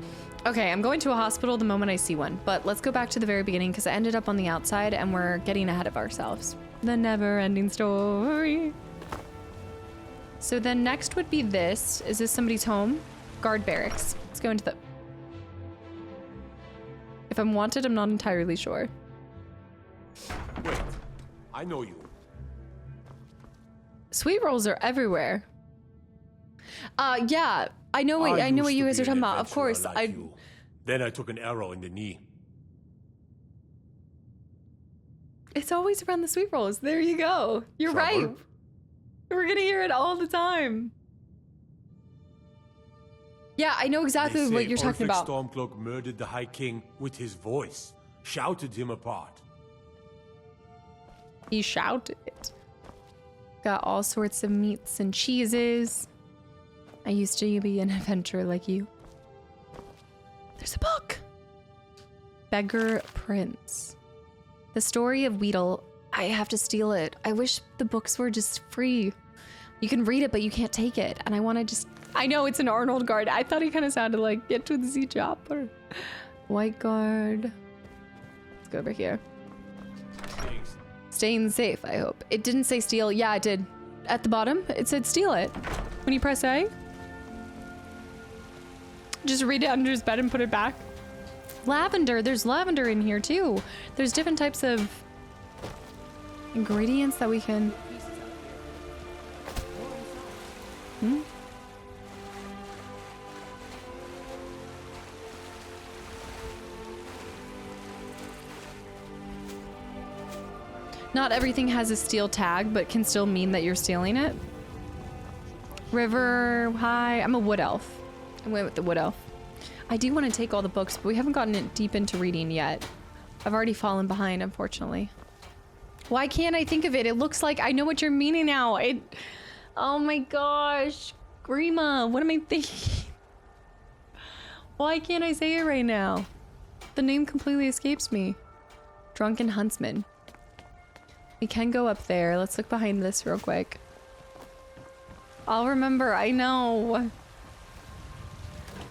Okay, I'm going to a hospital the moment I see one, but let's go back to the very beginning because I ended up on the outside and we're getting ahead of ourselves. The never-ending story. So then next would be this. Is this somebody's home? Guard barracks. Let's go into the... If I'm wanted, I'm not entirely sure. Wait, I know you. Sweet rolls are everywhere. Yeah, I know what you guys are talking about. Of course, Then I took an arrow in the knee. It's always around the sweet rolls. There you go. You're right. We're gonna hear it all the time. Yeah, I know exactly what you're talking about. Stormcloak murdered the High King with his voice, shouted him apart. He shouted it. Got all sorts of meats and cheeses. I used to be an adventurer like you. There's a book. Beggar Prince. The story of Weedle. I have to steal it. I wish the books were just free. You can read it, but you can't take it. And I want to just... I know it's an Arnold guard. I thought he kind of sounded like Get to the Sea Chopper. White guard. Let's go over here. Staying safe, I hope. It didn't say steal. Yeah, it did. At the bottom, it said steal it. When you press A. Just read it under his bed and put it back. Lavender. There's lavender in here too. There's different types of ingredients that we can... Not everything has a steel tag, but can still mean that you're stealing it. River, hi. I'm a wood elf. I went with the wood elf. I do want to take all the books, but we haven't gotten it deep into reading yet. I've already fallen behind, unfortunately. Why can't I think of it? It looks like I know what you're meaning now. Oh my gosh. Grima, what am I thinking? Why can't I say it right now? The name completely escapes me. Drunken Huntsman. We can go up there. Let's look behind this real quick. I'll remember. I know.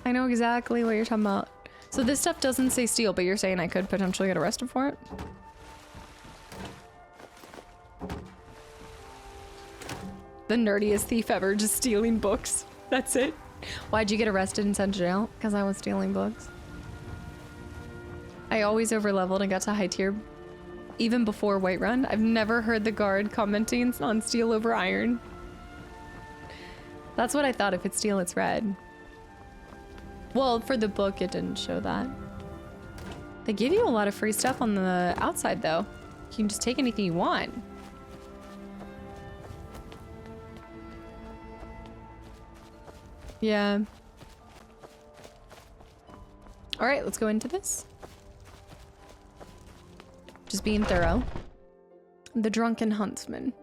I know exactly what you're talking about. So this stuff doesn't say steal, but you're saying I could potentially get arrested for it? The nerdiest thief ever, just stealing books. That's it. Why'd you get arrested and sent to jail? Because I was stealing books. I always overleveled and got to high tier even before Whiterun. I've never heard the guard commenting on steel over iron. That's what I thought. If it's steel, it's red. Well, for the book, it didn't show that. They give you a lot of free stuff on the outside, though. You can just take anything you want. Yeah. All right, let's go into this. Just being thorough. The Drunken Huntsman.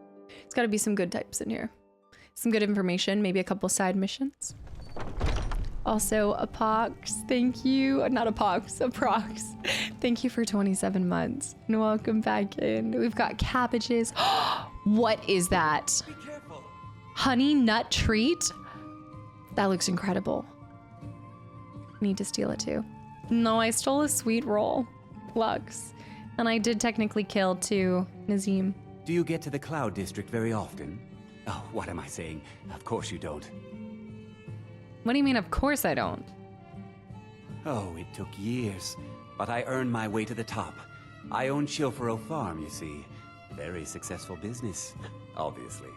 It's got to be some good types in here. Some good information, maybe a couple side missions. Also, a pox, thank you. Not a pox, a prox. Thank you for 27 months. And welcome back in. We've got cabbages. What is that? Be careful. Honey nut treat? That looks incredible. Need to steal it too. No, I stole a sweet roll. Lux. And I did technically kill too, Nazim. Do you get to the Cloud District very often? Oh, what am I saying? Of course you don't. What do you mean, of course I don't? Oh, it took years, but I earned my way to the top. I own Chilfaro Farm, you see. Very successful business, obviously.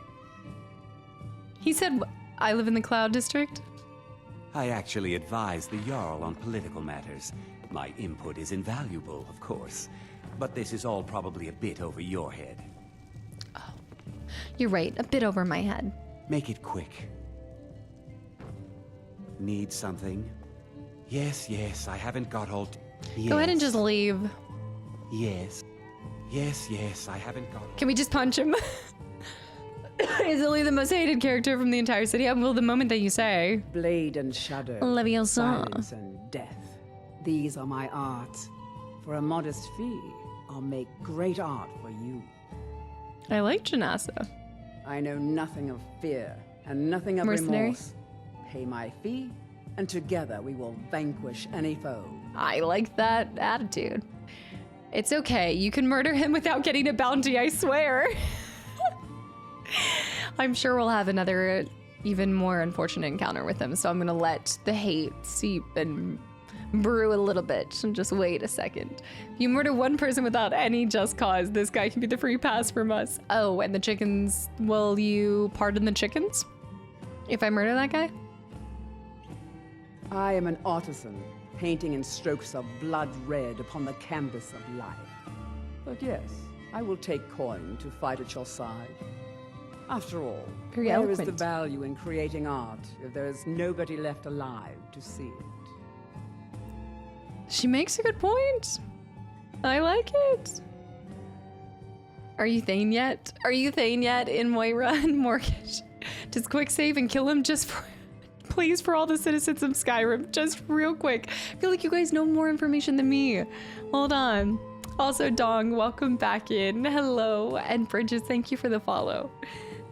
He said, I live in the Cloud District? I actually advise the Jarl on political matters. My input is invaluable, of course, but this is all probably a bit over your head. Oh, you're right, a bit over my head. Make it quick. Need something? Yes, yes, I haven't got all... Yes. Go ahead and just leave. Yes. Yes, yes, I haven't got... Can we just punch him? He's only the most hated character from the entire city. Well, the moment that you say. Blade and shadow. Leviosa. Silence and death. These are my arts. For a modest fee, I'll make great art for you. I like Janassa. I know nothing of fear and nothing of remorse. Pay my fee, and together we will vanquish any foe. I like that attitude. It's okay. You can murder him without getting a bounty, I swear. I'm sure we'll have another even more unfortunate encounter with him, so I'm gonna let the hate seep and brew a little bit and just wait a second. You murder one person without any just cause, this guy can be the free pass from us. Oh, and the chickens, will you pardon the chickens if I murder that guy? I am an artisan, painting in strokes of blood red upon the canvas of life. But yes, I will take coin to fight at your side. After all, Very where eloquent. is the value in creating art if there is nobody left alive to see it? She makes a good point. I like it. Are you Thane yet? Are you Thane yet in Whiterun Mortgage? Just quick save and kill him just for... Please, for all the citizens of Skyrim, just real quick. I feel like you guys know more information than me. Hold on. Also, Dong, welcome back in. Hello. And Bridges, thank you for the follow.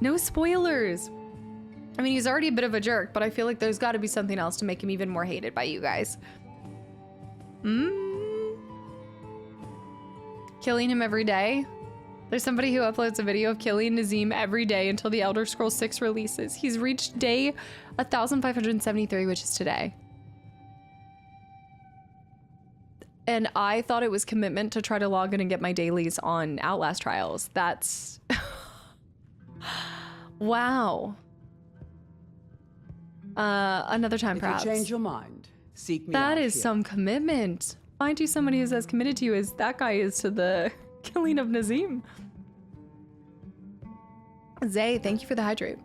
No spoilers. I mean, he's already a bit of a jerk, but I feel like there's got to be something else to make him even more hated by you guys. Killing him every day? There's somebody who uploads a video of killing Nazim every day until the Elder Scrolls 6 releases. He's reached day 1573, which is today. And I thought it was commitment to try to log in and get my dailies on Outlast Trials. That's... Wow. Another time, perhaps. If you change your mind, seek me That out is here. some commitment. Find you somebody who's as committed to you as that guy is to the killing of Nazim. Zay, thank you for the hydrate.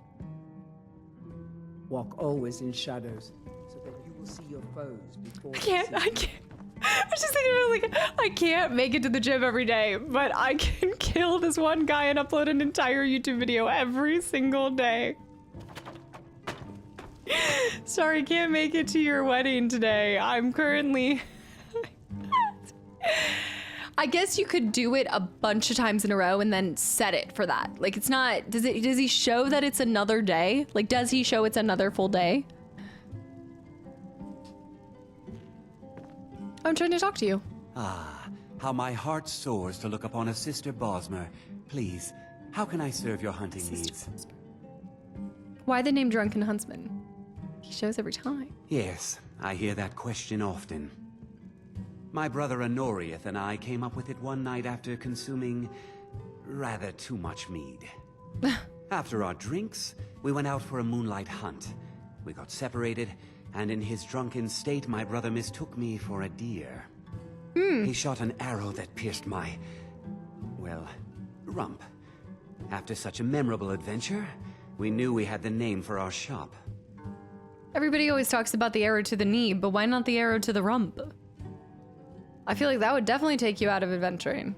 Walk always in shadows, so that you will see your foes before I can't. I was just thinking, like, I can't make it to the gym every day, but I can kill this one guy and upload an entire YouTube video every single day. Sorry, can't make it to your wedding today. I'm currently... I guess you could do it a bunch of times in a row and then set it for that. Like, it's not... Does he show that it's another day? Like, does he show it's another full day? I'm trying to talk to you. Ah, how my heart soars to look upon a Sister Bosmer. Please, how can I serve your hunting needs? Why the name Drunken Huntsman? He shows every time. Yes, I hear that question often. My brother Honorius and I came up with it one night after consuming rather too much mead. After our drinks, we went out for a moonlight hunt. We got separated, and in his drunken state, my brother mistook me for a deer. He shot an arrow that pierced my, well, rump. After such a memorable adventure, we knew we had the name for our shop. Everybody always talks about the arrow to the knee, but why not the arrow to the rump? I feel like that would definitely take you out of adventuring.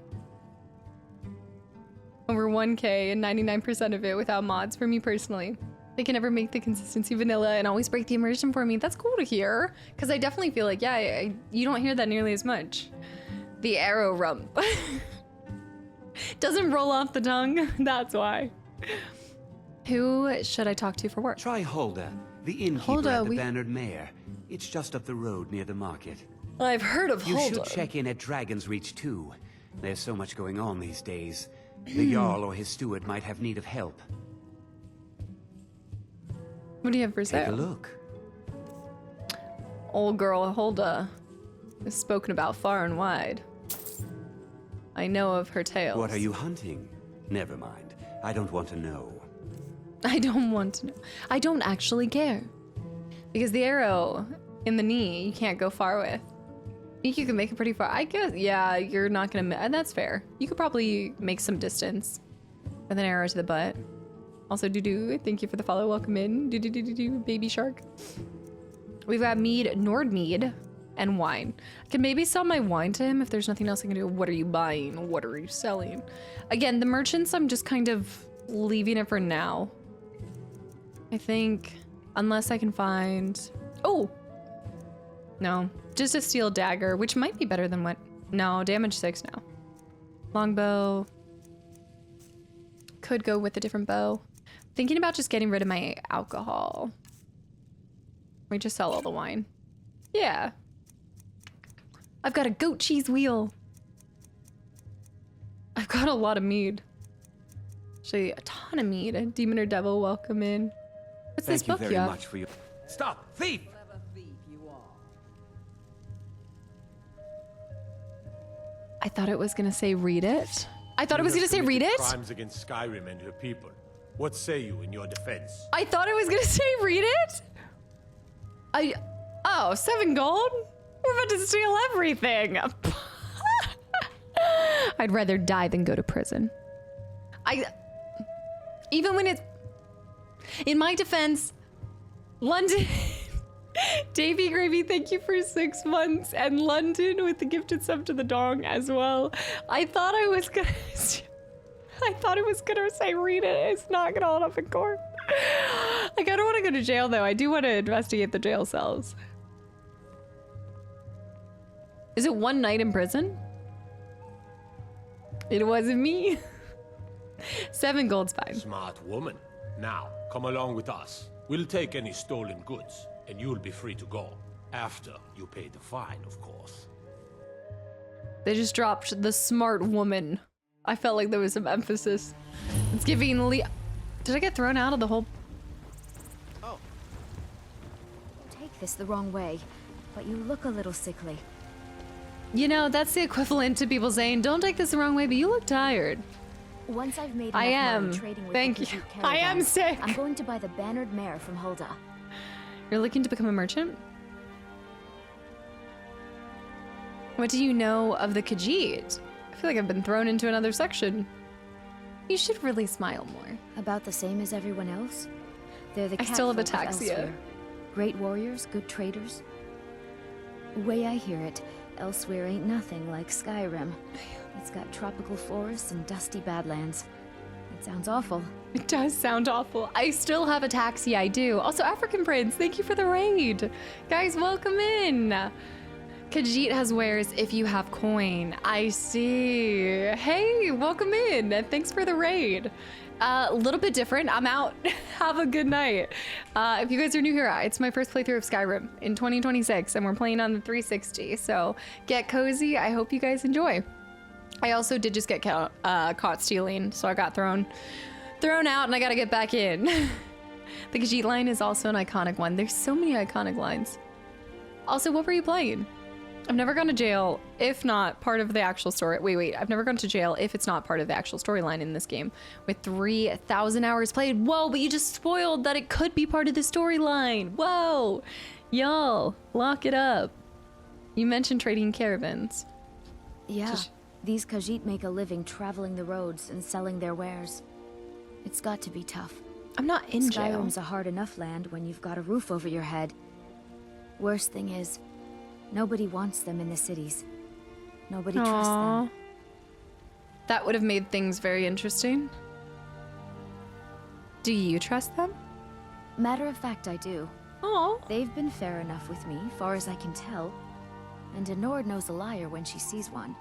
Over 1K and 99% of it without mods for me personally. They can never make the consistency vanilla and always break the immersion for me. That's cool to hear, because I definitely feel like, yeah, you don't hear that nearly as much. The arrow rump. Doesn't roll off the tongue, that's why. Who should I talk to for work? Try Hulda, the innkeeper at the Bannered Mare. It's just up the road near the market. I've heard of Hulda. You should check in at Dragon's Reach too. There's so much going on these days. The Jarl or his steward might have need of help. What do you have for sale? Take a look. Old girl Hulda is spoken about far and wide. I know of her tales. What are you hunting? Never mind. I don't want to know. I don't want to know. I don't actually care. Because the arrow in the knee, you can't go far with. I think you can make it pretty far. I guess, yeah, you're not gonna, and that's fair. You could probably make some distance with an arrow to the butt. Also, doo-doo, thank you for the follow. Welcome in. Doo-doo-doo-doo, baby shark. We've got mead, Nord mead, and wine. I can maybe sell my wine to him if there's nothing else I can do. What are you buying? What are you selling? Again, the merchants, I'm just kind of leaving it for now. I think, unless I can find, oh, no, just a steel dagger, which might be better than what, no, damage 6 now. Longbow, could go with a different bow. Thinking about just getting rid of my alcohol. We just sell all the wine. Yeah. I've got a goat cheese wheel. I've got a lot of mead. Actually, a ton of mead. A demon or devil, welcome in. What's this book you have? Much for your... Stop! Thief! I thought it was gonna say read it. I thought it was gonna say read it. Crimes against Skyrim and her people. What say you in your defense? I thought it was gonna say read it. Oh, 7 gold? We're about to steal everything. I'd rather die than go to prison. Even when it's, in my defense, London, Davy Gravy, thank you for 6 months, and London with the gifted sub to the dong as well. I thought it was gonna say read it. It's not gonna hold up in court. Like, I don't want to go to jail though. I do want to investigate the jail cells. Is it 1 night in prison? It wasn't me. 7 gold's fine. Smart woman. Now, come along with us. We'll take any stolen goods, and you'll be free to go. After you pay the fine, of course. They just dropped the smart woman. I felt like there was some emphasis. It's giving Did I get thrown out of the whole... Oh. Take this the wrong way, but you look a little sickly. You know, that's the equivalent to people saying, don't take this the wrong way, but you look tired. Once I've made enough money trading with Thank the you. Khajiit I am caravans, sick. I'm going to buy the Bannered Mare from Hulda. You're looking to become a merchant? What do you know of the Khajiit? I feel like I've been thrown into another section. You should really smile more. About the same as everyone else. They're the I still have catfolk of ataxia. Elsewhere. Great warriors, good traders. Way I hear it, Elsewhere ain't nothing like Skyrim. It's got tropical forests and dusty badlands. It sounds awful. It does sound awful. I still have ataxia, I do. Also, African Prince, thank you for the raid. Guys, welcome in. Khajiit has wares if you have coin. I see. Hey, welcome in. Thanks for the raid. A little bit different. I'm out. Have a good night. If you guys are new here, it's my first playthrough of Skyrim in 2026, and we're playing on the 360. So get cozy. I hope you guys enjoy. I also did just get caught stealing, so I got thrown out, and I gotta get back in. The Khajiit line is also an iconic one. There's so many iconic lines. Also, what were you playing? I've never gone to jail if not part of the actual story. Wait. I've never gone to jail if it's not part of the actual storyline in this game. With 3,000 hours played. Whoa, but you just spoiled that it could be part of the storyline. Whoa. Y'all, lock it up. You mentioned trading caravans. Yeah, these Khajiit make a living traveling the roads and selling their wares. It's got to be tough. I'm not in jail. Skyrim's a hard enough land when you've got a roof over your head. Worst thing is, nobody wants them in the cities. Nobody trusts them. That would have made things very interesting. Do you trust them? Matter of fact, I do. Oh. They've been fair enough with me, far as I can tell. And Anord knows a liar when she sees one.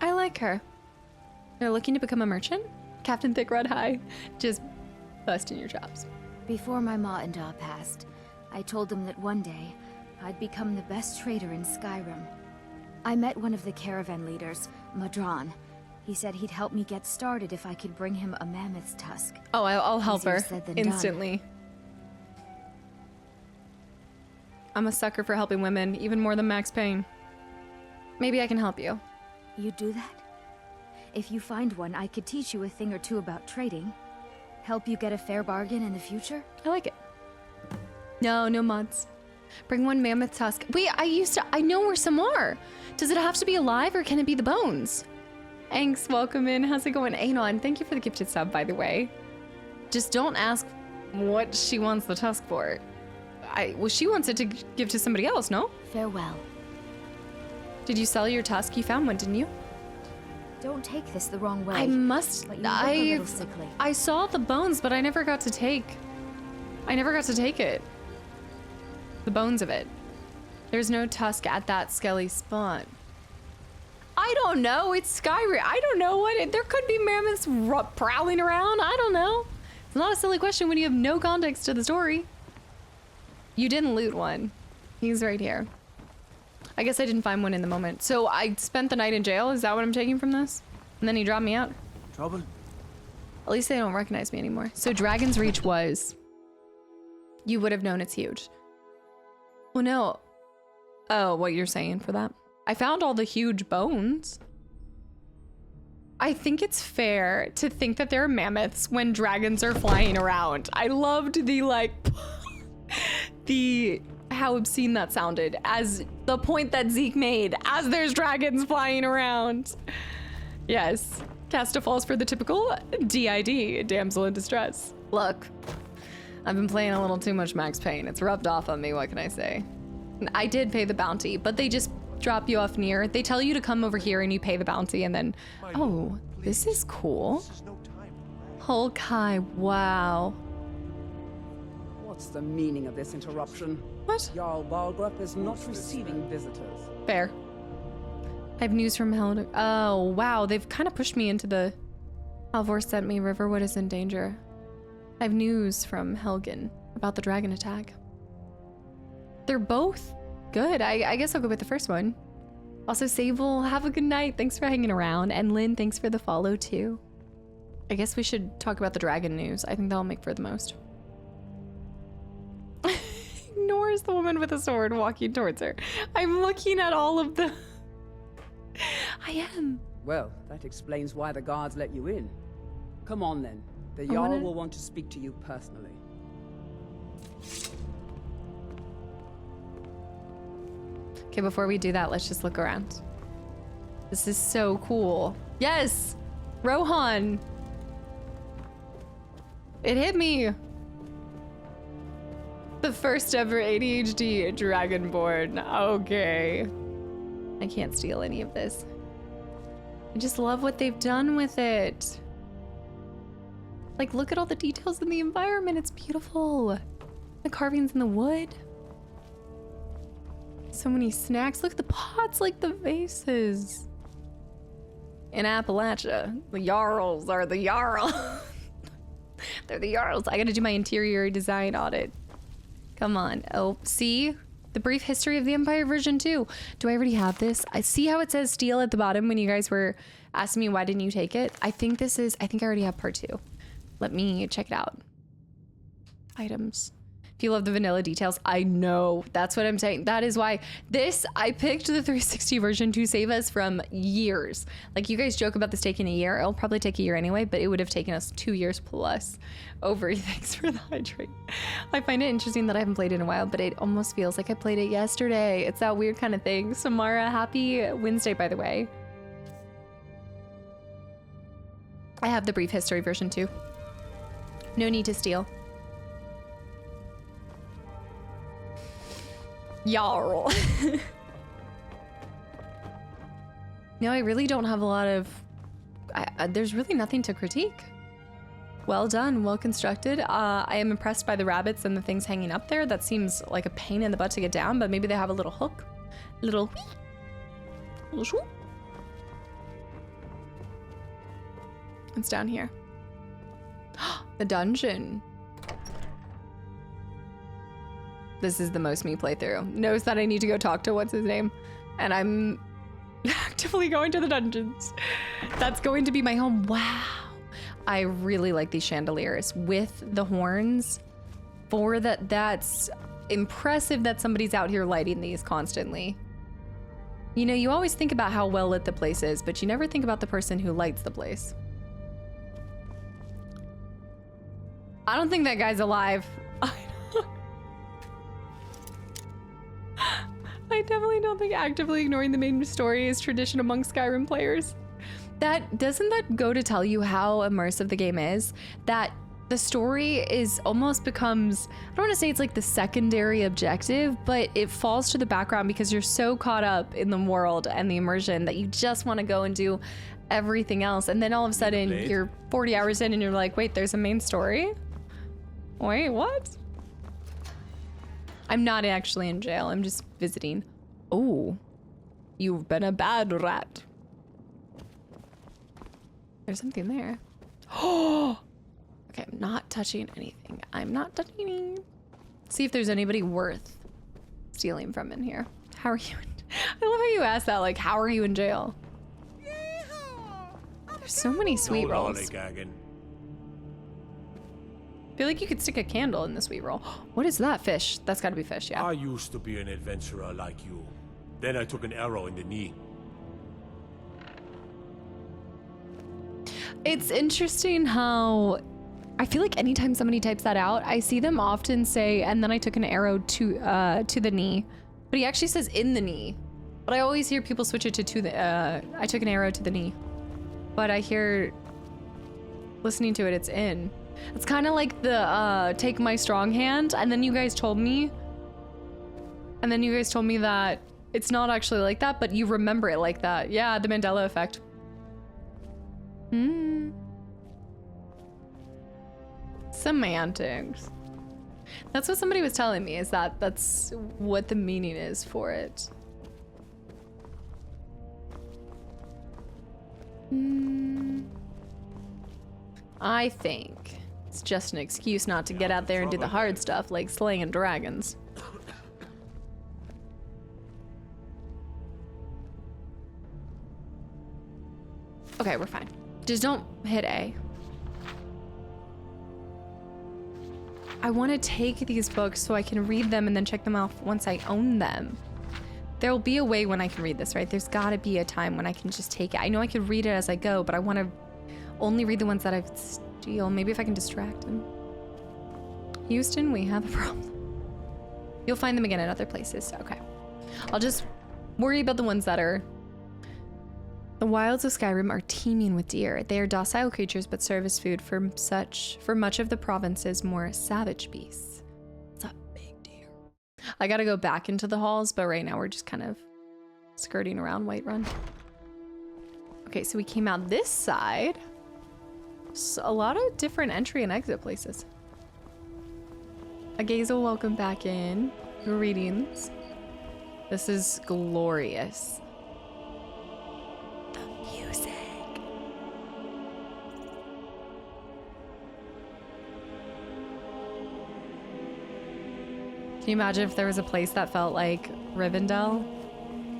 I like her. They're looking to become a merchant? Captain Thick Red High. Just busting your chops. Before my ma and Da passed, I told them that one day, I'd become the best trader in Skyrim. I met one of the caravan leaders, Madron. He said he'd help me get started if I could bring him a mammoth's tusk. Oh, I'll help Easier her said than instantly. done. I'm a sucker for helping women, even more than Max Payne. Maybe I can help you. You do that? If you find one, I could teach you a thing or two about trading. Help you get a fair bargain in the future? I like it. No mods. Bring one mammoth tusk. Wait, I know where some are. Does it have to be alive or can it be the bones? Thanks, welcome in. How's it going? Anon, thank you for the gifted sub, by the way. Just don't ask what she wants the tusk for. Well, she wants it to give to somebody else, no? Farewell. Did you sell your tusk? You found one, didn't you? Don't take this the wrong way. I must. But you look a little sickly. I saw the bones, but I never got to take it. The bones of it. There's no tusk at that skelly spot. I don't know. It's Skyrim. I don't know there could be mammoths prowling around. I don't know. It's not a silly question when you have no context to the story. You didn't loot one. He's right here. I guess I didn't find one in the moment. So I spent the night in jail. Is that what I'm taking from this? And then he dropped me out. Trouble? At least they don't recognize me anymore. So Dragon's Reach was... You would have known it's huge. Well, no. Oh, what you're saying for that? I found all the huge bones. I think it's fair to think that there are mammoths when dragons are flying around. I loved the, like... how obscene that sounded as the point that Zeke made as there's dragons flying around. Yes. Casta falls for the typical DID, damsel in distress. Look, I've been playing a little too much Max Payne. It's rubbed off on me, what can I say? I did pay the bounty, but they just drop you off near. They tell you to come over here and you pay the bounty and then, oh, this is cool. Hulk High, wow. What's the meaning of this interruption? What? Jarl Balgrup is not receiving visitors. Fair. I have news from Helgen. Oh, wow. They've kind of pushed me into the... Halvor sent me Riverwood is in danger. I have news from Helgen about the dragon attack. They're both good. I guess I'll go with the first one. Also, Sable, have a good night. Thanks for hanging around. And Lynn, thanks for the follow, too. I guess we should talk about the dragon news. I think that'll make for the most. Ignores the woman with a sword walking towards her. I'm looking at all of the... I am. Well, that explains why the guards let you in. Come on then. The Jarl will want to speak to you personally. Okay, before we do that, let's just look around. This is so cool. Yes! Rohan! It hit me! The first ever ADHD Dragonborn. Okay. I can't steal any of this. I just love what they've done with it. Like, look at all the details in the environment. It's beautiful. The carvings in the wood. So many snacks. Look at the pots, like the vases. In Appalachia, the Jarls are the Jarl. They're the Jarls. I gotta do my interior design audit. Come on. Oh, see? The Brief History of the Empire version 2. Do I already have this? I see how it says steel at the bottom when you guys were asking me why didn't you take it. I think I already have part 2. Let me check it out. Items. If you love the vanilla details, I know. That's what I'm saying. That is why I picked the 360 version to save us from years. Like, you guys joke about this taking a year. It'll probably take a year anyway, but it would have taken us 2 years plus over. Thanks for the hydrate. I find it interesting that I haven't played it in a while, but it almost feels like I played it yesterday. It's that weird kind of thing. Samara, happy Wednesday, by the way. I have the Brief History version too. No need to steal. Jarl. No, I really don't have a lot of... there's really nothing to critique. Well done, well constructed. I am impressed by the rabbits and the things hanging up there. That seems like a pain in the butt to get down, but maybe they have a little hook. A little whee. A little swoop. It's down here. The dungeon. This is the most me playthrough. Knows that I need to go talk to what's his name, and I'm actively going to the dungeons. That's going to be my home. Wow. I really like these chandeliers with the horns. That's impressive that somebody's out here lighting these constantly. You know, you always think about how well lit the place is, but you never think about the person who lights the place. I don't think that guy's alive. I definitely don't think actively ignoring the main story is tradition among Skyrim players. Doesn't that go to tell you how immersive the game is? That the story is almost becomes, I don't want to say it's like the secondary objective, but it falls to the background because you're so caught up in the world and the immersion that you just want to go and do everything else. And then all of a sudden you're 40 hours in and you're like, wait, there's a main story? Wait, what? I'm not actually in jail. I'm just visiting. Oh, you've been a bad rat. There's something there. Oh, okay. I'm not touching anything. I'm not touching anything. See if there's anybody worth stealing from in here. How are you? I love how you asked that. Like, how are you in jail? There's so many sweet rolls. I feel like you could stick a candle in the sweet roll. What is that fish? That's gotta be fish, yeah. I used to be an adventurer like you. Then I took an arrow in the knee. It's interesting how I feel like anytime somebody types that out, I see them often say, and then I took an arrow to the knee. But he actually says in the knee. But I always hear people switch it to the, I took an arrow to the knee. But I hear, listening to it, it's in. It's kind of like the take my strong hand, and then you guys told me that it's not actually like that, but you remember it like that. Yeah, the Mandela effect. Semantics. That's what somebody was telling me, is that that's what the meaning is for it. I think it's just an excuse not to get out there and do the hard stuff like slaying dragons. Okay, we're fine. Just don't hit A. I want to take these books so I can read them and then check them off once I own them. There'll be a way when I can read this, right? There's gotta be a time when I can just take it. I know I could read it as I go, but I want to only read the ones that I steal. Maybe if I can distract him. Houston, we have a problem. You'll find them again in other places. Okay. I'll just worry about the ones that are... The wilds of Skyrim are teeming with deer. They are docile creatures, but serve as food for much of the province's more savage beasts. It's a big deer. I gotta go back into the halls, but right now we're just kind of skirting around Whiterun. Okay, so we came out this side. So a lot of different entry and exit places. Agazel, welcome back in. Greetings. This is glorious. The music. Can you imagine if there was a place that felt like Rivendell?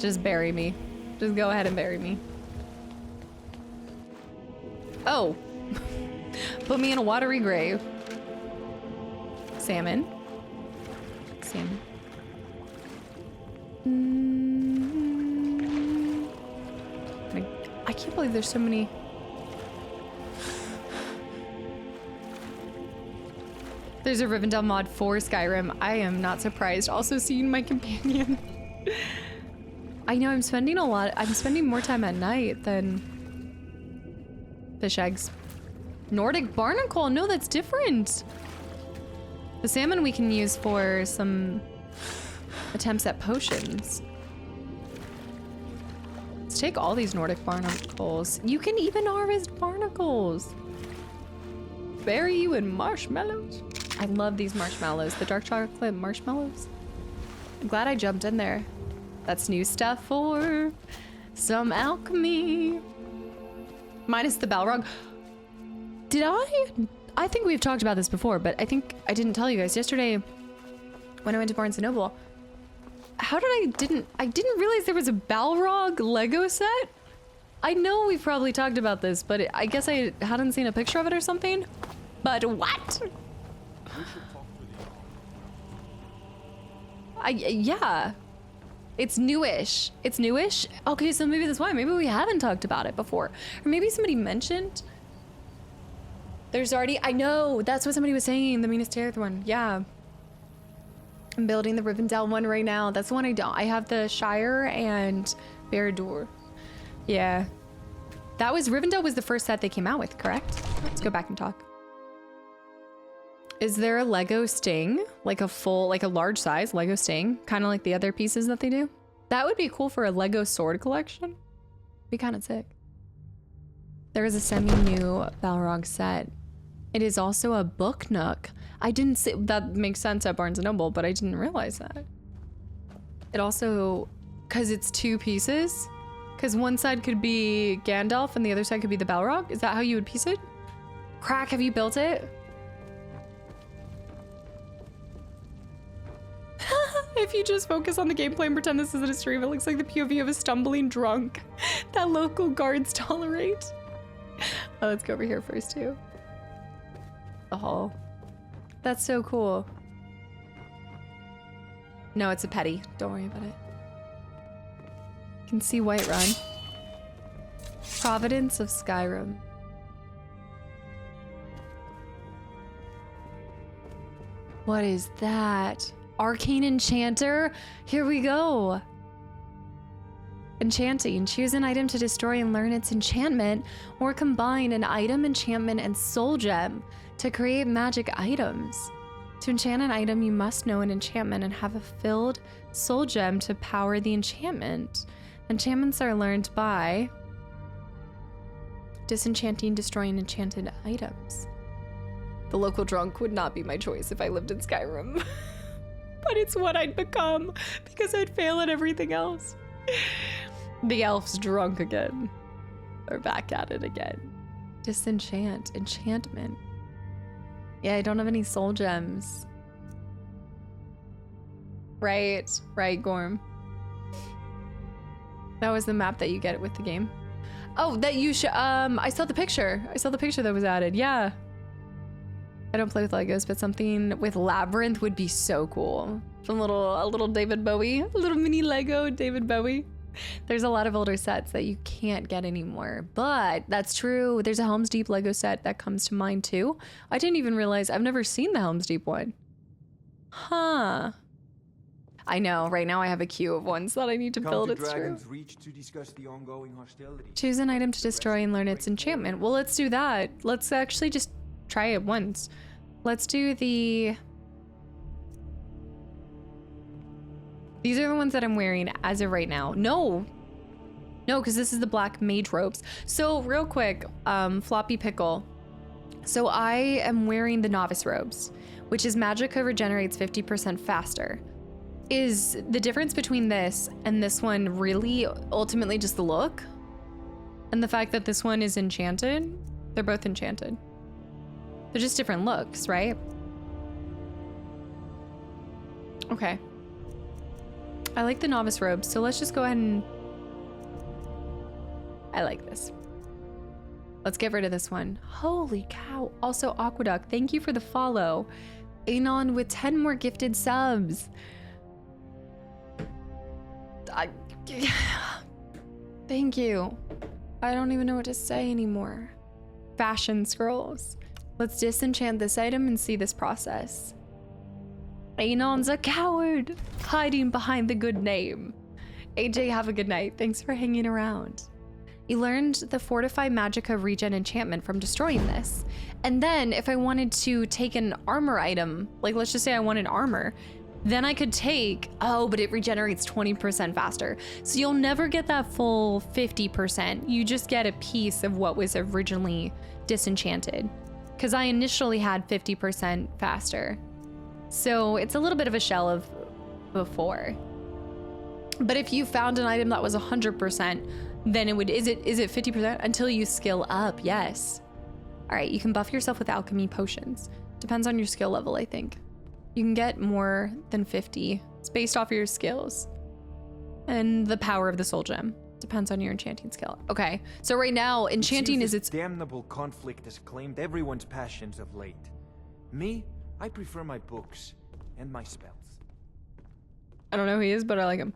Just bury me. Just go ahead and bury me. Oh. Put me in a watery grave. Salmon. Salmon. I can't believe there's so many. There's a Rivendell mod for Skyrim. I am not surprised. Also seeing my companion. I know I'm spending more time at night than fish eggs. Nordic barnacle, no, that's different. The salmon we can use for some attempts at potions. Let's take all these Nordic barnacles. You can even harvest barnacles. Bury you in marshmallows. I love these marshmallows, the dark chocolate marshmallows. I'm glad I jumped in there. That's new stuff for some alchemy. Minus the Balrog. Did I think we've talked about this before, but I think I didn't tell you guys yesterday when I went to Barnes & Noble. How did I didn't realize there was a Balrog Lego set? I know we've probably talked about this, but I guess I hadn't seen a picture of it or something. But what? Yeah. It's newish. It's newish? Okay, so maybe that's why. Maybe we haven't talked about it before. Or maybe somebody mentioned. There's already, I know, that's what somebody was saying, the Minas Tirith one. Yeah. I'm building the Rivendell one right now. That's the one I don't. I have the Shire and Barad-dûr. Yeah. Rivendell was the first set they came out with, correct? Let's go back and talk. Is there a Lego Sting? Like a large size Lego Sting? Kind of like the other pieces that they do? That would be cool for a Lego sword collection. Be kind of sick. There is a semi-new Balrog set. It is also a book nook. I didn't see, that makes sense at Barnes & Noble, but I didn't realize that. It also, cause it's two pieces, cause one side could be Gandalf and the other side could be the Balrog. Is that how you would piece it? Crack, have you built it? If you just focus on the gameplay and pretend this isn't a stream, it looks like the POV of a stumbling drunk that local guards tolerate. Oh, let's go over here first too. The hall. That's so cool. No, it's a petty. Don't worry about it. You can see Whiterun. Providence of Skyrim. What is that? Arcane Enchanter? Here we go. Enchanting. Choose an item to destroy and learn its enchantment, or combine an item, enchantment, and soul gem to create magic items. To enchant an item, you must know an enchantment and have a filled soul gem to power the enchantment. Enchantments are learned by disenchanting, destroying enchanted items. The local drunk would not be my choice if I lived in Skyrim. But it's what I'd become because I'd fail at everything else. The elf's drunk again. They're back at it again. Disenchant, enchantment. Yeah, I don't have any soul gems. Right, Gorm. That was the map that you get with the game. Oh, that you should, I saw the picture. I saw the picture that was added, yeah. I don't play with Legos, but something with Labyrinth would be so cool. A little David Bowie, a little mini Lego David Bowie. There's a lot of older sets that you can't get anymore, but that's true. There's a Helm's Deep Lego set that comes to mind too. I didn't even realize, I've never seen the Helm's Deep one. Huh. I know, right now I have a queue of ones that I need to build, it's true. Choose an item to destroy and learn its enchantment. Well, let's do that. Let's actually just try it once. Let's do the... These are the ones that I'm wearing as of right now. No, because this is the black mage robes. So real quick, Floppy Pickle. So I am wearing the novice robes, which is magicka regenerates 50% faster. Is the difference between this and this one really ultimately just the look? And the fact that this one is enchanted? They're both enchanted. They're just different looks, right? Okay. I like the novice robes, so let's just go ahead and... I like this. Let's get rid of this one. Holy cow. Also, Aqueduct, thank you for the follow. Anon with 10 more gifted subs. Thank you. I don't even know what to say anymore. Fashion scrolls. Let's disenchant this item and see this process. Anon's a coward, hiding behind the good name. AJ, have a good night. Thanks for hanging around. You learned the Fortify Magicka regen enchantment from destroying this. And then if I wanted to take an armor item, like let's just say I wanted armor, then I could take, oh, but it regenerates 20% faster. So you'll never get that full 50%. You just get a piece of what was originally disenchanted. Because I initially had 50% faster. So it's a little bit of a shell of before. But if you found an item that was 100%, then it would, is it 50% until you skill up? Yes. All right, you can buff yourself with alchemy potions. Depends on your skill level, I think. You can get more than 50. It's based off of your skills. And the power of the soul gem. Depends on your enchanting skill. Okay, so right now, enchanting is its... damnable conflict has claimed everyone's passions of late. Me, I prefer my books and my spells. I don't know who he is, but I like him.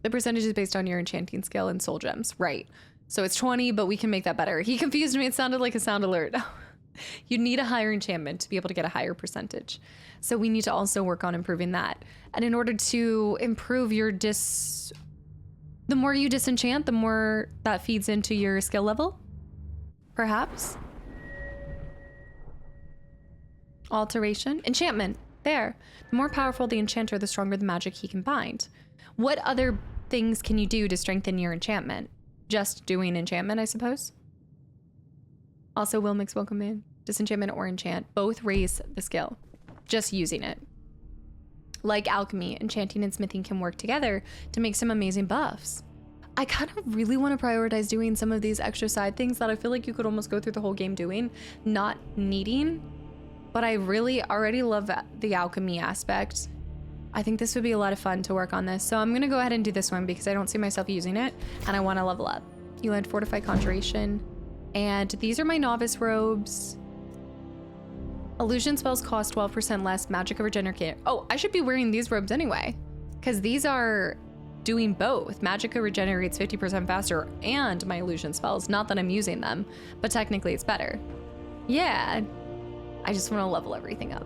The percentage is based on your enchanting skill and soul gems. Right. So it's 20, but we can make that better. He confused me. It sounded like a sound alert. You need a higher enchantment to be able to get a higher percentage. So we need to also work on improving that. And in order to improve your the more you disenchant, the more that feeds into your skill level, perhaps. Alteration, enchantment, there. The more powerful the enchanter, the stronger the magic he can bind. What other things can you do to strengthen your enchantment? Just doing enchantment, I suppose. Also, Wilmix, welcome in. Disenchantment or enchant, both raise the skill. Just using it. Like alchemy, enchanting and smithing can work together to make some amazing buffs. I kind of really want to prioritize doing some of these extra side things that I feel like you could almost go through the whole game doing, not needing. But I really already love the alchemy aspect. I think this would be a lot of fun to work on this. So I'm going to go ahead and do this one because I don't see myself using it and I want to level up. You learned Fortify Conjuration. And these are my novice robes. Illusion spells cost 12% less. Magicka regenerate. Oh, I should be wearing these robes anyway. Because these are doing both. Magicka regenerates 50% faster and my illusion spells. Not that I'm using them, but technically it's better. Yeah. I just want to level everything up.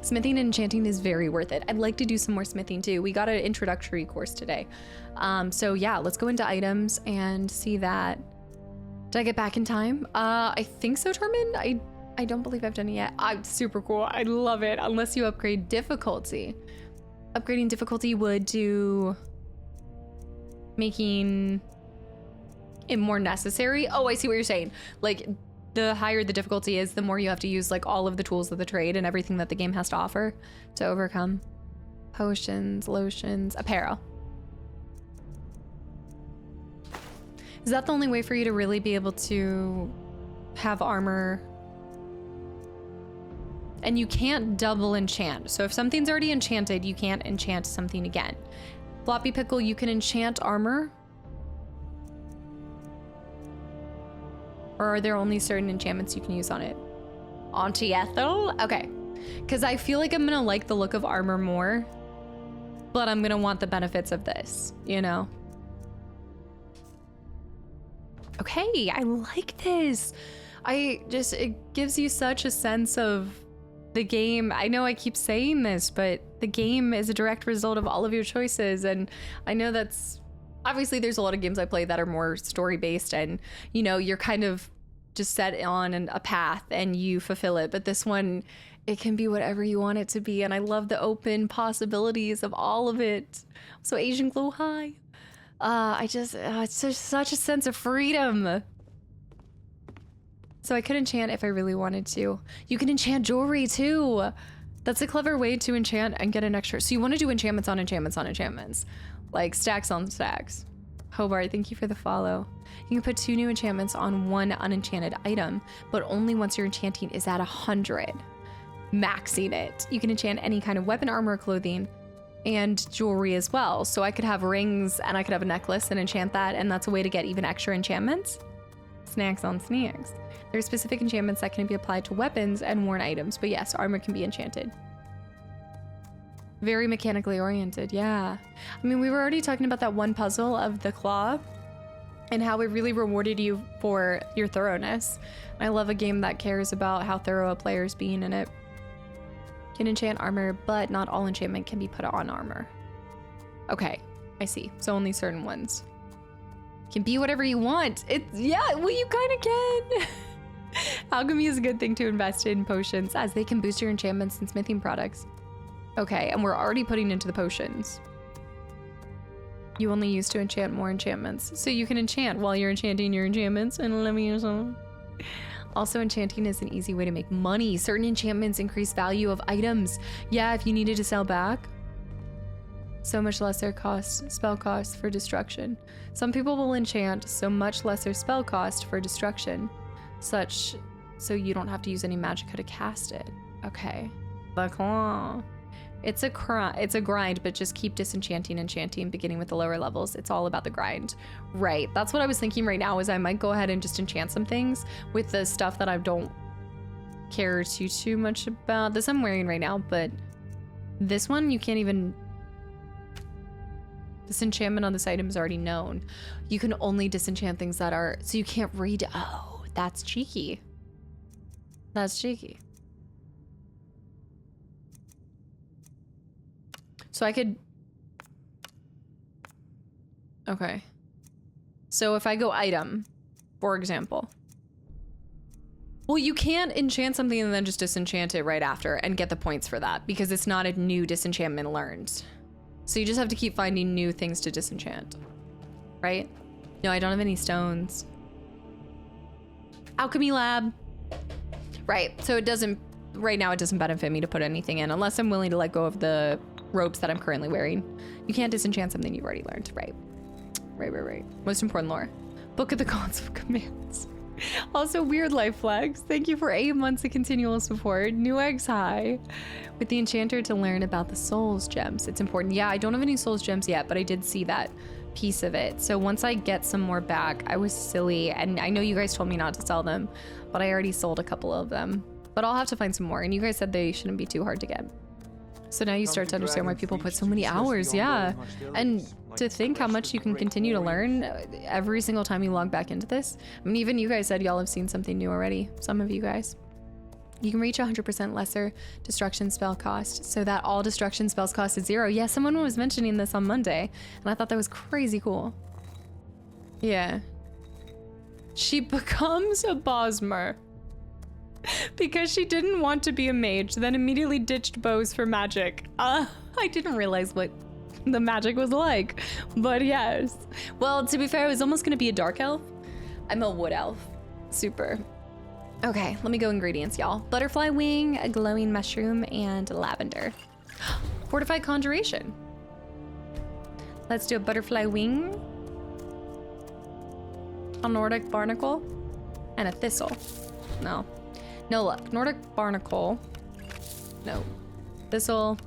Smithing and enchanting is very worth it. I'd like to do some more smithing too. We got an introductory course today. So yeah, let's go into items and see that. Did I get back in time? I think so, Tormund. I don't believe I've done it yet. Super cool. I love it. Unless you upgrade difficulty. Upgrading difficulty would do making it more necessary. Oh, I see what you're saying. Like, the higher the difficulty is, the more you have to use like all of the tools of the trade and everything that the game has to offer to overcome. Potions, lotions, apparel. Is that the only way for you to really be able to have armor? And you can't double enchant. So if something's already enchanted, you can't enchant something again. Floppy Pickle, you can enchant armor. Or are there only certain enchantments you can use on it? Auntie Ethel? Okay. Because I feel like I'm going to like the look of armor more. But I'm going to want the benefits of this, you know? Okay, I like this. It gives you such a sense of the game. I know I keep saying this, but the game is a direct result of all of your choices. And I know that's... Obviously, there's a lot of games I play that are more story-based and, you know, you're kind of just set on a path and you fulfill it. But this one, it can be whatever you want it to be. And I love the open possibilities of all of it. So Asian Glow High. It's just such a sense of freedom. So I could enchant if I really wanted to. You can enchant jewelry too. That's a clever way to enchant and get an extra. So you want to do enchantments on enchantments on enchantments. Like stacks on stacks. Hobart, thank you for the follow. You can put 2 new enchantments on 1 unenchanted item, but only once your enchanting is at 100. Maxing it. You can enchant any kind of weapon, armor, clothing, and jewelry as well. So I could have rings and I could have a necklace and enchant that, and that's a way to get even extra enchantments. Snacks on snacks. There are specific enchantments that can be applied to weapons and worn items, but yes, armor can be enchanted. Very mechanically oriented, yeah. I mean, we were already talking about that one puzzle of the claw and how it really rewarded you for your thoroughness. I love a game that cares about how thorough a player's being in it. Can enchant armor, but not all enchantment can be put on armor. Okay, I see. So only certain ones. Can be whatever you want. Yeah, well, you kind of can. Alchemy is a good thing to invest in potions, as they can boost your enchantments and smithing products. Okay, and we're already putting into the potions. You only use to enchant more enchantments. So you can enchant while you're enchanting your enchantments and let me use them. Also, enchanting is an easy way to make money. Certain enchantments increase value of items. Yeah, if you needed to sell back. So much lesser spell cost for destruction. Some people will enchant so much lesser spell cost for destruction. So you don't have to use any magicka to cast it. Okay. The claw. It's a grind, but just keep disenchanting, enchanting, beginning with the lower levels. It's all about the grind. Right, that's what I was thinking right now, is I might go ahead and just enchant some things with the stuff that I don't care too much about. This I'm wearing right now, but this one you can't even... This enchantment on this item is already known. You can only disenchant things that are... So you can't read... Oh, that's cheeky. That's cheeky. So I could... Okay. So if I go item, for example. Well, you can't enchant something and then just disenchant it right after and get the points for that, because it's not a new disenchantment learned. So you just have to keep finding new things to disenchant. Right? No, I don't have any stones. Alchemy lab. Right, so it doesn't... Right now it doesn't benefit me to put anything in unless I'm willing to let go of the robes that I'm currently wearing. You can't disenchant something you've already learned. Right. Right. Most important lore. Book of the Gods of Commands. Also, Weird Life Flags. Thank you for 8 months of continual support. New eggs high. With the enchanter to learn about the souls gems. It's important. Yeah, I don't have any souls gems yet, but I did see that piece of it. So once I get some more back, I was silly. And I know you guys told me not to sell them, but I already sold a couple of them. But I'll have to find some more. And you guys said they shouldn't be too hard to get. So now you start to understand why people put so many hours, yeah. And to think how much you can continue to learn every single time you log back into this. I mean, even you guys said y'all have seen something new already, some of you guys. You can reach 100% lesser destruction spell cost, so that all destruction spells cost is 0. Yeah, someone was mentioning this on Monday, and I thought that was crazy cool. Yeah. She becomes a Bosmer. Because she didn't want to be a mage, then immediately ditched bows for magic. I didn't realize what the magic was like, but yes. Well, to be fair, I was almost gonna be a dark elf. I'm a wood elf. Super. Okay, let me go ingredients, y'all. Butterfly wing, a glowing mushroom, and lavender. Fortified conjuration. Let's do a butterfly wing, a Nordic barnacle, and a thistle. No luck. Nordic barnacle. No. Thistle.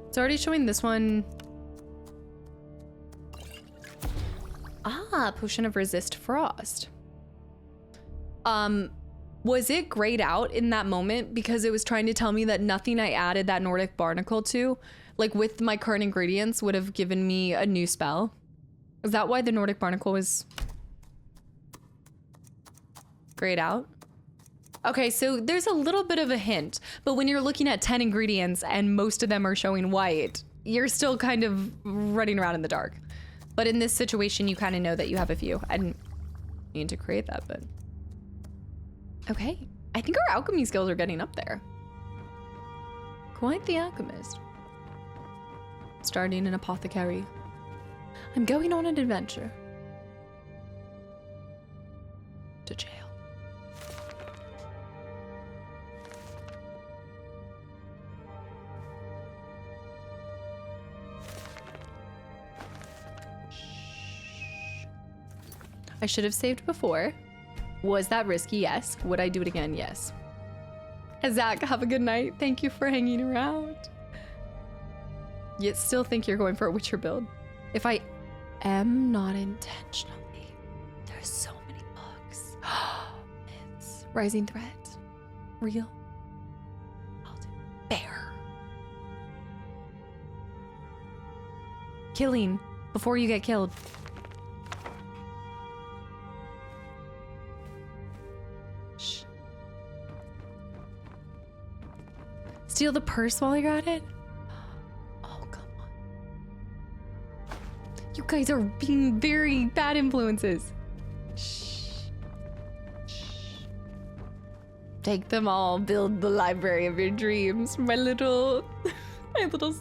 It's already showing this one. Ah, potion of resist frost. Was it grayed out in that moment because it was trying to tell me that nothing I added that Nordic barnacle to, like with my current ingredients, would have given me a new spell? Is that why the Nordic barnacle was grayed out? Okay, so there's a little bit of a hint, but when you're looking at 10 ingredients and most of them are showing white, you're still kind of running around in the dark. But in this situation, you kind of know that you have a few. I didn't mean to create that, but... Okay, I think our alchemy skills are getting up there. Quite the alchemist. Starting an apothecary. I'm going on an adventure. To jail. I should have saved before. Was that risky? Yes. Would I do it again? Yes. Zach, have a good night. Thank you for hanging around. Yet still think you're going for a Witcher build. If I am not intentionally, there's so many bugs. It's Rising Threat. Real. I'll do Bear. Killing before you get killed. Shh. Steal the purse while you're at it? Oh, come on. You guys are being very bad influences. Shh. Shh. Take them all, build the library of your dreams. My little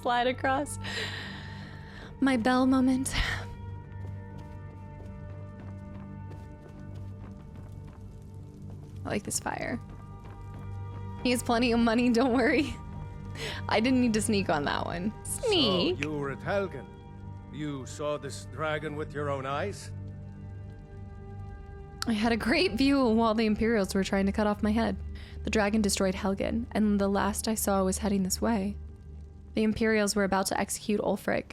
slide across. My bell moment. I like this fire. He has plenty of money, don't worry. I didn't need to sneak on that one. Sneak? So you were at Helgen. You saw this dragon with your own eyes? I had a great view while the Imperials were trying to cut off my head. The dragon destroyed Helgen, and the last I saw was heading this way. The Imperials were about to execute Ulfric.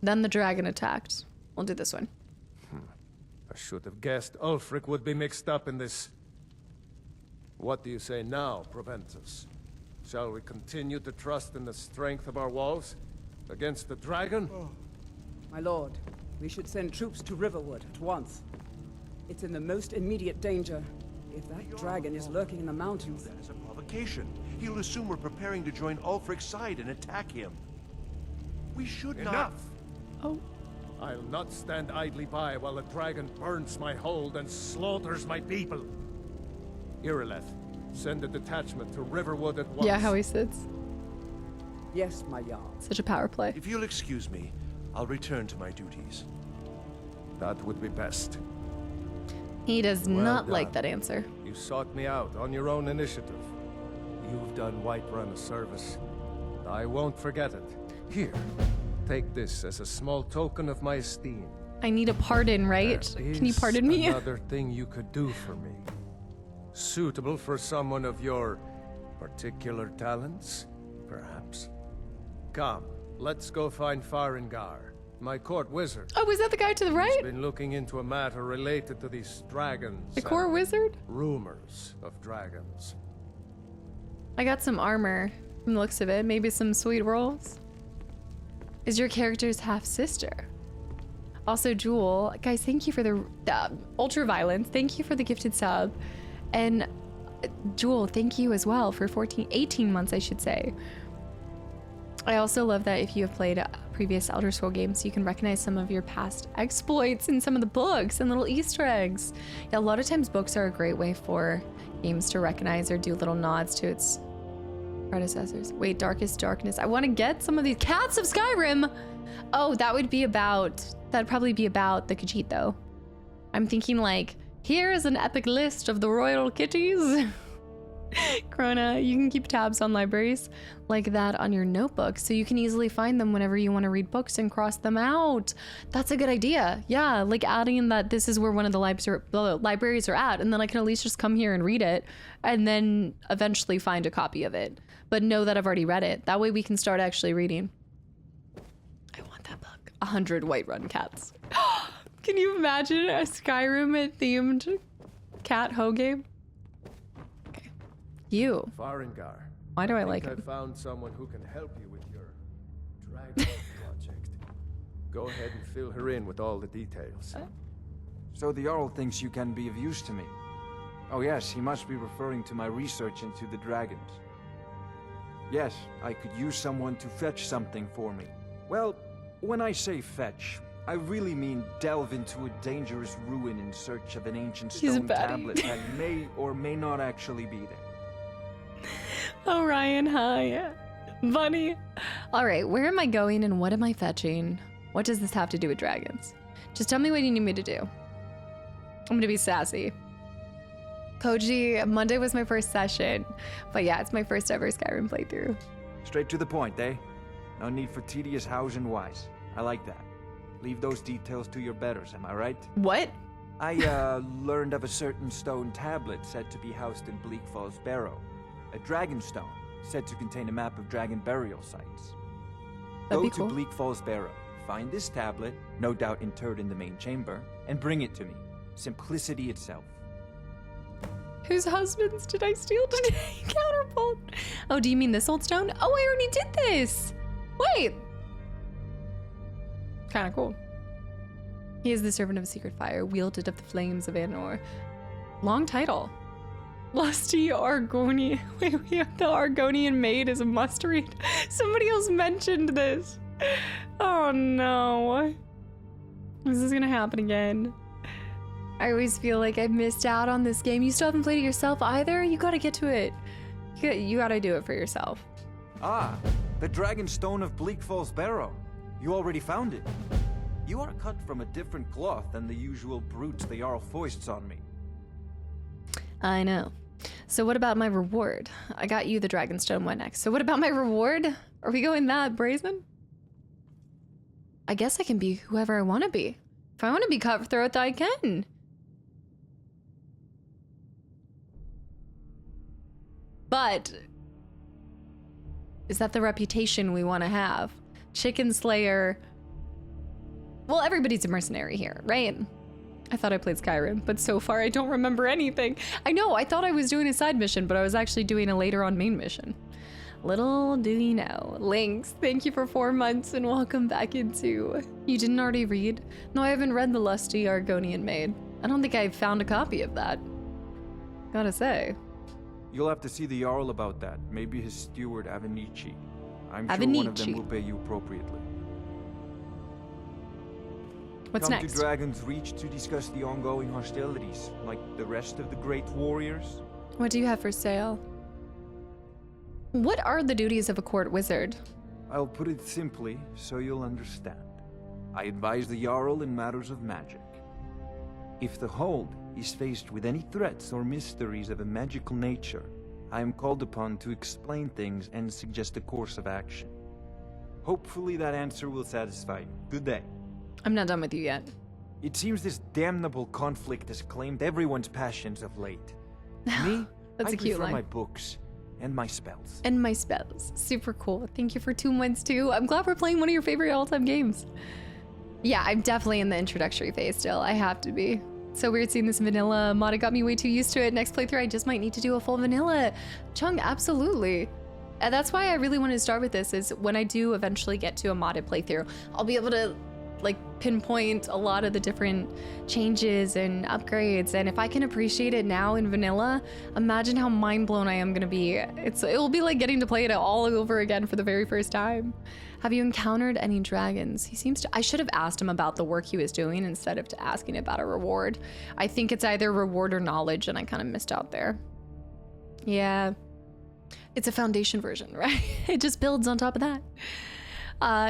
Then the dragon attacked. We'll do this one. I should have guessed Ulfric would be mixed up in this. What do you say now, Proventus? Shall we continue to trust in the strength of our walls against the dragon? Oh. My lord, we should send troops to Riverwood at once. It's in the most immediate danger. If that dragon is lurking in the mountains... That is a provocation. He'll assume we're preparing to join Ulfric's side and attack him. We should not... Enough! Oh. I'll not stand idly by while a dragon burns my hold and slaughters my people. Irileth, send a detachment to Riverwood at once. Yeah, how he sits. Yes, my Jarl. Such a power play. If you'll excuse me, I'll return to my duties. That would be best. He does Well not done. like that answer. You sought me out on your own initiative. You've done Whiterun a service. I won't forget it. Here, take this as a small token of my esteem. I need a pardon, right? There Can you is pardon me? Another thing you could do for me. Suitable for someone of your particular talents, perhaps. Come, let's go find Farengar, my court wizard. Oh, is that the guy to the right? He's been looking into a matter related to these dragons. The court wizard? Rumors of dragons. I got some armor from the looks of it. Maybe some sweet rolls. Is your character's half-sister? Also, Jewel, guys, thank you for the ultra violence. Thank you for the gifted sub. And Jewel, thank you as well for 18 months, I should say. I also love that if you have played previous Elder Scrolls games, you can recognize some of your past exploits in some of the books and little Easter eggs. Yeah, a lot of times books are a great way for games to recognize or do little nods to its predecessors. Wait, Darkest Darkness. I want to get some of these Cats of Skyrim. Oh, that'd probably be about the Khajiit though. I'm thinking like, here is an epic list of the royal kitties. Krona, you can keep tabs on libraries like that on your notebook so you can easily find them whenever you want to read books and cross them out. That's a good idea. Yeah, like adding in that this is where one of the libraries are at, and then I can at least just come here and read it and then eventually find a copy of it. But know that I've already read it. That way we can start actually reading. I want that book. 100 Whiterun cats. Can you imagine a Skyrim themed cat hoe game? Okay. You. Farengar. Why do I like I him? found someone who can help you with your dragon project. Go ahead and fill her in with all the details. So the Jarl thinks you can be of use to me. Oh yes, he must be referring to my research into the dragons. Yes, I could use someone to fetch something for me. Well, when I say fetch, I really mean delve into a dangerous ruin in search of an ancient stone tablet that may or may not actually be there. Oh, Ryan, hi. Bunny. All right, where am I going and what am I fetching? What does this have to do with dragons? Just tell me what you need me to do. I'm gonna be sassy. Koji, Monday was my first session, but yeah, it's my first ever Skyrim playthrough. Straight to the point, eh? No need for tedious hows and whys. I like that. Leave those details to your betters, am I right? What? I learned of a certain stone tablet said to be housed in Bleak Falls Barrow. A dragon stone said to contain a map of dragon burial sites. That'd Go be cool. to Bleak Falls Barrow, find this tablet, no doubt interred in the main chamber, and bring it to me. Simplicity itself. Whose husbands did I steal today? Counterbolt. Oh, do you mean this old stone? Oh, I already did this. Wait. Kind of cool. He is the servant of a secret fire, wielded of the flames of Anor. Long title. Lusty Argonian. Wait, the Argonian maid is a must-read. Somebody else mentioned this. Oh no. This is gonna happen again. I always feel like I missed out on this game. You still haven't played it yourself either? You gotta get to it. You gotta do it for yourself. Ah, the dragon stone of Bleak Falls Barrow. You already found it. You are cut from a different cloth than the usual brutes the Jarl foists on me. I know. So what about my reward? I got you the Dragonstone. What next? So what about my reward? Are we going that brazen? I guess I can be whoever I want to be. If I want to be cutthroat, I can. But is that the reputation we want to have? Chicken Slayer. Well, everybody's a mercenary here, right? I thought I played Skyrim, but so far I don't remember anything. I know, I thought I was doing a side mission, but I was actually doing a later on main mission. Little do you know. Lynx, thank you for 4 months and welcome back into... You didn't already read? No, I haven't read The Lusty Argonian Maid. I don't think I've found a copy of that. Gotta say. You'll have to see the Jarl about that. Maybe his steward, Avenici. I'm sure one of them will pay you appropriately. What's Come next? to Dragon's Reach to discuss the ongoing hostilities, like the rest of the great warriors. What do you have for sale? What are the duties of a court wizard? I'll put it simply so you'll understand. I advise the Jarl in matters of magic. If the Hold is faced with any threats or mysteries of a magical nature, I am called upon to explain things and suggest a course of action. Hopefully that answer will satisfy you. Good day. I'm not done with you yet. It seems this damnable conflict has claimed everyone's passions of late. Me, That's I a cute prefer line. my books and my spells. And my spells. Super cool. Thank you for 2 months too. I'm glad we're playing one of your favorite all-time games. Yeah, I'm definitely in the introductory phase still. I have to be. So weird seeing this vanilla mod. It got me way too used to it. Next playthrough, I just might need to do a full vanilla. Chung, absolutely. And that's why I really wanted to start with this, is when I do eventually get to a modded playthrough, I'll be able to like pinpoint a lot of the different changes and upgrades. And if I can appreciate it now in vanilla, imagine how mind blown I am gonna be. It will be like getting to play it all over again for the very first time. Have you encountered any dragons? He seems to, I should have asked him about the work he was doing instead of asking about a reward. I think it's either reward or knowledge, and I kind of missed out there. Yeah, it's a foundation version, right? It just builds on top of that.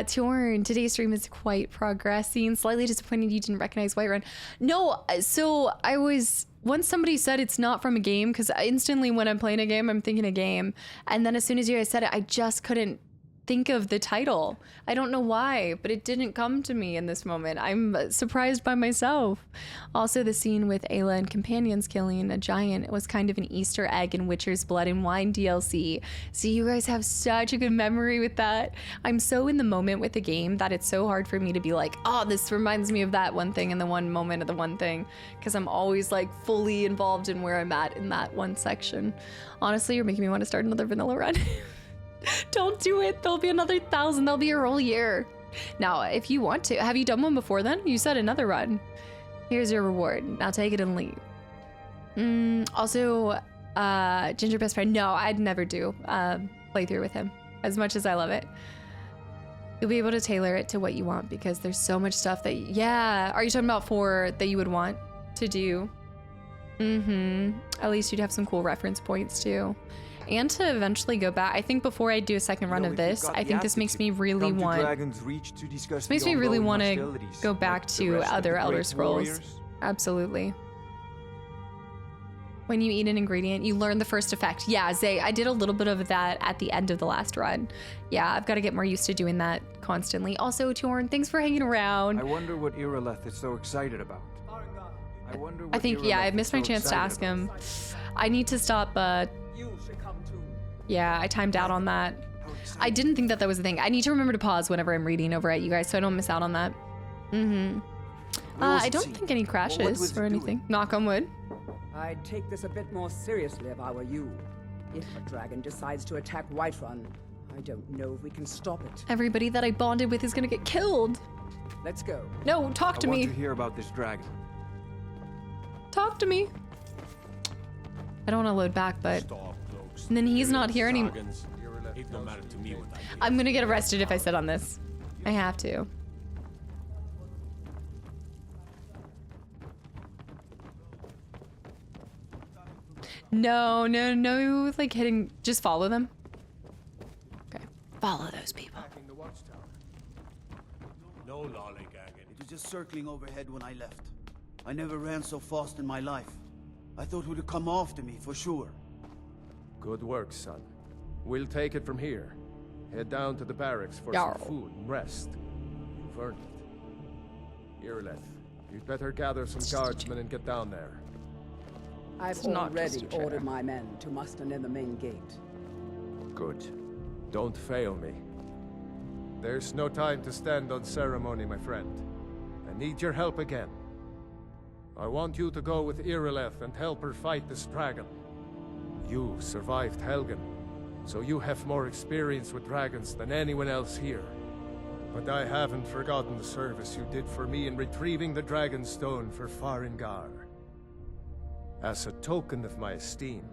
Torn, today's stream is quite progressing. Slightly disappointed you didn't recognize Whiterun. No, so I was, once somebody said it's not from a game, because instantly when I'm playing a game, I'm thinking a game. And then as soon as you guys said it, I just couldn't think of the title. I don't know why, but it didn't come to me in this moment. I'm surprised by myself. Also, the scene with Ayla and companions killing a giant was kind of an Easter egg in Witcher's Blood and Wine DLC. See, you guys have such a good memory with that. I'm so in the moment with the game that it's so hard for me to be like, oh, this reminds me of that one thing in the one moment of the one thing, because I'm always like fully involved in where I'm at in that one section. Honestly, you're making me want to start another vanilla run. Don't do it. There'll be another 1,000. There'll be a whole year. Now, if you want to, have you done one before then? You said another run. Here's your reward. Now take it and leave. Also, Ginger Best Friend. No, I'd never do playthrough with him, as much as I love it. You'll be able to tailor it to what you want, because there's so much stuff that, yeah. Are you talking about that you would want to do? At least you'd have some cool reference points too. And to eventually go back. I think before I do a second run of this, I think this makes me really want... This makes me really want to go back to other Elder Scrolls. Absolutely. When you eat an ingredient, you learn the first effect. Yeah, Zay, I did a little bit of that at the end of the last run. Yeah, I've got to get more used to doing that constantly. Also, Torn, thanks for hanging around. I wonder what Irileth is so excited about. I think, yeah, I missed my chance to ask him. I need to stop, yeah, I timed out on that. I didn't think that that was a thing. I need to remember to pause whenever I'm reading over at you guys so I don't miss out on that. I don't think any crashes or anything. Knock on wood. I'd take this a bit more seriously if I were you. If a dragon decides to attack Whiterun, I don't know if we can stop it. Everybody that I bonded with is gonna get killed. Let's go. No, talk to me. I want to hear about this dragon. Talk to me. I don't want to load back, but... And then he's not here anymore. I'm gonna get arrested if I sit on this. I have to. No, like hitting, just follow them. Okay, follow those people. No lollygagging. It was just circling overhead when I left. I never ran so fast in my life. I thought it would have come after me for sure. Good work, son. We'll take it from here. Head down to the barracks for Yarr. some food and rest. You've earned it. Irileth, you'd better gather some guardsmen and get down there. I've already ordered my men to muster near the main gate. Good. Don't fail me. There's no time to stand on ceremony, my friend. I need your help again. I want you to go with Irileth and help her fight this dragon. You survived Helgen, so you have more experience with dragons than anyone else here. But I haven't forgotten the service you did for me in retrieving the Dragon Stone for Farengar. As a token of my esteem,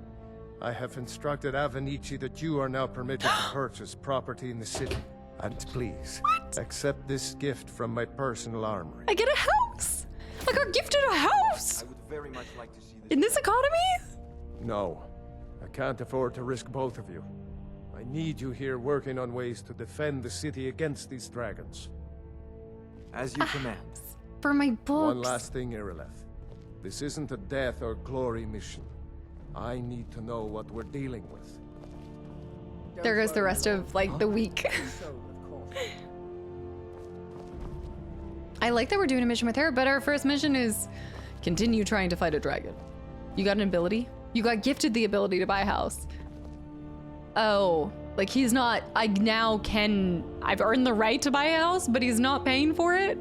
I have instructed Avenici that you are now permitted to purchase property in the city. And please, accept this gift from my personal armory. I get a house! I got gifted a house! I would very much like to see this. In this economy? No, I can't afford to risk both of you. I need you here working on ways to defend the city against these dragons. As you command. For my books. One last thing, Irileth. This isn't a death or glory mission. I need to know what we're dealing with. There goes the rest of, like, the week. I like that we're doing a mission with her, but our first mission is continue trying to fight a dragon. You got an ability? You got gifted the ability to buy a house. Oh, like he's not, I've earned the right to buy a house, but he's not paying for it?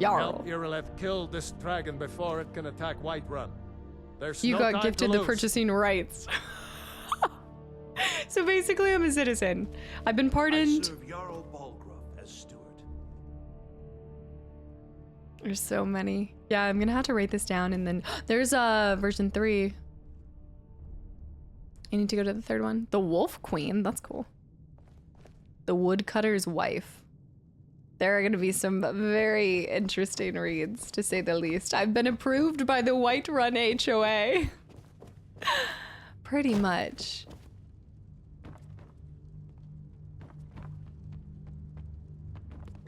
Help Irileth kill this dragon before it can attack Whiterun. There's You no got time gifted to the purchasing rights. So basically I'm a citizen. I've been pardoned. I serve Jarl Balgruuf as steward. There's so many. Yeah, I'm gonna have to write this down and then there's version 3. I need to go to the third one. The Wolf Queen, that's cool. The Woodcutter's Wife. There are gonna be some very interesting reads, to say the least. I've been approved by the Whiterun HOA. Pretty much.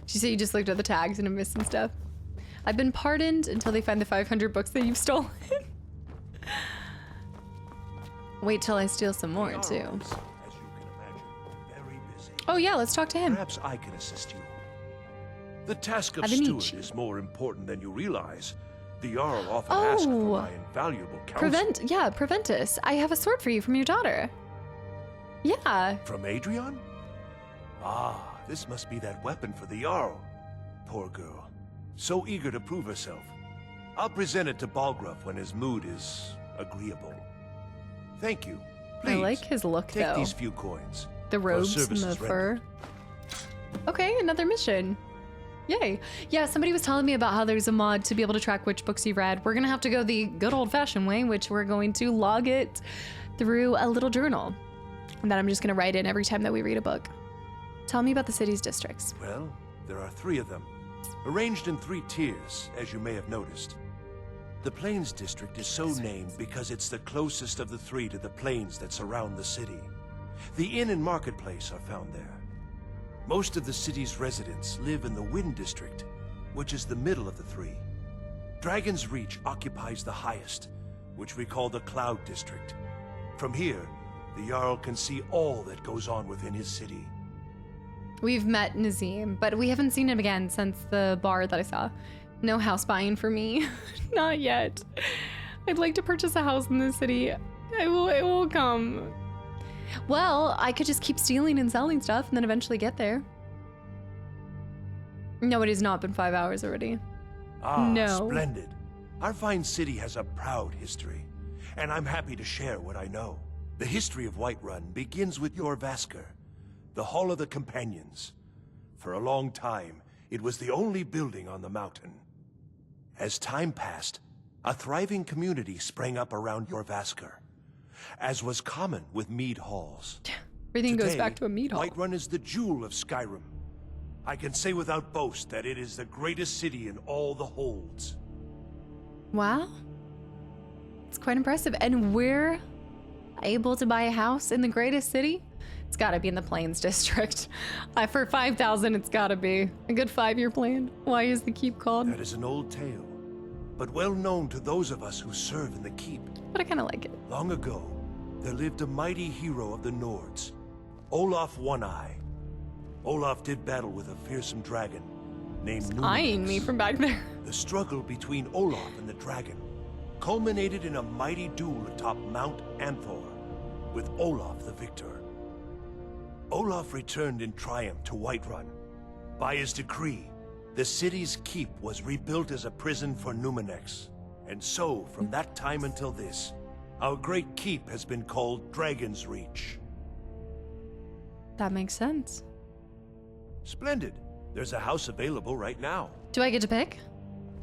She said you just looked at the tags and missed some stuff. I've been pardoned until they find the 500 books that you've stolen. Wait till I steal some more, too. Oh yeah, let's talk to him. Perhaps I can assist you. The task of Avenici. steward is more important than you realize. The Jarl often asks for my invaluable counsel. Preventus. I have a sword for you from your daughter. Yeah. From Adrian? Ah, this must be that weapon for the Jarl. Poor girl. So eager to prove herself. I'll present it to Balgruuf when his mood is agreeable. Thank you. Please, I like his look, take though. these few coins. The robes and service the is fur. rendered. Okay, another mission. Yay. Yeah, somebody was telling me about how there's a mod to be able to track which books you read. We're gonna have to go the good old-fashioned way, which we're going to log it through a little journal. And that I'm just gonna write in every time that we read a book. Tell me about the city's districts. Well, there are 3 of them, arranged in 3 tiers, as you may have noticed. The Plains District is so named because it's the closest of the 3 to the plains that surround the city. The inn and marketplace are found there. Most of the city's residents live in the Wind District, which is the middle of the 3. Dragon's Reach occupies the highest, which we call the Cloud District. From here, the Jarl can see all that goes on within his city. We've met Nazim, but we haven't seen him again since the bar that I saw. No house buying for me. Not yet. I'd like to purchase a house in the city. It will come. Well, I could just keep stealing and selling stuff and then eventually get there. No, it has not been 5 hours already. Ah, no. Splendid. Our fine city has a proud history, and I'm happy to share what I know. The history of Whiterun begins with your Vasker, the Hall of the Companions. For a long time, it was the only building on the mountain. As time passed, a thriving community sprang up around your Vasker, as was common with mead halls. Everything Today, goes back to a mead hall. Whiterun is the jewel of Skyrim. I can say without boast that it is the greatest city in all the holds. Wow. It's quite impressive. And we're able to buy a house in the greatest city? It's gotta be in the Plains District. For 5,000, it's gotta be. A good 5-year plan. Why is the keep called? That is an old tale, but well known to those of us who serve in the keep. But I kinda like it. Long ago, there lived a mighty hero of the Nords, Olaf One-Eye. Olaf did battle with a fearsome dragon named Numenix. Eyeing me from back there. The struggle between Olaf and the dragon culminated in a mighty duel atop Mount Anthor, with Olaf the victor. Olaf returned in triumph to Whiterun. By his decree, the city's keep was rebuilt as a prison for Numenix. And so, from that time until this, our great keep has been called Dragon's Reach. That makes sense. Splendid. There's a house available right now. Do I get to pick?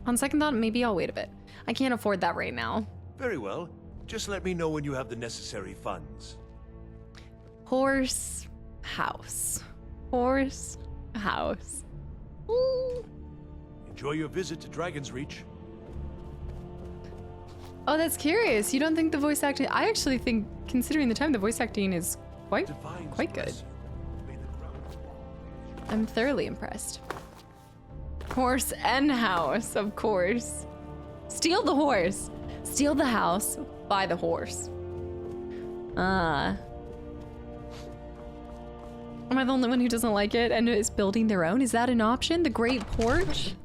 On second thought, maybe I'll wait a bit. I can't afford that right now. Very well. Just let me know when you have the necessary funds. Horse house. Horse house. Ooh. Enjoy your visit to Dragon's Reach. Oh, that's curious. You don't think the voice acting... I actually think, considering the time, the voice acting is quite good. I'm thoroughly impressed. Horse and house, of course. Steal the horse. Steal the house. Buy the horse. Am I the only one who doesn't like it and is building their own? Is that an option? The Great Porch?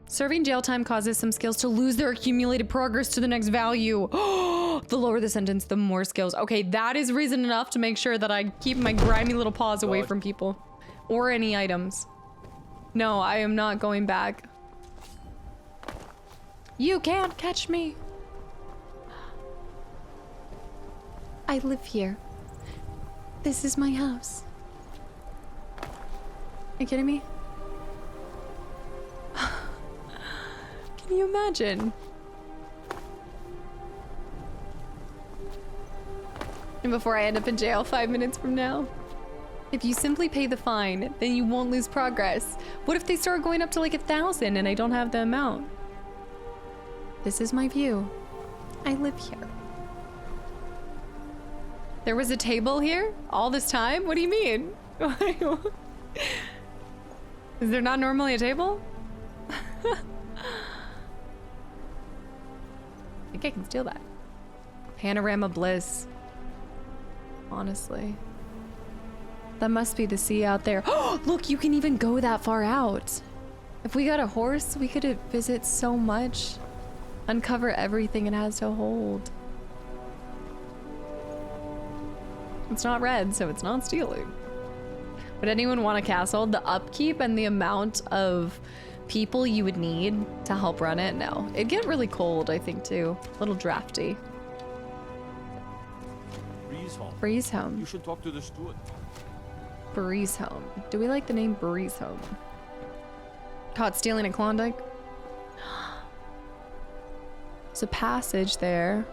Serving jail time causes some skills to lose their accumulated progress to the next value. The lower the sentence, the more skills. Okay, that is reason enough to make sure that I keep my grimy little paws away from people. Or any items. No, I am not going back. You can't catch me. I live here. This is my house. Are you kidding me? Can you imagine? And before I end up in jail 5 minutes from now? If you simply pay the fine, then you won't lose progress. What if they start going up to like 1,000 and I don't have the amount? This is my view. I live here. There was a table here all this time? What do you mean? Is there not normally a table? I think I can steal that. Panorama bliss. Honestly. That must be the sea out there. Oh, look, you can even go that far out. If we got a horse, we could visit so much. Uncover everything it has to hold. It's not red, so it's not stealing. Would anyone want a castle? The upkeep and the amount of people you would need to help run it? No. It'd get really cold, I think, too. A little drafty. Breeze Home. Breeze Home. You should talk to the steward. Breeze Home. Do we like the name Breeze Home? Caught stealing at Klondike? There's a passage there.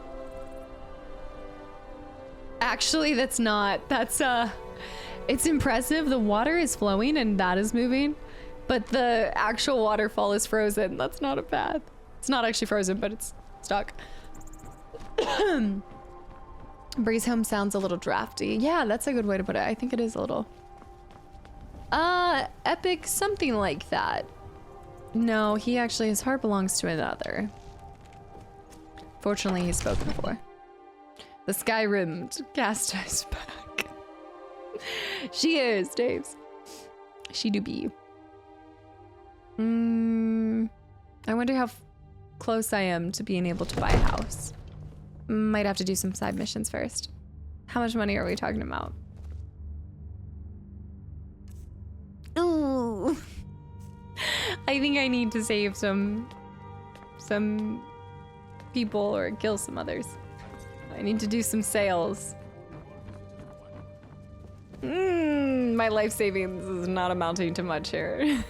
Actually, that's not. That's, it's impressive. The water is flowing and that is moving, but the actual waterfall is frozen. That's not a path. It's not actually frozen, but it's stuck. Breeze Home sounds a little drafty. Yeah, that's a good way to put it. I think it is a little. Epic something like that. No, he actually, his heart belongs to another. Fortunately, he's spoken for. The Skyrim cast is back. She is, Daves. She do be. I wonder how close I am to being able to buy a house. Might have to do some side missions first. How much money are we talking about? Ooh. I think I need to save some people or kill some others. I need to do some sales. My life savings is not amounting to much here.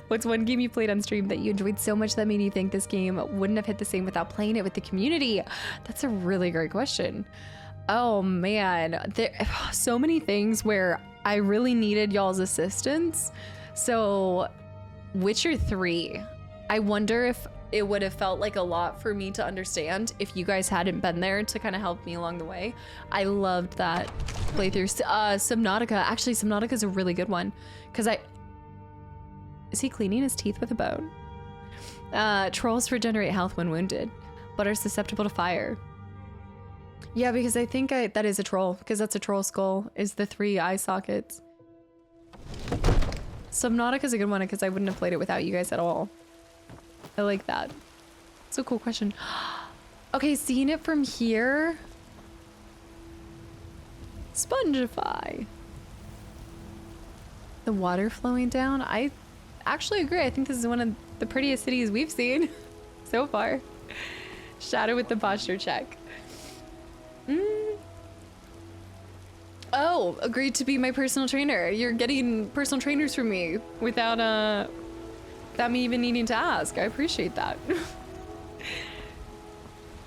What's one game you played on stream that you enjoyed so much that made you think this game wouldn't have hit the same without playing it with the community? That's a really great question. Oh man, there are so many things where I really needed y'all's assistance. So Witcher 3, I wonder if it would have felt like a lot for me to understand if you guys hadn't been there to kind of help me along the way. I loved that playthrough. Subnautica, actually Subnautica is a really good one because is he cleaning his teeth with a bone? Trolls regenerate health when wounded, but are susceptible to fire. Yeah, because I think that is a troll, because that's a troll skull, is the 3 eye sockets. Subnautica is a good one because I wouldn't have played it without you guys at all. I like that. It's a cool question. Okay, seeing it from here. Spongify. The water flowing down. I actually agree. I think this is one of the prettiest cities we've seen so far. Shadow with the posture check. Oh, agreed to be my personal trainer. You're getting personal trainers from me without me even needing to ask. I appreciate that.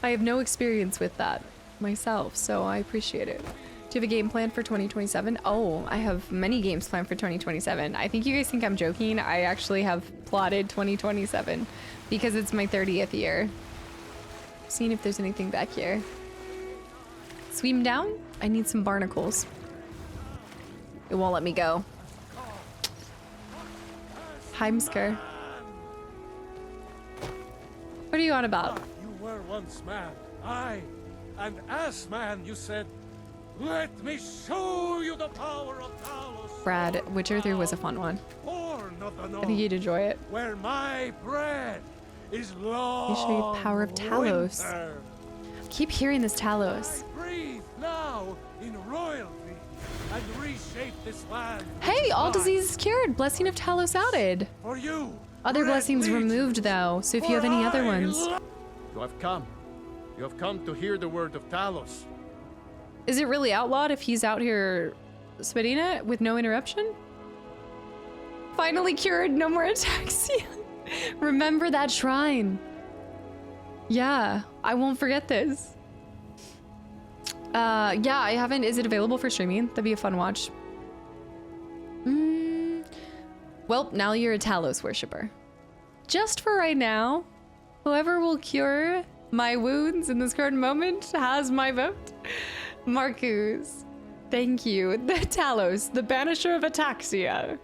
I have no experience with that myself, so I appreciate it. Do you have a game plan for 2027? Oh, I have many games planned for 2027. I think you guys think I'm joking. I actually have plotted 2027 because it's my 30th year. Seeing if there's anything back here. Swim down? I need some barnacles. It won't let me go. Heimsker. What are you on about? You were once man, aye, and as man you said, "Let me show you the power of Talos." Brad, Witcher 3 was a fun one. I think you'd enjoy it. Where my bread is long. Let me show you the power of Talos. Winter. Keep hearing this Talos. Breathe now in royalty and reshape this land. Hey, all diseases cured. Blessing of Talos added. For you. Other blessings removed though, so if you have any other ones. You have come. You have come to hear the word of Talos. Is it really outlawed if he's out here spitting it with no interruption? Finally cured, no more attacks. Remember that shrine. Yeah, I won't forget this. Yeah, I haven't. Is it available for streaming? That'd be a fun watch. Well, now you're a Talos worshiper. Just for right now, whoever will cure my wounds in this current moment has my vote. Marcus, thank you. The Talos, the banisher of ataxia.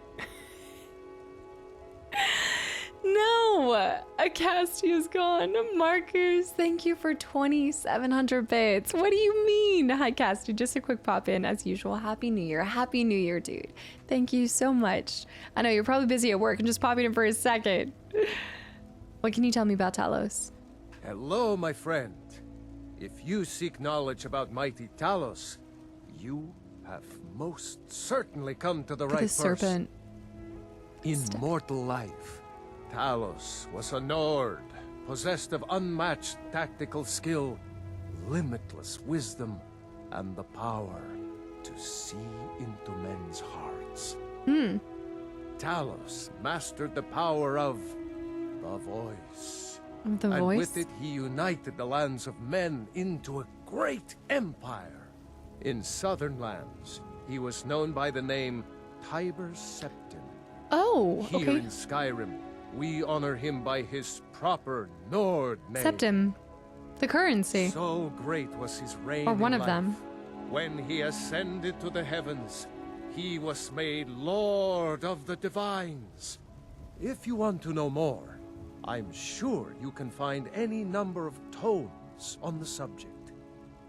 No, Acastia's gone. Marcus, thank you for 2,700 bits. What do you mean? Hi, Castia. Just a quick pop in as usual. Happy New Year. Happy New Year, dude. Thank you so much. I know you're probably busy at work and just popping in for a second. What can you tell me about Talos? Hello, my friend. If you seek knowledge about mighty Talos, you have most certainly come to the right person. Serpent. Immortal life. Talos was a Nord, possessed of unmatched tactical skill, limitless wisdom, and the power to see into men's hearts. Talos mastered the power of the voice. The and voice? with it he united the lands of men into a great empire. In southern lands, he was known by the name Tiber Septim. Oh, Here okay. in Skyrim, we honor him by his proper Nord name. Septim. The currency. So great was his reign Or one in of them. life. When he ascended to the heavens, he was made Lord of the Divines. If you want to know more, I'm sure you can find any number of tomes on the subject.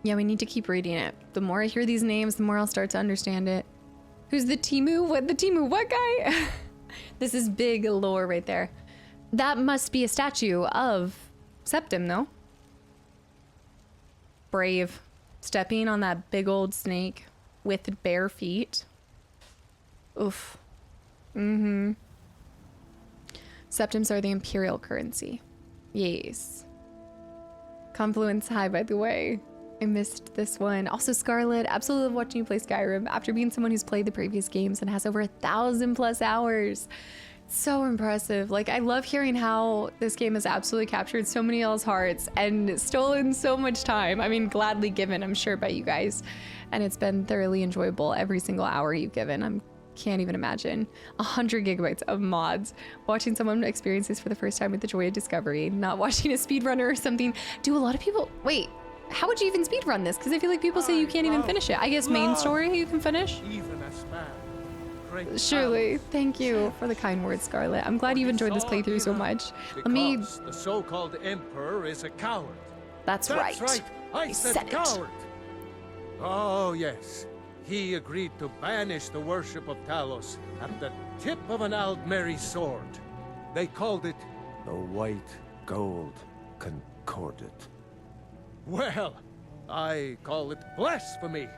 Yeah, we need to keep reading it. The more I hear these names, the more I'll start to understand it. Who's the Timu? What the Timu? What guy? This is big lore right there. That must be a statue of Septim, though. Brave. Stepping on that big old snake with bare feet. Oof. Mm-hmm. Septims are the imperial currency. Yes. Confluence, hi, by the way. I missed this one. Also, Scarlet, absolutely love watching you play Skyrim after being someone who's played the previous games and has over 1,000+ hours. So impressive. Like, I love hearing how this game has absolutely captured so many y'all's hearts and stolen so much time. I mean, gladly given, I'm sure, by you guys. And it's been thoroughly enjoyable every single hour you've given. Can't even imagine. 100 gigabytes of mods. Watching someone experience this for the first time with the joy of discovery. Not watching a speedrunner or something. Do a lot of people... Wait, how would you even speedrun this? Because I feel like people say you can't even finish it. I guess main story you can finish? Even as man. Surely. Thank you for the kind words, Scarlet. I'm glad you've enjoyed this playthrough so much. Because the so-called emperor is a coward. That's right. That's right. I said coward. Oh, yes. He agreed to banish the worship of Talos at the tip of an Aldmeri sword. They called it the White Gold Concordat. Well, I call it blasphemy.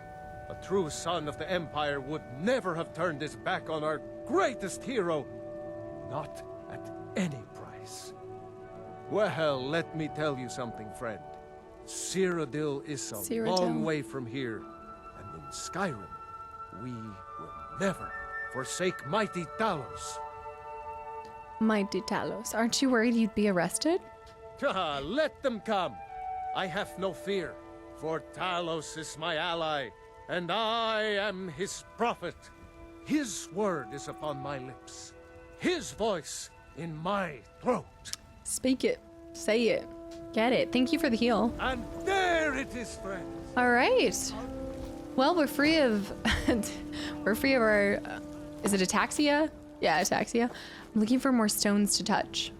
A true son of the Empire would never have turned his back on our greatest hero. Not at any price. Well, let me tell you something, friend. Cyrodiil is a long way from here. And in Skyrim, we will never forsake mighty Talos. Mighty Talos. Aren't you worried you'd be arrested? Let them come. I have no fear, for Talos is my ally. And I am his prophet. His word is upon my lips. His voice in my throat. Speak it. Say it. Get it. Thank you for the heal. And there it is, friends. All right. Well, we're free of... we're free of our... is it ataxia? Yeah, ataxia. I'm looking for more stones to touch.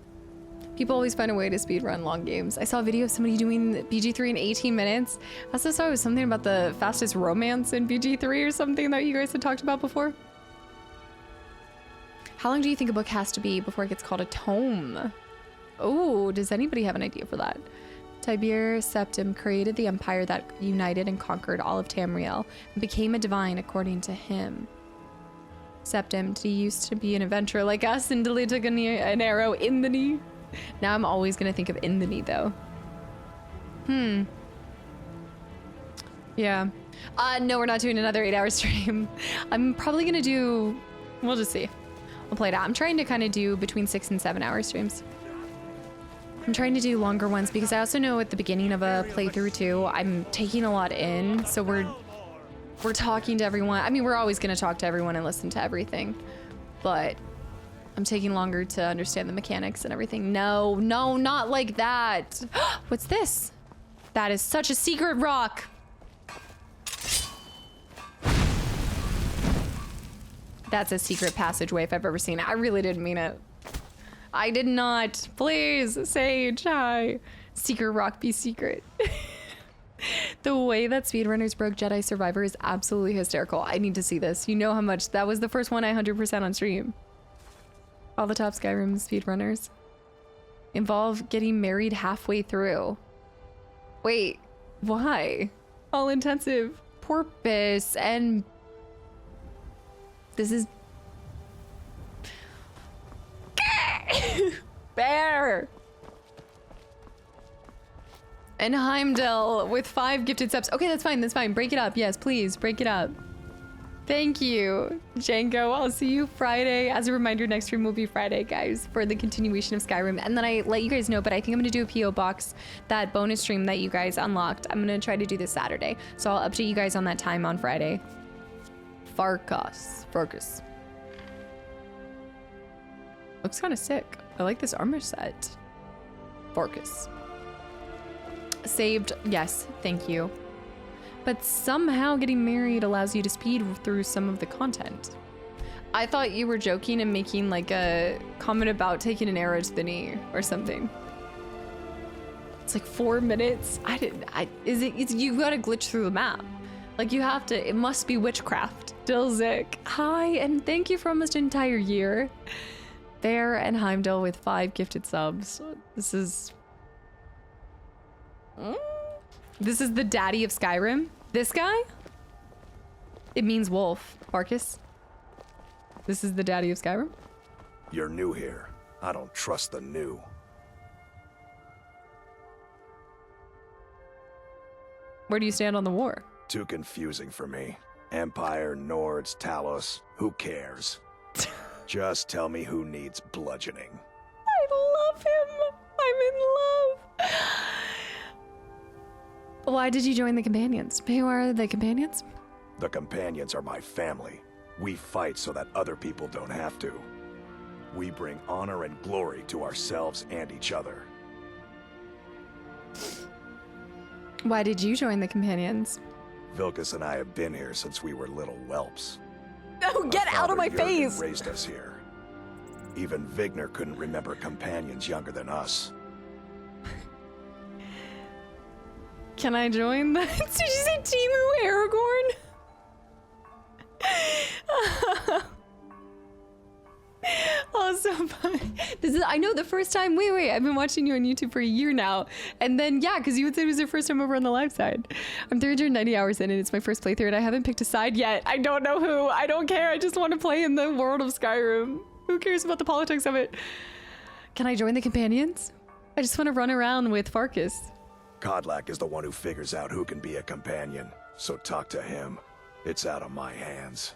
People always find a way to speedrun long games. I saw a video of somebody doing BG3 in 18 minutes. I also saw it was something about the fastest romance in BG3 or something that you guys had talked about before. How long do you think a book has to be before it gets called a tome? Oh, does anybody have an idea for that? Tiberius Septim created the empire that united and conquered all of Tamriel and became a divine according to him. Septim, did he used to be an adventurer like us until he took an arrow in the knee? Now I'm always gonna think of in the knee though. Yeah. No, we're not doing another 8-hour stream. I'm probably gonna do, we'll just see. We'll play it out. I'm trying to kind of do between 6 and 7 hour streams. I'm trying to do longer ones because I also know at the beginning of a playthrough too, I'm taking a lot in. So we're talking to everyone. I mean, we're always gonna talk to everyone and listen to everything, but I'm taking longer to understand the mechanics and everything. No, not like that. What's this? That is such a secret rock. That's a secret passageway if I've ever seen it. I really didn't mean it. I did not. Please, Sage, hi. Secret rock be secret. The way that speedrunners broke Jedi Survivor is absolutely hysterical. I need to see this. You know how much. That was the first one I 100% on stream. All the top Skyrim speedrunners involve getting married halfway through. Wait, why? All intensive porpoise and this is bear and Heimdall with 5 gifted subs. Okay, that's fine. Break it up. Yes, please break it up. Thank you, Django. I'll see you Friday. As a reminder, next stream will be Friday, guys, for the continuation of Skyrim. And then I let you guys know, but I think I'm gonna do a PO box, that bonus stream that you guys unlocked. I'm gonna try to do this Saturday. So I'll update you guys on that time on Friday. Farkas. Looks kind of sick. I like this armor set. Farkas. Saved, yes, thank you. But somehow getting married allows you to speed through some of the content. I thought you were joking and making like a comment about taking an arrow to the knee or something. It's like 4 minutes. You gotta glitch through the map. Like you have to, it must be witchcraft. Dilzik, hi, and thank you for almost an entire year. Fair and Heimdall with 5 gifted subs. This is the daddy of Skyrim. This guy? It means wolf. Marcus. This is the daddy of Skyrim? You're new here. I don't trust the new. Where do you stand on the war? Too confusing for me. Empire, Nords, Talos, who cares? Just tell me who needs bludgeoning. I love him. I'm in love. Why did you join the Companions? Who are the Companions? The Companions are my family. We fight so that other people don't have to. We bring honor and glory to ourselves and each other. Why did you join the Companions? Vilkas and I have been here since we were little whelps. No, get out of my face! Raised us here. Even Vigner couldn't remember companions younger than us. Can I join the... Did you say Timu Aragorn? Oh, so funny. This is, I know the first time, wait, I've been watching you on YouTube for a year now. And then, yeah, because you would say it was your first time over on the live side. I'm 390 hours in and it's my first playthrough and I haven't picked a side yet. I don't know who. I don't care. I just want to play in the world of Skyrim. Who cares about the politics of it? Can I join the Companions? I just want to run around with Farkas. Kodlak is the one who figures out who can be a companion, so talk to him. It's out of my hands.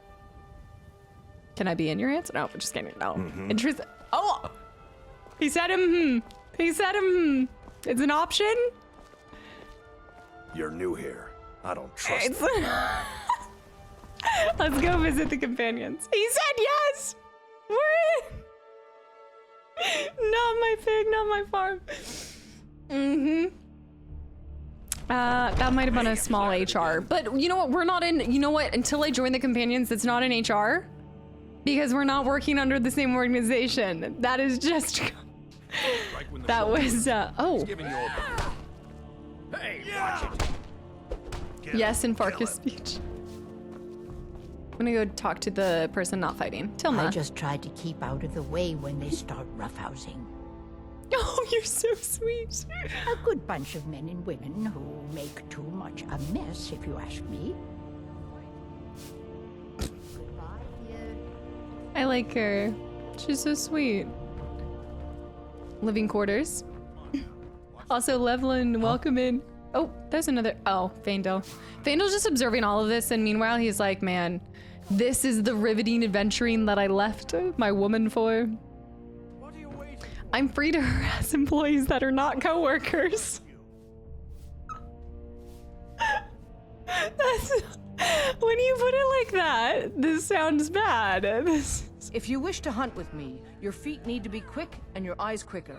Can I be in your hands? No, just kidding. No. Interesting. Oh! He said him. He said him. It's an option? You're new here. I don't trust Let's go visit the Companions. He said yes! We're in! Not my pig, not my farm. That might have been a small HR. But you know what? We're not in... You know what? Until I join the Companions, it's not an HR. Because we're not working under the same organization. That is just... that was... oh. Hey, watch it. Yes, in Farkas' speech. I'm gonna go talk to the person not fighting. Tilma. I just tried to keep out of the way when they start roughhousing. Oh, you're so sweet. A good bunch of men and women who make too much a mess, if you ask me. I like her. She's so sweet. Living quarters. Also, Levlin, welcome in. Oh, there's another. Oh, Faendal. Faendal's just observing all of this, and meanwhile, he's like, man, this is the riveting adventuring that I left my woman for. I'm free to harass employees that are not coworkers. That's, when you put it like that, this sounds bad. If you wish to hunt with me, your feet need to be quick and your eyes quicker.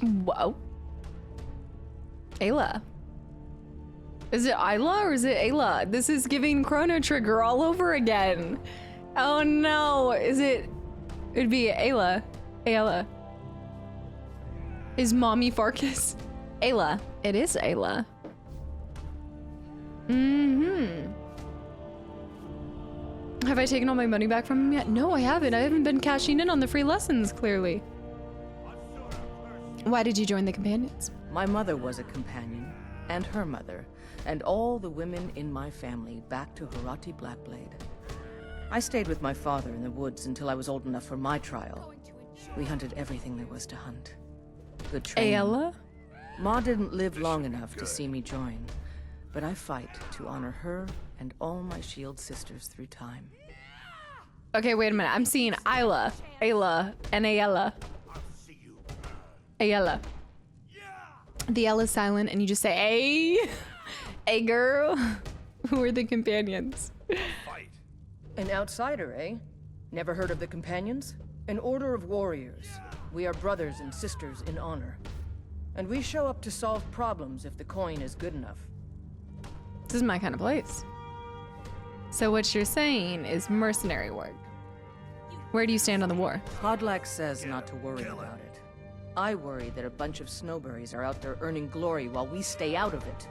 Whoa. Ayla. Is it Ayla or is it Ayla? This is giving Chrono Trigger all over again. Oh no, is it? It'd be Ayla. Ayla. Is Mommy Farkas? Ayla. It is Ayla. Have I taken all my money back from him yet? No, I haven't. I haven't been cashing in on the free lessons, clearly. Why did you join the Companions? My mother was a companion, and her mother, and all the women in my family back to Harati Blackblade. I stayed with my father in the woods until I was old enough for my trial. We hunted everything there was to hunt. Good training. Ayla? Ma didn't live long enough to see me join, but I fight to honor her and all my shield sisters through time. Okay, wait a minute. I'm seeing Ayla, Ayla, and Ayla. Ayla. The L is silent, and you just say, "Hey, hey, girl." Who are the Companions? An outsider, eh? Never heard of the Companions? An order of warriors. We are brothers and sisters in honor. And we show up to solve problems if the coin is good enough. This is my kind of place. So what you're saying is mercenary work. Where do you stand on the war? Kodlak says not to worry about it. I worry that a bunch of snowberries are out there earning glory while we stay out of it.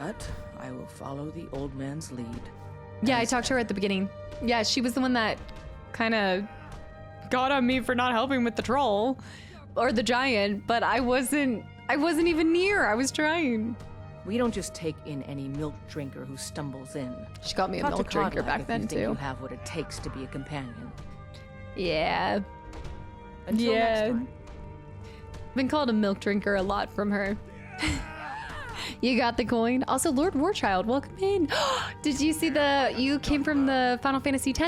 But I will follow the old man's lead. Yeah, I talked to her at the beginning. Yeah, she was the one that kind of got on me for not helping with the troll or the giant, but I wasn't even near. I was trying. We don't just take in any milk drinker who stumbles in. She got me a Talk to milk drinker Codlac back if then you think too. You have what it takes to be a companion. Yeah. Until next time. Been called a milk drinker a lot from her. You got the coin. Also, Lord Warchild, welcome in. Did you see you came from the Final Fantasy X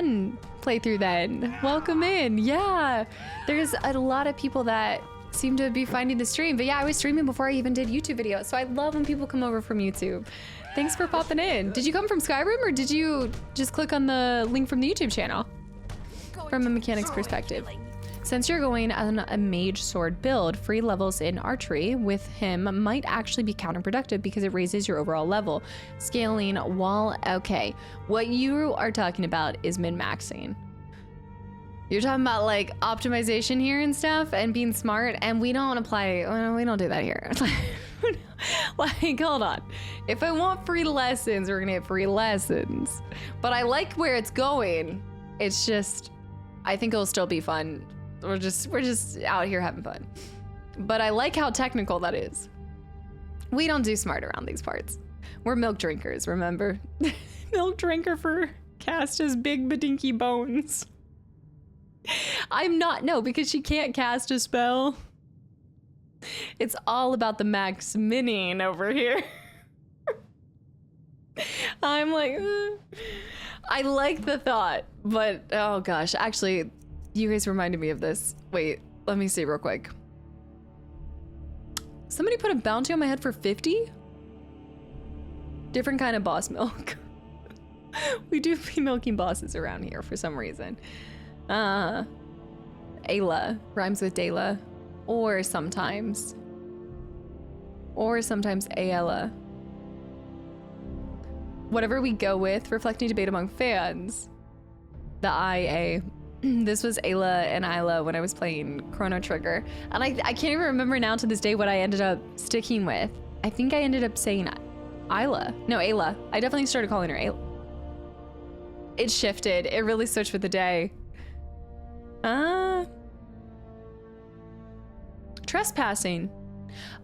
playthrough then? Welcome in. Yeah. There's a lot of people that seem to be finding the stream. But yeah, I was streaming before I even did YouTube videos. So I love when people come over from YouTube. Thanks for popping in. Did you come from Skyrim or did you just click on the link from the YouTube channel? From a mechanics perspective. Since you're going on a mage sword build, free levels in archery with him might actually be counterproductive because it raises your overall level. Scaling while, okay. What you are talking about is min-maxing. You're talking about like optimization here and stuff and being smart, and we don't we don't do that here. Like, hold on. If I want free lessons, we're gonna get free lessons. But I like where it's going. It's just, I think it'll still be fun. We're just out here having fun. But I like how technical that is. We don't do smart around these parts. We're milk drinkers, remember? Milk drinker for cast as big badinky bones. I'm not, no, because she can't cast a spell. It's all about the max mining over here. I'm like, I like the thought, but oh gosh, actually, you guys reminded me of this. Wait, let me see real quick. Somebody put a bounty on my head for 50? Different kind of boss milk. We do be milking bosses around here for some reason. Ayla rhymes with Dayla, or sometimes Ayla. Whatever we go with, reflecting debate among fans. The IA. This was Ayla and Isla when I was playing Chrono Trigger. And I can't even remember now to this day what I ended up sticking with. I think I ended up saying Isla. No, Ayla. I definitely started calling her Ayla. It shifted. It really switched with the day. Trespassing.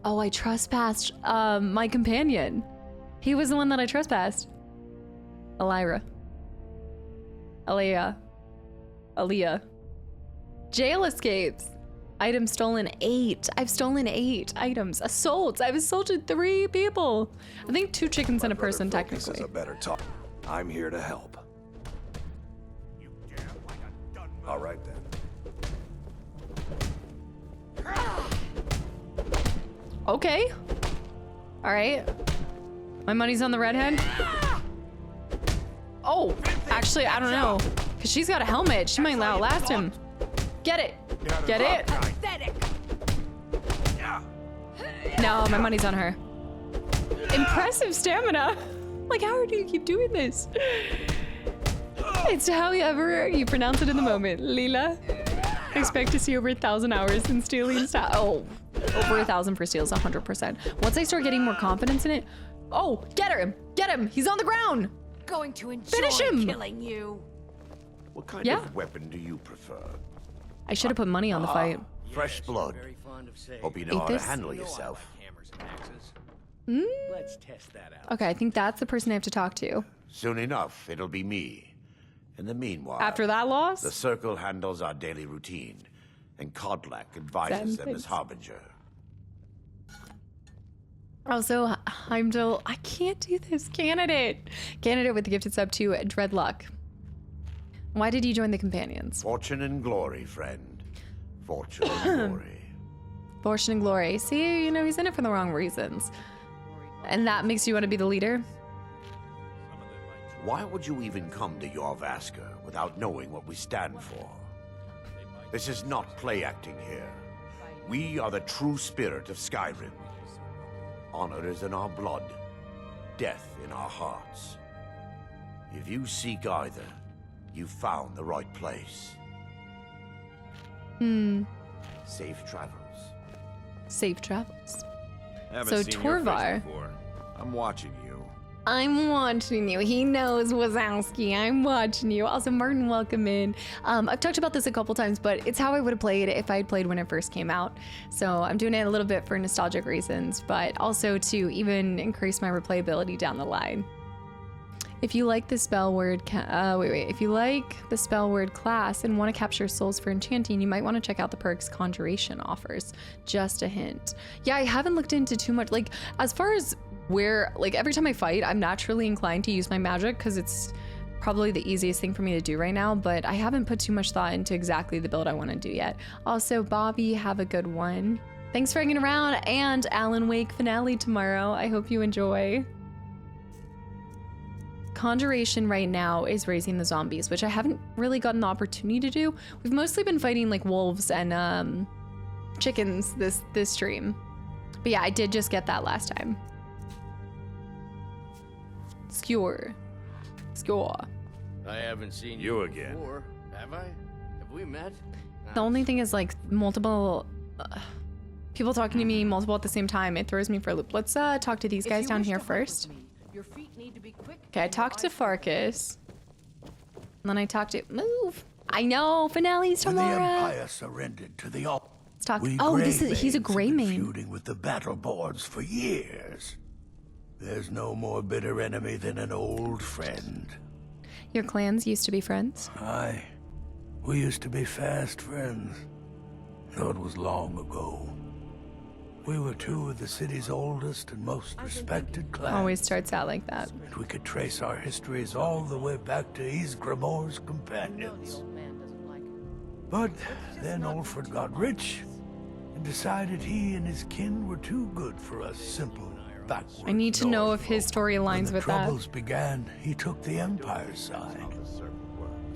Oh, I trespassed my companion. He was the one that I trespassed. Aaliyah. Jail escapes. Items stolen 8. I've stolen 8 items. Assaults. I've assaulted 3 people. I think 2 chickens and a person technically. Is a better talk. I'm here to help. All right then. Okay. All right. My money's on the redhead. Oh, actually, I don't know. Because she's got a helmet. She might outlast him. Get it. Get it. No, my money's on her. Impressive stamina. Like, how do you keep doing this? It's however you pronounce it in the moment. Lila. Expect to see over 1,000 hours in stealing stuff. Oh, over 1,000 for steals, 100%. Once I start getting more confidence in it. Oh, get him. Get him. He's on the ground. Going to enjoy Finish him. killing you. What kind of weapon do you prefer? I should have put money on the fight. Fresh blood. Hope you know how to handle yourself. Let's test that out. Okay, I think that's the person I have to talk to. Soon enough, it'll be me. In the meanwhile, After that loss? the Circle handles our daily routine, and Codlac advises them as Harbinger. Also, Heimdall, I can't do this. Candidate with the gifted sub to Dreadlock. Why did you join the Companions? Fortune and glory, friend. Fortune and glory. Fortune and glory. See, you know, he's in it for the wrong reasons. And that makes you want to be the leader? Why would you even come to Jorvaska without knowing what we stand for? This is not play acting here. We are the true spirit of Skyrim. Honor is in our blood, death in our hearts. If you seek either, you've found the right place. Safe travels. Safe travels. Haven't So seen your face Torvar. before. I'm watching you. I'm watching you. He knows Wazowski. I'm watching you. Also, Martin, welcome in. I've talked about this a couple times, but it's how I would have played if I had played when it first came out. So I'm doing it a little bit for nostalgic reasons, but also to even increase my replayability down the line. If you like the spell word, if you like the spell word class and want to capture souls for enchanting, you might want to check out the perks Conjuration offers. Just a hint. Yeah, I haven't looked into too much, like as far as where, like every time I fight, I'm naturally inclined to use my magic because it's probably the easiest thing for me to do right now, but I haven't put too much thought into exactly the build I want to do yet. Also, Bobby, have a good one. Thanks for hanging around, and Alan Wake finale tomorrow. I hope you enjoy. Conjuration right now is raising the zombies, which I haven't really gotten the opportunity to do. We've mostly been fighting like wolves and chickens this stream. But yeah, I did just get that last time. Skewer. I haven't seen you again. Before, have I? Have we met? The only thing is like multiple people talking to me multiple at the same time. It throws me for a loop. Let's talk to these guys down here first. Your feet need to be quick. Okay, I talked to Farkas. And then I talked to move. I know, finale's tomorrow. When the Empire surrendered to the Let's talk. Oh, he's a Greymane. Feuding with the battle boards for years. There's no more bitter enemy than an old friend. Your clans used to be friends? Aye. We used to be fast friends. Though it was long ago. We were two of the city's oldest and most respected clans. Always starts out like that. And we could trace our histories all the way back to Ysgramor's companions. But then Ulfred got rich and decided he and his kin were too good for us simple, backward. I need to know if his story aligns with that. When the troubles began, he took the Empire's side.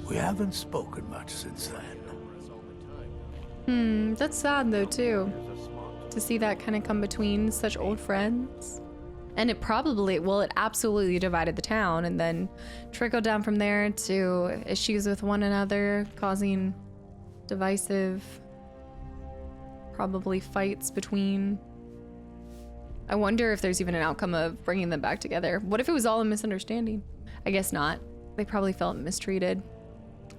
We haven't spoken much since then. That's sad though too. To see that kind of come between such old friends. And it probably, well, it absolutely divided the town and then trickled down from there to issues with one another, causing divisive, probably fights between. I wonder if there's even an outcome of bringing them back together. What if it was all a misunderstanding? I guess not. They probably felt mistreated.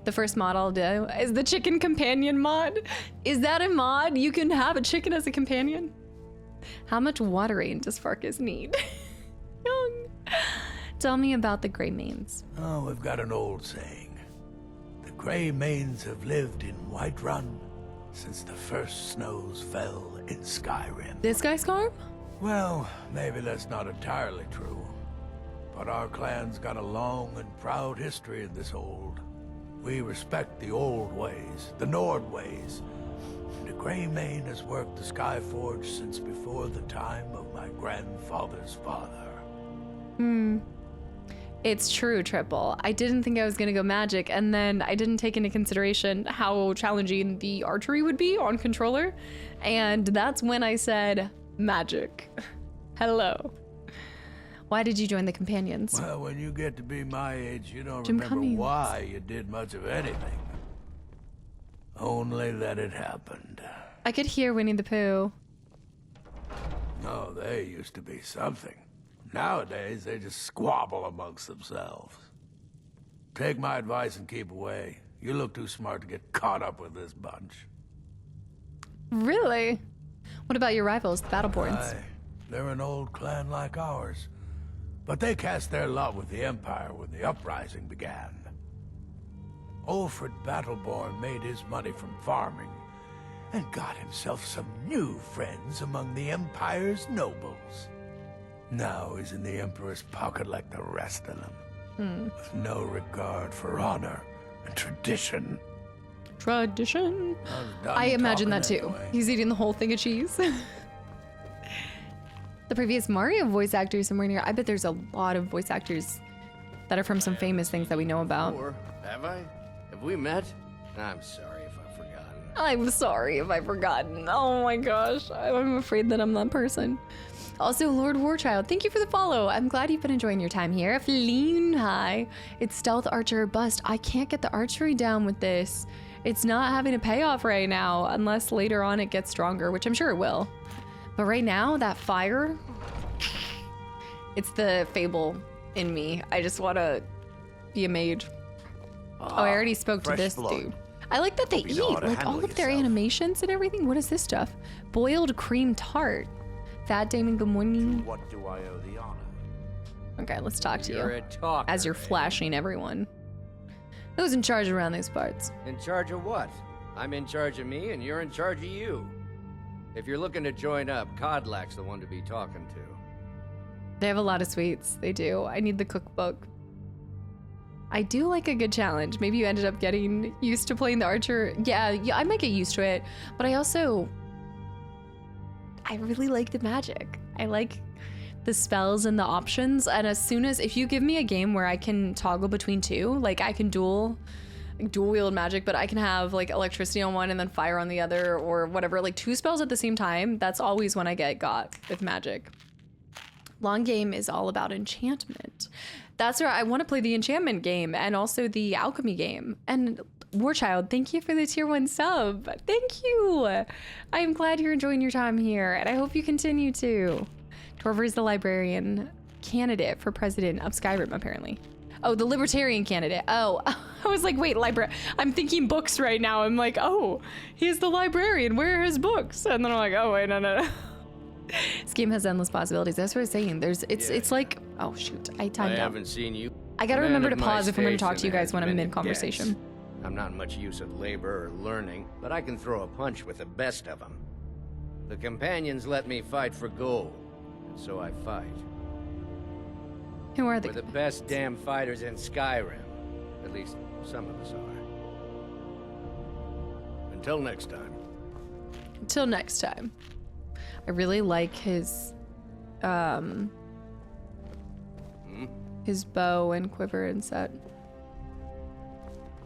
The first mod I'll do is the chicken companion mod. Is that a mod? You can have a chicken as a companion? How much watering does Farkas need? Young. Tell me about the Greymanes. Oh, we've got an old saying. The Greymanes have lived in Whiterun since the first snows fell in Skyrim. This guy Skyrim? Well, maybe that's not entirely true. But our clan's got a long and proud history in this hold. We respect the old ways, the Nord ways. And the Greymane has worked the Skyforge since before the time of my grandfather's father. It's true, Triple. I didn't think I was gonna go magic, and then I didn't take into consideration how challenging the archery would be on controller. And that's when I said magic. Hello. Why did you join the companions? Well, when you get to be my age, you don't Jim remember Cummings. why you did much of anything. Only that it happened. I could hear Winnie the Pooh. No, they used to be something. Nowadays, they just squabble amongst themselves. Take my advice and keep away. You look too smart to get caught up with this bunch. Really? What about your rivals, the Battleborns? Aye, they're an old clan like ours. But they cast their lot with the Empire when the uprising began. Ulfred Battleborn made his money from farming and got himself some new friends among the Empire's nobles. Now he's in the Emperor's pocket like the rest of them, with no regard for honor and tradition. Tradition? done I imagine that talking too. anyway. He's eating the whole thing of cheese. The previous Mario voice actors somewhere near. I bet there's a lot of voice actors that are from some famous things that we know about. Or have I? Have we met? I'm sorry if I've forgotten. I'm sorry if I've forgotten. Oh my gosh. I'm afraid that I'm that person. Also, Lord Warchild, thank you for the follow. I'm glad you've been enjoying your time here. Feline, hi. It's Stealth Archer Bust. I can't get the archery down with this. It's not having a payoff right now, unless later on it gets stronger, which I'm sure it will. But right now, that fire, it's the Fable in me. I just want to be a mage. Oh, I already spoke to this dude. I like that they eat, like all of their animations and everything. What is this stuff? Boiled cream tart. Fat Damon, good morning. What do I owe the honor? Okay, let's talk to You're you. a talker, as you're flashing everyone. Who's in charge around these parts? In charge of what? I'm in charge of me, and you're in charge of you. If you're looking to join up, Codlac's the one to be talking to. They have a lot of sweets. They do. I need the cookbook. I do like a good challenge. Maybe you ended up getting used to playing the archer. Yeah, I might get used to it. But I really like the magic. I like the spells and the options. And as soon as, if you give me a game where I can toggle between two, like I can dual wield magic, but I can have like electricity on one and then fire on the other or whatever, like 2 spells at the same time. That's always when I get got with magic. Long game is all about enchantment. That's where I want to play the enchantment game and also the alchemy game. And Warchild, thank you for the tier 1 sub. Thank you. I'm glad you're enjoying your time here and I hope you continue to. Torver is the librarian candidate for president of Skyrim, apparently. Oh, the libertarian candidate. Oh, I was like, wait, I'm thinking books right now. I'm like, oh, he's the librarian. Where are his books? And then I'm like, oh, wait, no. This game has endless possibilities. That's what I was saying. It's like, oh shoot, I timed out. I haven't seen you. I gotta remember to pause if I'm gonna talk to you guys when I'm mid-conversation. I'm not much use at labor or learning, but I can throw a punch with the best of them. The companions let me fight for gold, and so I fight. Who are they? We're the best damn fighters in Skyrim. At least some of us are. Until next time. Until next time. I really like his bow and quiver and set.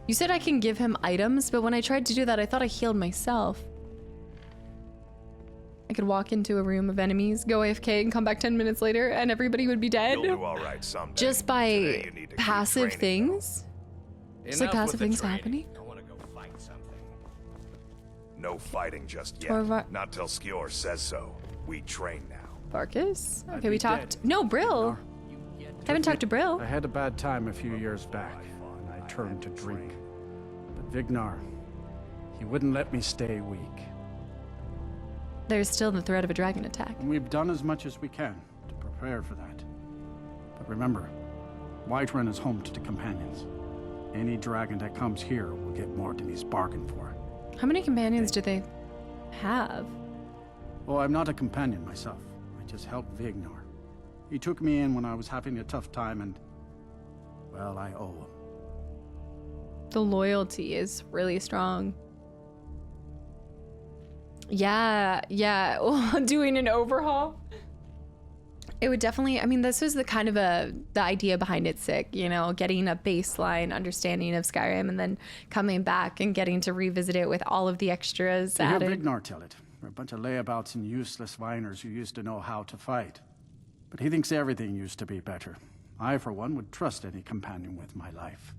You said I can give him items, but when I tried to do that, I thought I healed myself. I could walk into a room of enemies, go AFK, and come back 10 minutes later, and everybody would be dead. You'll do all right someday. Just by passive things? Just like passive things happening? I want to go fight something. No fighting just yet. Torvar. Not till Skjor says so. We train now. Barkus? Okay, we talked. No, Brill. Haven't talked to Brill. I had a bad time a few years back, and I turned to drink. But Vignar, he wouldn't let me stay weak. There's still the threat of a dragon attack. And we've done as much as we can to prepare for that. But remember, Whiterun is home to the companions. Any dragon that comes here will get more than he's bargained for. How many companions do they have? Oh, I'm not a companion myself. I just help Vignar. He took me in when I was having a tough time and, well, I owe him. The loyalty is really strong. Yeah, doing an overhaul. It would definitely, I mean, this was the kind of the idea behind it, sick, you know, getting a baseline understanding of Skyrim and then coming back and getting to revisit it with all of the extras added. Hear Vignar tell it. We're a bunch of layabouts and useless whiners who used to know how to fight. But he thinks everything used to be better. I, for one, would trust any companion with my life.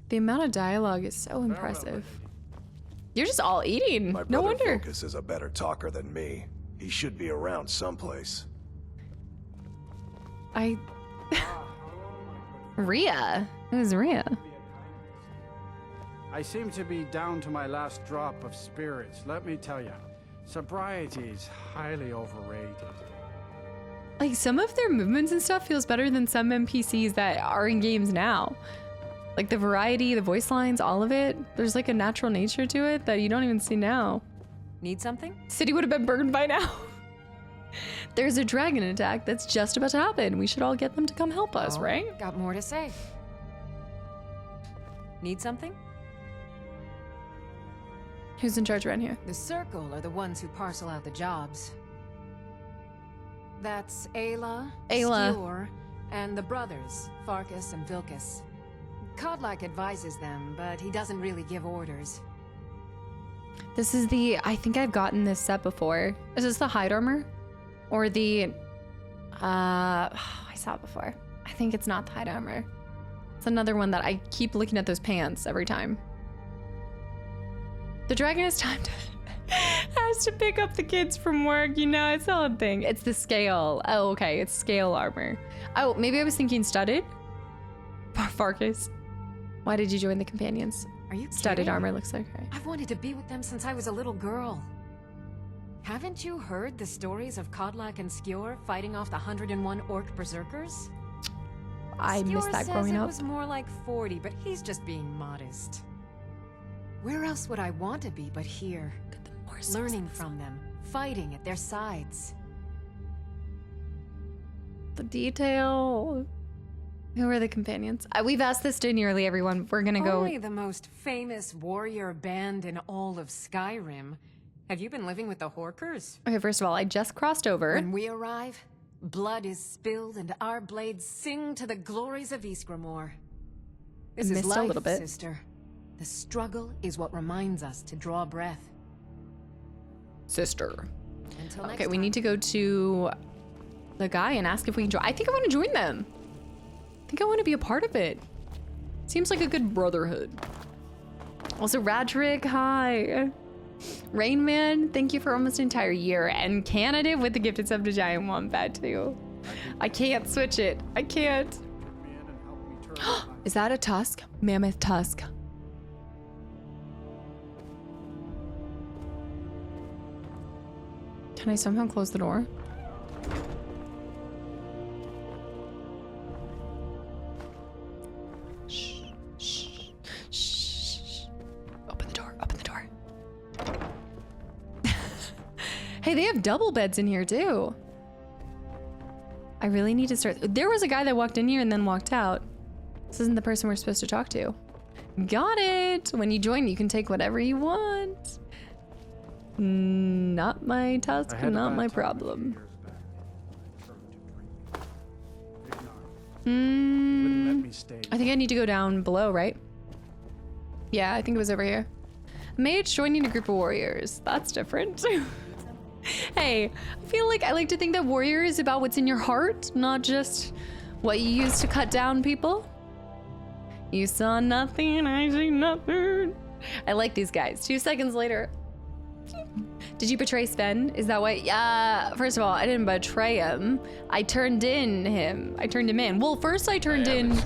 The amount of dialogue is so impressive. You're just all eating. My no brother wonder. Focus is a better talker than me. He should be around someplace. Rhea. Who's Rhea? I seem to be down to my last drop of spirits. Let me tell you, sobriety is highly overrated. Like, some of their movements and stuff feels better than some NPCs that are in games now. Like, the variety, the voice lines, all of it. There's like a natural nature to it that you don't even see now. Need something? City would have been burned by now. There's a dragon attack that's just about to happen. We should all get them to come help us, right? Got more to say. Need something? Who's in charge around here? The Circle are the ones who parcel out the jobs. That's Ayla, Skjor, and the brothers, Farkas and Vilkas. Kodlak advises them, but he doesn't really give orders. This is the, I think I've gotten this set before. Is this the hide armor? Or the, I saw it before. I think it's not the hide armor. It's another one that I keep looking at those pants every time. The dragon is timed has to pick up the kids from work, you know, it's all a thing. It's the scale. Oh, okay, it's scale armor. Oh, maybe I was thinking studded? Farkas, why did you join the companions? Are you Studded kidding? armor looks like right. I've wanted to be with them since I was a little girl. Haven't you heard the stories of Kodlak and Skjor fighting off the 101 orc berserkers? I missed that growing It up. was more like 40, but he's just being modest. Where else would I want to be but here? Learning from them, fighting at their sides. The detail. Who are the companions? We've asked this to nearly everyone. We're gonna go. Only the most famous warrior band in all of Skyrim. Have you been living with the Horkers? Okay, first of all, I just crossed over. When we arrive, blood is spilled and our blades sing to the glories of Ysgramor. This is missed life, a little bit. sister. The struggle is what reminds us to draw breath. Sister. Until Okay, next we time. need to go to the guy and ask if we can join. I think I want to join them. I think I want to be a part of it. Seems like a good brotherhood. Also, Radrick, hi. Rainman, thank you for almost an entire year. And Canada with the gifted sub to Giant Wombat too. I can't switch it. I can't. Is that a tusk? Mammoth tusk. Can I somehow close the door? Shh, shh, shh. Open the door, open the door. Hey, they have double beds in here too. I really need to start. There was a guy that walked in here and then walked out. This isn't the person we're supposed to talk to. Got it. When you join, you can take whatever you want. Not my task, not my problem. I think I need to go down below, right? Yeah, I think it was over here. Mage joining a group of warriors. That's different. Hey, I feel like I like to think that warrior is about what's in your heart, not just what you use to cut down people. You saw nothing, I see nothing. I like these guys. 2 seconds later. Did you betray Sven? Is that why? Yeah, first of all, I didn't betray him. I turned him in. Well, first I turned in.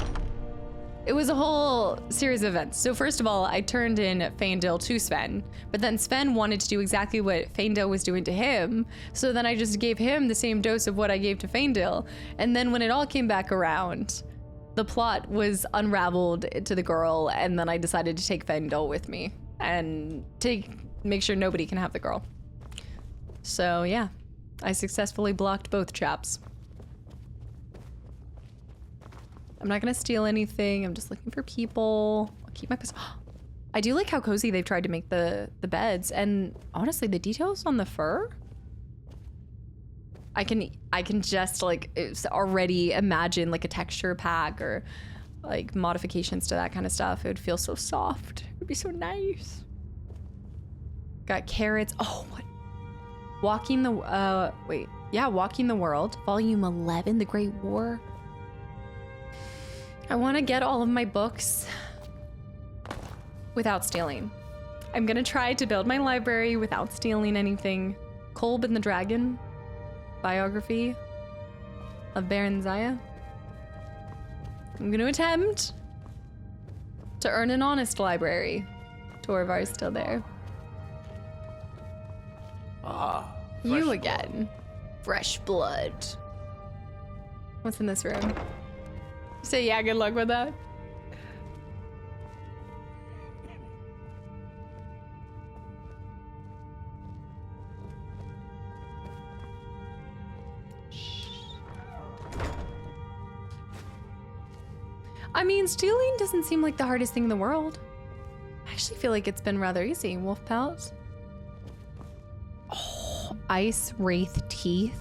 It was a whole series of events. So first of all, I turned in Feindil to Sven, but then Sven wanted to do exactly what Feindil was doing to him. So then I just gave him the same dose of what I gave to Feindil. And then when it all came back around, the plot was unraveled to the girl, and then I decided to take Feindil with me and make sure nobody can have the girl. So yeah, I successfully blocked both chaps. I'm not gonna steal anything. I'm just looking for people. I'll keep my pistol. I do like how cozy they've tried to make the beds, and honestly, the details on the fur. I can just like already imagine like a texture pack or like modifications to that kind of stuff. It would feel so soft. It'd be so nice. Got carrots. Oh, what? Walking the Walking the World, Volume 11, The Great War. I want to get all of my books without stealing. I'm gonna try to build my library without stealing anything. Kolb and the Dragon, biography of Baron Zaya. I'm gonna attempt to earn an honest library. Torvar's still there. Ah, You again. Fresh blood. What's in this room? Say yeah, good luck with that. I mean, stealing doesn't seem like the hardest thing in the world. I actually feel like it's been rather easy. Wolf pelts. Oh, Ice Wraith Teeth.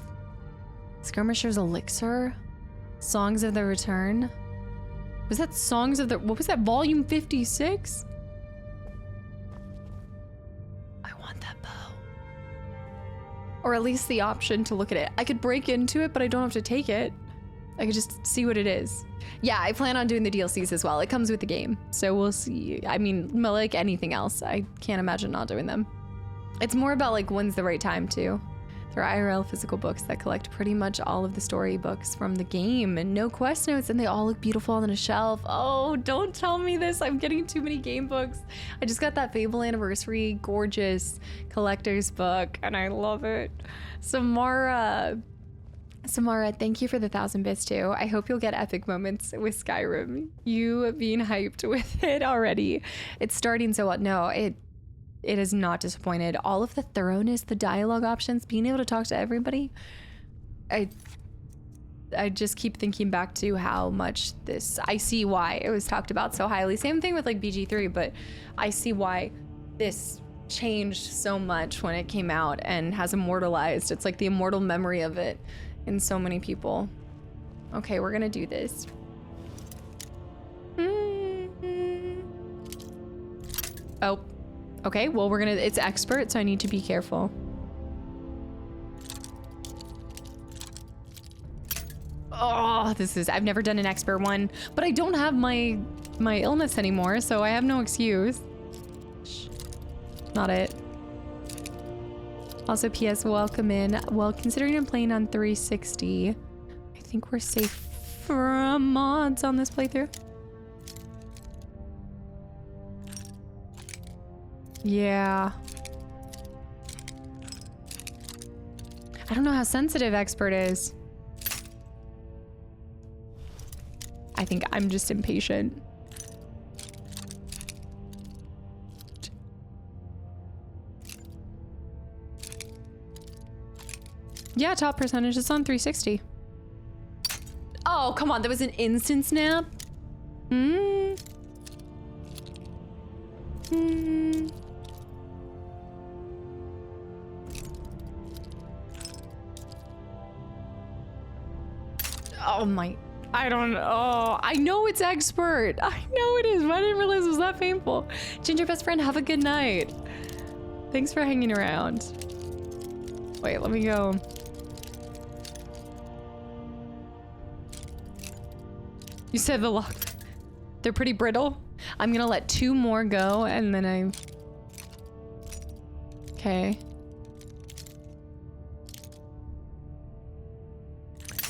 Skirmisher's Elixir. Songs of the Return. Was that Songs of the... What was that? Volume 56? I want that bow. Or at least the option to look at it. I could break into it, but I don't have to take it. I could just see what it is. Yeah, I plan on doing the DLCs as well. It comes with the game. So we'll see. I mean, like anything else, I can't imagine not doing them. It's more about like when's the right time to. There are IRL physical books that collect pretty much all of the story books from the game and no quest notes, and they all look beautiful on a shelf. Oh, don't tell me this. I'm getting too many game books. I just got that Fable Anniversary gorgeous collector's book and I love it. Samara, thank you for the 1,000 bits too. I hope you'll get epic moments with Skyrim. You being hyped with it already. It's starting so well. No, it is not disappointed. All of the thoroughness, the dialogue options, being able to talk to everybody. I just keep thinking back to how much this, I see why it was talked about so highly. Same thing with like BG3, but I see why this changed so much when it came out and has immortalized. It's like the immortal memory of it in so many people. Okay, we're gonna do this. Oh. Okay, well, it's expert, so I need to be careful. Oh, I've never done an expert one, but I don't have my illness anymore, so I have no excuse. Shh. Not it. Also, PS, welcome in. Well, considering I'm playing on 360, I think we're safe from mods on this playthrough. Yeah. I don't know how sensitive expert is. I think I'm just impatient. Yeah, top percentage is on 360. Oh, come on, that was an instant snap? Oh my, I don't know. I know it's expert. I know it is, but I didn't realize it was that painful. Ginger best friend, have a good night. Thanks for hanging around. Wait, let me go. You said the lock. They're pretty brittle. I'm gonna let 2 more go and then okay.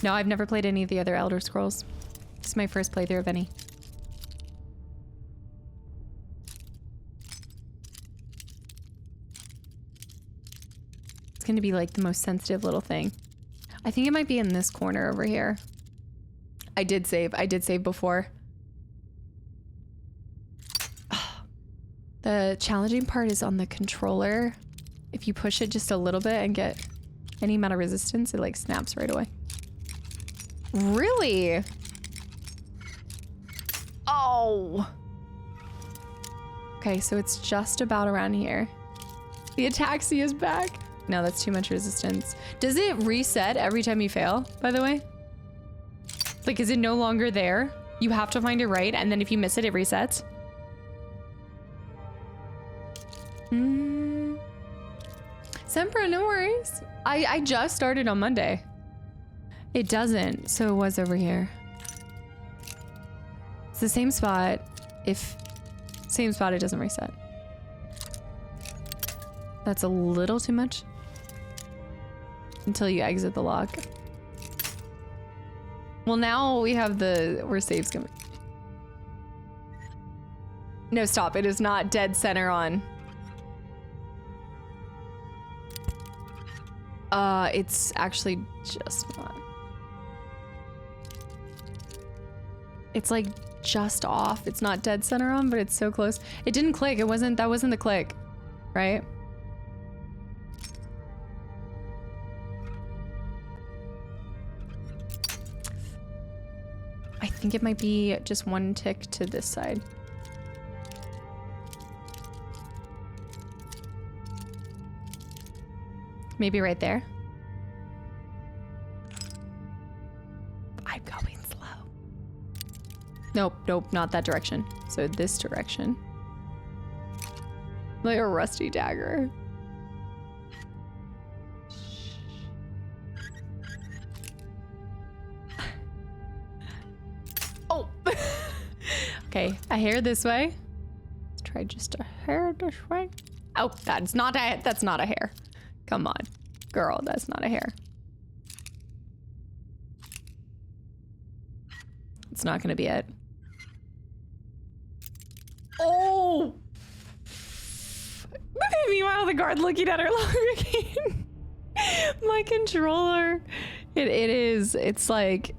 No, I've never played any of the other Elder Scrolls. This is my first playthrough of any. It's gonna be like the most sensitive little thing. I think it might be in this corner over here. I did save before. The challenging part is on the controller. If you push it just a little bit and get any amount of resistance, it like snaps right away. Really? Oh. Okay, so it's just about around here. The Ataxia is back. No, that's too much resistance. Does it reset every time you fail, by the way? Like, is it no longer there? You have to find it right, and then if you miss it, it resets? Sempra, no worries. I just started on Monday. It doesn't, so it was over here. It's the same spot. Same spot, it doesn't reset. That's a little too much. Until you exit the lock. Well, now we have where saves coming. No, stop. It is not dead center on. It's actually just not. It's like just off. It's not dead center on, but it's so close. It didn't click. That wasn't the click, right? I think it might be just one tick to this side. Maybe right there. I'm going slow. Nope, not that direction. So this direction. Like a rusty dagger. Oh! Okay, a hair this way. Let's try just a hair this way. Oh, that's not a hair. Come on, girl, that's not a hair. It's not gonna be it. Oh! Meanwhile, the guard looking at her again. My controller. It is. It's like.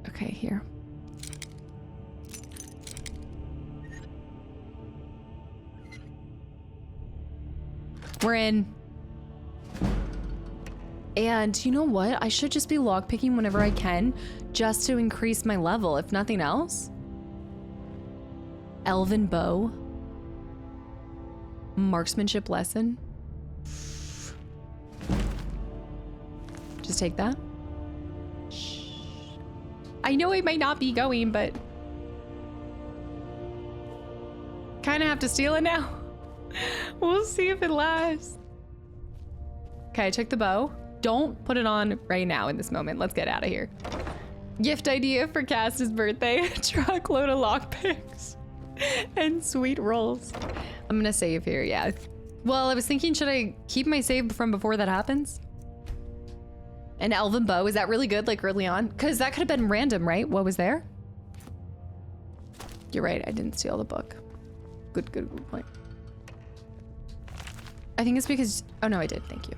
Okay, here. We're in. And you know what? I should just be lockpicking whenever I can, just to increase my level, if nothing else. Elven bow. Marksmanship lesson. Just take that. Shh. I know it might not be going, but kind of have to steal it now. We'll see if it lasts. Okay, I took the bow. Don't put it on right now in this moment. Let's get out of here. Gift idea for Cass's birthday. Truckload of lockpicks and sweet rolls. I'm gonna save here, yeah. Well, I was thinking, should I keep my save from before that happens? An elven bow, is that really good, like early on? Because that could have been random, right? What was there? You're right, I didn't steal the book. Good point. I think it's because, oh no, I did, thank you.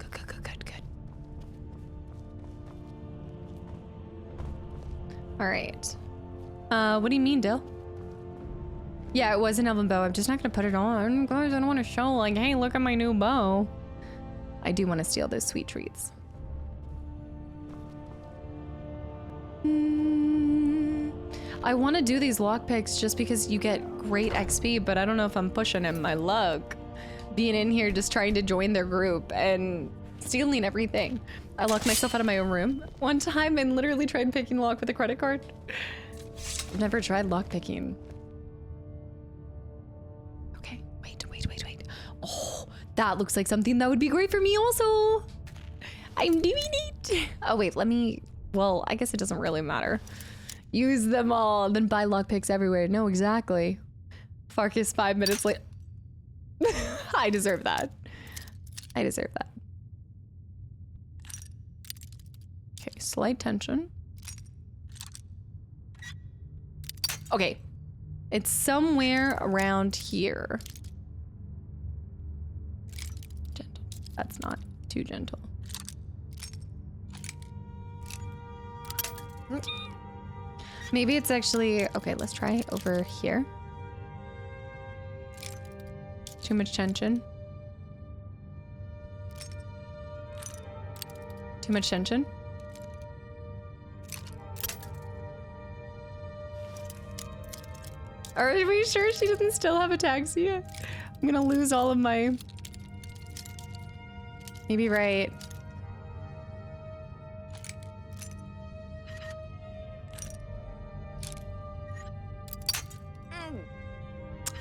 Good. All right. What do you mean, Dill? Yeah, it was an elven bow. I'm just not gonna put it on. Guys, I don't want to show like, hey, look at my new bow. I do want to steal those sweet treats. I want to do these lockpicks just because you get great XP, but I don't know if I'm pushing in my luck. Being in here just trying to join their group and stealing everything. I locked myself out of my own room one time and literally tried picking lock with a credit card. I've never tried lockpicking. Okay, wait. Oh, that looks like something that would be great for me also. I'm doing it. Oh wait, well, I guess it doesn't really matter. Use them all, then buy lockpicks everywhere. No, exactly. Farkas 5 minutes late. I deserve that. I deserve that. Okay, slight tension. Okay. It's somewhere around here. Gentle. That's not too gentle. Maybe it's actually, okay, let's try over here. Too much tension. Too much tension. Are we sure she doesn't still have a taxi yet? I'm gonna lose all of my... Maybe right.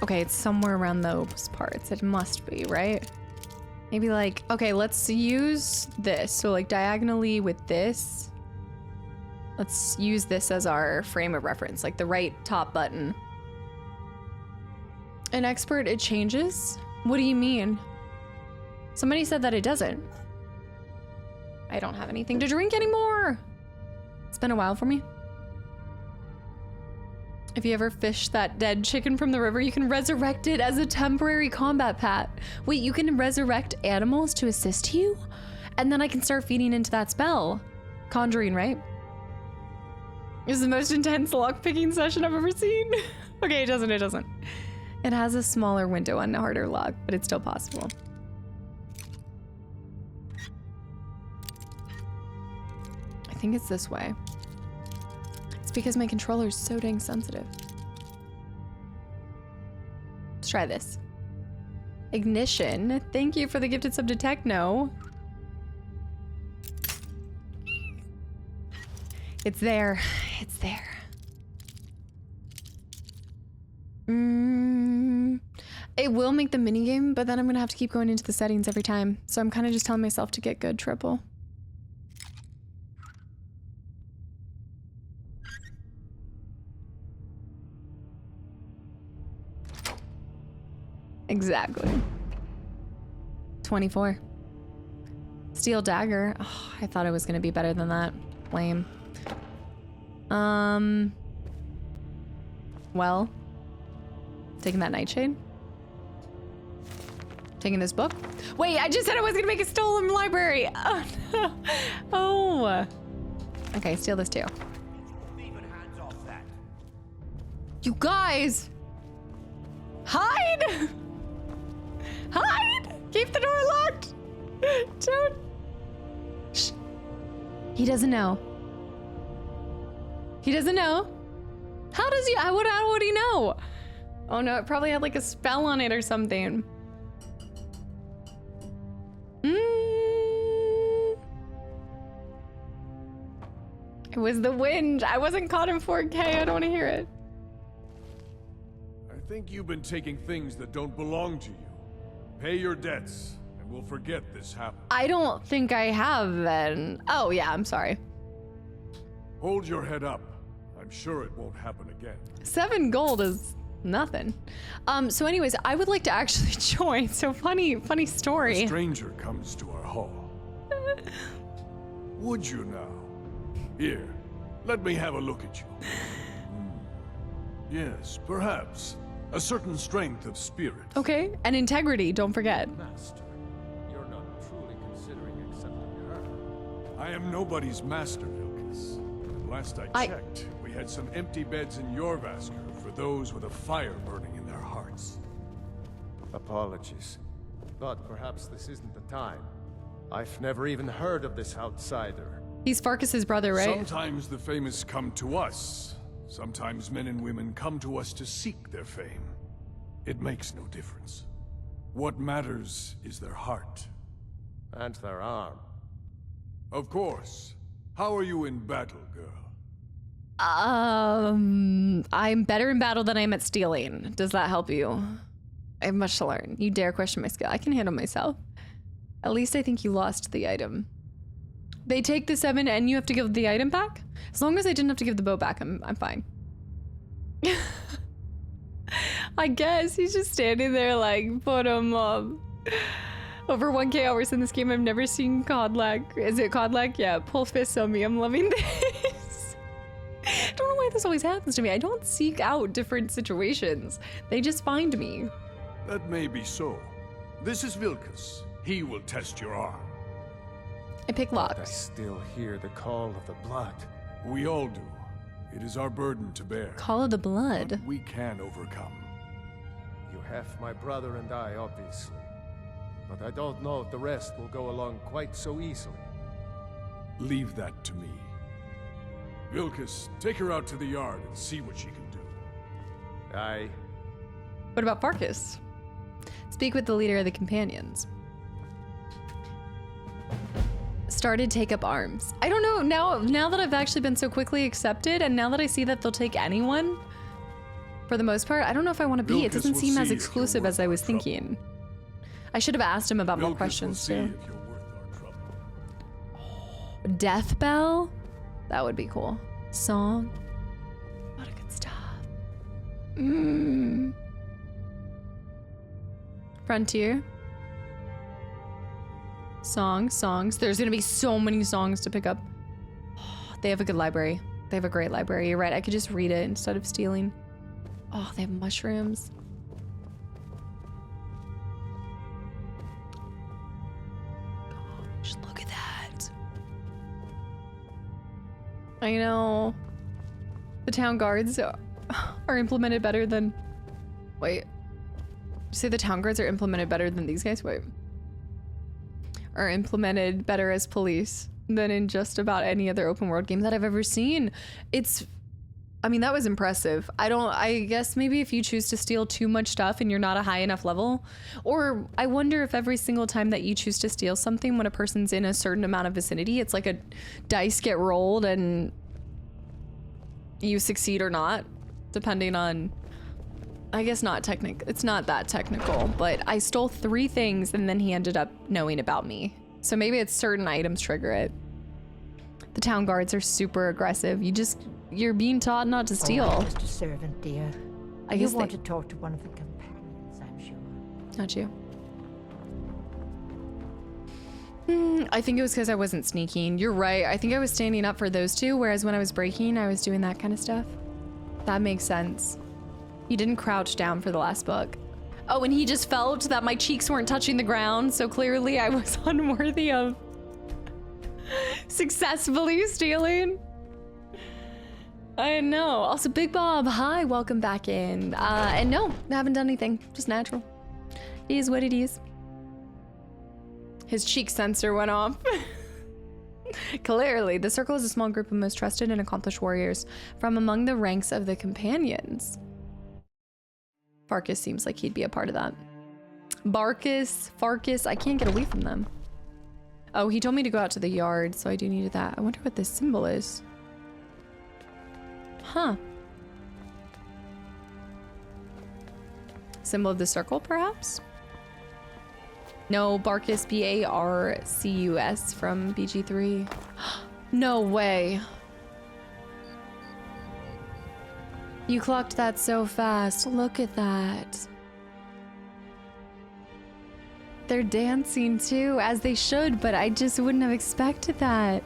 Okay, it's somewhere around those parts. It must be, right? Maybe like, okay, let's use this. So like diagonally with this. Let's use this as our frame of reference, like the right top button. An expert, it changes? What do you mean? Somebody said that it doesn't. I don't have anything to drink anymore. It's been a while for me. If you ever fish that dead chicken from the river, you can resurrect it as a temporary combat pet. Wait, you can resurrect animals to assist you? And then I can start feeding into that spell. Conjuring, right? It's the most intense lockpicking session I've ever seen. Okay, it doesn't. It has a smaller window on harder lock, but it's still possible. I think it's this way. It's because my controller is so dang sensitive. Let's try this. Ignition. Thank you for the gifted sub to Techno. It's there. It's there. It will make the minigame, but then I'm gonna have to keep going into the settings every time. So I'm kind of just telling myself to get good triple. Exactly. 24. Steel dagger. Oh, I thought it was gonna be better than that. Lame. Well. Taking that nightshade. Taking this book. Wait, I just said I was gonna make a stolen library. Oh no. Oh. Okay, steal this too. You guys! Hide! Hide! Keep the door locked! Don't. Shh. He doesn't know. He doesn't know. How does he? How would he know? Oh no, it probably had like a spell on it or something. It was the wind. I wasn't caught in 4K. I don't want to hear it. I think you've been taking things that don't belong to you. Pay your debts, and we'll forget this happened. I don't think I have then. Oh yeah, I'm sorry. Hold your head up. I'm sure it won't happen again. 7 gold is nothing. So anyways, I would like to actually join. So funny story. A stranger comes to our hall. Would you now? Here, let me have a look at you. Yes, perhaps. A certain strength of spirit. Okay, and integrity, don't forget. Master, you're not truly considering accepting her. I am nobody's master, Vilkas. And last I checked, we had some empty beds in Jorvaskr for those with a fire burning in their hearts. Apologies, but perhaps this isn't the time. I've never even heard of this outsider. He's Farkas's brother, right? Sometimes the famous come to us. Sometimes men and women come to us to seek their fame. It makes no difference. What matters is their heart. And their arm. Of course. How are you in battle, girl? I'm better in battle than I am at stealing. Does that help you? I have much to learn. You dare question my skill. I can handle myself. At least I think you lost the item. They take the 7 and you have to give the item back? As long as I didn't have to give the bow back, I'm fine. I guess he's just standing there like, put him up. Over 1K hours in this game, I've never seen COD lag. Is it COD lag? Yeah, pull fists on me. I'm loving this. I don't know why this always happens to me. I don't seek out different situations. They just find me. That may be so. This is Vilkas. He will test your arm. I pick locks. I still hear the call of the blood. We all do. It is our burden to bear. Call of the blood. But we can overcome. You have my brother and I, obviously. But I don't know if the rest will go along quite so easily. Leave that to me. Vilkas, take her out to the yard and see what she can do. Aye. What about Farkas? Speak with the leader of the companions. Started take up arms. I don't know, now that I've actually been so quickly accepted and now that I see that they'll take anyone, for the most part, I don't know if I want to be. It doesn't seem as exclusive as I was thinking. I should have asked him about more questions too. Death bell? That would be cool. Song. A lot of good stuff. Frontier. Songs. There's gonna be so many songs to pick up. Oh, they have a good library. They have a great library. You're right. I could just read it instead of stealing. Oh, they have mushrooms. Gosh, look at that. I know. The town guards are implemented better than... Wait. You say the town guards are implemented better than these guys? Wait. Are implemented better as police than in just about any other open world game that I've ever seen. I mean, that was impressive. I guess maybe if you choose to steal too much stuff and you're not a high enough level, or I wonder if every single time that you choose to steal something when a person's in a certain amount of vicinity, it's like a dice get rolled and you succeed or not, depending on, I guess it's not that technical, but I stole 3 things and then he ended up knowing about me. So maybe it's certain items trigger it. The town guards are super aggressive. You're being taught not to steal. Oh, Mr. Servant, dear. I guess you want to talk to one of the companions, I'm sure. Not you. I think it was because I wasn't sneaking. You're right. I think I was standing up for those two, whereas when I was breaking, I was doing that kind of stuff. That makes sense. You didn't crouch down for the last book. Oh, and he just felt that my cheeks weren't touching the ground, so clearly I was unworthy of successfully stealing. I know. Also, Big Bob, hi, welcome back in. And no, I haven't done anything. Just natural. It is what it is. His cheek sensor went off. Clearly, the circle is a small group of most trusted and accomplished warriors from among the ranks of the companions. Farkas seems like he'd be a part of that. Farkas, I can't get away from them. Oh, he told me to go out to the yard, so I do need that. I wonder what this symbol is. Huh. Symbol of the circle, perhaps? No, Barcus, B-A-R-C-U-S from BG3. No way. You clocked that so fast. Look at that. They're dancing too, as they should, but I just wouldn't have expected that.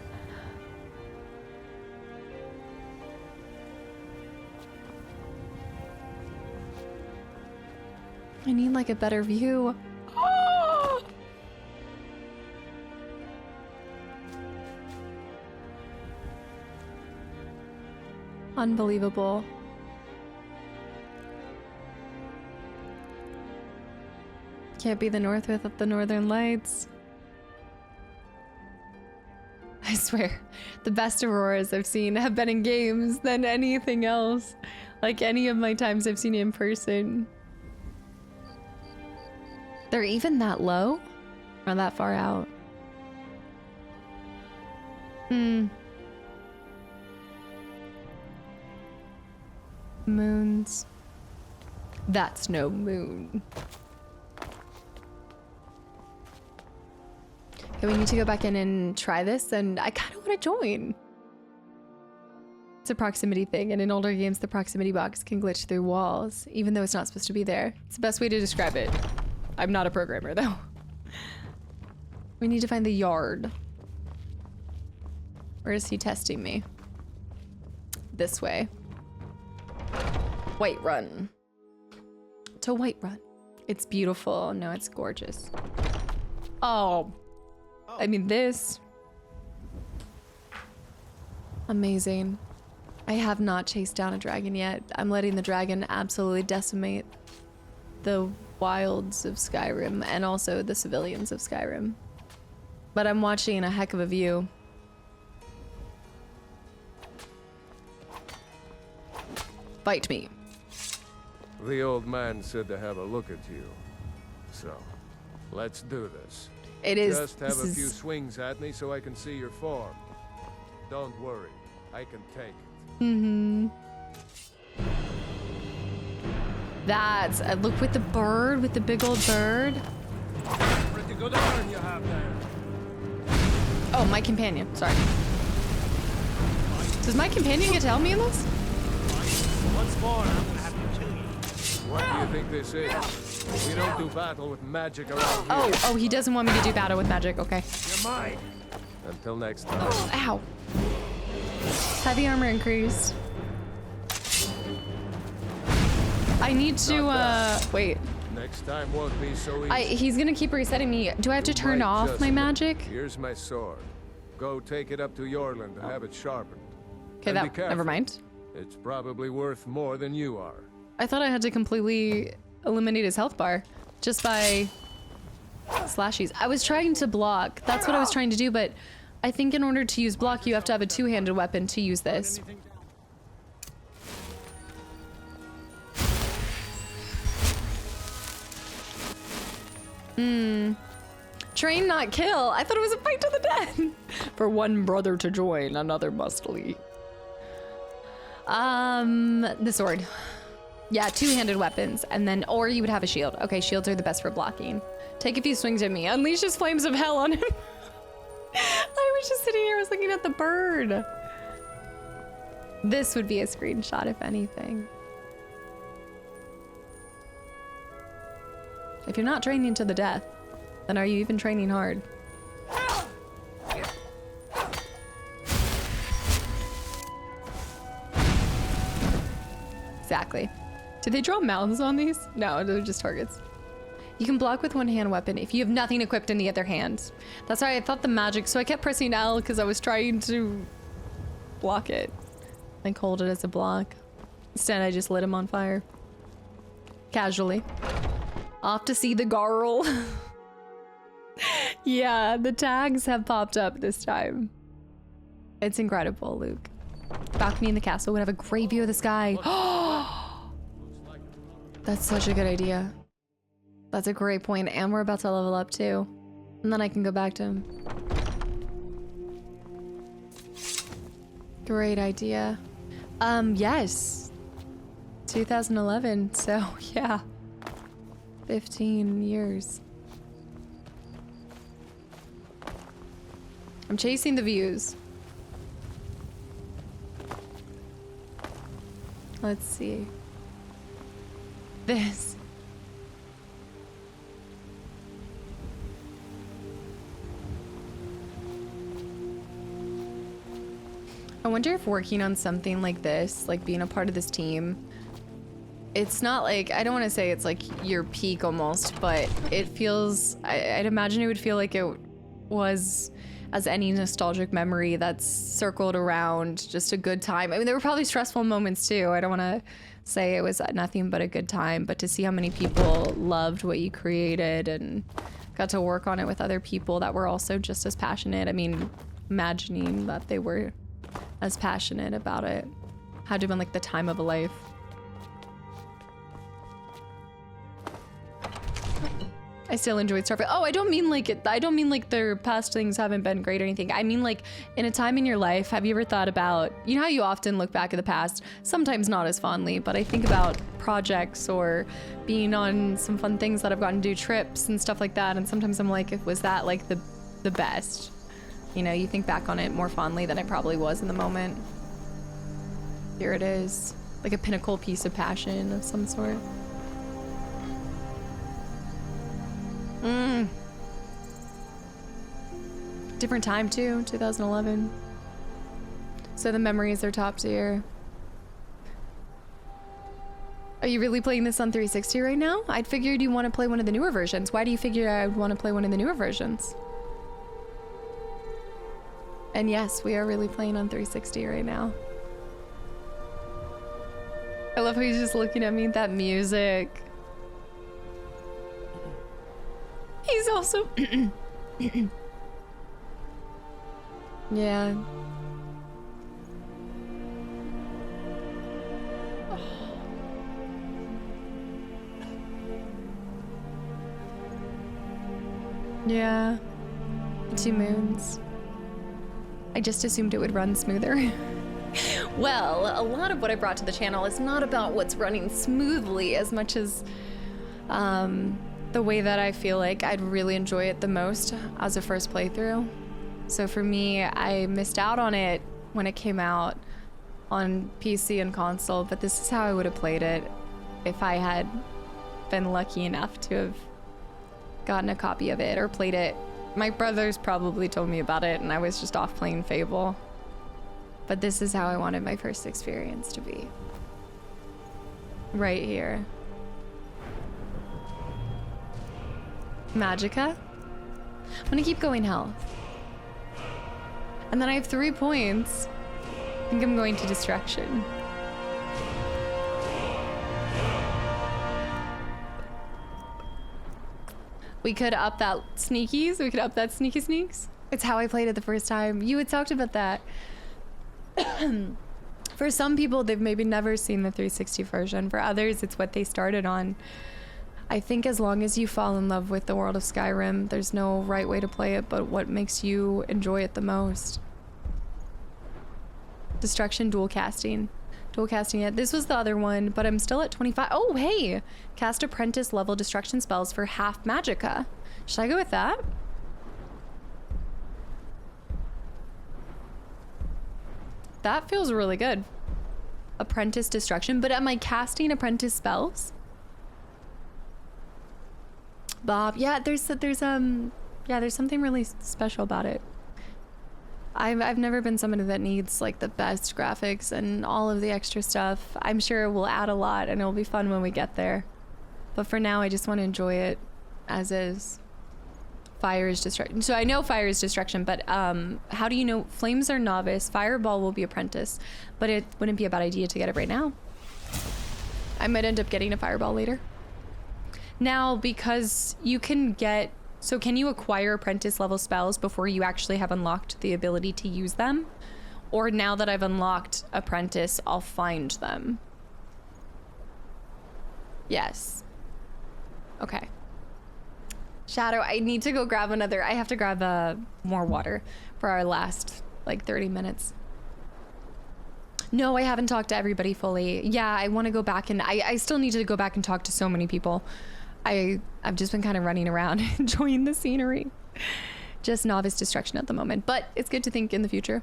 I need like a better view. Oh! Unbelievable. Can't be the north without the northern lights. I swear, the best auroras I've seen have been in games than anything else. Like any of my times I've seen it in person. They're even that low? Or that far out? Moons. That's no moon. Okay, we need to go back in and try this, and I kind of want to join. It's a proximity thing, and in older games, the proximity box can glitch through walls, even though it's not supposed to be there. It's the best way to describe it. I'm not a programmer, though. We need to find the yard. Where is he testing me? This way. Whiterun. To Whiterun. It's beautiful. No, it's gorgeous. Oh. I mean, this. Amazing. I have not chased down a dragon yet. I'm letting the dragon absolutely decimate the wilds of Skyrim and also the civilians of Skyrim. But I'm watching a heck of a view. Fight me. The old man said to have a look at you. So, let's do this. It is. Just have a few swings at me so I can see your form. Don't worry, I can take it. Mm-hmm. That's look with the bird, with the big old bird. Pretty good arm you have there. Oh, my companion. Sorry. Does my companion get to help me in this? Once more, I'm gonna have to kill you. What do you think this is? We don't do battle with magic around here. Oh, he doesn't want me to do battle with magic. Okay. You're mine. Until next time. Oh, ow. Heavy armor increased. I need to, wait. Next time won't be so easy. He's gonna keep resetting me. Do I have to turn off my magic? Here's my sword. Go take it up to Yorland to have it sharpened. Okay, never mind. It's probably worth more than you are. I thought I had to completely eliminate his health bar just by slashies. I was trying to block. That's what I was trying to do, but I think in order to use block, you have to have a two-handed weapon to use this. Train, not kill. I thought it was a fight to the death. For one brother to join, another must leave. The sword. Yeah, two-handed weapons, and then, or you would have a shield. Okay, shields are the best for blocking. Take a few swings at me. Unleash his flames of hell on him. I was just sitting here, I was looking at the bird. This would be a screenshot, if anything. If you're not training to the death, then are you even training hard? Exactly. Did they draw mouths on these? No, they're just targets. You can block with one hand weapon if you have nothing equipped in the other hand. That's why I thought the magic, so I kept pressing L because I was trying to block it. Like hold it as a block. Instead, I just lit him on fire. Casually. Off to see the Garl. Yeah, the tags have popped up this time. It's incredible, Luke. Balcony in the castle would have a great view of the sky. That's such a good idea. That's a great point, and we're about to level up too. And then I can go back to him. Great idea. Yes. 2011, so yeah. 15 years. I'm chasing the views. Let's see. This. I wonder if working on something like this, like being a part of this team, it's not like, I don't want to say it's like your peak almost, but it feels, I'd imagine it would feel like it was as any nostalgic memory that's circled around just a good time. I mean, there were probably stressful moments too. I don't want to say it was nothing but a good time, but to see how many people loved what you created and got to work on it with other people that were also just as passionate. I mean, imagining that they were as passionate about it had to have been like the time of a life. I still enjoyed Starfield. Oh, I don't mean like it. I don't mean like their past things haven't been great or anything. I mean like in a time in your life, have you ever thought about, you know how you often look back at the past, sometimes not as fondly, but I think about projects or being on some fun things that I've gotten to do, trips and stuff like that. And sometimes I'm like, was that like the best? You know, you think back on it more fondly than it probably was in the moment. Here it is, like a pinnacle piece of passion of some sort. Different time too, 2011. So the memories are top tier. Are you really playing this on 360 right now? I'd figured you want to play one of the newer versions. Why do you figure I would want to play one of the newer versions? And yes, we are really playing on 360 right now. I love how he's just looking at me, that music. He's also... Yeah. Yeah. 2 moons. I just assumed it would run smoother. Well, a lot of what I brought to the channel is not about what's running smoothly as much as the way that I feel like I'd really enjoy it the most as a first playthrough. So for me, I missed out on it when it came out on PC and console, but this is how I would have played it if I had been lucky enough to have gotten a copy of it or played it. My brothers probably told me about it and I was just off playing Fable. But this is how I wanted my first experience to be. Right here. Magicka? I'm gonna keep going health. And then I have 3 points. I think I'm going to Destruction. We could up that sneakies. We could up that sneaky sneaks. It's how I played it the first time. You had talked about that. For some people, they've maybe never seen the 360 version. For others, it's what they started on. I think as long as you fall in love with the world of Skyrim, there's no right way to play it, but what makes you enjoy it the most. Destruction, dual casting. Dual casting it. This was the other one, but I'm still at 25. Oh, hey! Cast apprentice level destruction spells for half magicka. Should I go with that? That feels really good. Apprentice destruction, but am I casting apprentice spells? Bob. Yeah, there's something really special about it. I've never been somebody that needs like the best graphics and all of the extra stuff. I'm sure it will add a lot and it'll be fun when we get there. But for now, I just want to enjoy it as is. Fire is destruction. So I know fire is destruction, but how do you know? Flames are novice. Fireball will be apprentice, but it wouldn't be a bad idea to get it right now. I might end up getting a fireball later. Now, because you can get, so can you acquire apprentice level spells before you actually have unlocked the ability to use them? Or now that I've unlocked apprentice, I'll find them? Yes. Okay. Shadow, I need to go grab another. I have to grab more water for our last like 30 minutes. No, I haven't talked to everybody fully. Yeah, I want to go back and I still need to go back and talk to so many people. I've just been kind of running around enjoying the scenery. Just novice destruction at the moment, but it's good to think in the future.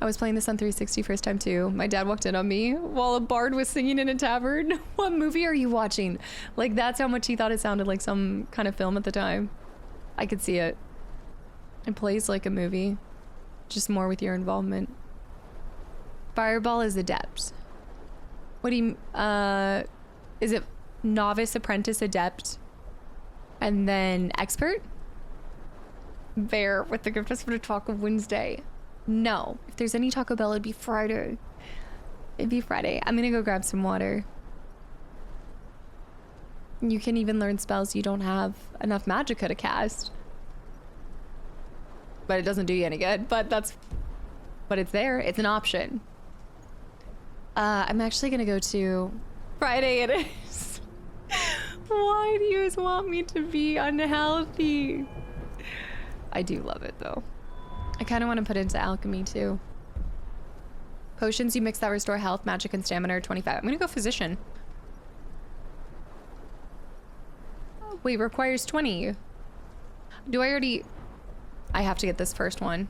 I was playing this on 360 first time too. My dad walked in on me while a bard was singing in a tavern. What movie are you watching? Like, that's how much he thought it sounded like some kind of film at the time. I could see it. It plays like a movie, just more with your involvement. Fireball is adept. What do you, is it novice, apprentice, adept, and then expert? Bear with the gift for the Taco Wednesday. No, if there's any Taco Bell, it'd be Friday. It'd be Friday. I'm gonna go grab some water. You can even learn spells you don't have enough magicka to cast. But it doesn't do you any good, but it's there. It's an option. I'm actually gonna go to Friday it is. Why do you guys want me to be unhealthy? I do love it though. I kind of want to put into alchemy too. Potions you mix that restore health, magic, and stamina are 25. I'm gonna go physician. Wait, requires 20. Do I already... I have to get this first one.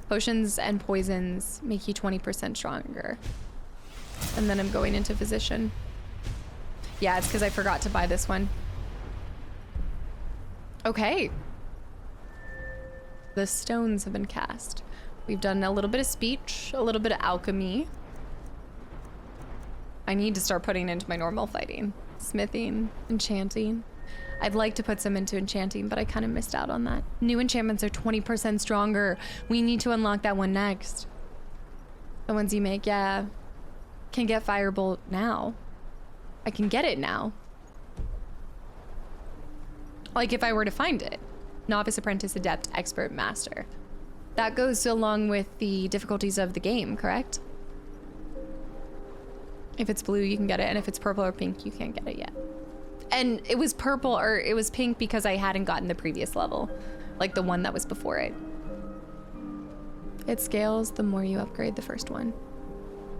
Potions and poisons make you 20% stronger. And then I'm going into physician. Yeah, it's because I forgot to buy this one. Okay. The stones have been cast. We've done a little bit of speech, a little bit of alchemy. I need to start putting into my normal fighting. Smithing, enchanting. I'd like to put some into enchanting, but I kind of missed out on that. New enchantments are 20% stronger. We need to unlock that one next. The ones you make, yeah. Can get Firebolt now. I can get it now. Like if I were to find it. Novice, apprentice, adept, expert, master. That goes along with the difficulties of the game, correct? If it's blue, you can get it, and if it's purple or pink, you can't get it yet. And it was purple, or it was pink because I hadn't gotten the previous level, like the one that was before it. It scales the more you upgrade the first one.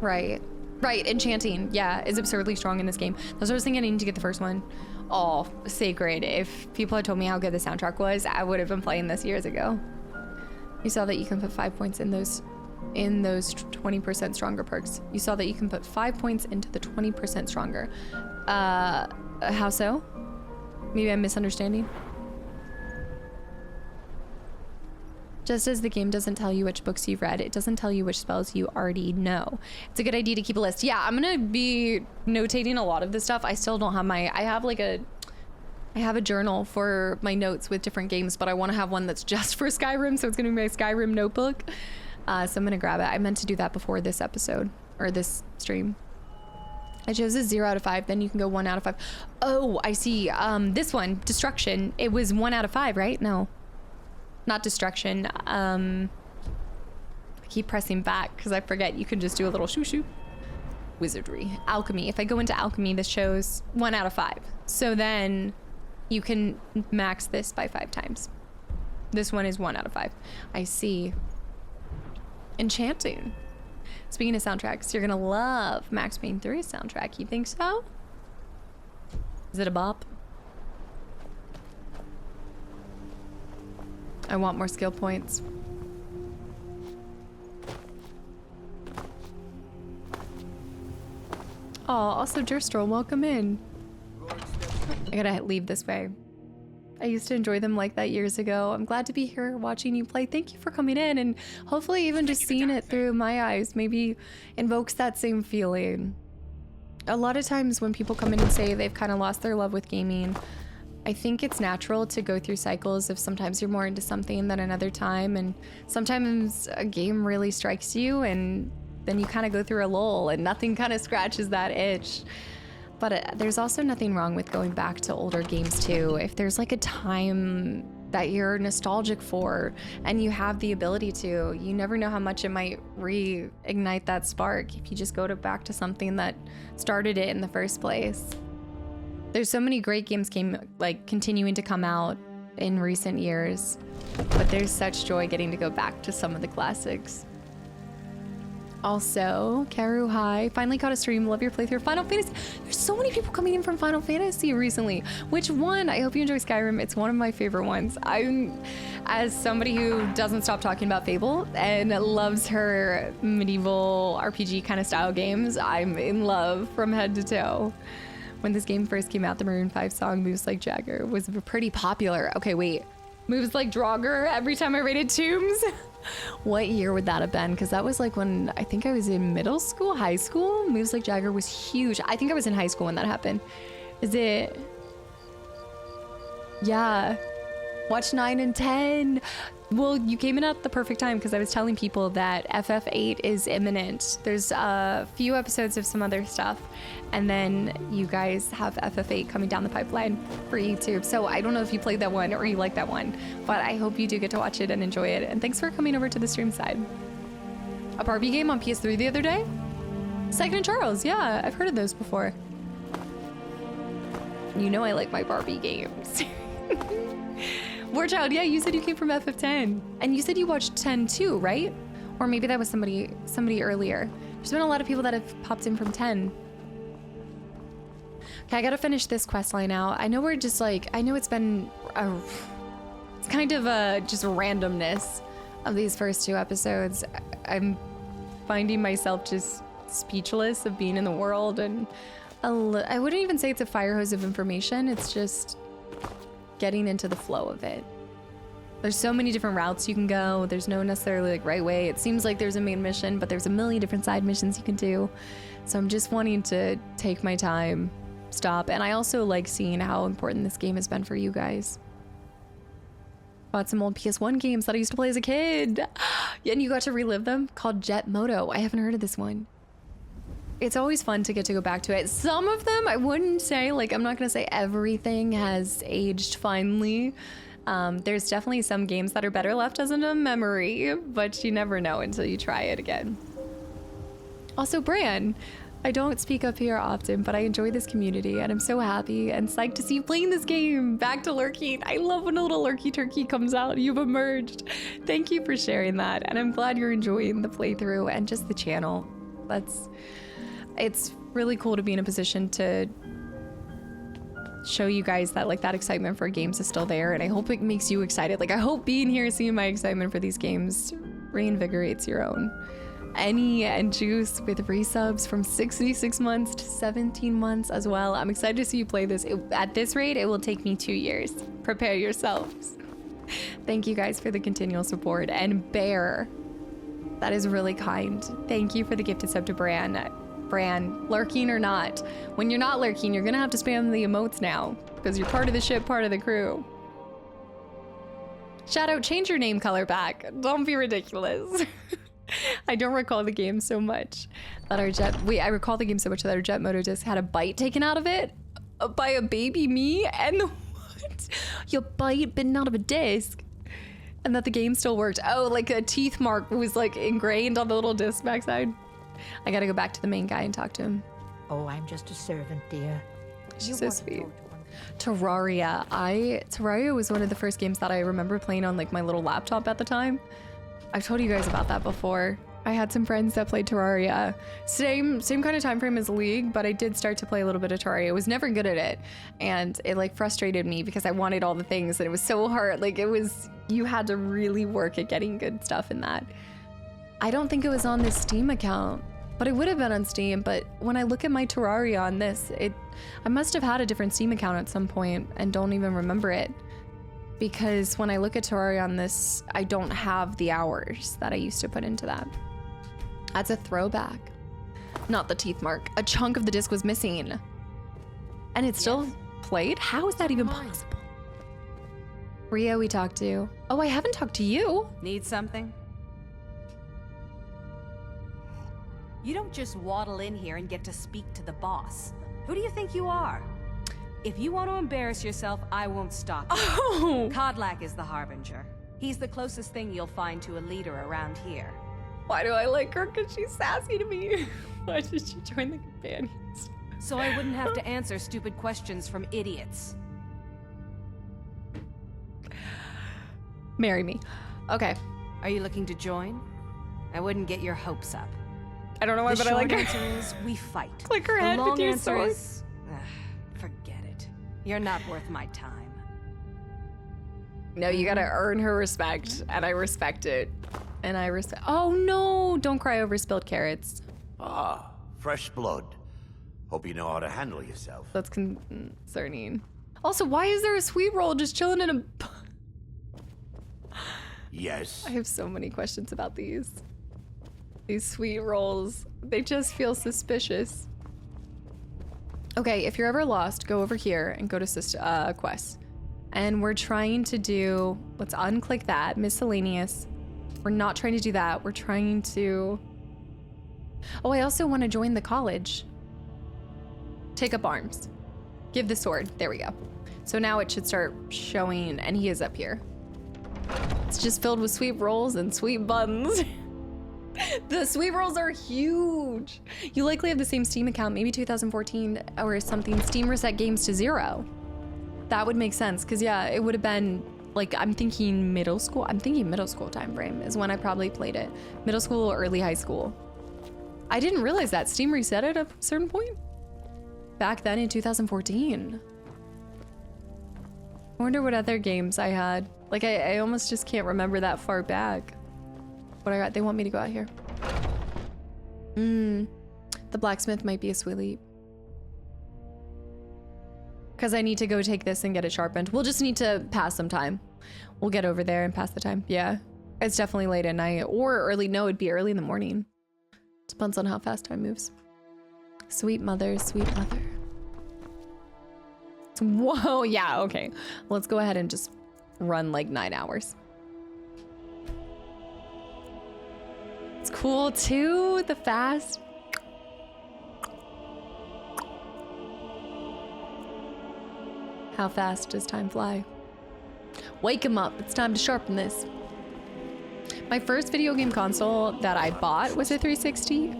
Right. Right, enchanting, yeah, is absurdly strong in this game. That's what I was thinking. I need to get the first one. Oh, sacred. If people had told me how good the soundtrack was, I would have been playing this years ago. You saw that you can put 5 points in those 20% stronger perks. You saw that you can put 5 points into the 20% stronger. How so? Maybe I'm misunderstanding. Just as the game doesn't tell you which books you've read, it doesn't tell you which spells you already know. It's a good idea to keep a list. Yeah, I'm gonna be notating a lot of this stuff. I still don't have I have a journal for my notes with different games, but I want to have one that's just for Skyrim, so it's gonna be my Skyrim notebook. So I'm gonna grab it. I meant to do that before this episode, or this stream. I chose a 0 out of 5, then you can go 1 out of 5. Oh, I see. This one, destruction, it was 1 out of 5, right? No. Not destruction. I keep pressing back because I forget you can just do a little shoo-shoo. Wizardry. Alchemy. If I go into alchemy, this shows 1 out of 5. So then you can max this by 5 times. This one is 1 out of 5. I see. Enchanting. Speaking of soundtracks, you're gonna love Max Payne 3's soundtrack. You think so? Is it a bop? I want more skill points. Oh, also Durstrol, welcome in. I gotta leave this way. I used to enjoy them like that years ago. I'm glad to be here watching you play. Thank you for coming in, and hopefully even just seeing it through my eyes maybe invokes that same feeling. A lot of times when people come in and say they've kind of lost their love with gaming, I think it's natural to go through cycles of sometimes you're more into something than another time, and sometimes a game really strikes you and then you kind of go through a lull and nothing kind of scratches that itch. But there's also nothing wrong with going back to older games too. If there's like a time that you're nostalgic for and you have the ability to, you never know how much it might reignite that spark if you just go back to something that started it in the first place. There's so many great games continuing to come out in recent years, but there's such joy getting to go back to some of the classics. Also, Karu, hi. Finally caught a stream. Love your playthrough of Final Fantasy. There's so many people coming in from Final Fantasy recently. Which one? I hope you enjoy Skyrim. It's one of my favorite ones. I'm, as somebody who doesn't stop talking about Fable and loves her medieval RPG kind of style games, I'm in love from head to toe. When this game first came out, the Maroon 5 song Moves Like Jagger was pretty popular. Okay, wait. Moves Like Draugr every time I raided tombs? What year would that have been? Because that was like when I think I was in middle school, high school. Moves Like Jagger was huge. I think I was in high school when that happened. Is it? Yeah. Watch 9 and 10. Well, you came in at the perfect time because I was telling people that FF8 is imminent. There's a few episodes of some other stuff, and then you guys have FF8 coming down the pipeline for YouTube. So I don't know if you played that one or you like that one, but I hope you do get to watch it and enjoy it. And thanks for coming over to the stream side. A Barbie game on PS3 the other day? Second and Charles, yeah, I've heard of those before. You know I like my Barbie games. Warchild, yeah, you said you came from FF10. And you said you watched 10 too, right? Or maybe that was somebody earlier. There's been a lot of people that have popped in from 10. Okay, I gotta finish this quest line out. I know we're just like, I know it's been it's kind of just randomness of these first 2 episodes. I'm finding myself just speechless of being in the world, and I wouldn't even say it's a fire hose of information. It's just getting into the flow of it. There's so many different routes you can go. There's no necessarily like right way. It seems like there's a main mission, but there's a million different side missions you can do. So I'm just wanting to take my time, stop. And I also like seeing how important this game has been for you guys. Bought some old PS1 games that I used to play as a kid. And you got to relive them, called Jet Moto. I haven't heard of this one. It's always fun to get to go back to it. Some of them, I wouldn't say, like, I'm not gonna say everything has aged finely. There's definitely some games that are better left as a memory, but you never know until you try it again. Also, Bran, I don't speak up here often, but I enjoy this community, and I'm so happy and psyched to see you playing this game. Back to lurking. I love when a little lurky turkey comes out. You've emerged. Thank you for sharing that, and I'm glad you're enjoying the playthrough and just the channel. It's really cool to be in a position to show you guys that like that excitement for games is still there, and I hope it makes you excited. Like, I hope being here, seeing my excitement for these games reinvigorates your own. Annie and Juice with resubs from 66 months to 17 months as well. I'm excited to see you play this. At this rate, it will take me 2 years. Prepare yourselves. Thank you guys for the continual support. And Bear, that is really kind. Thank you for the gifted sub to Bran. Bran, lurking or not, when you're not lurking, you're gonna have to spam the emotes now because you're part of the ship, part of the crew. Shout out, change your name color back. Don't be ridiculous. I don't recall the game so much that our jet. Wait, I recall the game so much that our Jet Moto disc had a bite taken out of it by a baby me, and what? Your bite bitten out of a disc, and that the game still worked. Oh, like a teeth mark was like ingrained on the little disc backside. I gotta go back to the main guy and talk to him. Oh, I'm just a servant, dear. She's so sweet. Terraria. Terraria was one of the first games that I remember playing on like my little laptop at the time. I've told you guys about that before. I had some friends that played Terraria. Same kind of time frame as League, but I did start to play a little bit of Terraria. I was never good at it, and it like frustrated me because I wanted all the things and it was so hard. Like, you had to really work at getting good stuff in that. I don't think it was on this Steam account, but it would have been on Steam. But when I look at my Terraria on this, I must have had a different Steam account at some point and don't even remember it. because when I look at Terraria on this, I don't have the hours that I used to put into that. That's a throwback. Not the teeth mark. A chunk of the disc was missing. And it's still played? How is that even possible? Rio we talked to. Oh, I haven't talked to you. Need something? You don't just waddle in here and get to speak to the boss. Who do you think you are? If you want to embarrass yourself, I won't stop you. Oh. Kodlak is the Harbinger. He's the closest thing you'll find to a leader around here. Why do I like her? Because she's sassy to me. Why did she join the companions? So I wouldn't have to answer stupid questions from idiots. Marry me. Okay. Are you looking to join? I wouldn't get your hopes up. I don't know why, but I like her. The short answer is we fight. Click her head the with long your answer sword. is forget it. You're not worth my time. No, you gotta earn her respect, and I respect it. And I respect. Oh no! Don't cry over spilled carrots. Ah, fresh blood. Hope you know how to handle yourself. That's concerning. Also, why is there a sweet roll just chilling in a... Yes. I have so many questions about these. These sweet rolls. They just feel suspicious. Okay, if you're ever lost, go over here and go to quests. And we're trying to do... Let's unclick that. Miscellaneous. We're not trying to do that. We're trying to... Oh, I also want to join the college. Take up arms. Give the sword. There we go. So now it should start showing, and he is up here. It's just filled with sweet rolls and sweet buns. The sweet rolls are huge. You likely have the same Steam account, maybe 2014 or something. Steam reset games to 0. That would make sense, because yeah, it would have been like, I'm thinking middle school. I'm thinking middle school time frame is when I probably played it. Middle school or early high school. I didn't realize that Steam reset at a certain point. Back then in 2014. I wonder what other games I had. Like, I almost just can't remember that far back. What I got, they want me to go out here. The blacksmith might be a sweet leap. Because I need to go take this and get it sharpened. We'll just need to pass some time. We'll get over there and pass the time. Yeah, it's definitely late at night or early. No, it'd be early in the morning. Depends on how fast time moves. Sweet mother, sweet mother. Whoa, yeah, okay. Let's go ahead and just run like 9 hours. It's cool too, the fast. How fast does time fly? Wake him up, it's time to sharpen this. My first video game console that I bought was a 360.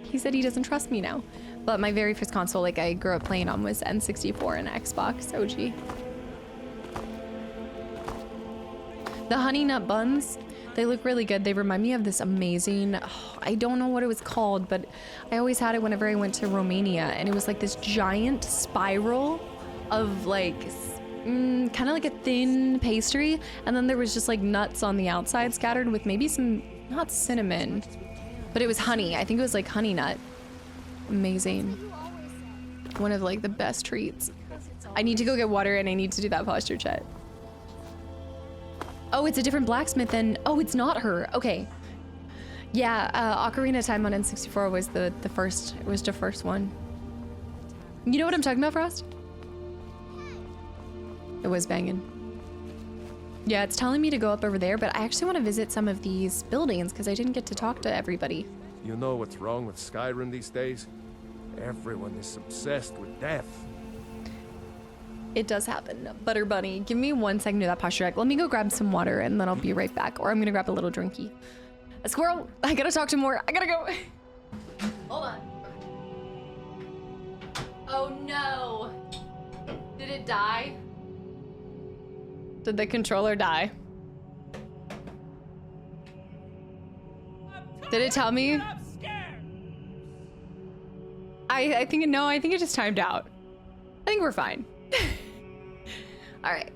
He said he doesn't trust me now. But my very first console, like I grew up playing on, was N64 and Xbox OG. The honey nut buns, they look really good. They remind me of this amazing, I don't know what it was called, but I always had it whenever I went to Romania, and it was like this giant spiral of like, kind of like a thin pastry, and then there was just like nuts on the outside scattered with maybe some, not cinnamon, but it was honey. I think it was like honey nut. Amazing. One of like the best treats. I need to go get water and I need to do that posture check. Oh, it's a different blacksmith and oh, it's not her. Okay. Yeah, Ocarina of Time on N64 was the first, it was the first one. You know what I'm talking about, Frost? It was banging. Yeah, it's telling me to go up over there, but I actually want to visit some of these buildings because I didn't get to talk to everybody. You know what's wrong with Skyrim these days? Everyone is obsessed with death. It does happen. Butter Bunny, give me 1 second to that posture check. Let me go grab some water and then I'll be right back. Or I'm gonna grab a little drinky. A squirrel, I gotta talk to more. I gotta go. Hold on. Oh no. Did it die? Did the controller die? Did it tell me? I think it just timed out. I think we're fine. All right.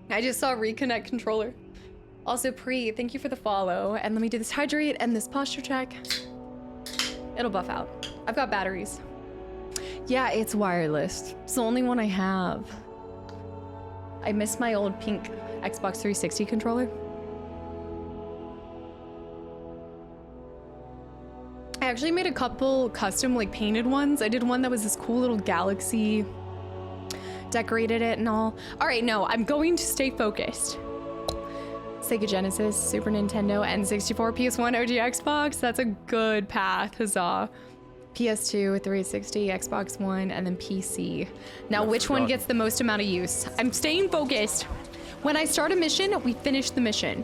I just saw reconnect controller. Also, Pre, thank you for the follow. And let me do this hydrate and this posture check. It'll buff out. I've got batteries. Yeah, it's wireless. It's the only one I have. I miss my old pink Xbox 360 controller. I actually made a couple custom like painted ones. I did one that was this cool little galaxy, decorated it and all. All right, no, I'm going to stay focused. Sega Genesis, Super Nintendo, N64, PS1, OG Xbox. That's a good path, huzzah. PS2, 360, Xbox One, and then PC. Now, which one gets the most amount of use? I'm staying focused. When I start a mission, we finish the mission.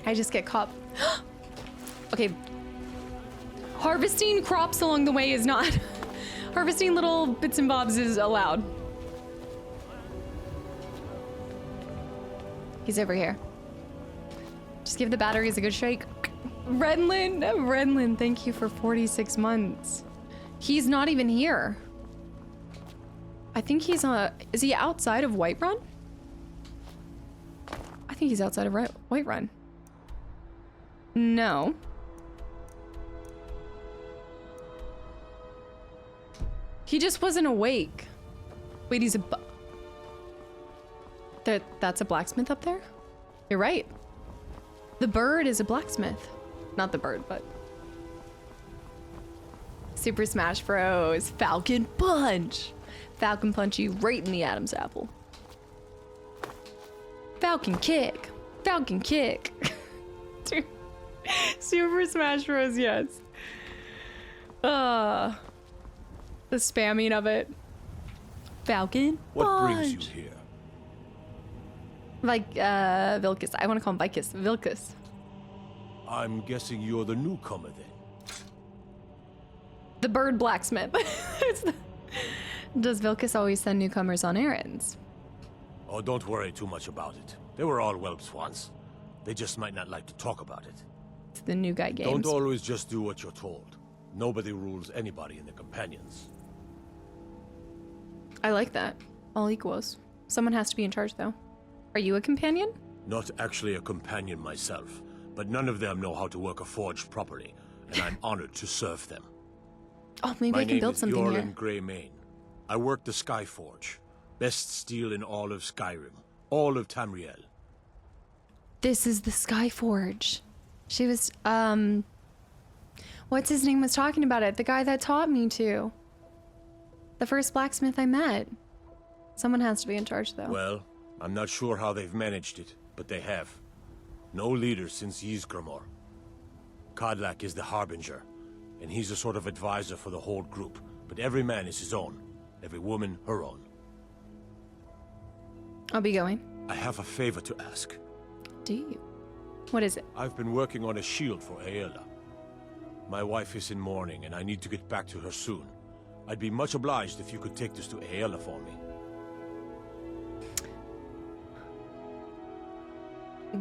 I just get caught. Okay. Harvesting crops along the way is not. Harvesting little bits and bobs is allowed. He's over here. Just give the batteries a good shake. Renlin, thank you for 46 months. He's not even here. I think he's is he outside of Whiterun? I think he's outside of Whiterun. No. He just wasn't awake. Wait, he's that's a blacksmith up there? You're right. The bird is a blacksmith. Not the bird, but... Super Smash Bros. Falcon Punch. Falcon Punch you right in the Adam's apple. Falcon Kick. Falcon Kick. Dude. Super Smash Bros, yes. The spamming of it. Falcon What Punch. brings you here? Like, Vilcus. I want to call him Vicus. Vilcus. I'm guessing you're the newcomer then. The bird blacksmith. Does Vilcus always send newcomers on errands? Oh, don't worry too much about it. They were all whelps once. They just might not like to talk about it. It's the new guy games. Don't always just do what you're told. Nobody rules anybody in the companions. I like that. All equals. Someone has to be in charge, though. Are you a companion? Not actually a companion myself, but none of them know how to work a forge properly, and I'm honored to serve them. Oh, maybe I can build something here. My name is Yorlin Greymane. I work the Skyforge. Best steel in all of Skyrim. All of Tamriel. This is the Skyforge. She was, what's his name was talking about it? The guy that taught me to. The first blacksmith I met. Someone has to be in charge, though. Well, I'm not sure how they've managed it, but they have. No leader since Ysgramor. Kodlak is the Harbinger, and he's a sort of advisor for the whole group, but every man is his own. Every woman, her own. I'll be going. I have a favor to ask. Do you? What is it? I've been working on a shield for Aela. My wife is in mourning, and I need to get back to her soon. I'd be much obliged if you could take this to Aela for me.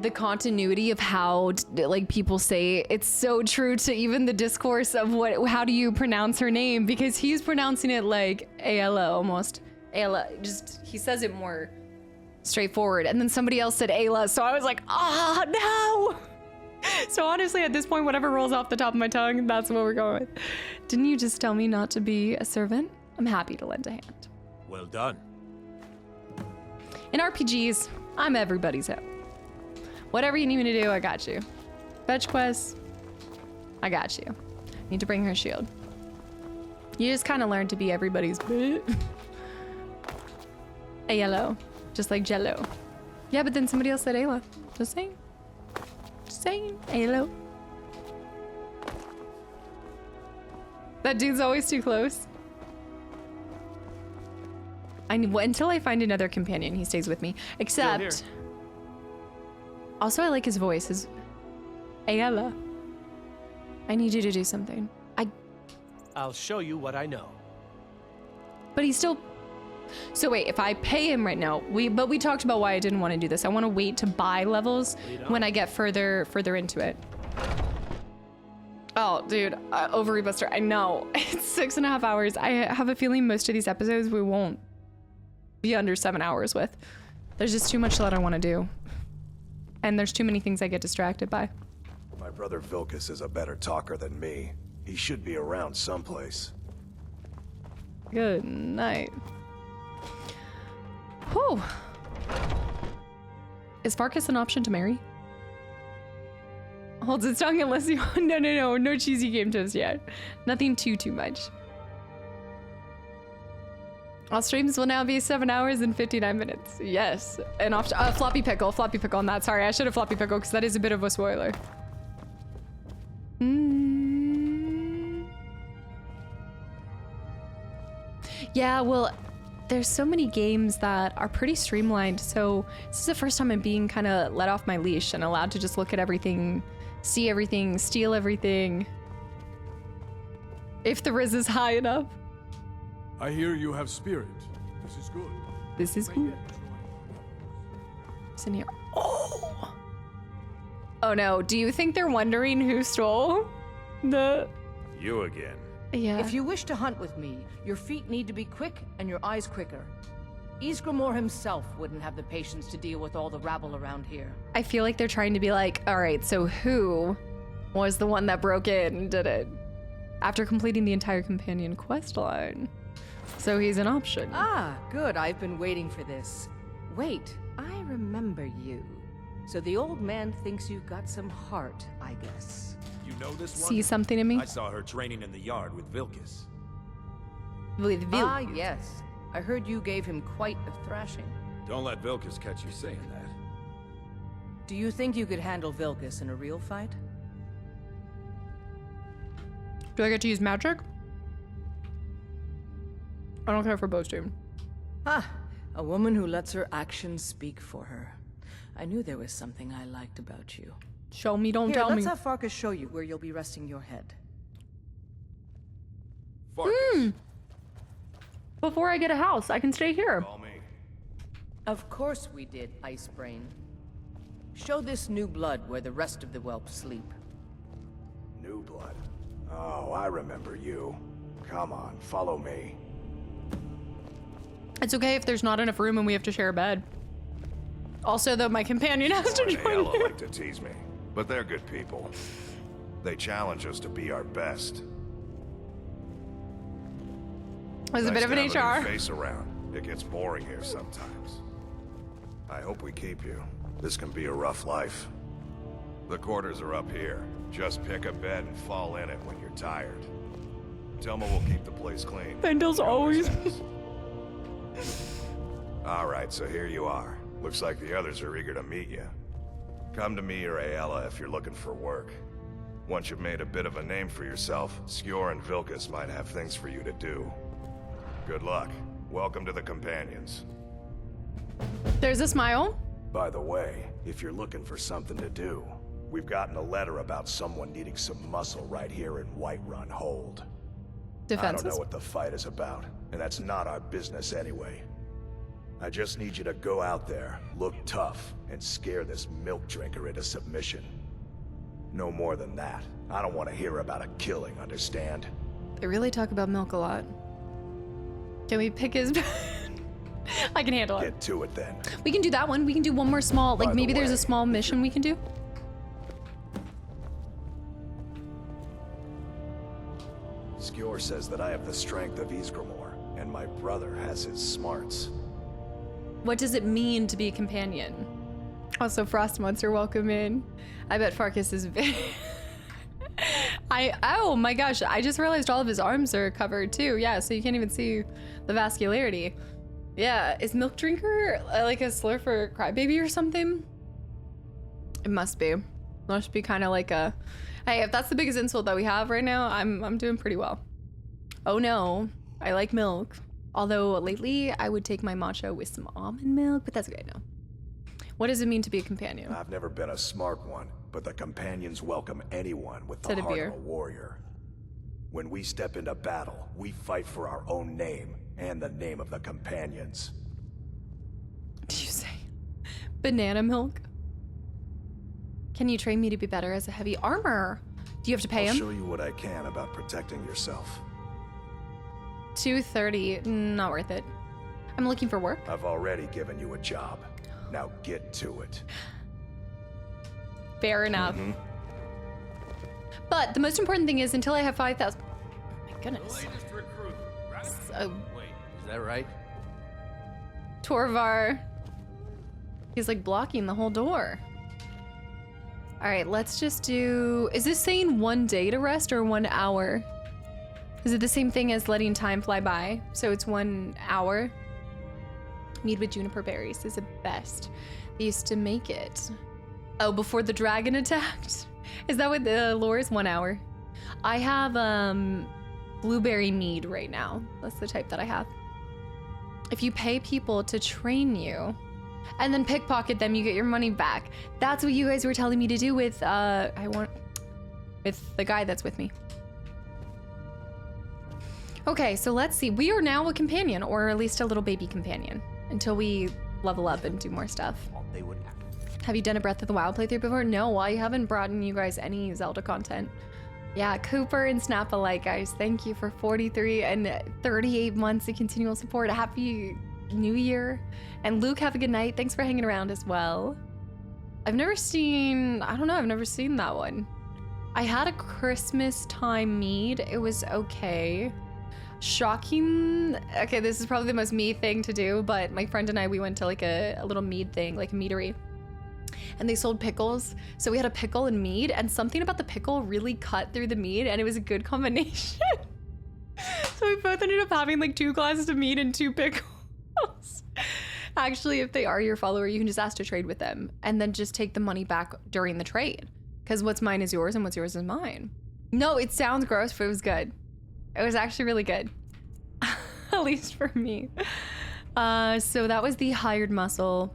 The continuity of how, like, people say, it's so true to even the discourse of how do you pronounce her name, because he's pronouncing it like Aela almost. Aela, just, he says it more straightforward, and then somebody else said Ayla, so I was like, no! So honestly, at this point, whatever rolls off the top of my tongue, that's what we're going with. Didn't you just tell me not to be a servant? I'm happy to lend a hand. Well done. In RPGs, I'm everybody's help. Whatever you need me to do, I got you. Fetch quests, I got you. Need to bring her shield. You just kind of learn to be everybody's a yellow, just like Jello. Yeah, but then somebody else said Ayla. Just saying. Just saying. Ayla. That dude's always too close. Until I find another companion, he stays with me. Except... Also, I like his voice. His Ayala. I need you to do something. I'll show you what I know. But he's still... So wait, if I pay him right now, we talked about why I didn't want to do this. I want to wait to buy levels when I get further into it. Oh, dude, Ovary Buster, I know. It's 6.5 hours. I have a feeling most of these episodes we won't be under 7 hours with. There's just too much that I want to do. And there's too many things I get distracted by. My brother Vilcus is a better talker than me. He should be around someplace. Good night. Whew. Is Farkas an option to marry? Holds its tongue unless you... No cheesy game toast yet. Nothing too much. All streams will now be 7 hours and 59 minutes. Yes. An option... floppy pickle on that. Sorry, I should have floppy pickle because that is a bit of a spoiler. Yeah, well, there's so many games that are pretty streamlined, so this is the first time I'm being kind of let off my leash and allowed to just look at everything, see everything, steal everything. If the Riz is high enough. I hear you have spirit. This is good. This is good. What's in here? Oh! Oh no, do you think they're wondering who stole the... You again. Yeah. If you wish to hunt with me, your feet need to be quick and your eyes quicker. Ysgramor himself wouldn't have the patience to deal with all the rabble around here. I feel like they're trying to be like, all right, so who was the one that broke in and did it? After completing the entire companion quest line. So he's an option. Ah, good. I've been waiting for this. Wait, I remember you. So the old man thinks you've got some heart, I guess. You know this one? See something in me? I saw her training in the yard with Vilkas. With Vilkas? Ah, yes. I heard you gave him quite a thrashing. Don't let Vilkas catch you saying that. Do you think you could handle Vilkas in a real fight? Do I get to use magic? I don't care for boasting. Ah, a woman who lets her actions speak for her. I knew there was something I liked about you. Show me, don't Here, tell me. let's have Farkas show you where you'll be resting your head. Farkas. Before I get a house, I can stay here. Call me. Of course we did, Icebrain. Show this new blood where the rest of the whelps sleep. New blood. Oh, I remember you. Come on, follow me. It's okay if there's not enough room and we have to share a bed. Also, though, my companion has to join Hella you. like to tease me, but they're good people. They challenge us to be our best. There's a bit of an Nice to have a HR. new face around. It gets boring here sometimes. I hope we keep you. This can be a rough life. The quarters are up here. Just pick a bed and fall in it when you're tired. Tell me we'll keep the place clean. Vendal's always. All right, so here you are. Looks like the others are eager to meet you. Come to me or Ayala if you're looking for work. Once you've made a bit of a name for yourself, Skjor and Vilkas might have things for you to do. Good luck. Welcome to the Companions. There's a smile. By the way, if you're looking for something to do, we've gotten a letter about someone needing some muscle right here in Whiterun Hold. Defenses? I don't know what the fight is about, and that's not our business anyway. I just need you to go out there, look tough, and scare this milk drinker into submission. No more than that. I don't want to hear about a killing, understand? They really talk about milk a lot. Can we pick his... I can handle it. Get to it then. We can do that one. We can do one more small, like By the maybe there's way, a small mission we can do. Skjor says that I have the strength of Ysgramor, and my brother has his smarts. What does it mean to be a companion? Also, Frost Monster, welcome in. I bet Farkas is oh my gosh, I just realized all of his arms are covered too. Yeah, so you can't even see the vascularity. Yeah, is Milk Drinker like a slur for crybaby or something? It must be. Must be kind of like a, hey, if that's the biggest insult that we have right now, I'm doing pretty well. Oh no, I like milk. Although lately I would take my matcha with some almond milk, but that's okay, no. What does it mean to be a companion? I've never been a smart one, but the Companions welcome anyone with the Said a heart beer. of a warrior. When we step into battle, we fight for our own name and the name of the Companions. Did you say banana milk? Can you train me to be better as a heavy armor? Do you have to pay I'll him? show you what I can about protecting yourself. 230, not worth it. I'm looking for work. I've already given you a job. Now get to it. Fair enough. But the most important thing is until I have 5,000. Oh my goodness. Wait, is that right? Torvar. He's like blocking the whole door. All right, let's just do, is this saying 1 day to rest or 1 hour? Is it the same thing as letting time fly by? So it's 1 hour. Mead with juniper berries is the best. They used to make it. Oh, before the dragon attacked? Is that what the lore is? 1 hour. I have blueberry mead right now. That's the type that I have. If you pay people to train you and then pickpocket them, you get your money back. That's what you guys were telling me to do with with the guy that's with me. Okay, so let's see. We are now a companion, or at least a little baby companion, until we level up and do more stuff. They would Have you done a Breath of the Wild playthrough before? No, I haven't brought in you guys any Zelda content. Yeah, Cooper and Snap alike, guys. Thank you for 43 and 38 months of continual support. Happy New Year. And Luke, have a good night. Thanks for hanging around as well. I've never seen, I don't know, I've never seen that one. I had a Christmas time mead. It was okay. Shocking. Okay, this is probably the most me thing to do, but my friend and I, we went to like a little mead thing, like a meadery. And they sold pickles. So we had a pickle and mead, and something about the pickle really cut through the mead, and it was a good combination. So we both ended up having like 2 glasses of mead and 2 pickles. Actually, if they are your follower, you can just ask to trade with them and then just take the money back during the trade. Because what's mine is yours and what's yours is mine. No, it sounds gross, but it was good. It was actually really good. At least for me. So that was the hired muscle.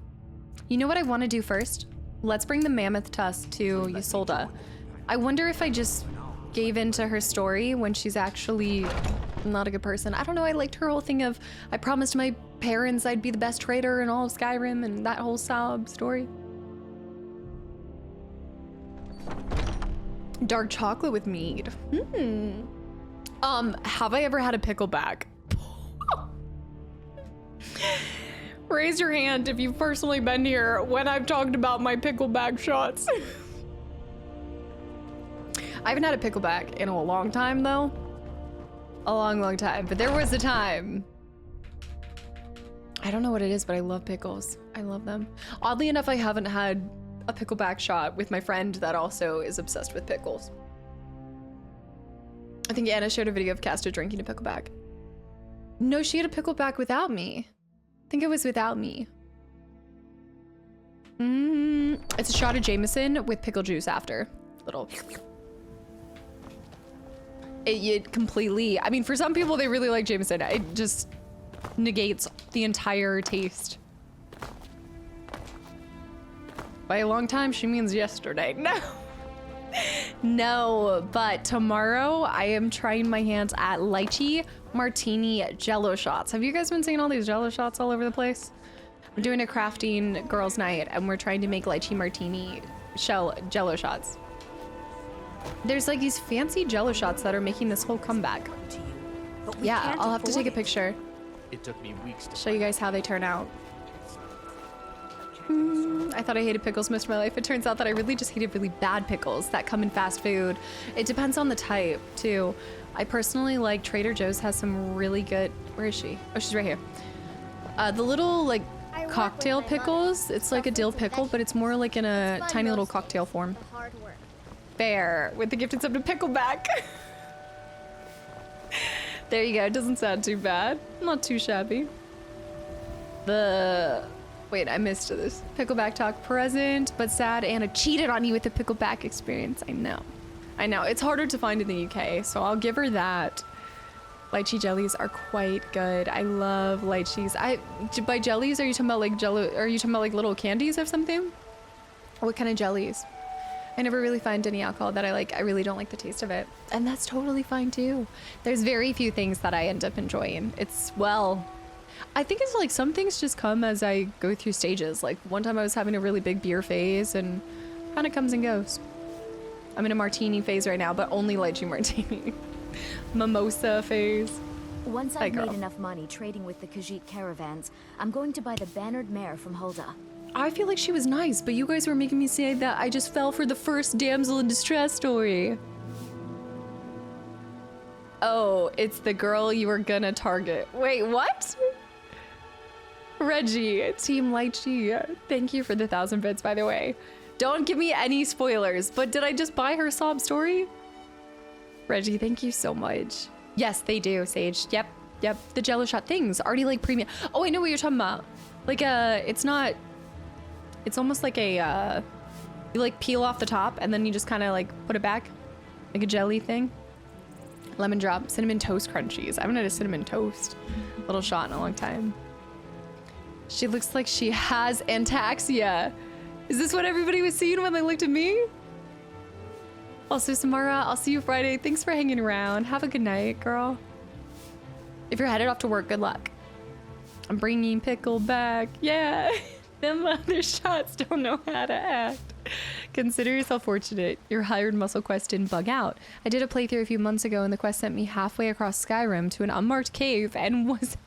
You know what I want to do first? Let's bring the mammoth tusk to Ysolda. I wonder if I just gave in to her story when she's actually not a good person. I don't know, I liked her whole thing of, I promised my parents I'd be the best trader in all of Skyrim, and that whole sob story. Dark chocolate with mead. Have I ever had a pickleback? Raise your hand if you've personally been here when I've talked about my pickleback shots. I haven't had a pickleback in a long time though. A long time, but there was a time. I don't know what it is, but I love pickles. I love them. Oddly enough, I haven't had a pickleback shot with my friend that also is obsessed with pickles. I think Anna showed a video of Casta drinking a pickleback. No, she had a pickleback without me. I think it was without me. It's a shot of Jameson with pickle juice after. Little. It completely, I mean, for some people, they really like Jameson. It just negates the entire taste. By a long time, she means yesterday. No. No, but tomorrow I am trying my hands at lychee martini jello shots. Have you guys been seeing all these jello shots all over the place? I'm doing a crafting girls' night and we're trying to make lychee martini jello shots. There's like these fancy jello shots that are making this whole comeback. Yeah, I'll have to take a picture. It took me weeks to show you guys how they turn out. I thought I hated pickles most of my life. It turns out that I really just hated really bad pickles that come in fast food. It depends on the type too. I personally like Trader Joe's has some really good, where is she? Oh, she's right here. The little like cocktail pickles, it's like a dill pickle, but it's more like in a tiny little cocktail form. Fair, with the gifted sub to pickleback. There you go, it doesn't sound too bad. Not too shabby. Wait, I missed this. Pickleback talk present, but sad. Anna cheated on you with the pickleback experience. I know. It's harder to find in the UK, so I'll give her that. Lychee jellies are quite good. I love lychees. By jellies, are you talking about like jello? Are you talking about like little candies or something? What kind of jellies? I never really find any alcohol that I like. I really don't like the taste of it. And that's totally fine too. There's very few things that I end up enjoying. I think it's like some things just come as I go through stages. Like one time I was having a really big beer phase and kind of comes and goes. I'm in a martini phase right now, but only lychee martini. Mimosa phase. Once I've made enough money trading with the Khajiit caravans, I'm going to buy the bannered mare from Hulda. I feel like she was nice, but you guys were making me say that I just fell for the first damsel in distress story. Oh, it's the girl you were gonna target. Wait, what? Reggie, Team Lychee, thank you for the 1,000 bits, by the way. Don't give me any spoilers, but did I just buy her sob story? Reggie, thank you so much. Yes, they do, Sage. Yep, the Jello shot things already like premium. Oh, I know what you're talking about. Like it's almost like a, you like peel off the top and then you just kind of like put it back, like a jelly thing. Lemon drop, cinnamon toast crunchies. I haven't had a cinnamon toast little shot in a long time. She looks like she has ataxia. Is this what everybody was seeing when they looked at me? Also, Samara, I'll see you Friday. Thanks for hanging around. Have a good night, girl. If you're headed off to work, good luck. I'm bringing Pickle back. Yeah, them other shots don't know how to act. Consider yourself fortunate. Your hired muscle quest didn't bug out. I did a playthrough a few months ago and the quest sent me halfway across Skyrim to an unmarked cave and was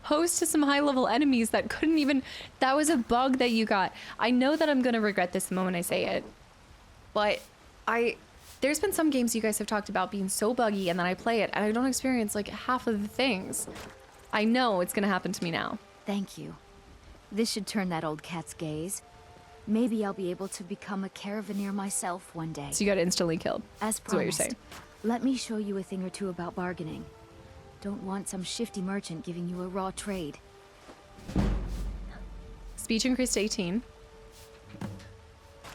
host to some high-level enemies that couldn't even... That was a bug that you got. I know that I'm gonna regret this the moment I say it, but there's been some games you guys have talked about being so buggy and then I play it and I don't experience like half of the things. I know it's gonna happen to me now. Thank you. This should turn that old cat's gaze. Maybe I'll be able to become a caravaneer myself one day. So you got instantly killed. As promised. That's what you're saying. Let me show you a thing or two about bargaining. Don't want some shifty merchant giving you a raw trade. Speech increased to 18.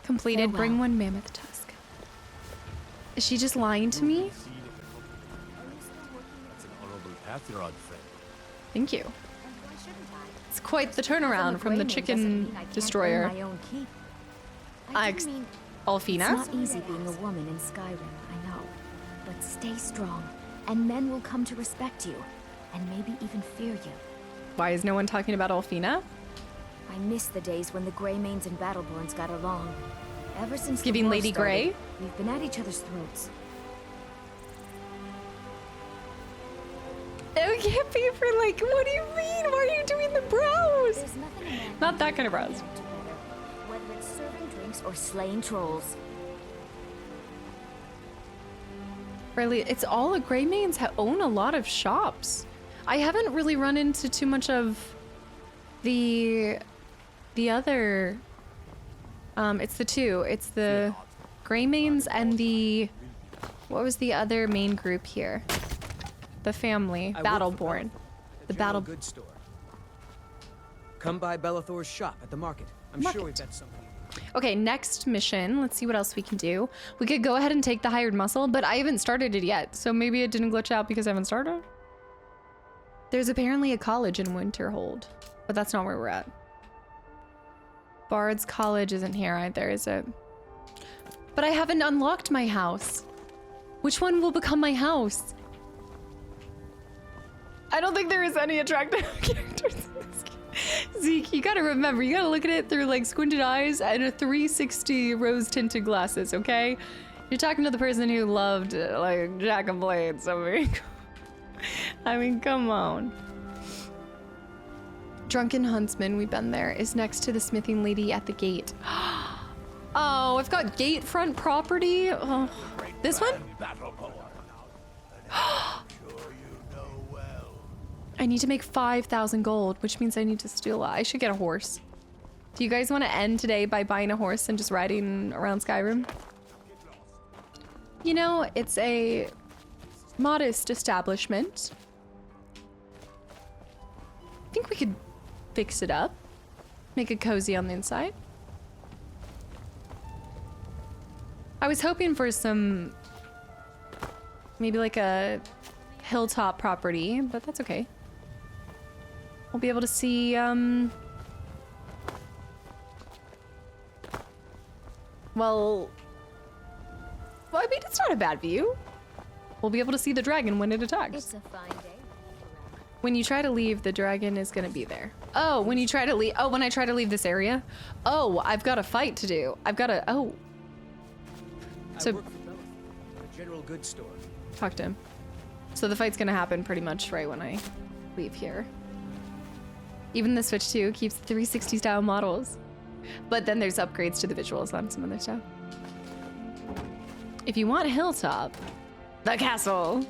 Completed. Farewell. Bring one mammoth tusk. Is she just lying to me? That's an honorable path you're on, friend. Thank you. It's quite the turnaround from the chicken destroyer. Alfina? It's not easy being a woman in Skyrim, I know. But stay strong, and men will come to respect you, and maybe even fear you. Why is no one talking about Alfina? I miss the days when the Greymanes and Battleborns got along. Ever since Giving the war Lady started, Grey? We've been at each other's throats. Oh, can't be for like, what do you mean? Why are you doing the brows? Not that kind of brows. Whether it's serving drinks or slaying trolls. Really, it's all the Greymanes own a lot of shops. I haven't really run into too much of the other. It's the two. It's the Greymanes and the, what was the other main group here? The family, Battleborn. The Battle goods store. Come by Bellathor's shop at the market. I'm sure we've got something. Okay, next mission. Let's see what else we can do. We could go ahead and take the hired muscle, but I haven't started it yet, so maybe it didn't glitch out because I haven't started. There's apparently a college in Winterhold, but that's not where we're at. Bard's College isn't here either, is it? But I haven't unlocked my house. Which one will become my house? I don't think there is any attractive characters in this game. Zeke, you gotta remember, you gotta look at it through like squinted eyes and a 360 rose-tinted glasses, okay? You're talking to the person who loved like Jack of Blades, I mean, come on. Drunken Huntsman, we've been there, is next to the smithing lady at the gate. Oh, I've got gate front property. Oh, this one? I need to make 5,000 gold, which means I need to steal. I should get a horse. Do you guys want to end today by buying a horse and just riding around Skyrim? You know, it's a modest establishment. I think we could fix it up. Make it cozy on the inside. I was hoping for some, maybe like a hilltop property, but that's okay. We'll be able to see, well, I mean, it's not a bad view. We'll be able to see the dragon when it attacks. It's a fine day. When you try to leave, the dragon is gonna be there. Oh, when you try to leave, when I try to leave this area? Oh, I've got a fight to do. I've got to, oh. So, I work for Bellathor, a general goods store. Talk to him. So the fight's gonna happen pretty much right when I leave here. Even the Switch 2 keeps 360 style models. But then there's upgrades to the visuals on some other stuff. If you want Hilltop, the castle.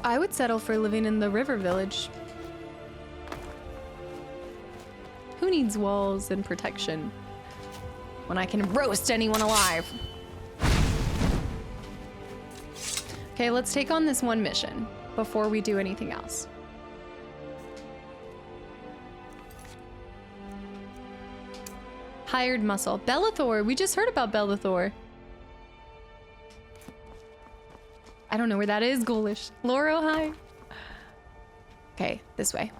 I would settle for living in the river village. Who needs walls and protection when I can roast anyone alive? Okay, let's take on this one mission before we do anything else. Hired muscle. Bellathor. We just heard about Bellathor. I don't know where that is, ghoulish. Loro high. Okay, this way.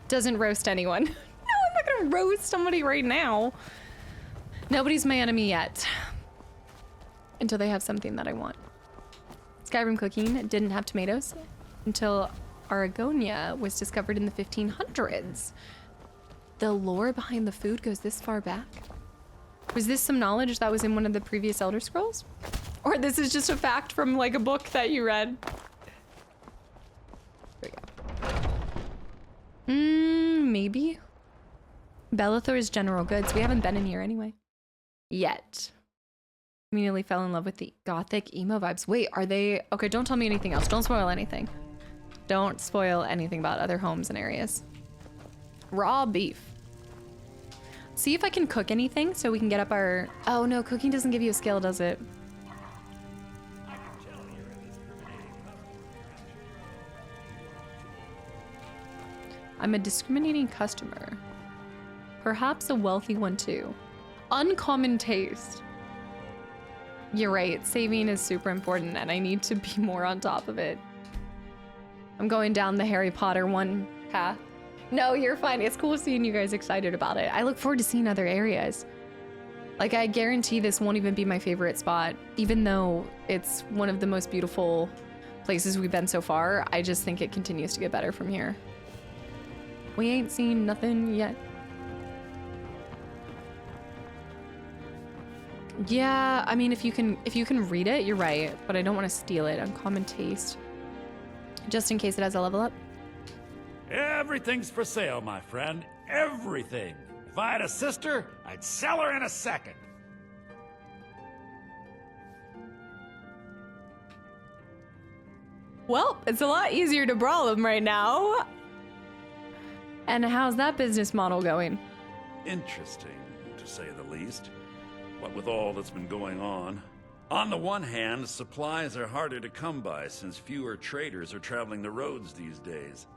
Doesn't roast anyone. No, I'm not gonna roast somebody right now. Nobody's my enemy yet. Until they have something that I want. Skyrim cooking didn't have tomatoes until Aragonia was discovered in the 1500s. The lore behind the food goes this far back. Was this some knowledge that was in one of the previous Elder Scrolls? Or this is just a fact from like a book that you read? There we go. Maybe. Bellathor's general goods. We haven't been in here anyway. Yet. Immediately fell in love with the gothic emo vibes. Wait, are they... Okay, don't tell me anything else. Don't spoil anything. Don't spoil anything about other homes and areas. Raw beef. See if I can cook anything so we can get up our... Oh no, cooking doesn't give you a skill, does it? I'm a discriminating customer. Perhaps a wealthy one too. Uncommon taste. You're right, saving is super important and I need to be more on top of it. I'm going down the Harry Potter one path. No, you're fine. It's cool seeing you guys excited about it. I look forward to seeing other areas. Like, I guarantee this won't even be my favorite spot, even though it's one of the most beautiful places we've been so far. I just think it continues to get better from here. We ain't seen nothing yet. Yeah, I mean, if you can read it, you're right, but I don't want to steal it. Uncommon taste. Just in case it has a level up. Everything's for sale, my friend. Everything. If I had a sister, I'd sell her in a second. Well, it's a lot easier to brawl them right now. And how's that business model going? Interesting, to say the least. What with all that's been going on. On the one hand, supplies are harder to come by since fewer traders are traveling the roads these days.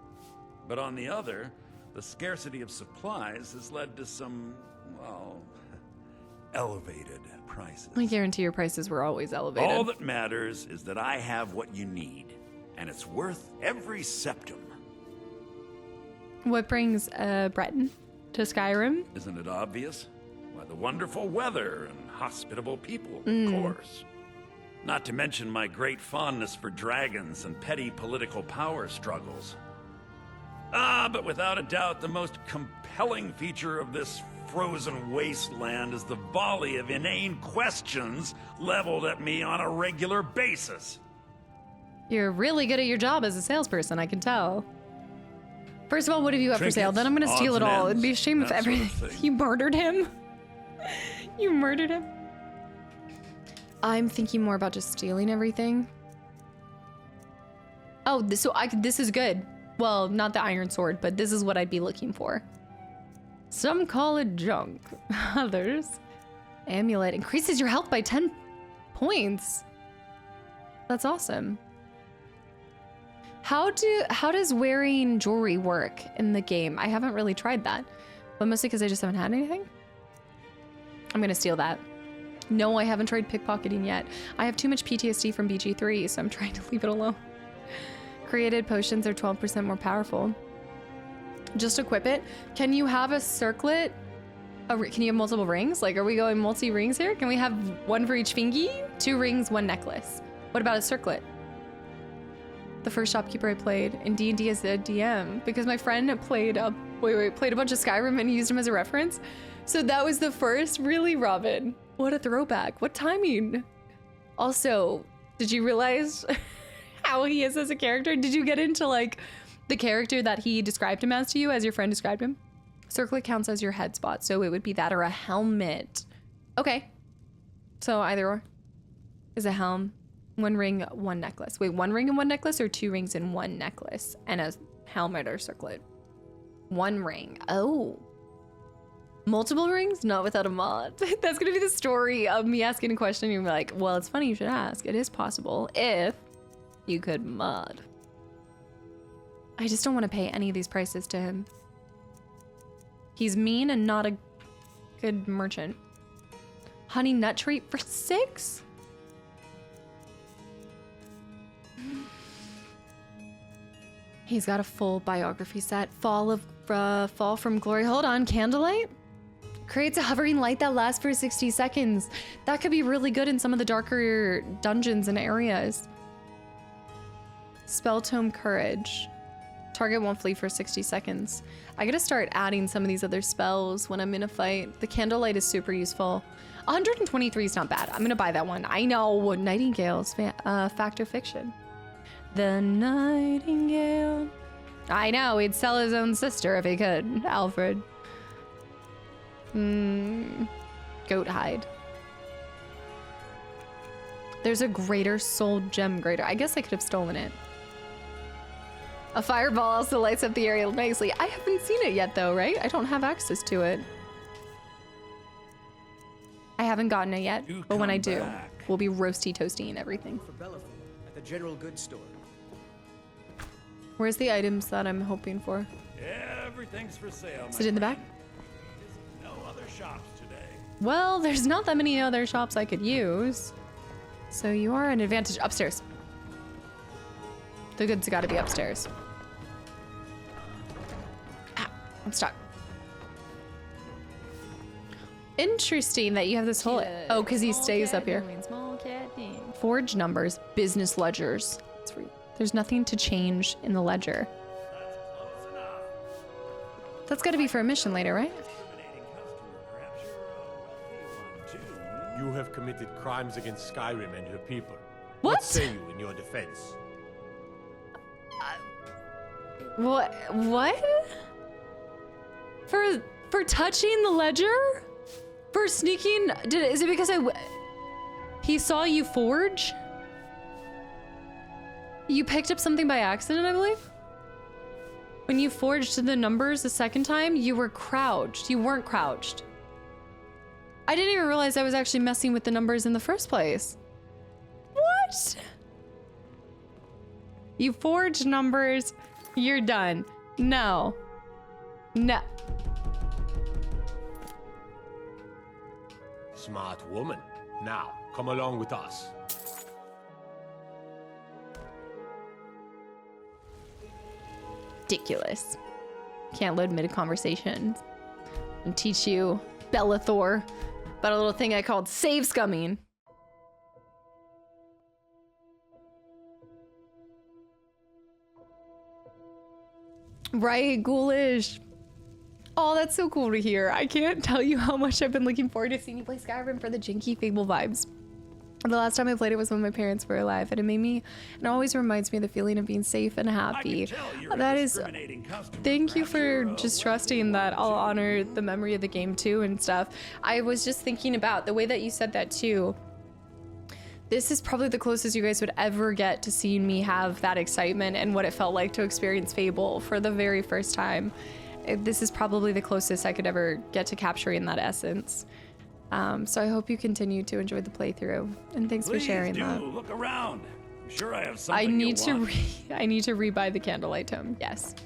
But on the other, the scarcity of supplies has led to some, well, elevated prices. I guarantee your prices were always elevated. All that matters is that I have what you need, and it's worth every septum. What brings Breton to Skyrim? Isn't it obvious? Why, the wonderful weather and hospitable people, of course. Not to mention my great fondness for dragons and petty political power struggles. But without a doubt, the most compelling feature of this frozen wasteland is the volley of inane questions leveled at me on a regular basis. You're really good at your job as a salesperson, I can tell. First of all, what have you got for sale? Then I'm gonna steal it all. It'd be a shame if everything... You murdered him? You murdered him? I'm thinking more about just stealing everything. Oh, this is good. Well, not the iron sword, but this is what I'd be looking for. Some call it junk. Others. Amulet increases your health by 10 points. That's awesome. How does wearing jewelry work in the game? I haven't really tried that, but mostly because I just haven't had anything. I'm gonna steal that. No, I haven't tried pickpocketing yet. I have too much PTSD from BG3, so I'm trying to leave it alone. Created potions are 12% more powerful. Just equip it. Can you have a circlet? Can you have multiple rings? Like, are we going multi-rings here? Can we have one for each fingy? 2 rings, 1 necklace. What about a circlet? The first shopkeeper I played in D&D as a DM, because my friend played a bunch of Skyrim and used him as a reference. So that was the first. Really, Robin? What a throwback. What timing? Also, did you realize how he is as a character? Did you get into like the character that he described him as to you, as your friend described him? Circlet counts as your head spot, so it would be that or a helmet. Okay. So either or is a helm. 1 ring, 1 necklace. Wait, 1 ring and 1 necklace, or 2 rings and 1 necklace and a helmet or circlet? 1 ring. Oh. Multiple rings? Not without a mod. That's gonna be the story of me asking a question and you're like, well, it's funny you should ask. It is possible if you could mod. I just don't want to pay any of these prices to him. He's mean and not a good merchant. Honey nut treat for 6? He's got a full biography set. Fall from Glory. Hold on, Candlelight? Creates a hovering light that lasts for 60 seconds. That could be really good in some of the darker dungeons and areas. Spell Tome Courage. Target won't flee for 60 seconds. I gotta start adding some of these other spells when I'm in a fight. The Candlelight is super useful. 123 is not bad. I'm gonna buy that one. I know, Nightingale's Fact or Fiction. The Nightingale. I know, he'd sell his own sister if he could, Alfred. Goat hide. There's a greater soul gem greater. I guess I could have stolen it. A fireball also lights up the area nicely. I haven't seen it yet though, right? I don't have access to it. I haven't gotten it yet, but when I do, we'll be roasty toasty and everything. For Bellathor at the general goods store. Where's the items that I'm hoping for? Everything's for sale. Is it in the back? No other shops today. Well, there's not that many other shops I could use. So you are an advantage. Upstairs. The goods gotta be upstairs. Ah, I'm stuck. Interesting that you have this whole... Oh, because he stays up here. Forge numbers, business ledgers. There's nothing to change in the ledger. That's gotta be for a mission later, right? You have committed crimes against Skyrim and her people. What say you in your defense? What? For touching the ledger? For sneaking? Is it because he saw you forge? You picked up something by accident, I believe? When you forged the numbers the second time, you were crouched. You weren't crouched. I didn't even realize I was actually messing with the numbers in the first place. What? You forged numbers. You're done. No. No. Smart woman. Now, come along with us. Ridiculous. Can't load mid-conversation and teach you Bellathor about a little thing I called save scumming. Right, ghoulish. Oh, that's so cool to hear. I can't tell you how much I've been looking forward to seeing you play Skyrim for the janky Fable vibes. The last time I played it was when my parents were alive, and it always reminds me of the feeling of being safe and happy. That is, thank you for just trusting that I'll honor the memory of the game too and stuff. I was just thinking about the way that you said that too. This is probably the closest you guys would ever get to seeing me have that excitement and what it felt like to experience Fable for the very first time. This is probably the closest I could ever get to capturing that essence. So I hope you continue to enjoy the playthrough, and thanks for sharing that. Look around. I'm sure I have something I need you want. I need to rebuy the Candlelight Tome. Yes.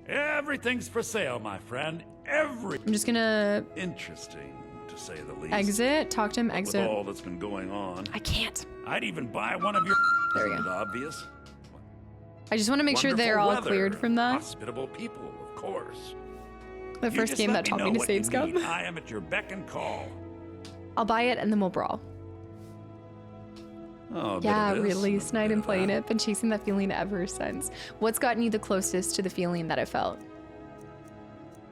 Everything's for sale, my friend. I'm just gonna Interesting, to say the least. exit. Talk to him. Exit. With all that's been going on. I can't. I'd even buy one of your. There we go. Obvious. I just want to make sure they're all Wonderful cleared weather, from that. Hospitable people, of course. The You first just game let that taught know me to what save you scum. need. I am at your beck and call. I'll buy it and then we'll brawl. Oh, Yeah, release night and playing it. Been chasing that feeling ever since. What's gotten you the closest to the feeling that I felt?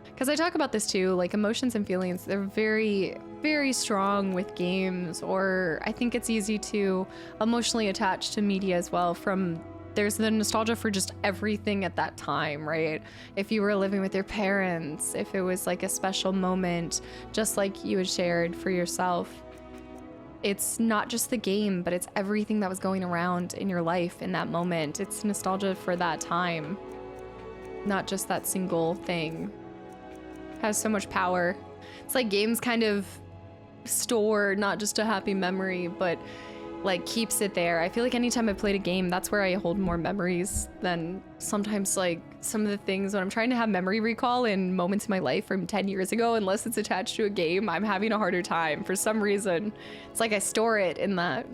Because I talk about this too, like emotions and feelings, they're very, very strong with games, or I think it's easy to emotionally attach to media as well. There's the nostalgia for just everything at that time, right? If you were living with your parents, if it was like a special moment, just like you had shared for yourself. It's not just the game, but it's everything that was going around in your life in that moment. It's nostalgia for that time. Not just that single thing. It has so much power. It's like games kind of store not just a happy memory, but like keeps it there. I feel like anytime I played a game, that's where I hold more memories than sometimes like some of the things when I'm trying to have memory recall in moments in my life from 10 years ago, unless it's attached to a game, I'm having a harder time for some reason. It's like I store it in that.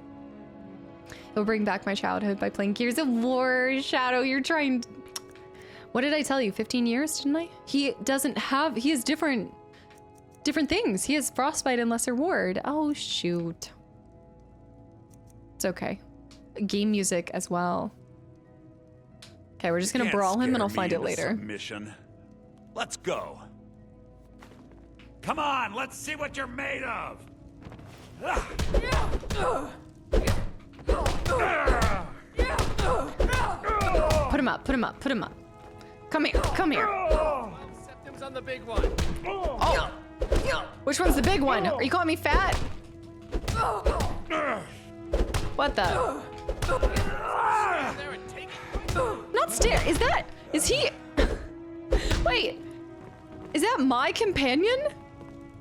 It'll bring back my childhood by playing Gears of War. Shadow, you're trying. What did I tell you? 15 years, didn't I? He has different things. He has Frostbite and Lesser Ward. Oh, shoot. It's okay. Game music as well. Okay, we're just gonna brawl him and I'll find it later. Mission. Let's go. Come on, let's see what you're made of. Put him up, put him up, put him up. Come here, come here. Septim's on the big one. Oh! Which one's the big one? Are you calling me fat? What the? Not stare. Is he? Wait. Is that my companion?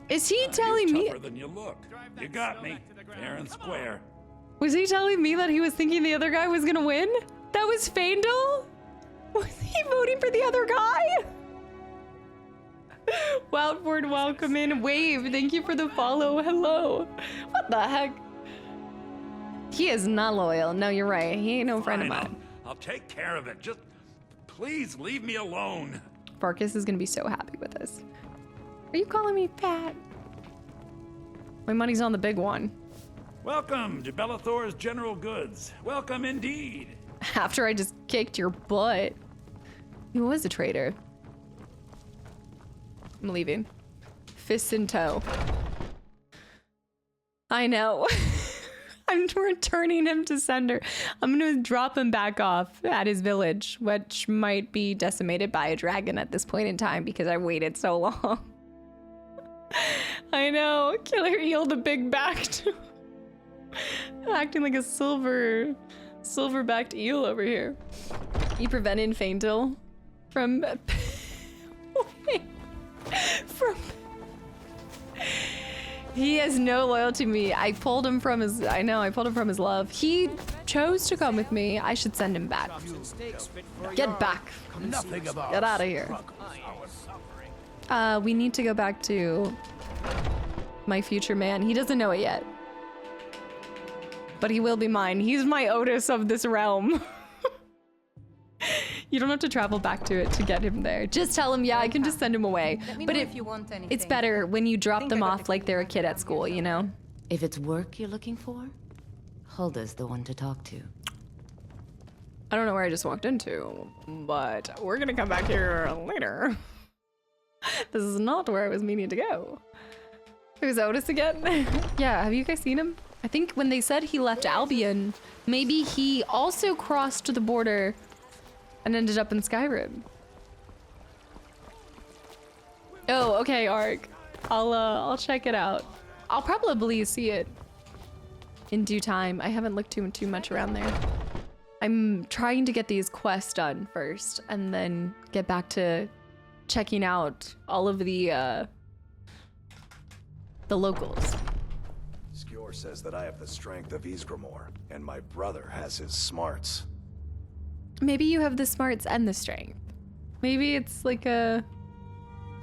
Is he telling me? Tougher than you look. You got me. Fair and square. Was he telling me that he was thinking the other guy was gonna win? That was Fable? Was he voting for the other guy? Wildford, welcome in. Wave, thank you for the follow. Hello. What the heck? He is not loyal. No, you're right. He ain't no friend of mine. I'll take care of it. Just please leave me alone. Farkas is gonna be so happy with us. Are you calling me fat? My money's on the big one. Welcome to Bellathor's General Goods. Welcome indeed. After I just kicked your butt. He was a traitor. I'm leaving. Fists in tow. I know. I'm returning him to sender. I'm gonna drop him back off at his village, which might be decimated by a dragon at this point in time because I waited so long. I know. Killer eel the big backed. Acting like a silver-backed eel over here. He prevented Faintil from He has no loyalty to me. I pulled him from his love. He chose to come with me. I should send him back. Get back. Get out of here. We need to go back to my future man. He doesn't know it yet. But he will be mine. He's my Otis of this realm. You don't have to travel back to it to get him there. Just tell him, yeah, I can just send him away. But if you want anything. It's better when you drop them off like they're a kid at school, you know? If it's work you're looking for, Hulda's the one to talk to. I don't know where I just walked into, but we're gonna come back here later. This is not where I was meaning to go. Who's Otis again? Yeah, have you guys seen him? I think when they said he left Albion, maybe he also crossed the border and ended up in Skyrim. Oh, okay, Ark. I'll check it out. I'll probably see it in due time. I haven't looked too much around there. I'm trying to get these quests done first and then get back to checking out all of the locals. Skjor says that I have the strength of Ysgramor, and my brother has his smarts. Maybe you have the smarts and the strength. Maybe it's like a...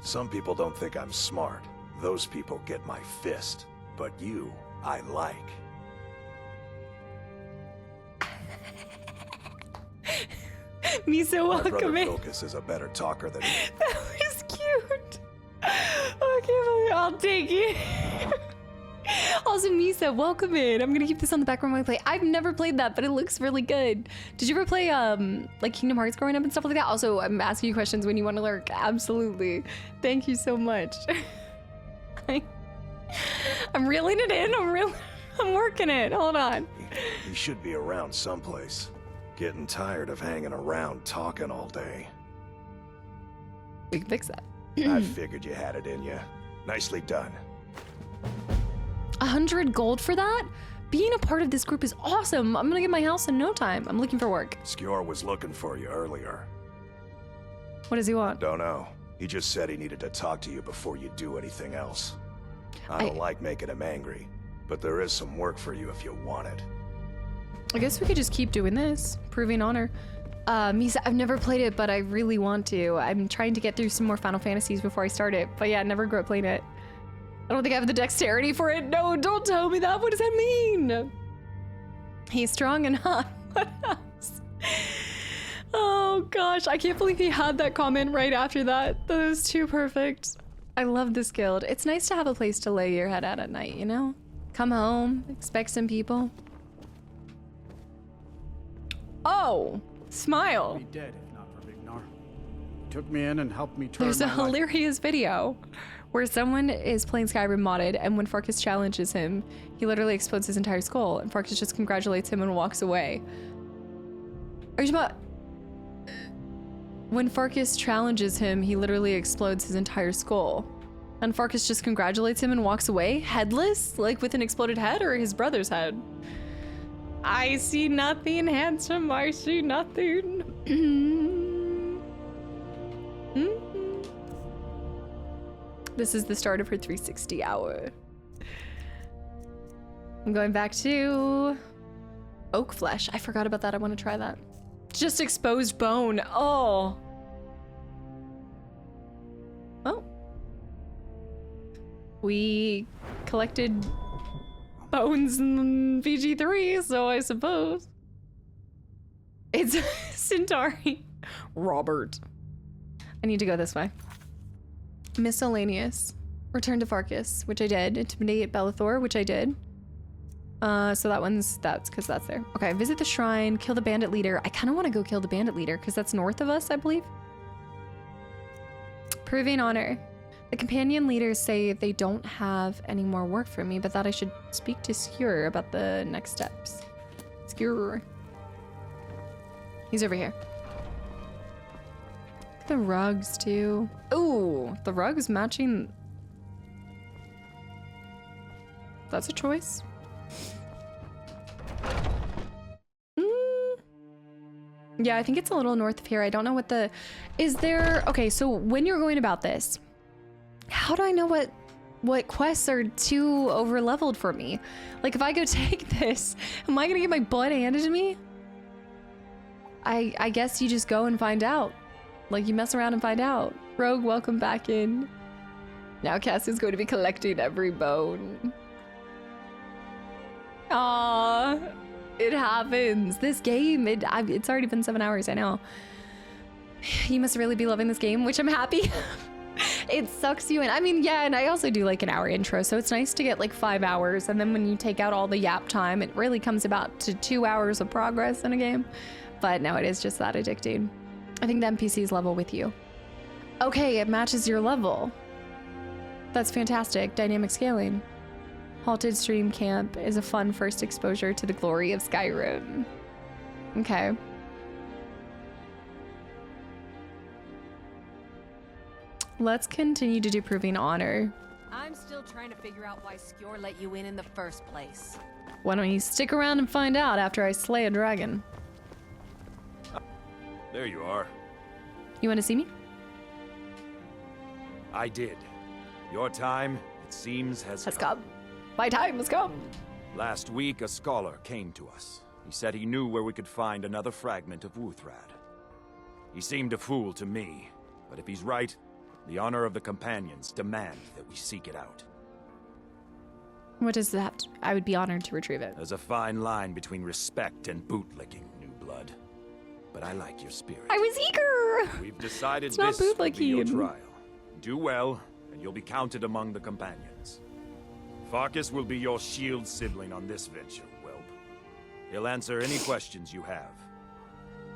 Some people don't think I'm smart. Those people get my fist. But you, I like. Misa, welcome my brother in. Vilkas is a better talker than me. That was cute. Oh, I can't believe I'll take it. Also, Misa, welcome in. I'm gonna keep this on the background while I play. I've never played that, but it looks really good. Did you ever play like Kingdom Hearts growing up and stuff like that? Also, I'm asking you questions when you want to lurk. Absolutely. Thank you so much. I'm reeling it in. I'm working it. Hold on. He should be around someplace. Getting tired of hanging around talking all day. We can fix that. I figured you had it in you. Nicely done. 100 gold for that? Being a part of this group is awesome. I'm gonna get my house in no time. I'm looking for work. Skjor was looking for you earlier. What does he want? Don't know. He just said he needed to talk to you before you do anything else. I don't like making him angry, but there is some work for you if you want it. I guess we could just keep doing this. Proving honor. Misa, I've never played it, but I really want to. I'm trying to get through some more Final Fantasies before I start it. But yeah, I never grew up playing it. I don't think I have the dexterity for it. No, don't tell me that. What does that mean? He's strong and hot. What else? Oh gosh, I can't believe he had that comment right after that. That was too perfect. I love this guild. It's nice to have a place to lay your head at night, you know? Come home, expect some people. Oh, smile. I'd be dead if not for Vignar. He took me in and helped me turn There's a my life. hilarious video where someone is playing Skyrim modded, and when Farkas challenges him, he literally explodes his entire skull, and Farkas just congratulates him and walks away. Are you talking about... When Farkas challenges him, he literally explodes his entire skull. And Farkas just congratulates him and walks away, headless, like with an exploded head, or his brother's head. I see nothing, handsome, I see nothing. This is the start of her 360 hour. I'm going back to oak flesh. I forgot about that. I want to try that. Just exposed bone. Oh. Well. We collected bones in PG3, so I suppose. It's Centauri. Robert. I need to go this way. Miscellaneous. Return to Farkas, which I did. Intimidate Bellathor, which I did. So that's because that's there. Okay, visit the shrine, kill the bandit leader. I kind of want to go kill the bandit leader because that's north of us, I believe. Proving honor. The companion leaders say they don't have any more work for me, but that I should speak to Skjor about the next steps. Skjor. He's over here. Look at the rugs too. Ooh, the rugs matching. That's a choice. Yeah, I think it's a little north of here. I don't know what the... Is there... Okay, so when you're going about this, how do I know what quests are too over-leveled for me? Like, if I go take this, am I gonna get my butt handed to me? I guess you just go and find out. Like, you mess around and find out. Rogue, welcome back in. Now Cass is going to be collecting every bone. Aww. It happens. This game, it's already been 7 hours, I know. You must really be loving this game, which I'm happy. It sucks you in. I mean, yeah, and I also do like an hour intro, so it's nice to get like 5 hours, and then when you take out all the yap time, it really comes about to 2 hours of progress in a game. But no, it is just that addicting. I think the NPCs level with you. Okay, it matches your level. That's fantastic. Dynamic scaling. Halted Stream Camp is a fun first exposure to the glory of Skyrim. Okay. Let's continue to do Proving Honor. I'm still trying to figure out why Skjor let you in the first place. Why don't you stick around and find out after I slay a dragon? There you are. You want to see me? I did. Your time, it seems, has come. My time has come. Last week, a scholar came to us. He said he knew where we could find another fragment of Wuthrad. He seemed a fool to me, but if he's right, the honor of the companions demand that we seek it out. What does that? I would be honored to retrieve it. There's a fine line between respect and bootlicking, new blood. But I like your spirit. I was eager! We've decided It's not this will be your bootlicking. trial. Do well, and you'll be counted among the companions. Farkas will be your shield sibling on this venture, whelp. He'll answer any questions you have.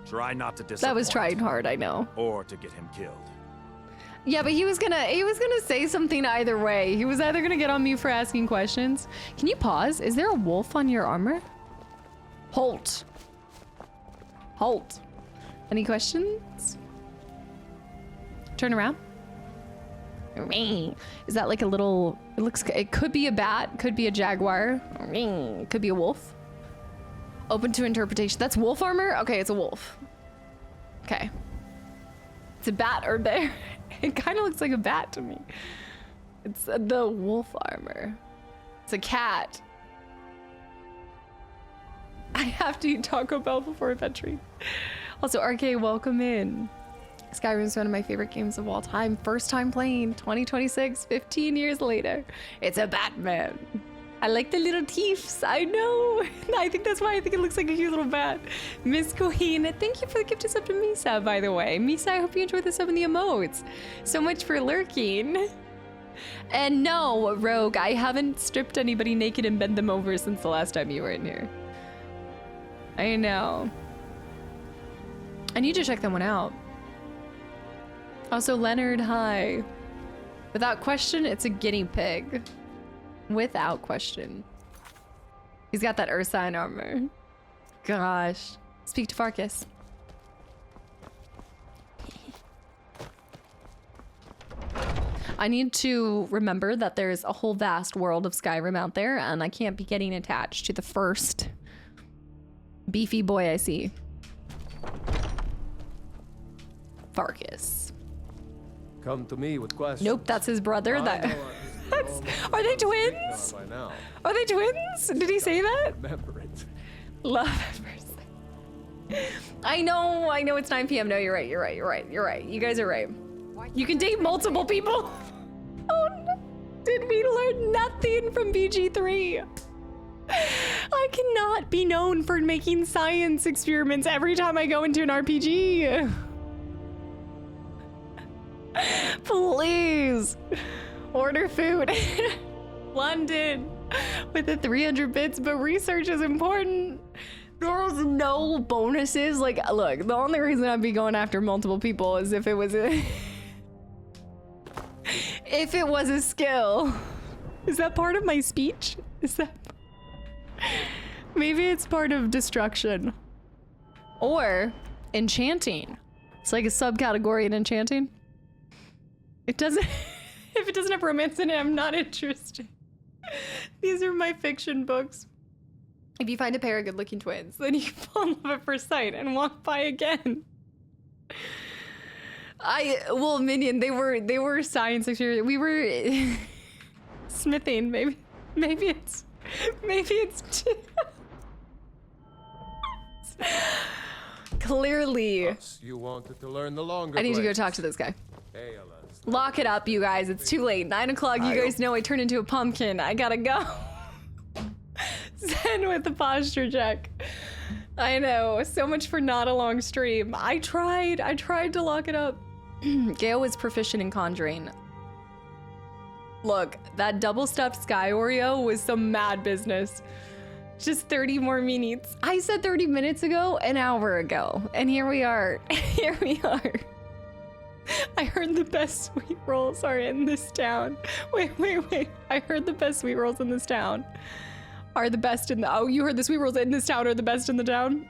Try not to disappoint. That was trying hard, I know. Or to get him killed. Yeah, but he was gonna say something either way. He was either gonna get on me for asking questions. Can you pause? Is there a wolf on your armor? Halt. Halt. Any questions? Turn around. Is that like a little, it could be a bat, could be a jaguar, could be a wolf. Open to interpretation. That's wolf armor? Okay, it's a wolf. Okay. It's a bat or bear. It kind of looks like a bat to me. It's the wolf armor. It's a cat. I have to eat Taco Bell before venturing. Also, RK, welcome in. Skyrim is one of my favorite games of all time. First time playing, 2026, 15 years later. It's a Batman. I like the little teeth. I know. I think that's why I think it looks like a cute little bat. Miss Queen, thank you for the gift of sub to Misa, by the way. Misa, I hope you enjoyed the sub and the emotes. So much for lurking. And no, Rogue, I haven't stripped anybody naked and bent them over since the last time you were in here. I know. I need to check that one out. Also, Leonard, hi. Without question, it's a guinea pig. Without question. He's got that Ursine armor. Gosh. Speak to Farkas. I need to remember that there's a whole vast world of Skyrim out there, and I can't be getting attached to the first beefy boy I see. Farkas. Come to me with questions. Nope, that's his brother. Are they twins? Are they twins? Did he say that? Remember it. Love at first sight. I know it's 9 p.m. No, you're right. You guys are right. You can date multiple people. Oh no. Did we learn nothing from BG3? I cannot be known for making science experiments every time I go into an RPG. Please. Order food. London with the 300 bits, but research is important. There's no bonuses. Like, look, the only reason I'd be going after multiple people is if it was a if it was a skill. Is that part of my speech? Is that maybe it's part of destruction or enchanting? It's like a subcategory in enchanting. It doesn't. If it doesn't have romance in it, I'm not interested. These are my fiction books. If you find a pair of good-looking twins, then you fall in love at first sight and walk by again. Well, Minion, they were science experiments. We were smithing. Maybe it's clearly. You wanted to learn the longer. I need to go talk to this guy. Lock it up, you guys. It's too late. 9 o'clock. You guys know I turned into a pumpkin. I gotta go. Zen with the posture check. I know. So much for not a long stream. I tried to lock it up. Gale is proficient in conjuring. Look, that double stuffed Sky Oreo was some mad business. Just 30 more minutes. I said 30 minutes ago, an hour ago. And here we are. Here we are. I heard the best sweet rolls are in this town. Wait. I heard the best sweet rolls in this town are the best in the... Oh, you heard the sweet rolls in this town are the best in the town?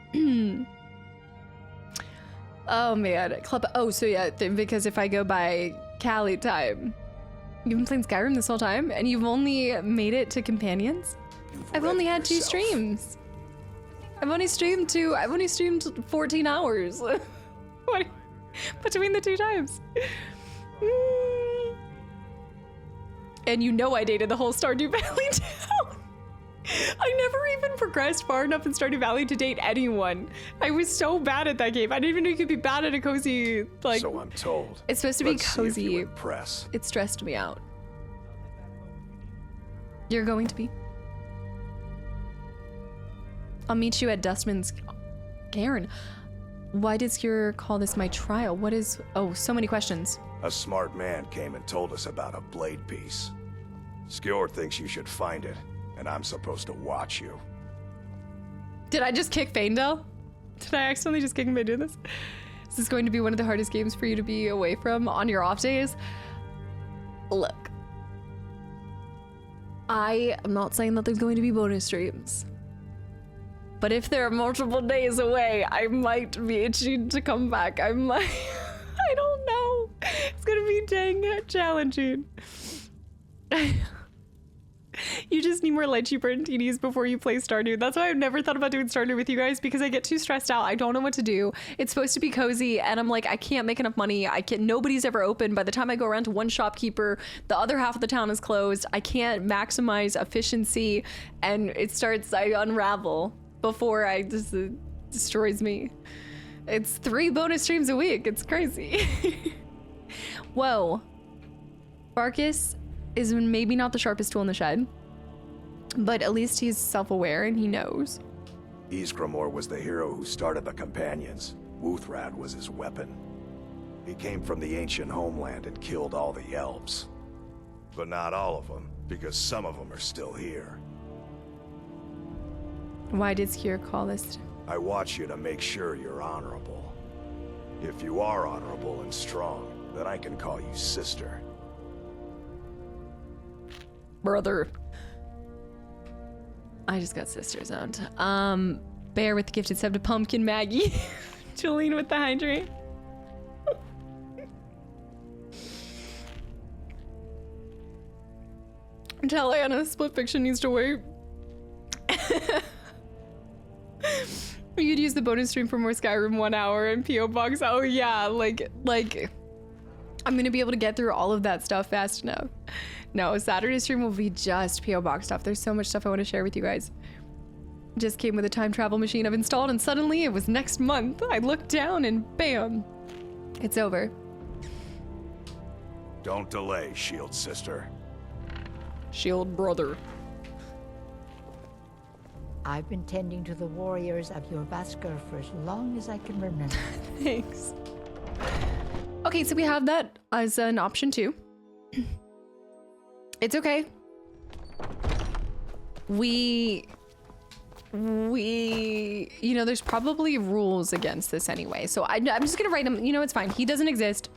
Oh, man. Oh, so yeah, because if I go by Cali time, you've been playing Skyrim this whole time and you've only made it to Companions? I've only had 2 streams. I've only streamed 14 hours. What? Between the 2 times. And you know I dated the whole Stardew Valley town. I never even progressed far enough in Stardew Valley to date anyone. I was so bad at that game. I didn't even know you could be bad at a cozy, like... So I'm told. It's supposed to be Let's see if cozy. you impress. It stressed me out. You're going to be? I'll meet you at Dustman's... Garen. Why did Skewer call this my trial? What is... Oh, so many questions. A smart man came and told us about a blade piece. Skewer thinks you should find it, and I'm supposed to watch you. Did I just kick Faendal? Did I accidentally just kick him by doing this? Is this going to be one of the hardest games for you to be away from on your off days? Look. I am not saying that there's going to be bonus streams. But if they're multiple days away, I might be itching to come back. I don't know. It's gonna be pretty dang challenging. You just need more lychee brandinis before you play Stardew. That's why I've never thought about doing Stardew with you guys, because I get too stressed out. I don't know what to do. It's supposed to be cozy, and I'm like, I can't make enough money. Nobody's ever open. By the time I go around to one shopkeeper, the other half of the town is closed. I can't maximize efficiency, and I unravel before it destroys me. It's 3 bonus streams a week. It's crazy. Whoa. Barkus is maybe not the sharpest tool in the shed, but at least he's self-aware and he knows. Ysgramor was the hero who started the Companions. Wuthrad was his weapon. He came from the ancient homeland and killed all the elves. But not all of them, because some of them are still here. Why did Skier call this? I watch you to make sure you're honorable. If you are honorable and strong, then I can call you sister. Brother. I just got sister zoned. Bear with the gifted sub to Pumpkin Maggie. Jolene with the hydrate. Tell Anna Split Fiction needs to wait. We could use the bonus stream for more Skyrim 1 hour and PO Box. Oh yeah, like I'm gonna be able to get through all of that stuff fast enough. No, Saturday stream will be just PO Box stuff. There's so much stuff I want to share with you guys. Just came with a time travel machine I've installed, and suddenly it was next month. I looked down and bam, it's over. Don't delay, Shield Sister. Shield Brother. I've been tending to the warriors of Jorrvaskr for as long as I can remember. Thanks. Okay, so we have that as an option too. It's okay. You know, there's probably rules against this anyway. So I'm just gonna write him, you know, it's fine. He doesn't exist.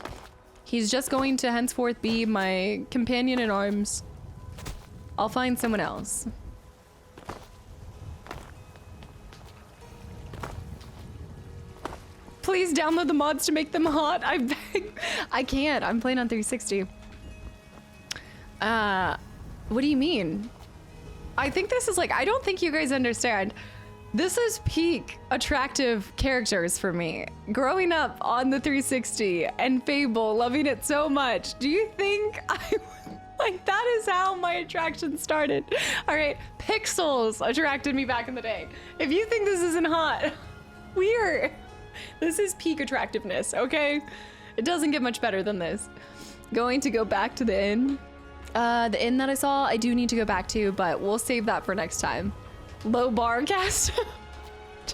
He's just going to henceforth be my companion in arms. I'll find someone else. Please download the mods to make them hot. I beg. I can't. I'm playing on 360. What do you mean? I think this is like, I don't think you guys understand. This is peak attractive characters for me. Growing up on the 360 and Fable, loving it so much. Do you think like, that is how my attraction started. All right, pixels attracted me back in the day. If you think this isn't hot, weird. This is peak attractiveness, okay? It doesn't get much better than this. Going to go back to the inn. The inn that I saw, I do need to go back to, but we'll save that for next time. Low bar cast.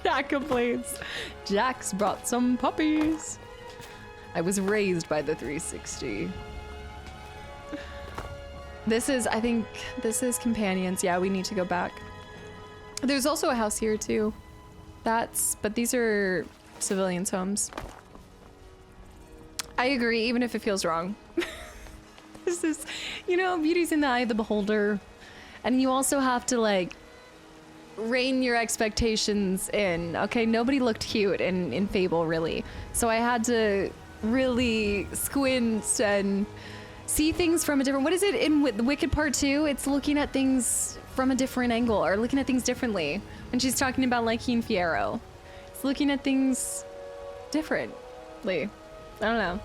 Jack complains. Jack's brought some puppies. I was raised by the 360. I think this is companions. Yeah, we need to go back. There's also a house here too. But these are civilians' homes. I agree, even if it feels wrong. This is, you know, beauty's in the eye of the beholder. And you also have to, like, rein your expectations in. Okay, nobody looked cute in Fable, really. So I had to really squint and see things from a different... What is it in Wicked Part 2? It's looking at things from a different angle, or looking at things differently. When she's talking about Lycaon Fierro. It's looking at things differently. I don't know.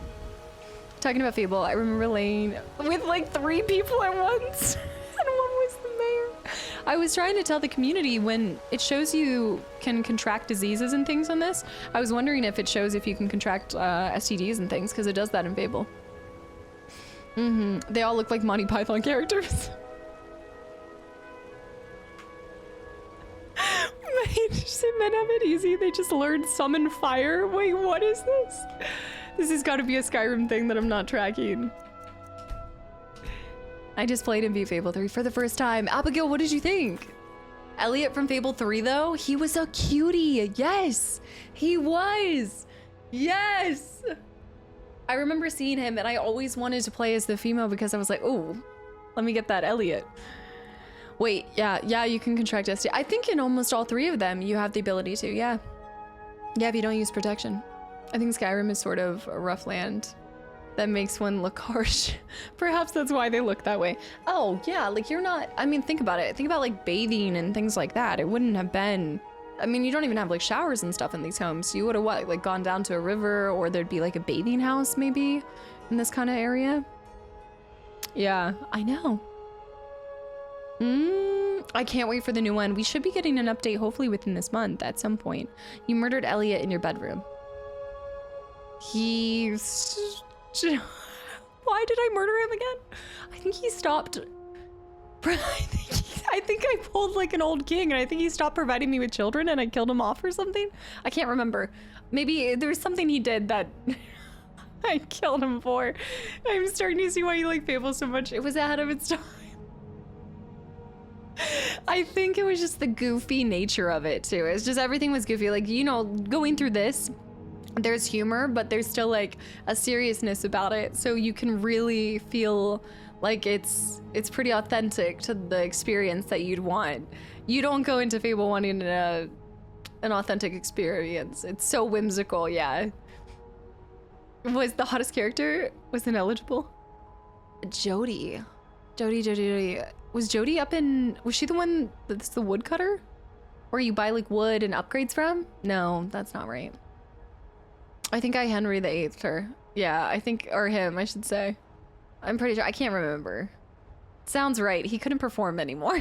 Talking about Fable, I remember laying with like 3 people at once. And one was the mayor. I was trying to tell the community when it shows you can contract diseases and things on this. I was wondering if it shows if you can contract STDs and things, because it does that in Fable. They all look like Monty Python characters. Men have it easy. They just learned summon fire. Wait, what is this? This has got to be a Skyrim thing that I'm not tracking. I just played and beat Fable 3 for the first time. Abigail, what did you think? Elliot from Fable 3, though, he was a cutie. Yes, he was. Yes. I remember seeing him, and I always wanted to play as the female because I was like, oh, let me get that Elliot. Wait, yeah, you can contract STD. I think in almost all 3 of them, you have the ability to, yeah. Yeah, if you don't use protection. I think Skyrim is sort of a rough land that makes one look harsh. Perhaps that's why they look that way. Oh, yeah, like you're not, I mean, think about it. Think about like bathing and things like that. It wouldn't have been, I mean, you don't even have like showers and stuff in these homes. You would have what, like gone down to a river, or there'd be like a bathing house maybe in this kind of area. Yeah, I know. I can't wait for the new one. We should be getting an update hopefully within this month at some point. You murdered Elliot in your bedroom. He's... Why did I murder him again? I think he stopped... I think I pulled like an old king, and I think he stopped providing me with children and I killed him off or something. I can't remember. Maybe there was something he did that I killed him for. I'm starting to see why you like Fable so much. It was ahead of its time. I think it was just the goofy nature of it too. It's just everything was goofy. Like, you know, going through this, there's humor, but there's still like a seriousness about it. So you can really feel like it's pretty authentic to the experience that you'd want. You don't go into Fable wanting an authentic experience. It's so whimsical, yeah. Was the hottest character was ineligible? Jody. Was Jody up in, was she the one that's the woodcutter? Where you buy like wood and upgrades from? No, that's not right. I think I Henry VIII'd her. Yeah, I think, or him, I should say. I'm pretty sure, I can't remember. Sounds right, he couldn't perform anymore.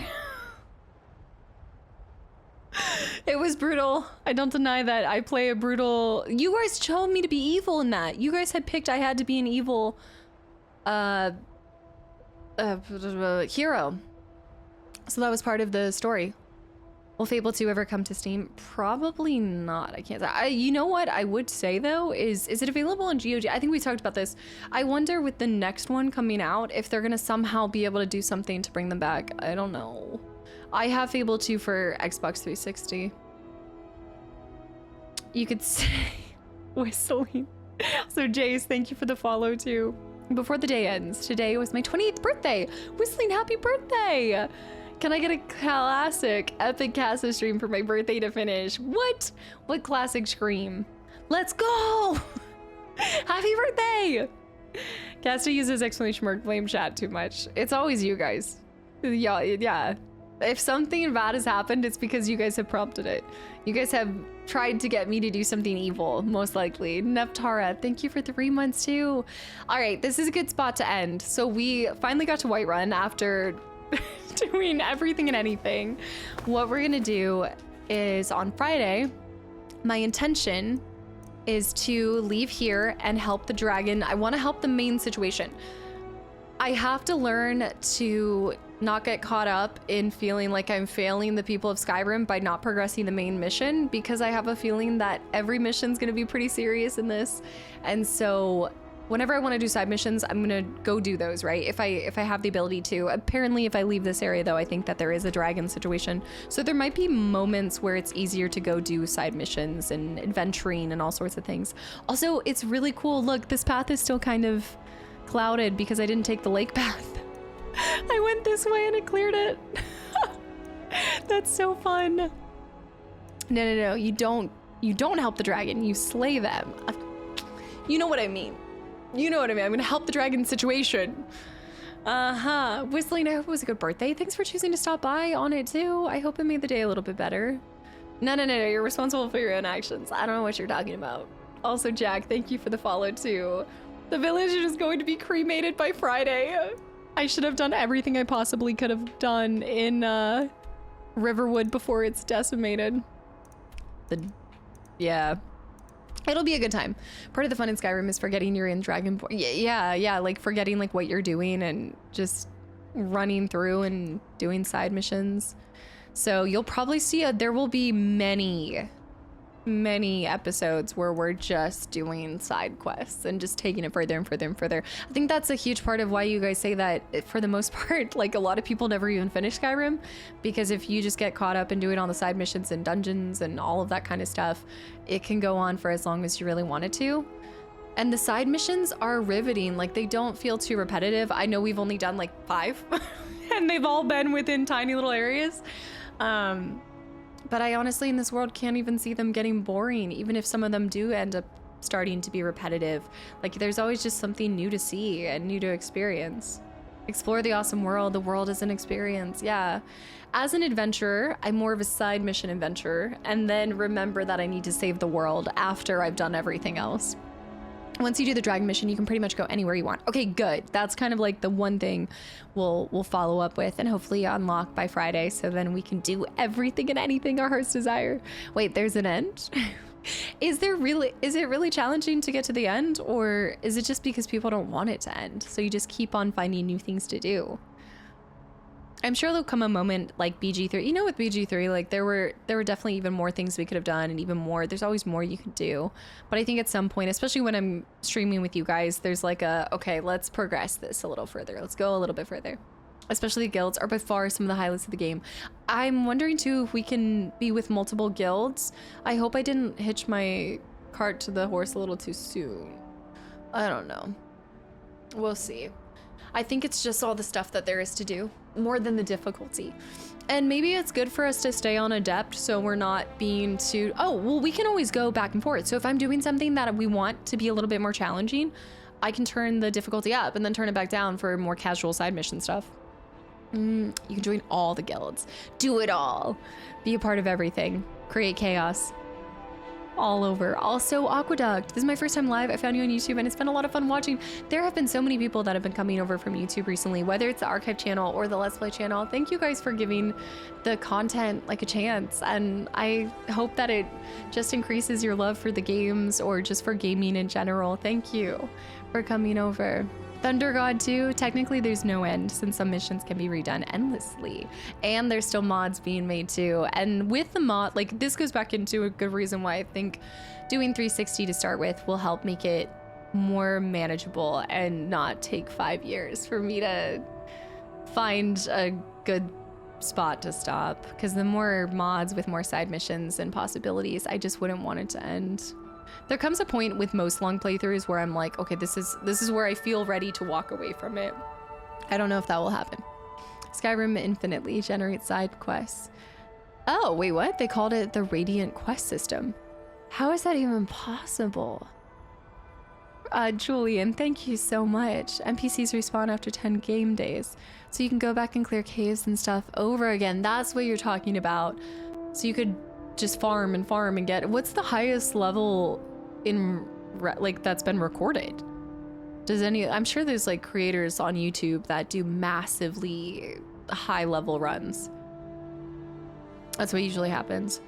It was brutal. I don't deny that. I play a brutal, you guys told me to be evil in that. You guys had picked I had to be an evil, hero. So that was part of the story. Will Fable 2 ever come to Steam? Probably not. I can't say. You know what I would say though is it available on GOG? I think we talked about this. I wonder with the next one coming out if they're gonna somehow be able to do something to bring them back. I don't know. I have Fable 2 for Xbox 360. You could say whistling. So Jace, thank you for the follow too. Before the day ends, today was my 28th birthday. Whistling happy birthday. Can I get a classic epic Casa stream for my birthday to finish? What classic scream? Let's go. Happy birthday. Casta uses exclamation mark blame chat too much. It's always you guys. Yeah. If something bad has happened, it's because you guys have prompted it. You guys have tried to get me to do something evil, most likely. Neftara, thank you for 3 months too. All right, this is a good spot to end. So we finally got to Whiterun after doing everything and anything. What we're gonna do is on Friday, my intention is to leave here and help the dragon. I wanna help the main situation. I have to learn to not get caught up in feeling like I'm failing the people of Skyrim by not progressing the main mission, because I have a feeling that every mission's gonna be pretty serious in this. And so whenever I want to do side missions, I'm gonna go do those, right? If I have the ability to. Apparently, if I leave this area though, I think that there is a dragon situation. So there might be moments where it's easier to go do side missions and adventuring and all sorts of things. Also, it's really cool. Look, this path is still kind of clouded because I didn't take the lake path. I went this way and it cleared it. That's so fun. No, you don't help the dragon, you slay them. You know what I mean. You know what I mean. I'm gonna help the dragon situation. Whistling, I hope it was a good birthday. Thanks for choosing to stop by on it too. I hope it made the day a little bit better. No, you're responsible for your own actions. I don't know what you're talking about. Also, Jack, thank you for the follow too. The village is going to be cremated by Friday. I should have done everything I possibly could have done in Riverwood before it's decimated. Yeah. It'll be a good time. Part of the fun in Skyrim is forgetting you're in Dragonborn. Yeah, like forgetting like what you're doing and just running through and doing side missions. So you'll probably see there will be many episodes where we're just doing side quests and just taking it further and further and further. I think that's a huge part of why you guys say that for the most part, like a lot of people never even finish Skyrim, because if you just get caught up in doing all the side missions and dungeons and all of that kind of stuff, it can go on for as long as you really want it to. And the side missions are riveting. Like, they don't feel too repetitive. I know we've only done like 5 and they've all been within tiny little areas. But I honestly, in this world, can't even see them getting boring, even if some of them do end up starting to be repetitive. Like there's always just something new to see and new to experience. Explore the awesome world. The world is an experience. Yeah. As an adventurer, I'm more of a side mission adventurer, and then remember that I need to save the world after I've done everything else. Once you do the dragon mission, you can pretty much go anywhere you want. Okay, good. That's kind of like the one thing we'll follow up with and hopefully unlock by Friday, so then we can do everything and anything our hearts desire. Wait, there's an end? Is it really challenging to get to the end, or is it just because people don't want it to end? So you just keep on finding new things to do. I'm sure there'll come a moment like BG3. You know, with BG3, like there were definitely even more things we could have done, and even more. There's always more you can do. But I think at some point, especially when I'm streaming with you guys, there's like okay, let's progress this a little further. Let's go a little bit further. Especially the guilds are by far some of the highlights of the game. I'm wondering too if we can be with multiple guilds. I hope I didn't hitch my cart to the horse a little too soon. I don't know. We'll see. I think it's just all the stuff that there is to do, more than the difficulty. And maybe it's good for us to stay on adept so we're not being too... Oh, well, we can always go back and forth. So if I'm doing something that we want to be a little bit more challenging, I can turn the difficulty up and then turn it back down for more casual side mission stuff. You can join all the guilds. Do it all. Be a part of everything. Create chaos. All over. Also, Aqueduct. This is my first time live. I found you on YouTube and it's been a lot of fun watching. There have been so many people that have been coming over from YouTube recently, whether it's the archive channel or the Let's Play channel. Thank you guys for giving the content like a chance, and I hope that it just increases your love for the games or just for gaming in general. Thank you for coming over. Thunder God 2, technically there's no end since some missions can be redone endlessly, and there's still mods being made too. And with the mod, like this goes back into a good reason why I think doing 360 to start with will help make it more manageable and not take 5 years for me to find a good spot to stop, because the more mods with more side missions and possibilities, I just wouldn't want it to end. There comes a point with most long playthroughs where I'm like, okay, this is where I feel ready to walk away from it. I don't know if that will happen. Skyrim infinitely generates side quests. Oh, wait, what? They called it the Radiant Quest system. How is that even possible? Julian, thank you so much. NPCs respawn after 10 game days, so you can go back and clear caves and stuff over again. That's what you're talking about. So you could just farm and get... What's the highest level in like that's been recorded? I'm sure there's like creators on YouTube that do massively high level runs. That's what usually happens.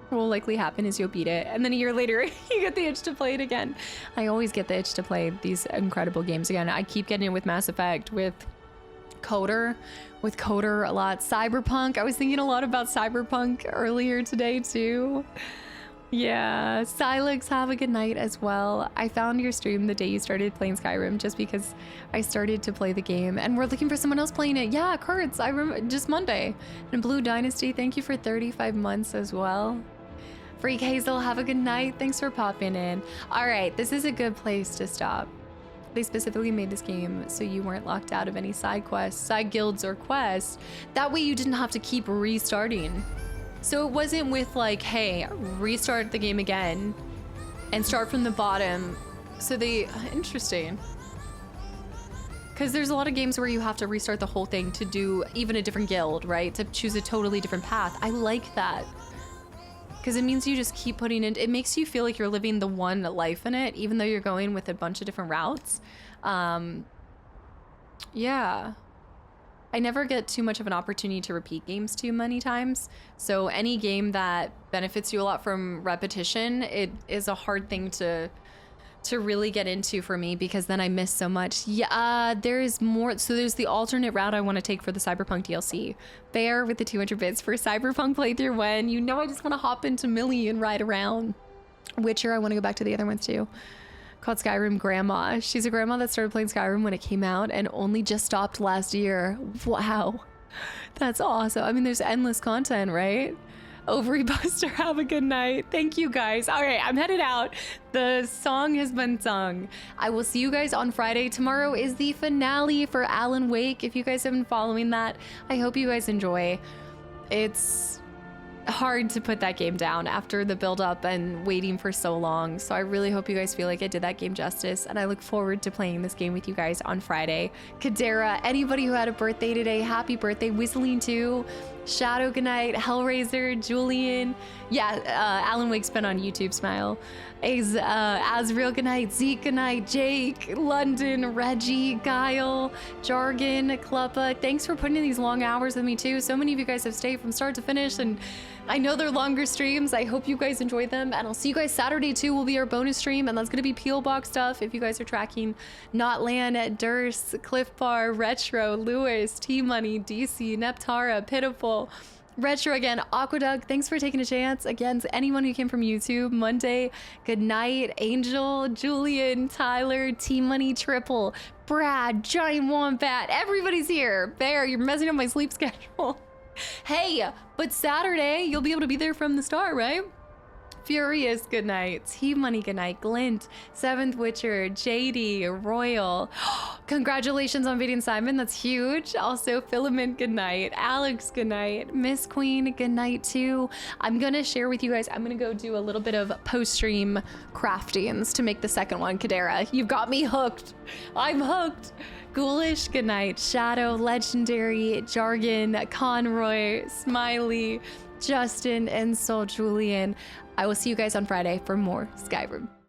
What will likely happen is you'll beat it, and then a year later you get the itch to play it again. I always get the itch to play these incredible games again. I keep getting it with Mass Effect, with Coder a lot. Cyberpunk, I was thinking a lot about Cyberpunk earlier today too. Yeah, Silex, have a good night as well. I found your stream the day you started playing Skyrim just because I started to play the game and we're looking for someone else playing it. Yeah, Kurtz, I remember just Monday. And Blue Dynasty, thank you for 35 months as well. Freak Hazel, have a good night. Thanks for popping in. All right, this is a good place to stop. They specifically made this game so you weren't locked out of any side quests, side guilds, or quests. That way you didn't have to keep restarting. So it wasn't with like, hey, restart the game again and start from the bottom. So interesting. Because there's a lot of games where you have to restart the whole thing to do even a different guild, right? To choose a totally different path. I like that. Because it means you just keep putting in, it makes you feel like you're living the one life in it, even though you're going with a bunch of different routes. Yeah. I never get too much of an opportunity to repeat games too many times. So any game that benefits you a lot from repetition, it is a hard thing to really get into for me, because then I miss so much. Yeah, there's more. So there's the alternate route I want to take for the Cyberpunk DLC. Bear with the 200 bits for Cyberpunk playthrough when, you know, I just want to hop into Millie and ride around. Witcher, I want to go back to the other ones too. Called Skyrim Grandma. She's a grandma that started playing Skyrim when it came out and only just stopped last year. Wow. That's awesome. I mean, there's endless content, right? Ovary Buster, have a good night. Thank you guys. All right, I'm headed out. The song has been sung. I will see you guys on Friday. Tomorrow is the finale for Alan Wake. If you guys have been following that, I hope you guys enjoy. hard to put that game down after the build up and waiting for so long. So I really hope you guys feel like I did that game justice, and I look forward to playing this game with you guys on Friday. Kadera, anybody who had a birthday today, happy birthday. Whistling 2, Shadow, good night. Hellraiser, Julian. Yeah, Alan Wake's been on YouTube, smile. Azrael, good night. Zeke, good night. Jake, London, Reggie, Guile, Jargon, Kluppa. Thanks for putting in these long hours with me too. So many of you guys have stayed from start to finish, and I know they're longer streams. I hope you guys enjoyed them, and I'll see you guys Saturday too. Will be our bonus stream, and that's gonna be Peel Box stuff. If you guys are tracking, Notland, Durst, Cliff Bar, Retro, Lewis, T Money, DC, Neptara, Pitiful, Retro again, Aqueduct, thanks for taking a chance. Again, to anyone who came from YouTube, Monday, good night, Angel, Julian, Tyler, T-Money, Triple, Brad, Giant Wombat, everybody's here. Bear, you're messing up my sleep schedule. Hey, but Saturday, you'll be able to be there from the start, right? Furious, good night. T-Money, good night. Glint, Seventh Witcher, JD, Royal. Congratulations on beating Simon, that's huge. Also, Filament, good night. Alex, good night. Miss Queen, good night too. I'm gonna share with you guys, I'm gonna go do a little bit of post-stream craftings to make the second one. Kadera, you've got me hooked. I'm hooked. Ghoulish, good night. Shadow, Legendary, Jargon, Conroy, Smiley, Justin, and Soul Julian. I will see you guys on Friday for more Skyrim.